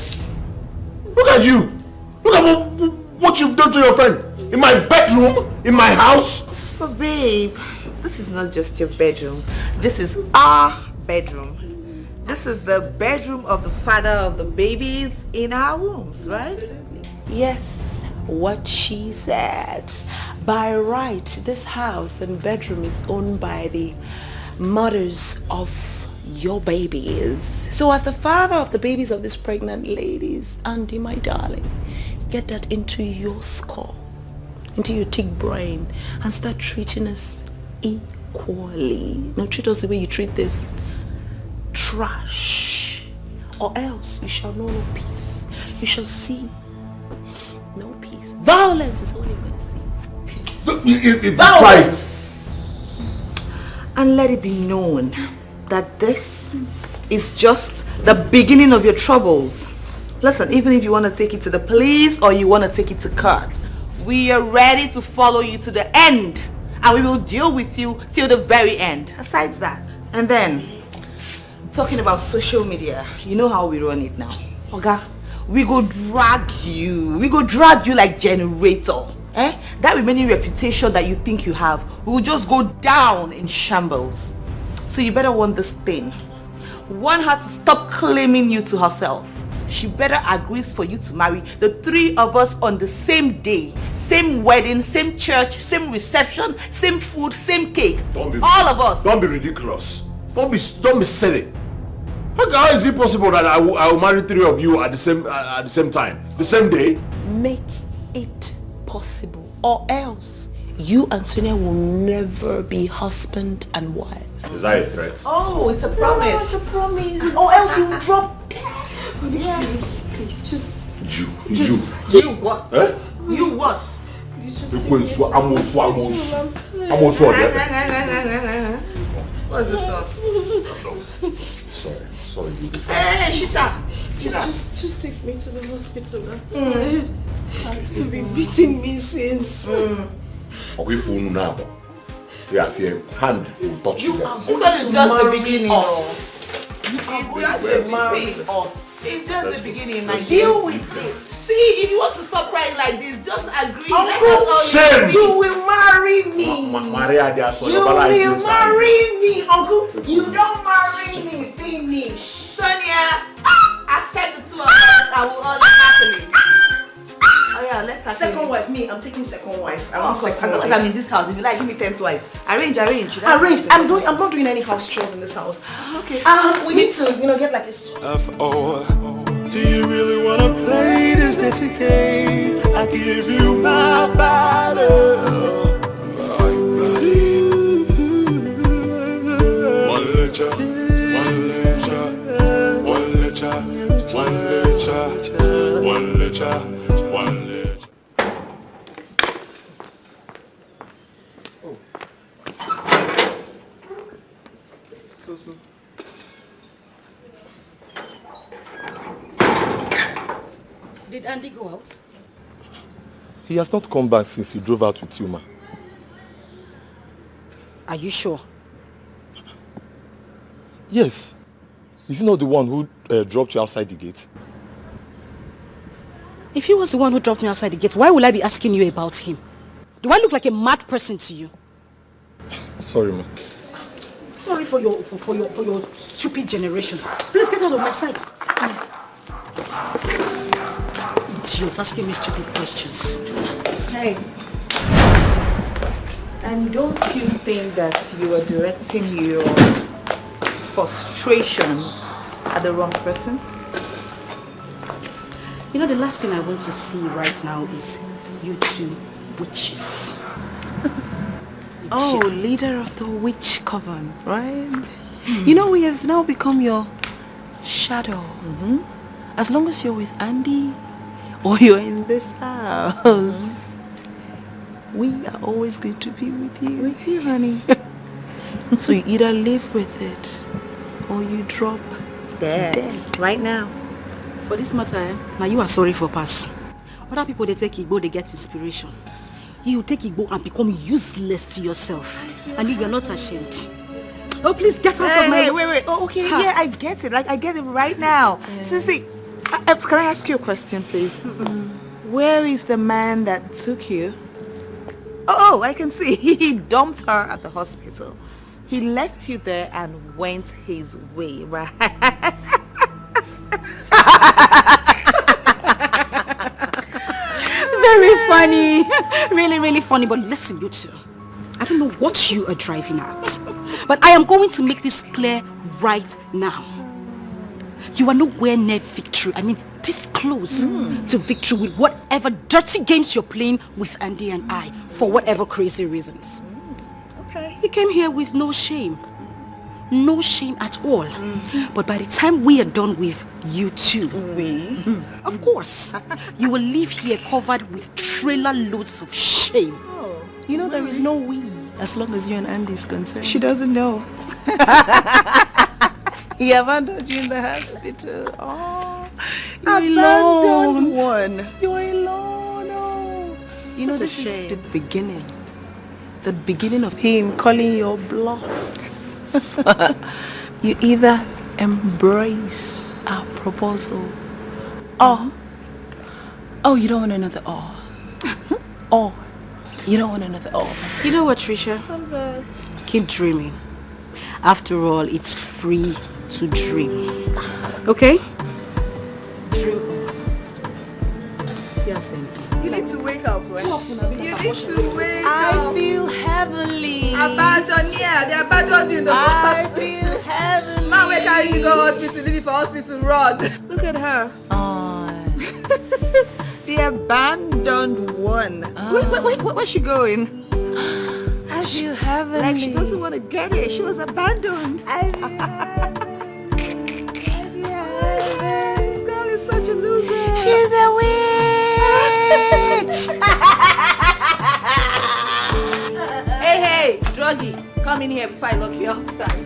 Look at you. Look at what you've done to your friend. In my bedroom, in my house. But babe, this is not just your bedroom. This is our bedroom. This is the bedroom of the father of the babies in our wombs, right? Yes, what she said. By right, this house and bedroom is owned by the mothers of your babies. So as the father of the babies of these pregnant ladies, Andy, my darling, get that into your skull, into your thick brain, and start treating us equally. No, treat us the way you treat this trash, or else you shall know no peace. You shall see no peace. Violence is all you're going to see. Peace. Violence. And let it be known that this is just the beginning of your troubles. Listen, even if you want to take it to the police or you want to take it to court, we are ready to follow you to the end, and we will deal with you till the very end. Aside that, and then talking about social media, you know how we run it now. Okay? We go drag you like generator. That remaining reputation that you think you have will just go down in shambles. So you better want this thing. Want her to stop claiming you to herself. She better agrees for you to marry the three of us on the same day. Same wedding, same church, same reception, same food, same cake. All of us. Don't be ridiculous. Don't be silly. How is it possible that I will marry three of you at the same time, the same day? Make it possible, or else you and Sonia will never be husband and wife. Is that a threat? Oh, it's a promise. No, it's a promise. Or else you will drop dead. Yes. Please, just... You what? Eh? You what? What's this one? Sorry. Hey, Shita. Just take me to the hospital. I'm tired. You've been beating me since. We phone now. Yeah, if your hand will touch you. This one is just the beginning. It's just the beginning. Deal with it. See, if you want to stop crying like this, just agree. Shame. You will marry me. Maria, they are so you will marry me, uncle. You don't marry me. Finish. Sonia, accept the two of us. I will order happily. Oh yeah, let's start. Second wife, me. I'm taking second wife. I want second wife. I'm in this house. If you like, give me 10th wife. Arrange. Arrange. I'm not doing any house chores in this house. Okay. We need to, get like a... F.O. Do you really wanna play this dirty game? I give you my body. One letter. So. Did Andy go out? He has not come back since he drove out with you, ma. Are you sure? Yes. Is he not the one who dropped you outside the gate? If he was the one who dropped me outside the gate, why will I be asking you about him? Do I look like a mad person to you? Sorry, ma. Sorry for your stupid generation. Please get out of my sight. Idiot, asking me stupid questions. Hey. And don't you think that you are directing your frustrations at the wrong person? You know, the last thing I want to see right now is you two witches. Oh, leader of the witch coven, right? You know, we have now become your shadow. As long as you're with Andy or you're in this house, we are always going to be with you. With you, honey. So you either live with it or you drop dead. Right now. For this matter, now you are sorry for pass. Other people, they take Igbo, they get inspiration. You take Igbo and become useless to yourself. And you are not ashamed. Oh, please get out of my... Hey, wait. Oh, okay, yeah, I get it. Like, I get it right now. Yeah. Sissy, can I ask you a question, please? Where is the man that took you? Oh, I can see. He dumped her at the hospital. He left you there and went his way, right? Very funny. Really, really funny. But listen, you two. I don't know what you are driving at. But I am going to make this clear right now. You are nowhere near victory. I mean, this close to victory with whatever dirty games you're playing with Andy and I for whatever crazy reasons. Okay. He came here with no shame. No shame at all. But by the time we are done with you two, of course, you will leave here covered with trailer loads of shame. Oh, you know there is no we as long as you and Andy is concerned. She doesn't know. He abandoned you in the hospital. Oh, you're abandoned one. You're alone. Oh. You know, this is the beginning. The beginning of him calling your bluff. You either embrace our proposal or you don't want another or you don't want another You know what, Trisha? Keep dreaming. After all, it's free to dream. Okay? Dream on. See us then. You need to wake up, right? You need to wake up. I feel heavenly. Abandoned, yeah. They abandoned you in the hospital. I feel heavenly. Man, where can you go hospital? Leave it for hospital, run. Look at her. The abandoned one. Wait, where's she going? I feel heavenly. Like she doesn't want to get it. She was abandoned. This girl is such a loser. She's a witch. Hey, druggie, come in here before I lock you outside.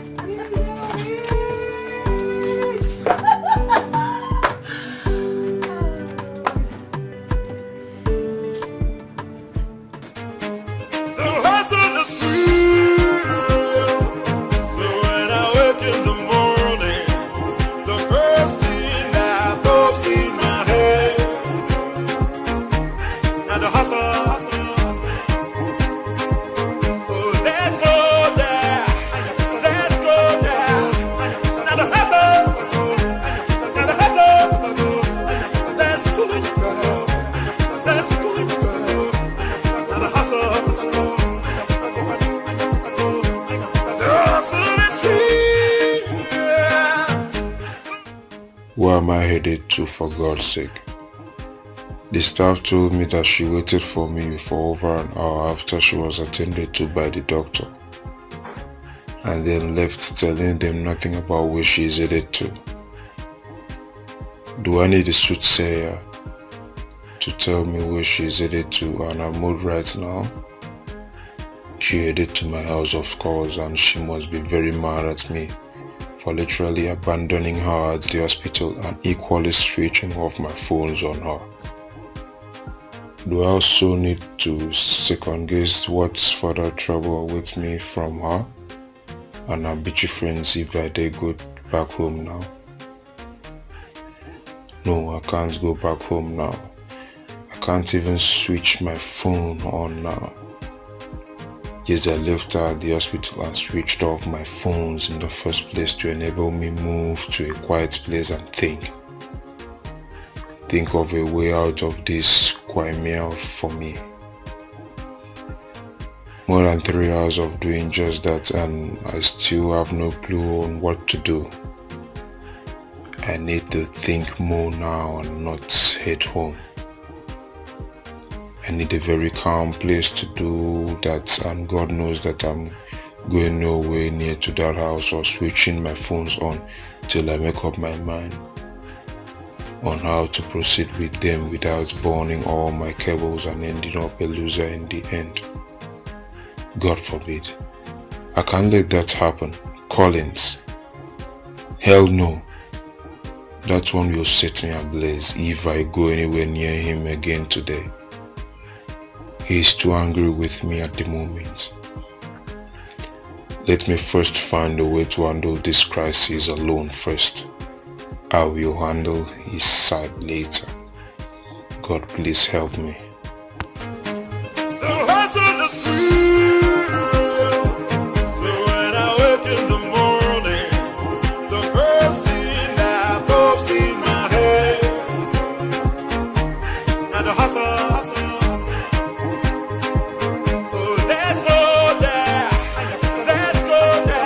Where am I headed to, for God's sake? The staff told me that she waited for me for over an hour after she was attended to by the doctor, and then left telling them nothing about where she is headed to. Do I need a soothsayer to tell me where she is headed to and her mood right now? She headed to my house, of course, and she must be very mad at me for literally abandoning her at the hospital and equally switching off my phones on her. Do I also need to second guess what's further trouble awaits me from her and her bitchy friends if I dare go back home now? No, I can't go back home now. I can't even switch my phone on now. Yes, I left her at the hospital and switched off my phones in the first place to enable me move to a quiet place and think of a way out of this quagmire for me. More than 3 hours of doing just that and I still have no clue on what to do. I need to think more now and not head home. I need a very calm place to do that, and God knows that I'm going nowhere near to that house or switching my phones on till I make up my mind on how to proceed with them without burning all my cables and ending up a loser in the end. God forbid. I can't let that happen. Collins. Hell no. That one will set me ablaze if I go anywhere near him again today. He is too angry with me at the moment. Let me first find a way to handle this crisis alone first. I will handle his side later. God, please help me. Let's go there.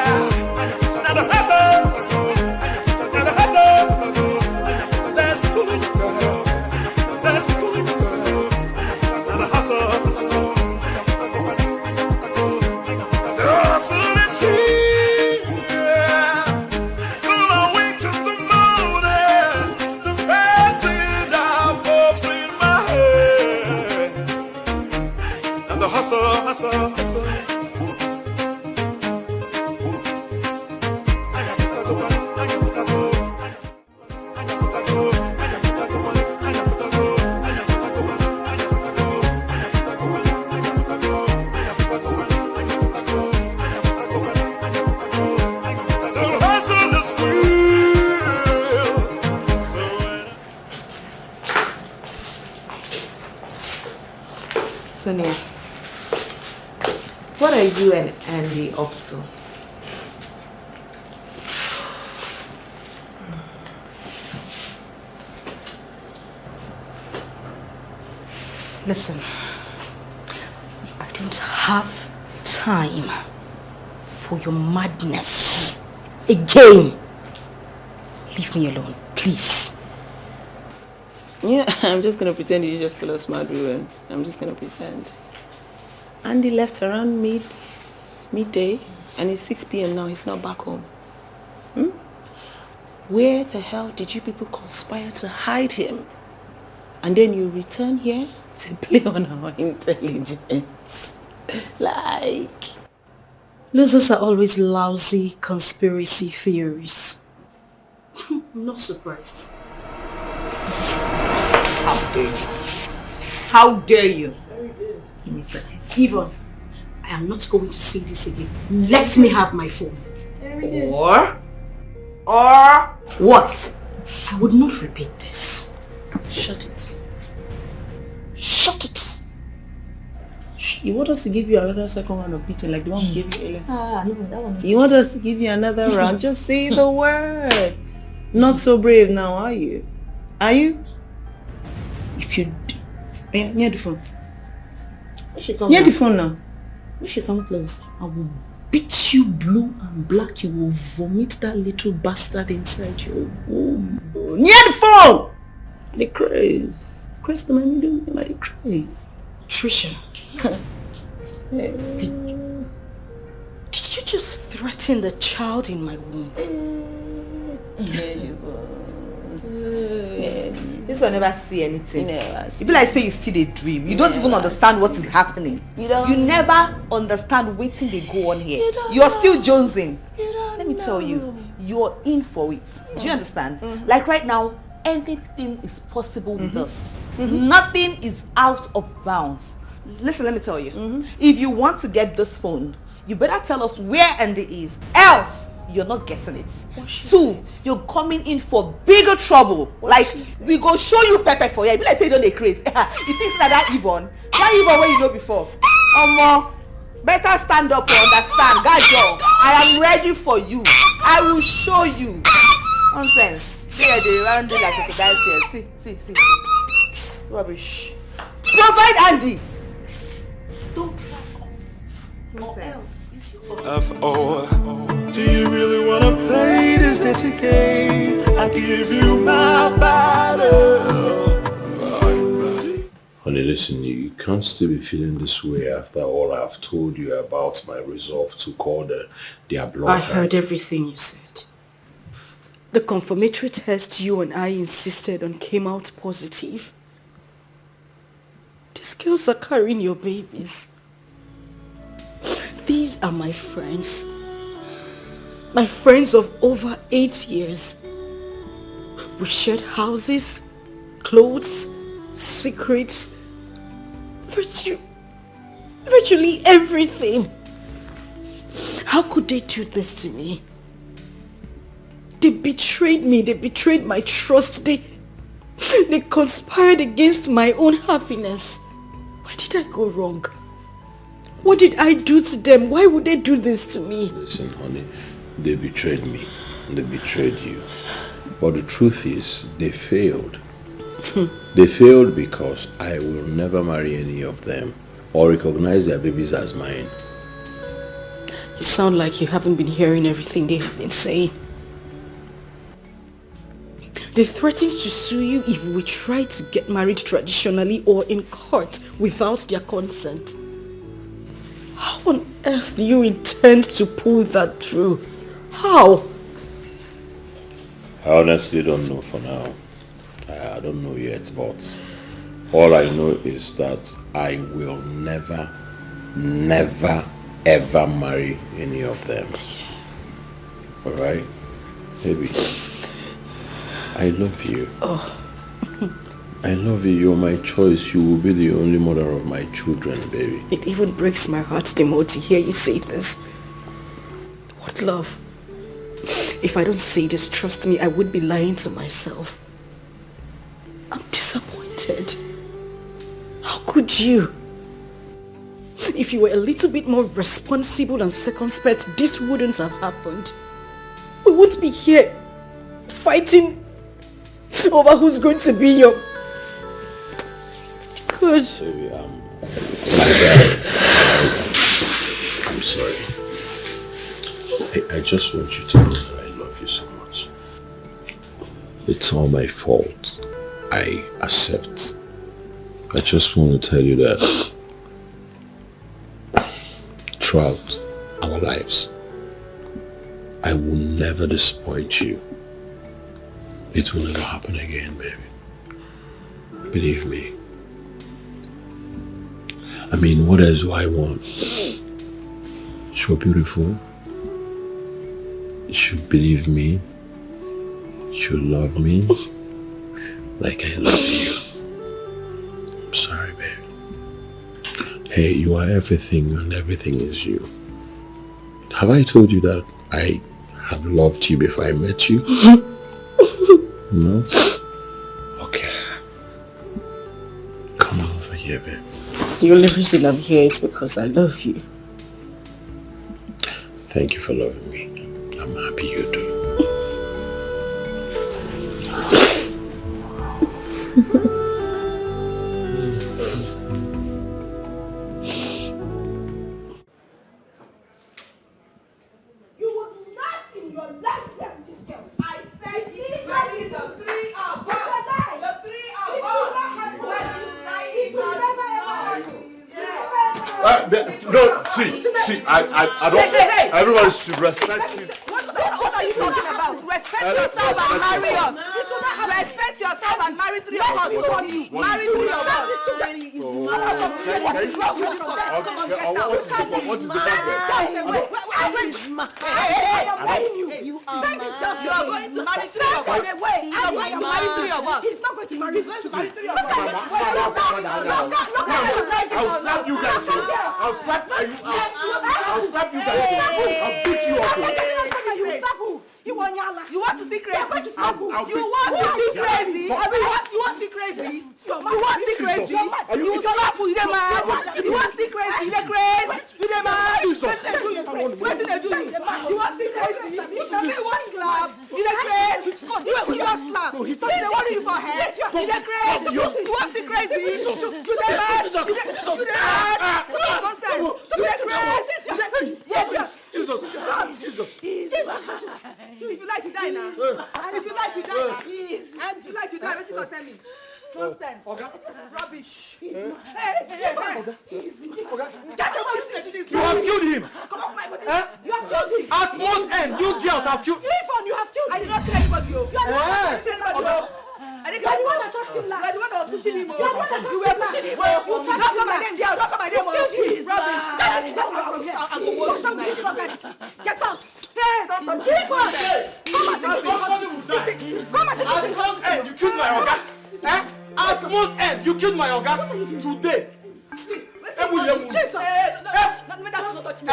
What are you and Andy up to? Listen, I don't have time for your madness again. Leave me alone, please. Yeah, I'm just gonna pretend you just call us mad ruin. I'm just gonna pretend. Andy left around midday, and it's 6 p.m. now. He's not back home. Where the hell did you people conspire to hide him? And then you return here to play on our intelligence. Like... Losers are always lousy conspiracy theories. I'm not surprised. How dare you? How dare you? Very good. Yvonne, I am not going to say this again. Let me have my phone. Or what? I would not repeat this. Shut it. Shut it. You want us to give you another second round of beating like the one we gave you earlier? No, that one. You want us to give you another round? Just say the word. Not so brave now, are you? Are you? If you... near the phone. Near the phone now. We should come close. I will beat you blue and black. You will vomit that little bastard inside your womb. Near the phone! The craze. Craze the man doing like the craze. Trisha. Did you just threaten the child in my womb? This one never see anything. You be like say you still a dream. You don't even understand what is happening. You never understand what they go on here. You're still jonesing. Let me tell you, you're in for it. Do you understand? Like right now, anything is possible with us. Nothing is out of bounds. Listen, let me tell you. If you want to get this phone, you better tell us where Andy is. Else, you're not getting it. 2, you're coming in for bigger trouble. We go show you pepper for you. You be like say you don't dey craze. You think that Yvonne? That Yvonne where you know before? Better stand up and understand. God, I am ready for you. I will show you. Nonsense. Yeah, they round it like a crocodile here. See. Rubbish. Provide Andy. Don't try us. Nonsense. F.O. Do you really wanna play this dirty game? I give you my battle. Honey, listen, you can't still be feeling this way after all I've told you about my resolve to call their bluff. I heard everything you said. The confirmatory test you and I insisted on came out positive. These girls are carrying your babies. These are my friends. My friends of over 8 years. We shared houses, clothes, secrets, virtually everything. How could they do this to me? They betrayed me. They betrayed my trust. They conspired against my own happiness. Where did I go wrong? What did I do to them? Why would they do this to me? Listen, honey, they betrayed me. They betrayed you. But the truth is, they failed. They failed because I will never marry any of them or recognize their babies as mine. You sound like you haven't been hearing everything they have been saying. They threatened to sue you if we try to get married traditionally or in court without their consent. How on earth do you intend to pull that through? How? I honestly don't know for now. I don't know yet, but all I know is that I will never, ever marry any of them. Alright? Baby, I love you. I love you. You're my choice. You will be the only mother of my children, baby. It even breaks my heart the more to hear you say this. What love? If I don't say this, trust me, I would be lying to myself. I'm disappointed. How could you? If you were a little bit more responsible and circumspect, this wouldn't have happened. We won't be here fighting over who's going to be your... Good. Baby, I'm sorry. I just want you to know that I love you so much. It's all my fault. I accept. I just want to tell you that throughout our lives, I will never disappoint you. It will never happen again, baby. Believe me. I mean, what else do I want? You're beautiful. You should believe me. You should love me like I love you. I'm sorry, babe. Hey, you are everything and everything is you. Have I told you that I have loved you before I met you? No? Okay. Come over here, babe. The only reason I'm here is because I love you. Thank you for loving me. I'm happy you do. No, see, I don't. Hey. Everybody should respect his. What are you talking about? Respect yourself and marry us. Respect yourself and marry three of us. Marry three of us. What is wrong with this one? Come on, get out. What is the problem? I'm begging you. You are going to marry three of us. You are going to marry three of us. He's not going to marry. He's going to marry three of us. I'll slap you guys. I'll slap you guys. I'll beat you up. You want to see crazy? You want to see crazy? You want to see crazy? You want to see crazy? You slap who? You dey mad? You want to see crazy? You dey crazy? You dey mad? What did they do? You want to see crazy? You want slap? You dey crazy? You want slap? They want you for head? You dey crazy? You want to see crazy? You dey mad? You dey mad? Nonsense! You dey crazy? Yes. If you like, you die now. And if you like, you die now. And if you like, you die. What's it gonna send me? Nonsense. Rubbish. Hey. You have killed him. Come on, play with this. You have killed him. At one end, you girls have killed. You have killed him. I did not kill anybody. You are the one that touched anybody. I didn't kill anyone that touched him last. You are the one that was pushing him. You were pushing him. You touched him. Don't come my name. Rubbish. That's what I'm going to do. Get out. Hey, don't touch him. Come and take it. At one end, you killed my organ. At one end, you killed my organ. Today. Jesus. Let me not touch me.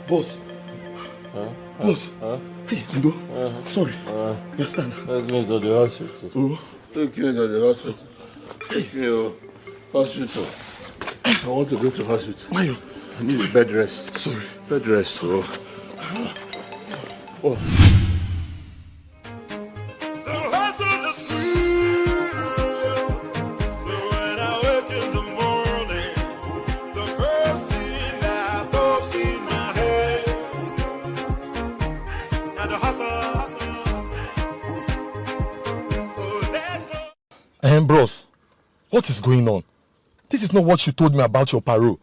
Boss. Boss. Hey, Ndo. Sorry. You stand. Take me to the hospital. Take you to the hospital. Take me to hospital. I want to go to hospital. Mayo. I need a bed rest. Sorry. Bed rest. Oh. Bros, what is going on? This is not what you told me about your parole.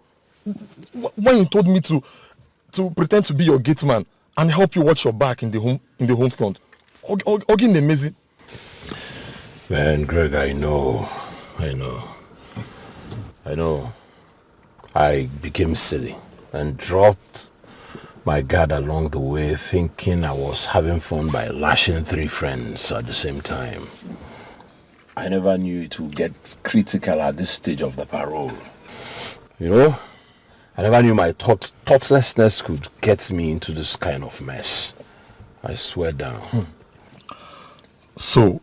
When you told me to pretend to be your gate man and help you watch your back in the home front. Ogin Nemezi. Man, Greg, I know. I became silly and dropped my guard along the way, thinking I was having fun by lashing 3 friends at the same time. I never knew it would get critical at this stage of the parole. You know, I never knew my thoughtlessness could get me into this kind of mess. I swear down. So,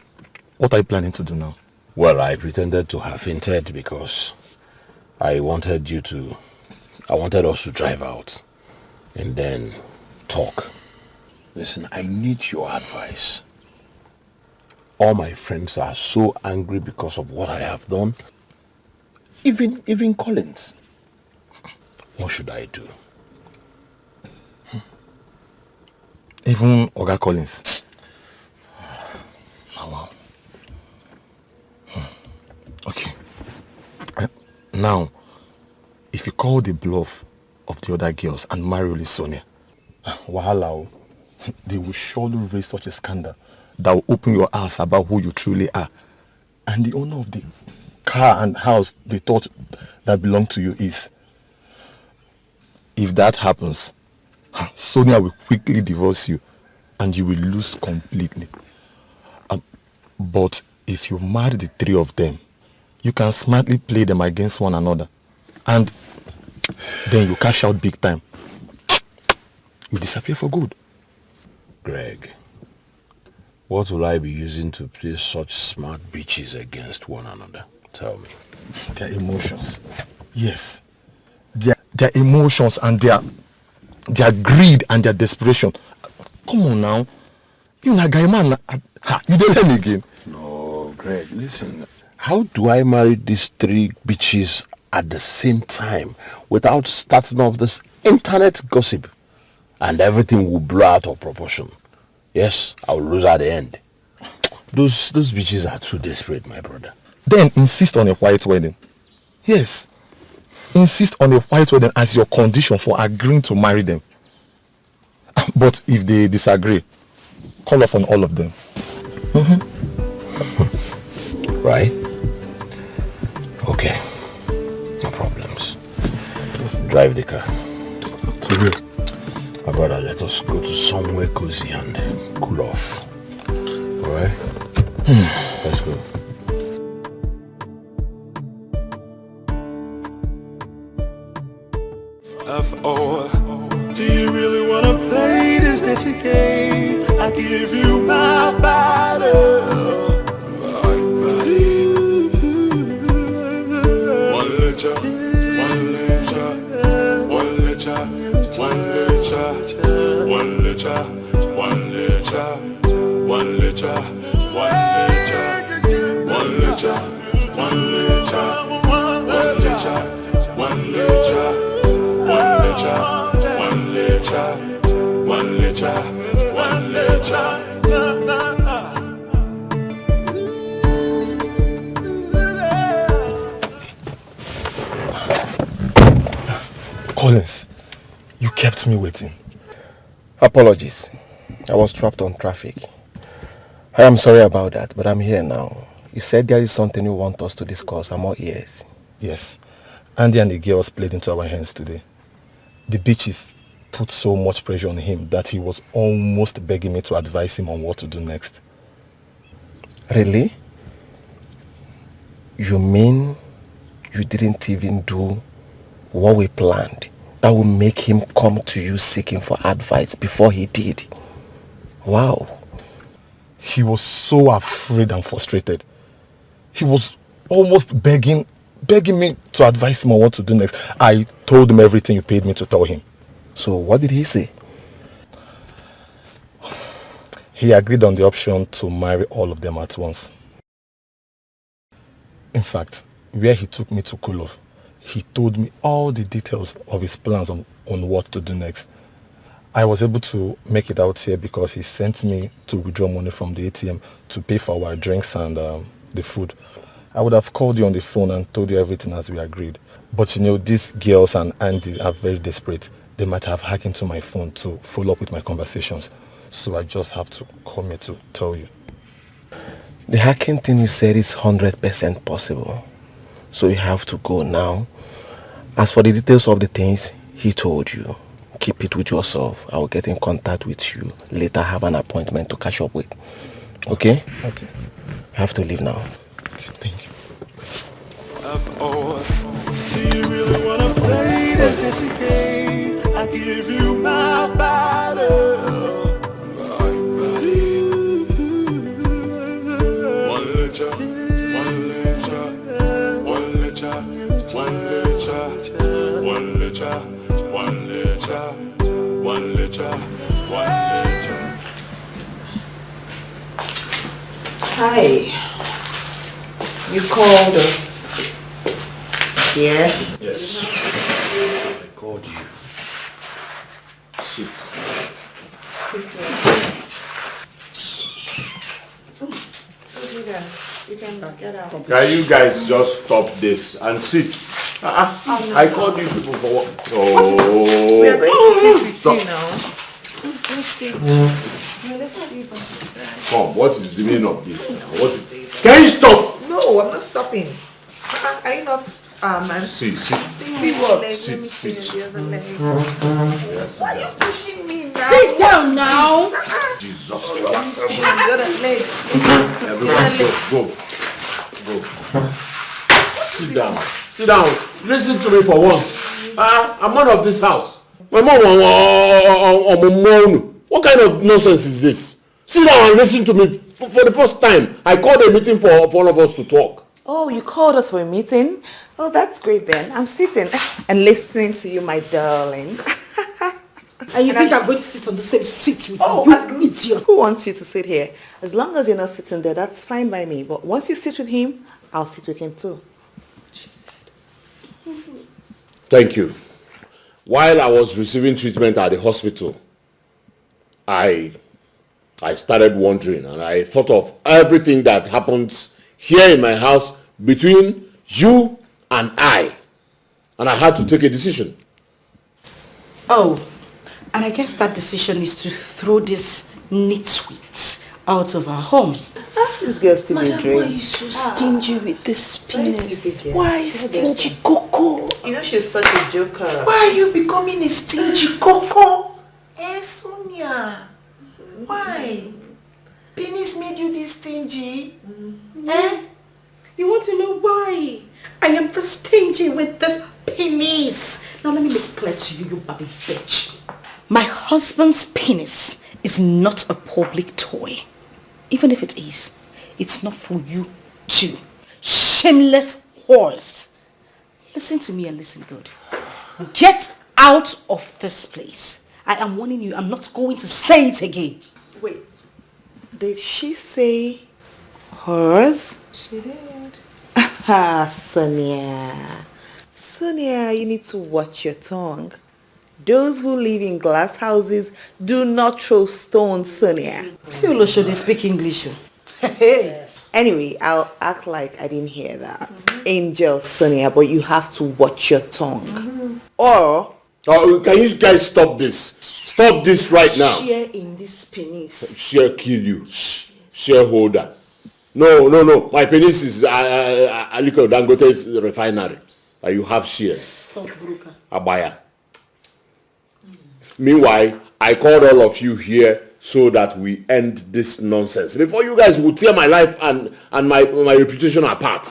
what are you planning to do now? Well, I pretended to have fainted because I wanted us to drive out and then talk. Listen, I need your advice. All my friends are so angry because of what I have done. Even Collins. What should I do? Even Oga Collins? Oh, wow. Okay. Now, if you call the bluff of the other girls and marry only Sonia, wahala, they will surely raise such a scandal that will open your eyes about who you truly are. And the owner of the car and house they thought that belonged to you is. If that happens, Sonia will quickly divorce you and you will lose completely. But if you marry the three of them, you can smartly play them against one another. And then you cash out big time. You disappear for good. Greg, what will I be using to play such smart bitches against one another? Tell me. Their emotions. Yes. Their emotions and their greed and their desperation. Come on now. You na guy man. You don't learn again. No, Greg, listen. How do I marry these three bitches at the same time without starting off this internet gossip? And everything will blow out of proportion. Yes, I'll lose at the end. Those bitches are too desperate, my brother. Then insist on a white wedding. Yes. Insist on a white wedding as your condition for agreeing to marry them. But if they disagree, call off on all of them. Right? Okay. No problems. Just drive the car. To where? My brother, let us go to somewhere cozy and cool off. Alright? Let's go. Do you really wanna play this dirty game? I give you my body, One litre, one litre, one litre, one litre, one litre, one litre, one litre, one litre, one litre, one litre, one litre, one litre, one litre, one litre, one litre, one litre. Collins, you kept me waiting. Apologies. I was trapped on traffic. I am sorry about that, but I'm here now. You said there is something you want us to discuss. I'm all ears. Yes. Andy and the girls played into our hands today. The bitches put so much pressure on him that he was almost begging me to advise him on what to do next. Really? You mean you didn't even do what we planned? That will make him come to you seeking for advice before he did? Wow. He was so afraid and frustrated. He was almost begging me to advise him on what to do next. I told him everything you paid me to tell him. So what did he say? He agreed on the option to marry all of them at once. In fact, where he took me to cool off, he told me all the details of his plans on what to do next. I was able to make it out here because he sent me to withdraw money from the ATM to pay for our drinks and the food. I would have called you on the phone and told you everything as we agreed. But you know, these girls and Andy are very desperate. They might have hacked into my phone to follow up with my conversations. So I just have to come here to tell you. The hacking thing you said is 100% possible. So you have to go now. As for the details of the things he told you, keep it with yourself. I will get in contact with you later, have an appointment to catch up with. Okay? Okay. You have to leave now. Okay, thank you. Do you really wanna play this dirty game? I give you my body, Hi. You called us. Yeah? Yes. I called you. Sit. You can get out. Can you guys just stop this and sit? I called you people for what? Oh. We are going to sit with you now. Let's stay. Let's stay by the side. Come, what is the meaning of this? What is... Can you stop? No, I'm not stopping. Are you not, man? Sit. See what? Sit. The other leg. Why are you pushing me now? Sit down now. Jesus Let me Christ. stay on the other leg. Go. Sit down. Sit down. Listen to me for once. I'm man of this house. My mom, what kind of nonsense is this? Sit down and listen to me. For the first time, I called a meeting for all of us to talk. Oh, you called us for a meeting? Oh, that's great then. I'm sitting and listening to you, my darling. And you think I'm going to sit on the same seat with you, idiot? Who wants you to sit here? As long as you're not sitting there, that's fine by me. But once you sit with him, I'll sit with him too. Thank you. While I was receiving treatment at the hospital, I started wondering, and I thought of everything that happens here in my house between you and I had to take a decision. Oh, and I guess that decision is to throw this nitwit out of our home. This girl still a Madam, dream. why are you so stingy with this penis? Why Why stingy coco? You know she's such a joker. Why are you becoming a stingy coco? Sonia. Why? Penis made you this stingy? You want to know why? I am the stingy with this penis. Now let me make it clear to you, you baby bitch. My husband's penis is not a public toy. Even if it is, it's not for you too. Shameless horse. Listen to me and listen good. Get out of this place. I am warning you, I'm not going to say it again. Wait, did she say hers? She did. Sonia. Sonia, you need to watch your tongue. Those who live in glass houses do not throw stones, Sonia. Siolo should they speak English? Anyway, I'll act like I didn't hear that. Angel, Sonia, but you have to watch your tongue. Or... can you guys stop this? Stop this right now. Share in this penis. Share kill you. Shareholder. No. My penis is Aliko Dangote's refinery. You have shares. Abaya. Meanwhile, I called all of you here so that we end this nonsense. Before you guys will tear my life and my reputation apart.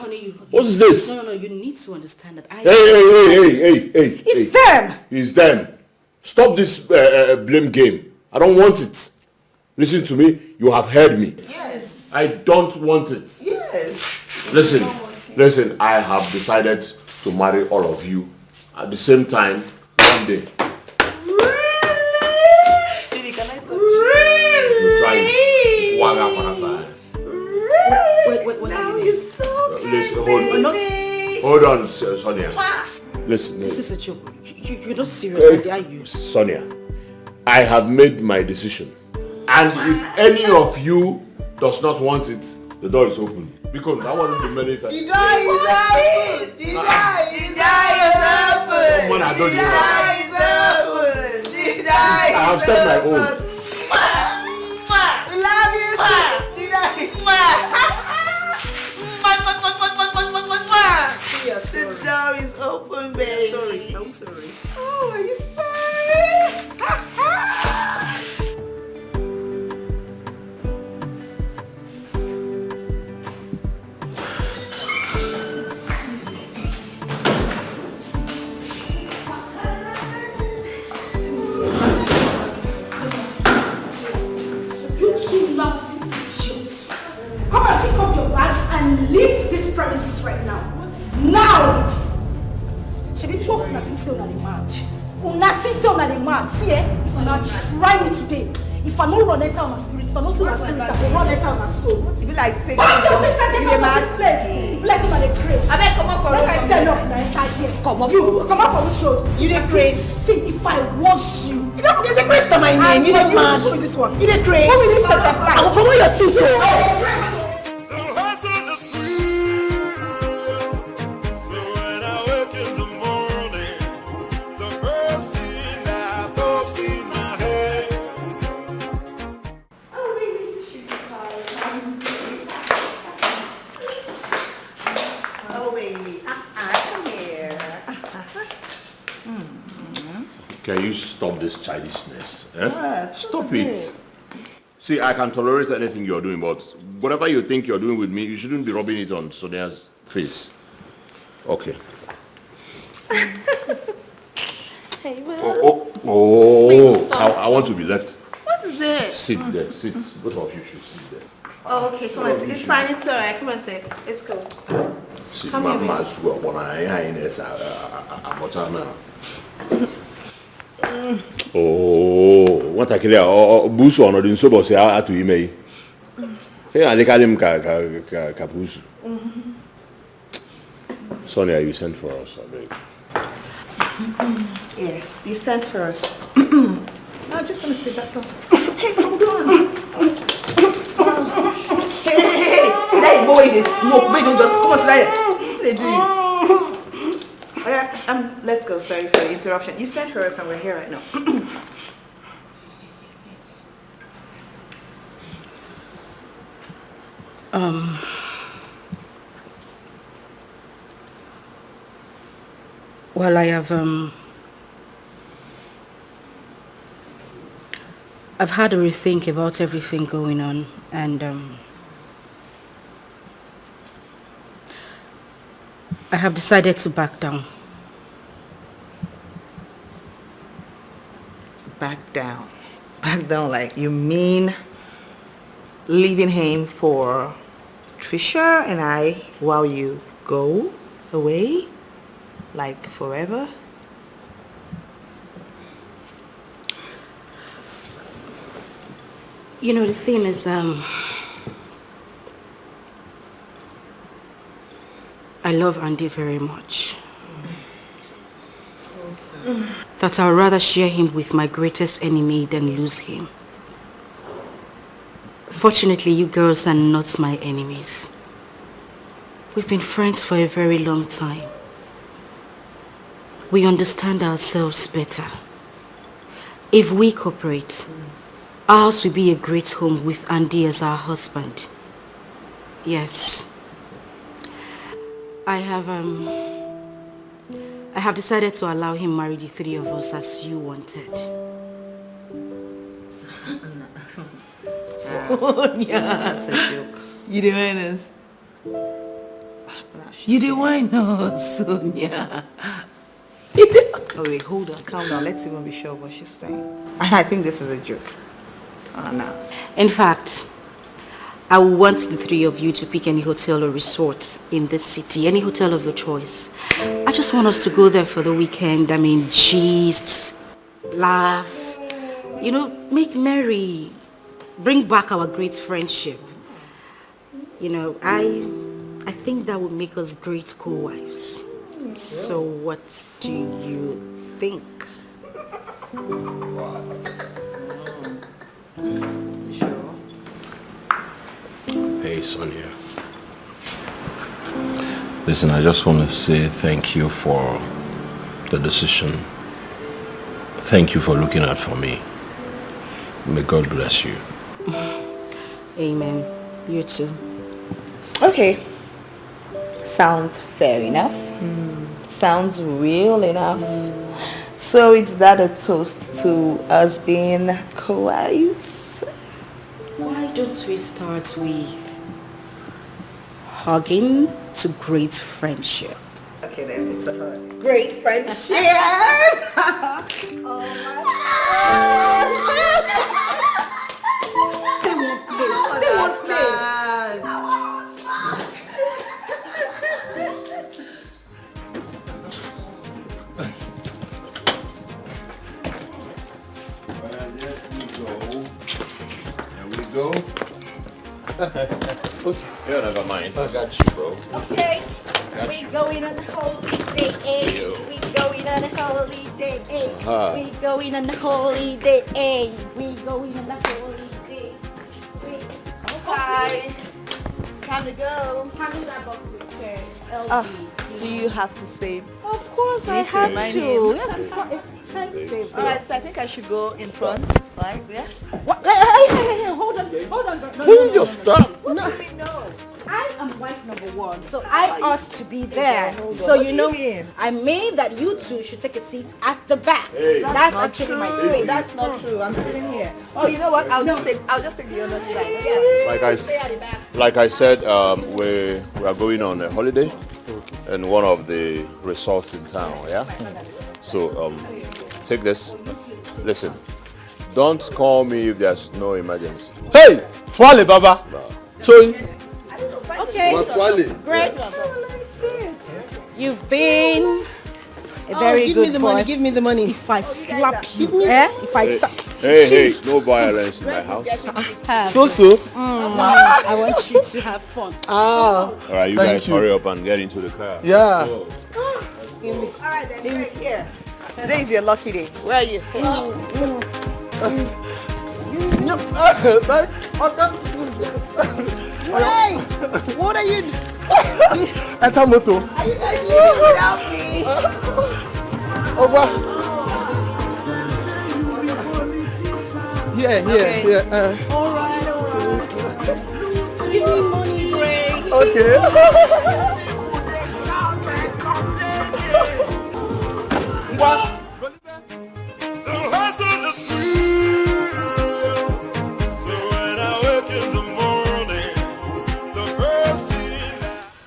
What is this? No, you need to understand that I... Hey. It's them! It's them. Stop this blame game. I don't want it. Listen to me. You have heard me. Yes. I don't want it. Yes. Listen, I have decided to marry all of you at the same time one day. Baby, can I touch You try it. Wait, now you're so Listen, hold on, Sonia. Listen. This is a joke. You're not serious, are you? Sonia, I have made my decision. And if any of you does not want it, the door is open. Because I want to be many. The door is open! The door is open! I have set my own. We love you too! The door is open, baby. I'm sorry. Oh, are you sorry? You two lousy idiots. Come and pick up your bags and leave this premises right now. Now! She be 12 nothing say on the mad. Nothing say on the mad. See if you not try me today, If I don't run enter on my spirit, if I don't see my spirit, I will run enter on my soul. It be like saying, you dey mad? Bless you by the grace. I beg, come up for road. Like I said, no, I enter here. Come up for which road? You dey grace. See, if I was you. You know, there's a grace to my name. You dey mad. This one. You dey grace. I will promote your teacher. Can you stop this childishness? Eh? Stop it. See, I can tolerate anything you're doing, but whatever you think you're doing with me, you shouldn't be rubbing it on Sonia's face. Okay. I want to be left. What is it? Sit there, sit. Both of you should sit there. Oh, okay, come on. It's fine, it's alright. Come on, sit. Let's go. See, Come my here. What I clear busu ono din so bo se atu ime. Hey, ale kalim ka busu. Sonia, you sent for us, I beg. Yes, you sent for us. I just want to say that's all. Hey, hold on. Hey, that boy is smoke. Wait, don't just come on, sit there. What's they doing? Let's go. Sorry for the interruption. You sent for us and we're here right now. Well, I have I've had a rethink about everything going on, and I have decided to back down. Back down. Back down, like you mean leaving him for Trisha and I while you go away? Like forever? You know, the thing is, I love Andy very much. That I'd rather share him with my greatest enemy than lose him. Fortunately, you girls are not my enemies. We've been friends for a very long time. We understand ourselves better. If we cooperate, ours will be a great home with Andy as our husband. Yes. I have decided to allow him marry the three of us as you wanted. Sonia. That's a joke. You didn't whine us. You didn't whine us, Sonia. Oh wait, hold on, calm down. Let's even be sure what she's saying. I think this is a joke. Oh no. In fact, I want the three of you to pick any hotel or resort in this city, any hotel of your choice. I just want us to go there for the weekend. I mean, gist, laugh, you know, make merry, bring back our great friendship. You know, I think that would make us great co-wives. So what do you think? Sure. Hey, Sonia. Listen, I just want to say thank you for the decision. Thank you for looking out for me. May God bless you. Amen. You too. Okay. Sounds fair enough. Sounds real enough. So it's that a toast to us being co-wives? Why don't we start with hugging to great friendship? Okay then, it's a hug. Great friendship! Oh my God! Stay one place. Stay one place. Okay. Yeah, never mind. I got you, bro. Okay. We going on holiday, we going on holiday, we going on holiday, we going on holiday. Guys, it's time to go. Handle that box with care. Do you have to say it? Of course I have to. Yes, it's expensive. Alright, so I think I should go in front. Right? Yeah? What? Hey, hold on. Move your stuff. What do we know? I am wife number 1, so I ought to be there. So you know, I mean that you two should take a seat at the back. Hey. That's not actually true. my seat. That's not true. I'm sitting here. Oh, you know what? I'll just take the other side. Yes. Like I said, we are going on a holiday in one of the resorts in town. Yeah. So take this. Listen. Don't call me if there's no emergency. Hey, Twale Baba. Choi. Okay. Great. You've been a very give good me the boy. money. Give me the money. If I slap you, if I slap. Hey, no violence in my house. I want you to have fun. All right, you guys hurry up and get into the car. Yeah. Give me. All right, then right here. Today is your lucky day. Where are you? Hey, what are you doing? Enter moto. Help me. Over. Yeah. All right. Give me money break. Okay. What?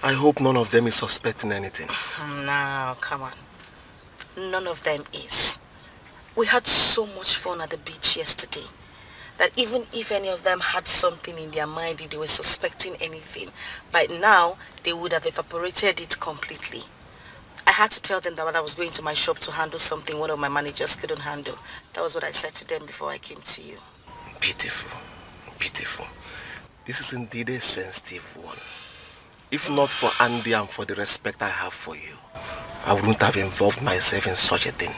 I hope none of them is suspecting anything. No, come on. None of them is. We had so much fun at the beach yesterday that even if any of them had something in their mind, if they were suspecting anything, by now they would have evaporated it completely. I had to tell them that when I was going to my shop to handle something one of my managers couldn't handle. That was what I said to them before I came to you. Beautiful. Beautiful. This is indeed a sensitive one. If not for Andy and for the respect I have for you, I wouldn't have involved myself in such a thing.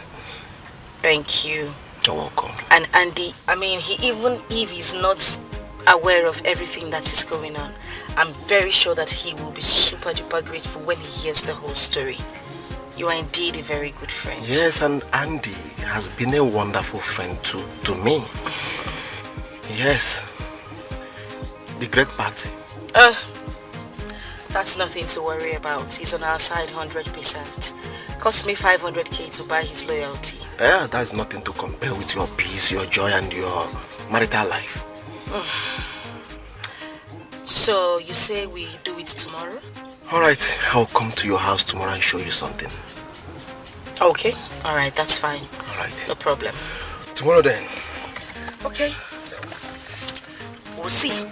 Thank you. You're welcome. And Andy, I mean, even if he's not aware of everything that is going on, I'm very sure that he will be super duper grateful when he hears the whole story. You are indeed a very good friend. Yes, and Andy has been a wonderful friend to me. Yes. The Greg party. That's nothing to worry about. He's on our side 100%. Cost me 500k to buy his loyalty. Yeah, that's nothing to compare with your peace, your joy and your marital life. So you say we do it tomorrow? Alright, I'll come to your house tomorrow and show you something. Okay, alright, that's fine. Alright. No problem. Tomorrow then. Okay, so we'll see.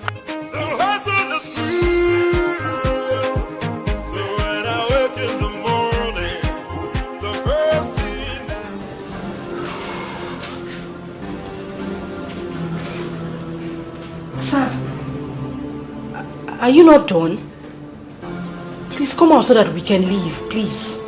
Sir, are you not done? Please come out so that we can leave, please.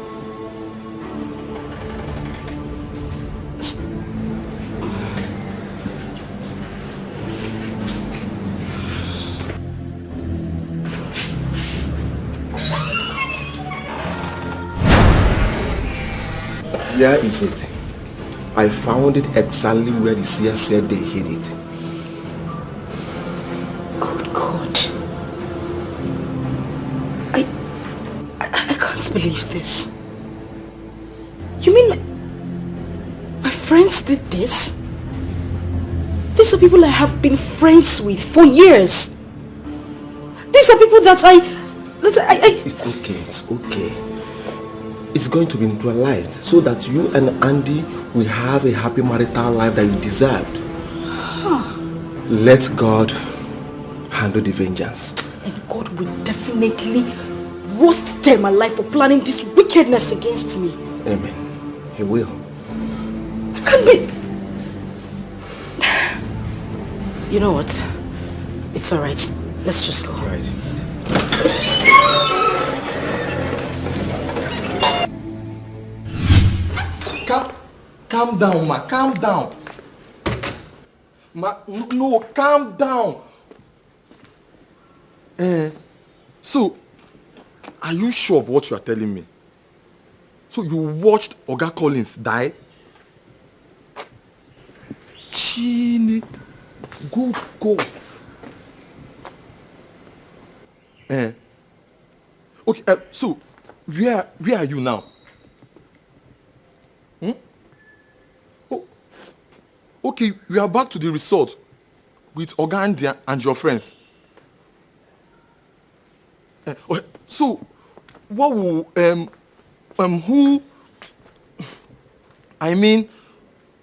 Here is it. I found it exactly where the seer said they hid it. Good God. I can't believe this. You mean my friends did this? These are people I have been friends with for years. These are people that I... It's okay. It's going to be neutralized so that you and Andy will have a happy marital life that you deserved. Let God handle the vengeance. And God will definitely roast them alive for planning this wickedness against me. Amen. He will. I can't be... You know what? It's alright. Let's just go. Right. Calm down, ma. Calm down. Ma, no, calm down. So, are you sure of what you are telling me? So you watched Oga Collins die? Chini, good God. Okay, so where are you now? Oh, okay, we are back to the resort with Oga and your friends. So, what will who? I mean,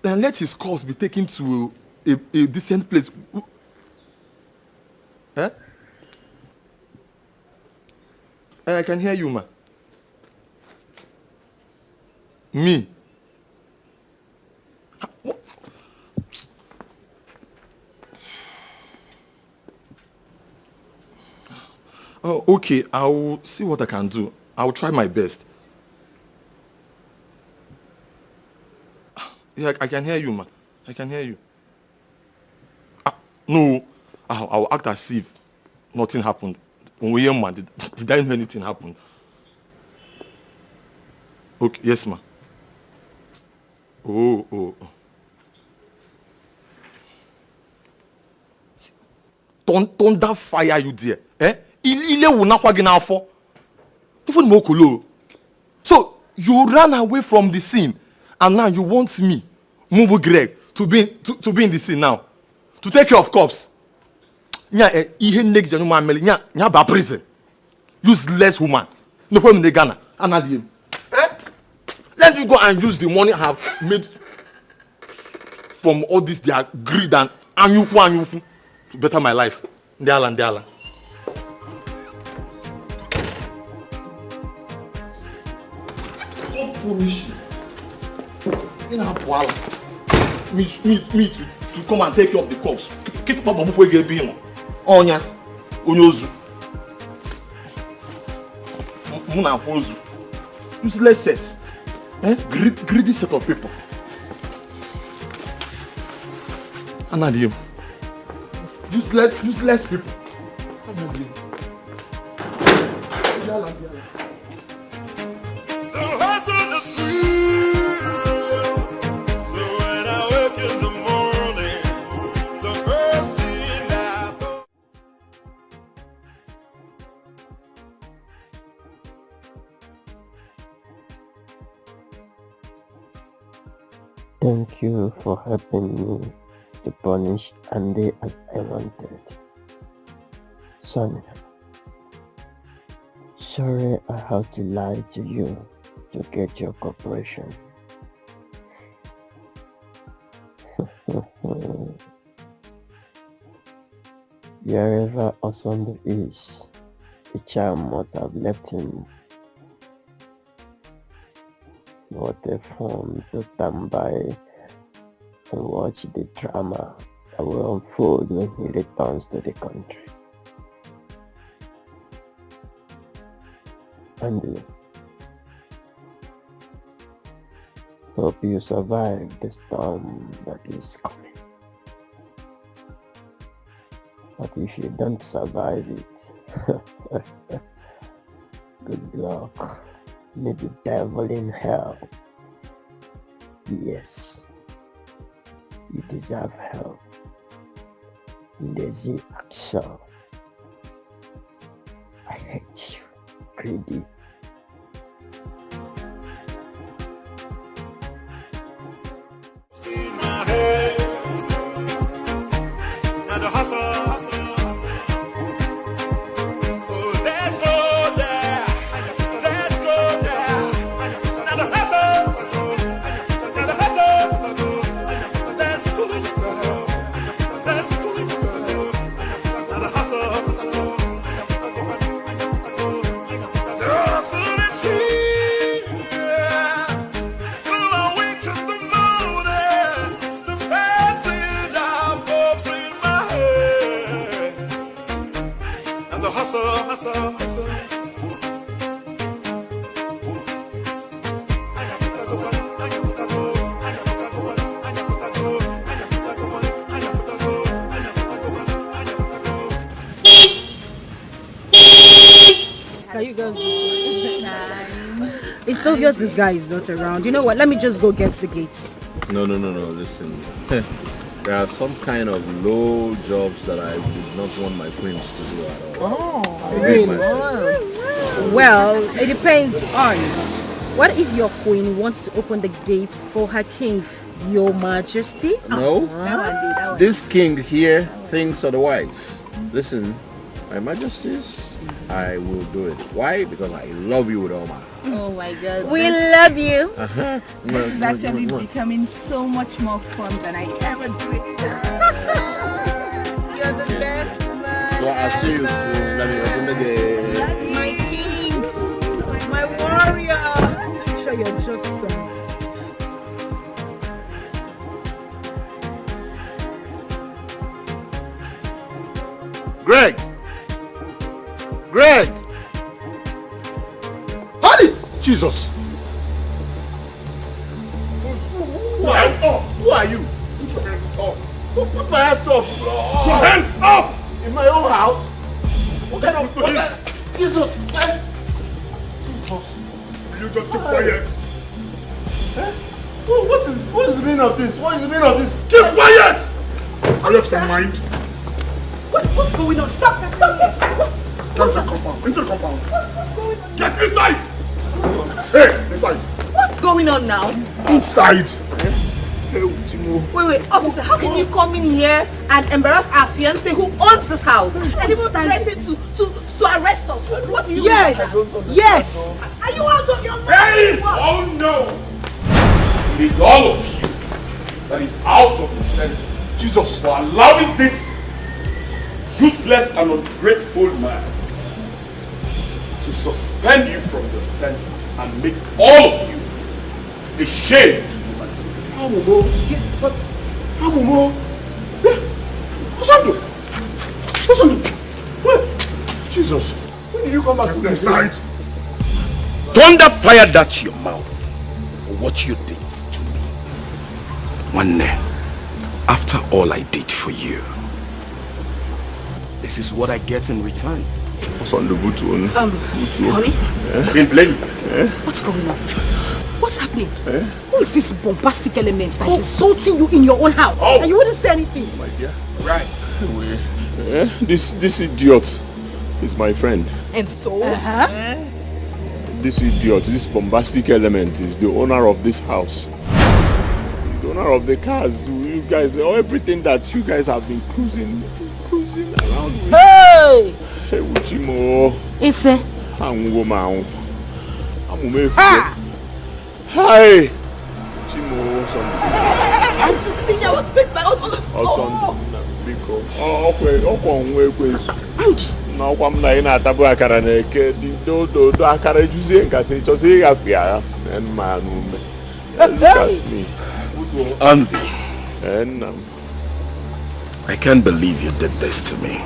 then let his corpse be taken to a decent place. I can hear you, ma. Me? What? Oh, okay, I'll see what I can do. I'll try my best. Yeah, I can hear you, ma. I can hear you. No, I'll act as if nothing happened. Did I know anything happened? Okay, yes, ma. Oh. Thunder fire you there. So you ran away from the scene and now you want me, Mubu Greg, to be in the scene now. To take care of cops. Prison. Useless woman. No problem in Ghana. Let me go and use the money I have made from all this their greed and anyuku to better my life. Ndiala. What promise you? Me to come and take care of the cops. Onya, Onyozu. Muna Hozu. Useless set. Greedy set of people. Anadium. Useless people. Anadium. Thank you for helping me to punish Andy as I wanted. Sonia, sorry I had to lie to you to get your cooperation. Wherever Osando is, the charm must have left him. What a fun to stand by and watch the drama that will unfold when he returns to the country. Andy, hope you survive the storm that is coming. But if you don't survive it, good luck. May the devil in hell. Yes, you deserve help. Lazy Axel. I hate you, greedy. Yeah. hustle, hustle, hustle, hustle. Can you guys It's obvious this guy is not around. You know what? Let me just go get the gates. No. Listen. There are some kind of low jobs that I would not want my queens to do at all. Oh, really? Well, it depends on. What if your queen wants to open the gates for her king, your majesty? No. This king here thinks otherwise. Listen, my majesties, I will do it. Why? Because I love you with all my heart. Oh my God. We love you. This is actually becoming so much more fun than I ever dreamed. You're the best man. So I'll see you soon. Let me open the gate. My king. My warrior. I'm sure you're just so. Greg! Hold it! Jesus! Who are you? Put your hands up. Put my hands up. Your hands up! In my own house? What kind of... Jesus! Jesus! Will you just keep quiet? What is the meaning of this? What is the meaning of this? Keep quiet! Are you out of your mind? What's going on? Stop this! Into the compound. Into the compound. What's going on? Get inside! Hey, inside. What's going on now? Inside. Wait, officer, how can you come in here and embarrass our fiancé who owns this house and even threaten to arrest us? What do you mean? Yes! Are you out of your mind? Hey! Oh no! It is all of you that is out of the senses. Jesus! For allowing this useless and ungrateful man to suspend you from your senses and make all of you ashamed to be like you. Jesus! When did you come back to the side? Thunder fired at your mouth for what you did to me. One day, after all I did for you, this is what I get in return. Honey? Been playing. What's going on? What's happening? Who is this bombastic element that is insulting you in your own house? And you wouldn't say anything? My dear. Right. This idiot is my friend. And so? This idiot, this bombastic element is the owner of this house. The owner of the cars. You guys, everything that you guys have been cruising around with. Hey! Hey, Uchimo. Ise. Hi! Uchimo, something. Look at me. Envy. I can't believe you did this to me.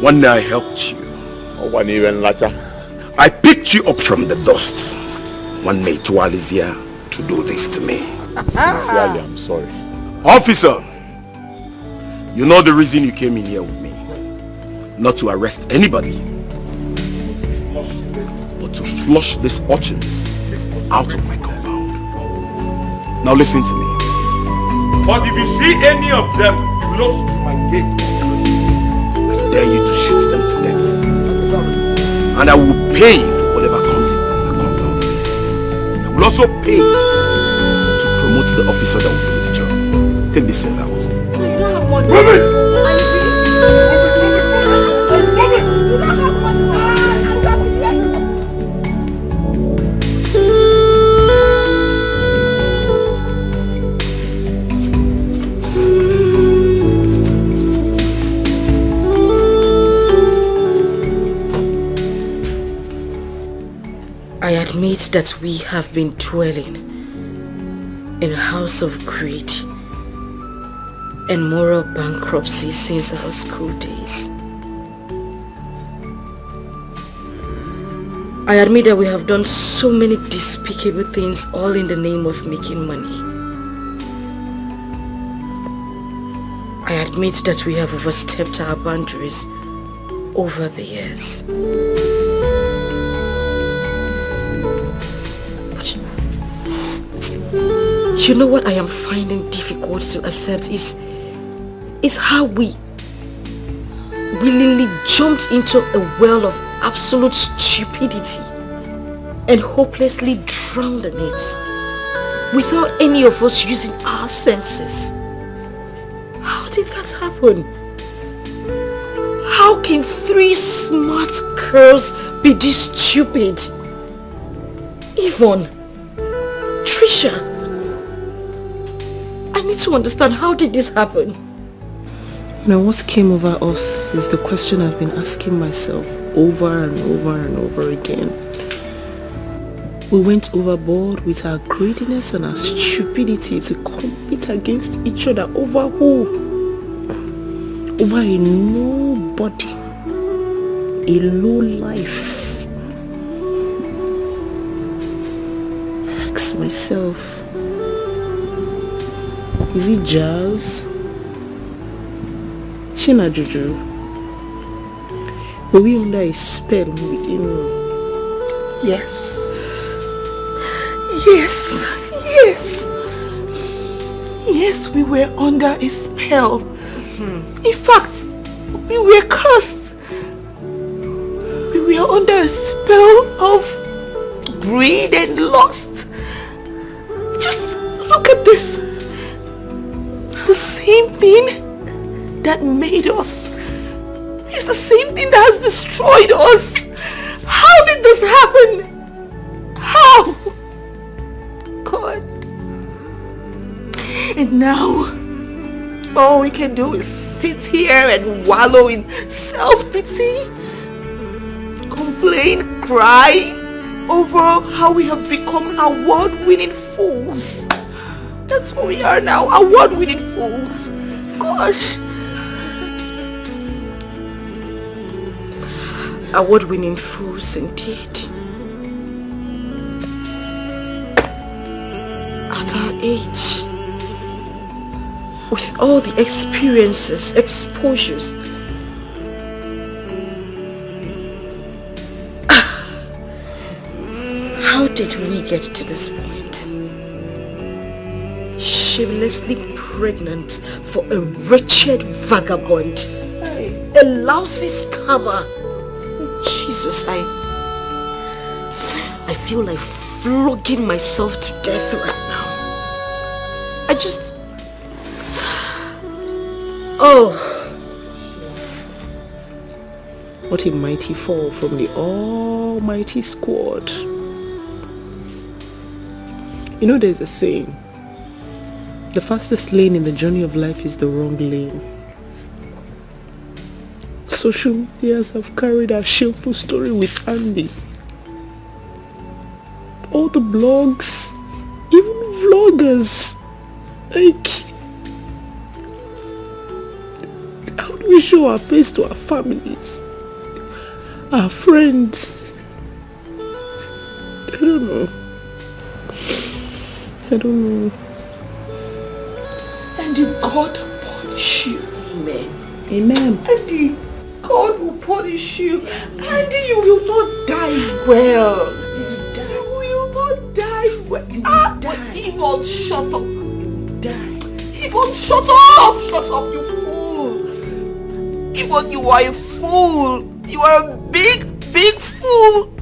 One day I helped you. I picked you up from the dust. One day Tualizia to do this to me. Sincerely, I'm sorry. Officer, you know the reason you came in here with me. Not to arrest anybody, but to flush these urchins out of my compound. Now listen to me. But if you see any of them close to my gate, I dare you to shoot them to death. And I will pay for whatever consequence that comes out of it. I will also pay to promote the officer that will do the job. Take this things out. So you don't have money? Move it! I admit that we have been dwelling in a house of greed and moral bankruptcy since our school days. I admit that we have done so many despicable things all in the name of making money. I admit that we have overstepped our boundaries over the years. But you know what I am finding difficult to accept is how we willingly jumped into a well of absolute stupidity and hopelessly drowned in it without any of us using our senses. How did that happen? How can 3 smart girls be this stupid? Yvonne, Trisha, I need to understand, how did this happen? Now, what came over us is the question I've been asking myself over and over and over again. We went overboard with our greediness and our stupidity to compete against each other over who? Over a nobody, a low life. I ask myself, is it jazz? Shina Juju? Were we under a spell we didn't know? Yes. Yes. Yes. Yes, we were under a spell. In fact, we were cursed. We were under a spell of greed and lust. Just look at this. The same thing that made us is the same thing that has destroyed us. How did this happen? How? God. And now, all we can do is sit here and wallow in self-pity, complain, cry over how we have become award-winning fools. That's what we are now, award-winning fools. Gosh. Award-winning fools indeed. At our age, with all the experiences, exposures, how did we get to this point? Shamelessly pregnant for a wretched vagabond, a lousy scammer. Jesus, I feel like flogging myself to death right now. I just... Oh. What a mighty fall from the almighty squad. You know, there's a saying, the fastest lane in the journey of life is the wrong lane. Social medias have carried our shameful story with Andy. All the blogs, even vloggers, like, how do we show our face to our families, our friends? I don't know. And the God punish you. Amen. Amen. And the God will punish you. And you will not die well. You will not die well. You will die. But Yvonne, shut up. You will die. Yvonne, shut up. Shut up, you fool. Yvonne, you are a fool. You are a big, big fool.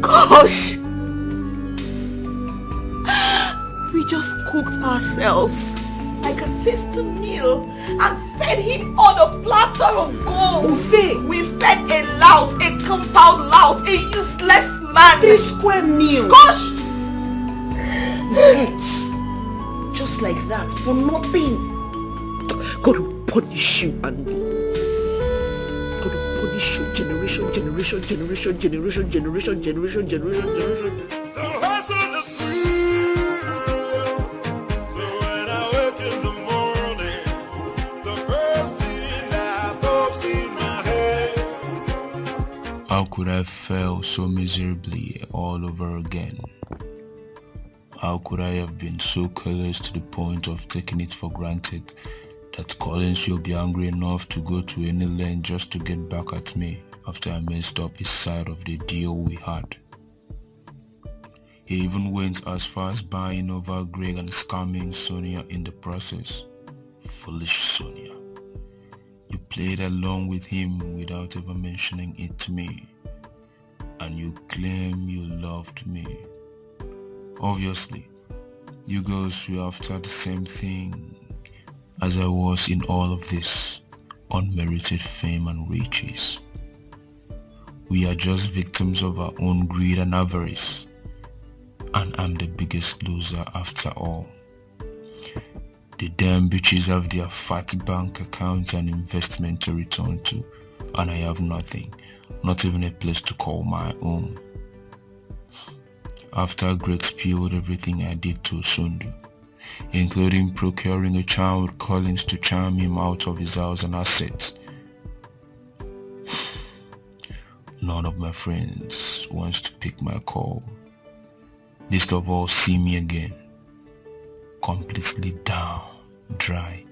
Gosh. We just cooked ourselves like a tasty meal and fed him on a platter of gold. Buffet. We fed a lout, a compound lout, a useless man. 3 square meals. Gosh! Yes. Just like that, for nothing. God will punish you, Andy. God will punish you, generation. How could I fail so miserably all over again? How could I have been so careless to the point of taking it for granted that Collins will be angry enough to go to any length just to get back at me after I messed up his side of the deal we had? He even went as far as buying over Greg and scamming Sonia in the process. Foolish Sonia. You played along with him without ever mentioning it to me. And you claim you loved me. Obviously, you girls were after the same thing as I was in all of this unmerited fame and riches. We are just victims of our own greed and avarice, and I'm the biggest loser after all. The damn bitches have their fat bank account and investment to return to, and I have nothing, not even a place to call my own. After Greg spilled everything I did to Sundu, including procuring a charm with Collins to charm him out of his house and assets, none of my friends wants to pick my call. Least of all see me again, completely down, dry,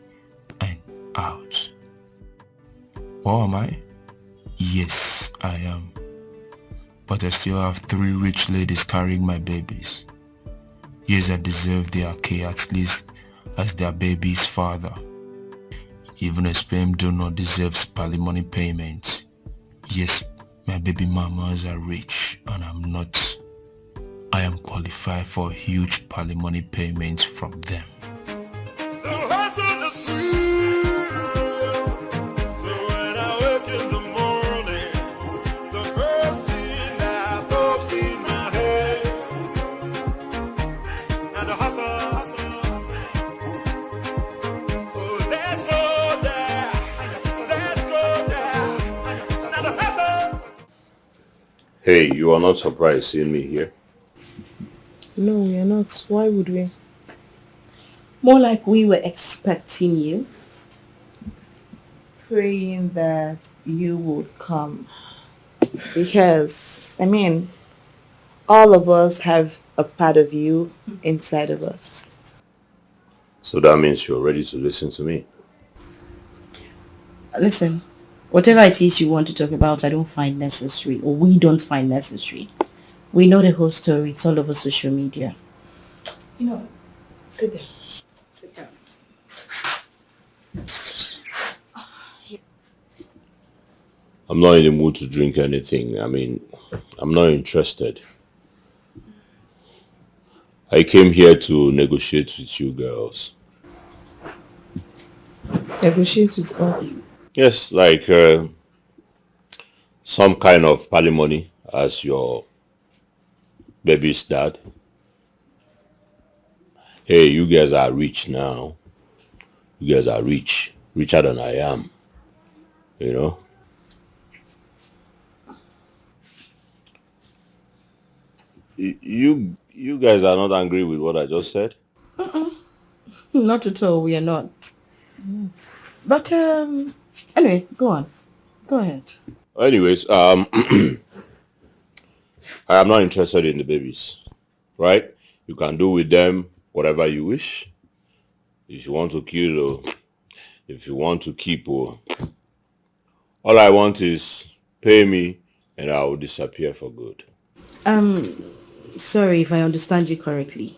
and out. What am I? Yes, I am. But I still have 3 rich ladies carrying my babies. Yes, I deserve their care at least as their baby's father. Even a sperm donor deserves palimony payments. Yes, my baby mamas are rich and I'm not. I am qualified for huge palimony payments from them. Hey, you are not surprised seeing me here? No, we are not. Why would we? More like we were expecting you. Praying that you would come. Because, I mean, all of us have a part of you inside of us. So that means you're ready to listen to me. Listen, whatever it is you want to talk about, I don't find necessary, or we don't find necessary. We know the whole story. It's all over social media. You know, sit down. Sit down. I'm not in the mood to drink anything. I mean, I'm not interested. I came here to negotiate with you girls. Negotiate with us? Yes, like some kind of palimony as your baby's dad. Hey, you guys are rich now. You guys are rich. Richer than I am. You know? You guys are not angry with what I just said? Not at all, we are not. But, anyway, go on. Go ahead. Anyways, I am not interested in the babies, right? You can do with them whatever you wish. If you want to kill or if you want to keep or all I want is pay me and I will disappear for good. Sorry if I understand you correctly.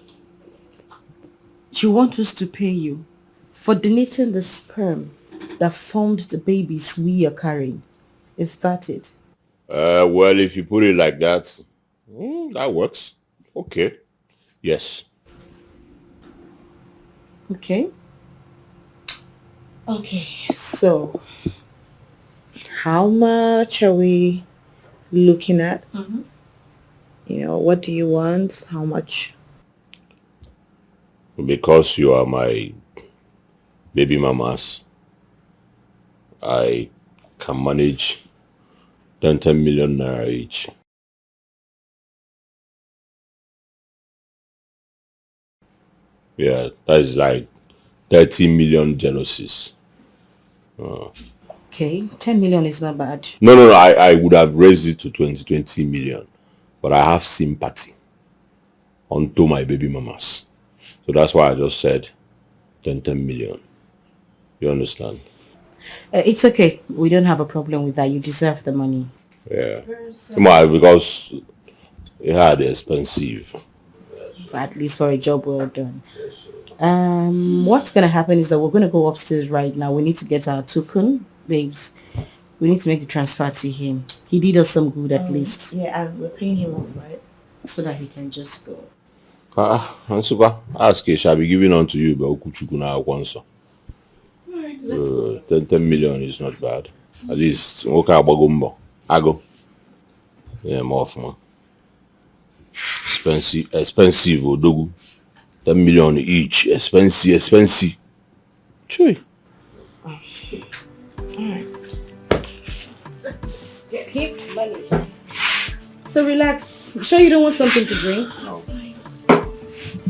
You want us to pay you for donating the sperm that formed the babies we are carrying. Is that it? Well, if you put it like that, that works. Okay. Yes. Okay. Okay, so how much are we looking at? You know, what do you want? How much? Because you are my baby mamas, I can manage 10 million naira each. Yeah, that is like 30 million jealousies. okay. 10 million is not bad. No, I would have raised it to 20 million. But I have sympathy onto my baby mamas. So that's why I just said 10 million. You understand? It's okay. We don't have a problem with that. You deserve the money. Yeah. Because it had expensive. At least for a job well done. What's going to happen is that we're going to go upstairs right now. We need to get our token, babes. We need to make the transfer to him. He did us some good at least. Yeah, and we're paying him off, right? So that he can just go. Ask it shall be given unto you by Okuchukuna Akwanso. 10 million is not bad. At least okay abagumbo. Ago. Yeah, more of man. Expensive odogu. 10 million each. Expensive. Chui. Alright. Let's get him money. So relax. You sure you don't want something to drink? No.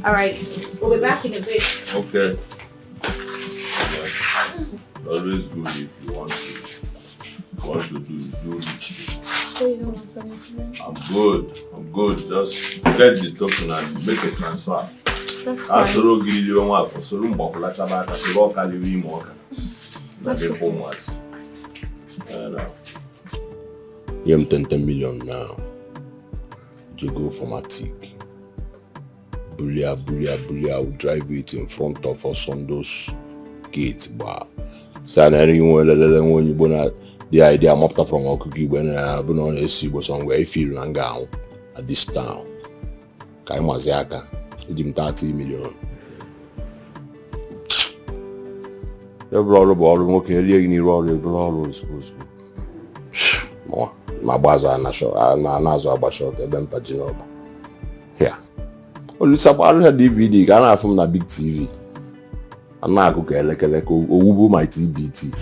Alright. We'll be back in a bit. Okay. Always good if you want to do rich things. So you don't want something to drink? I'm good. Just get the token and make a transfer. That's fine. That's okay. 10 million now. You go for my tick. Bulia, will drive it in front of us on those gates, but the idea I'm up from a cookie when I've been on a sea was somewhere feel and gown at this town. Kaimaziaka, 30 million. Your brother, okay, you more. My baza na nazo abashot eben pajinoba. Here. Olusabalu DVD kana from na big TV. Ana akuka elekele ko owubo my TBT.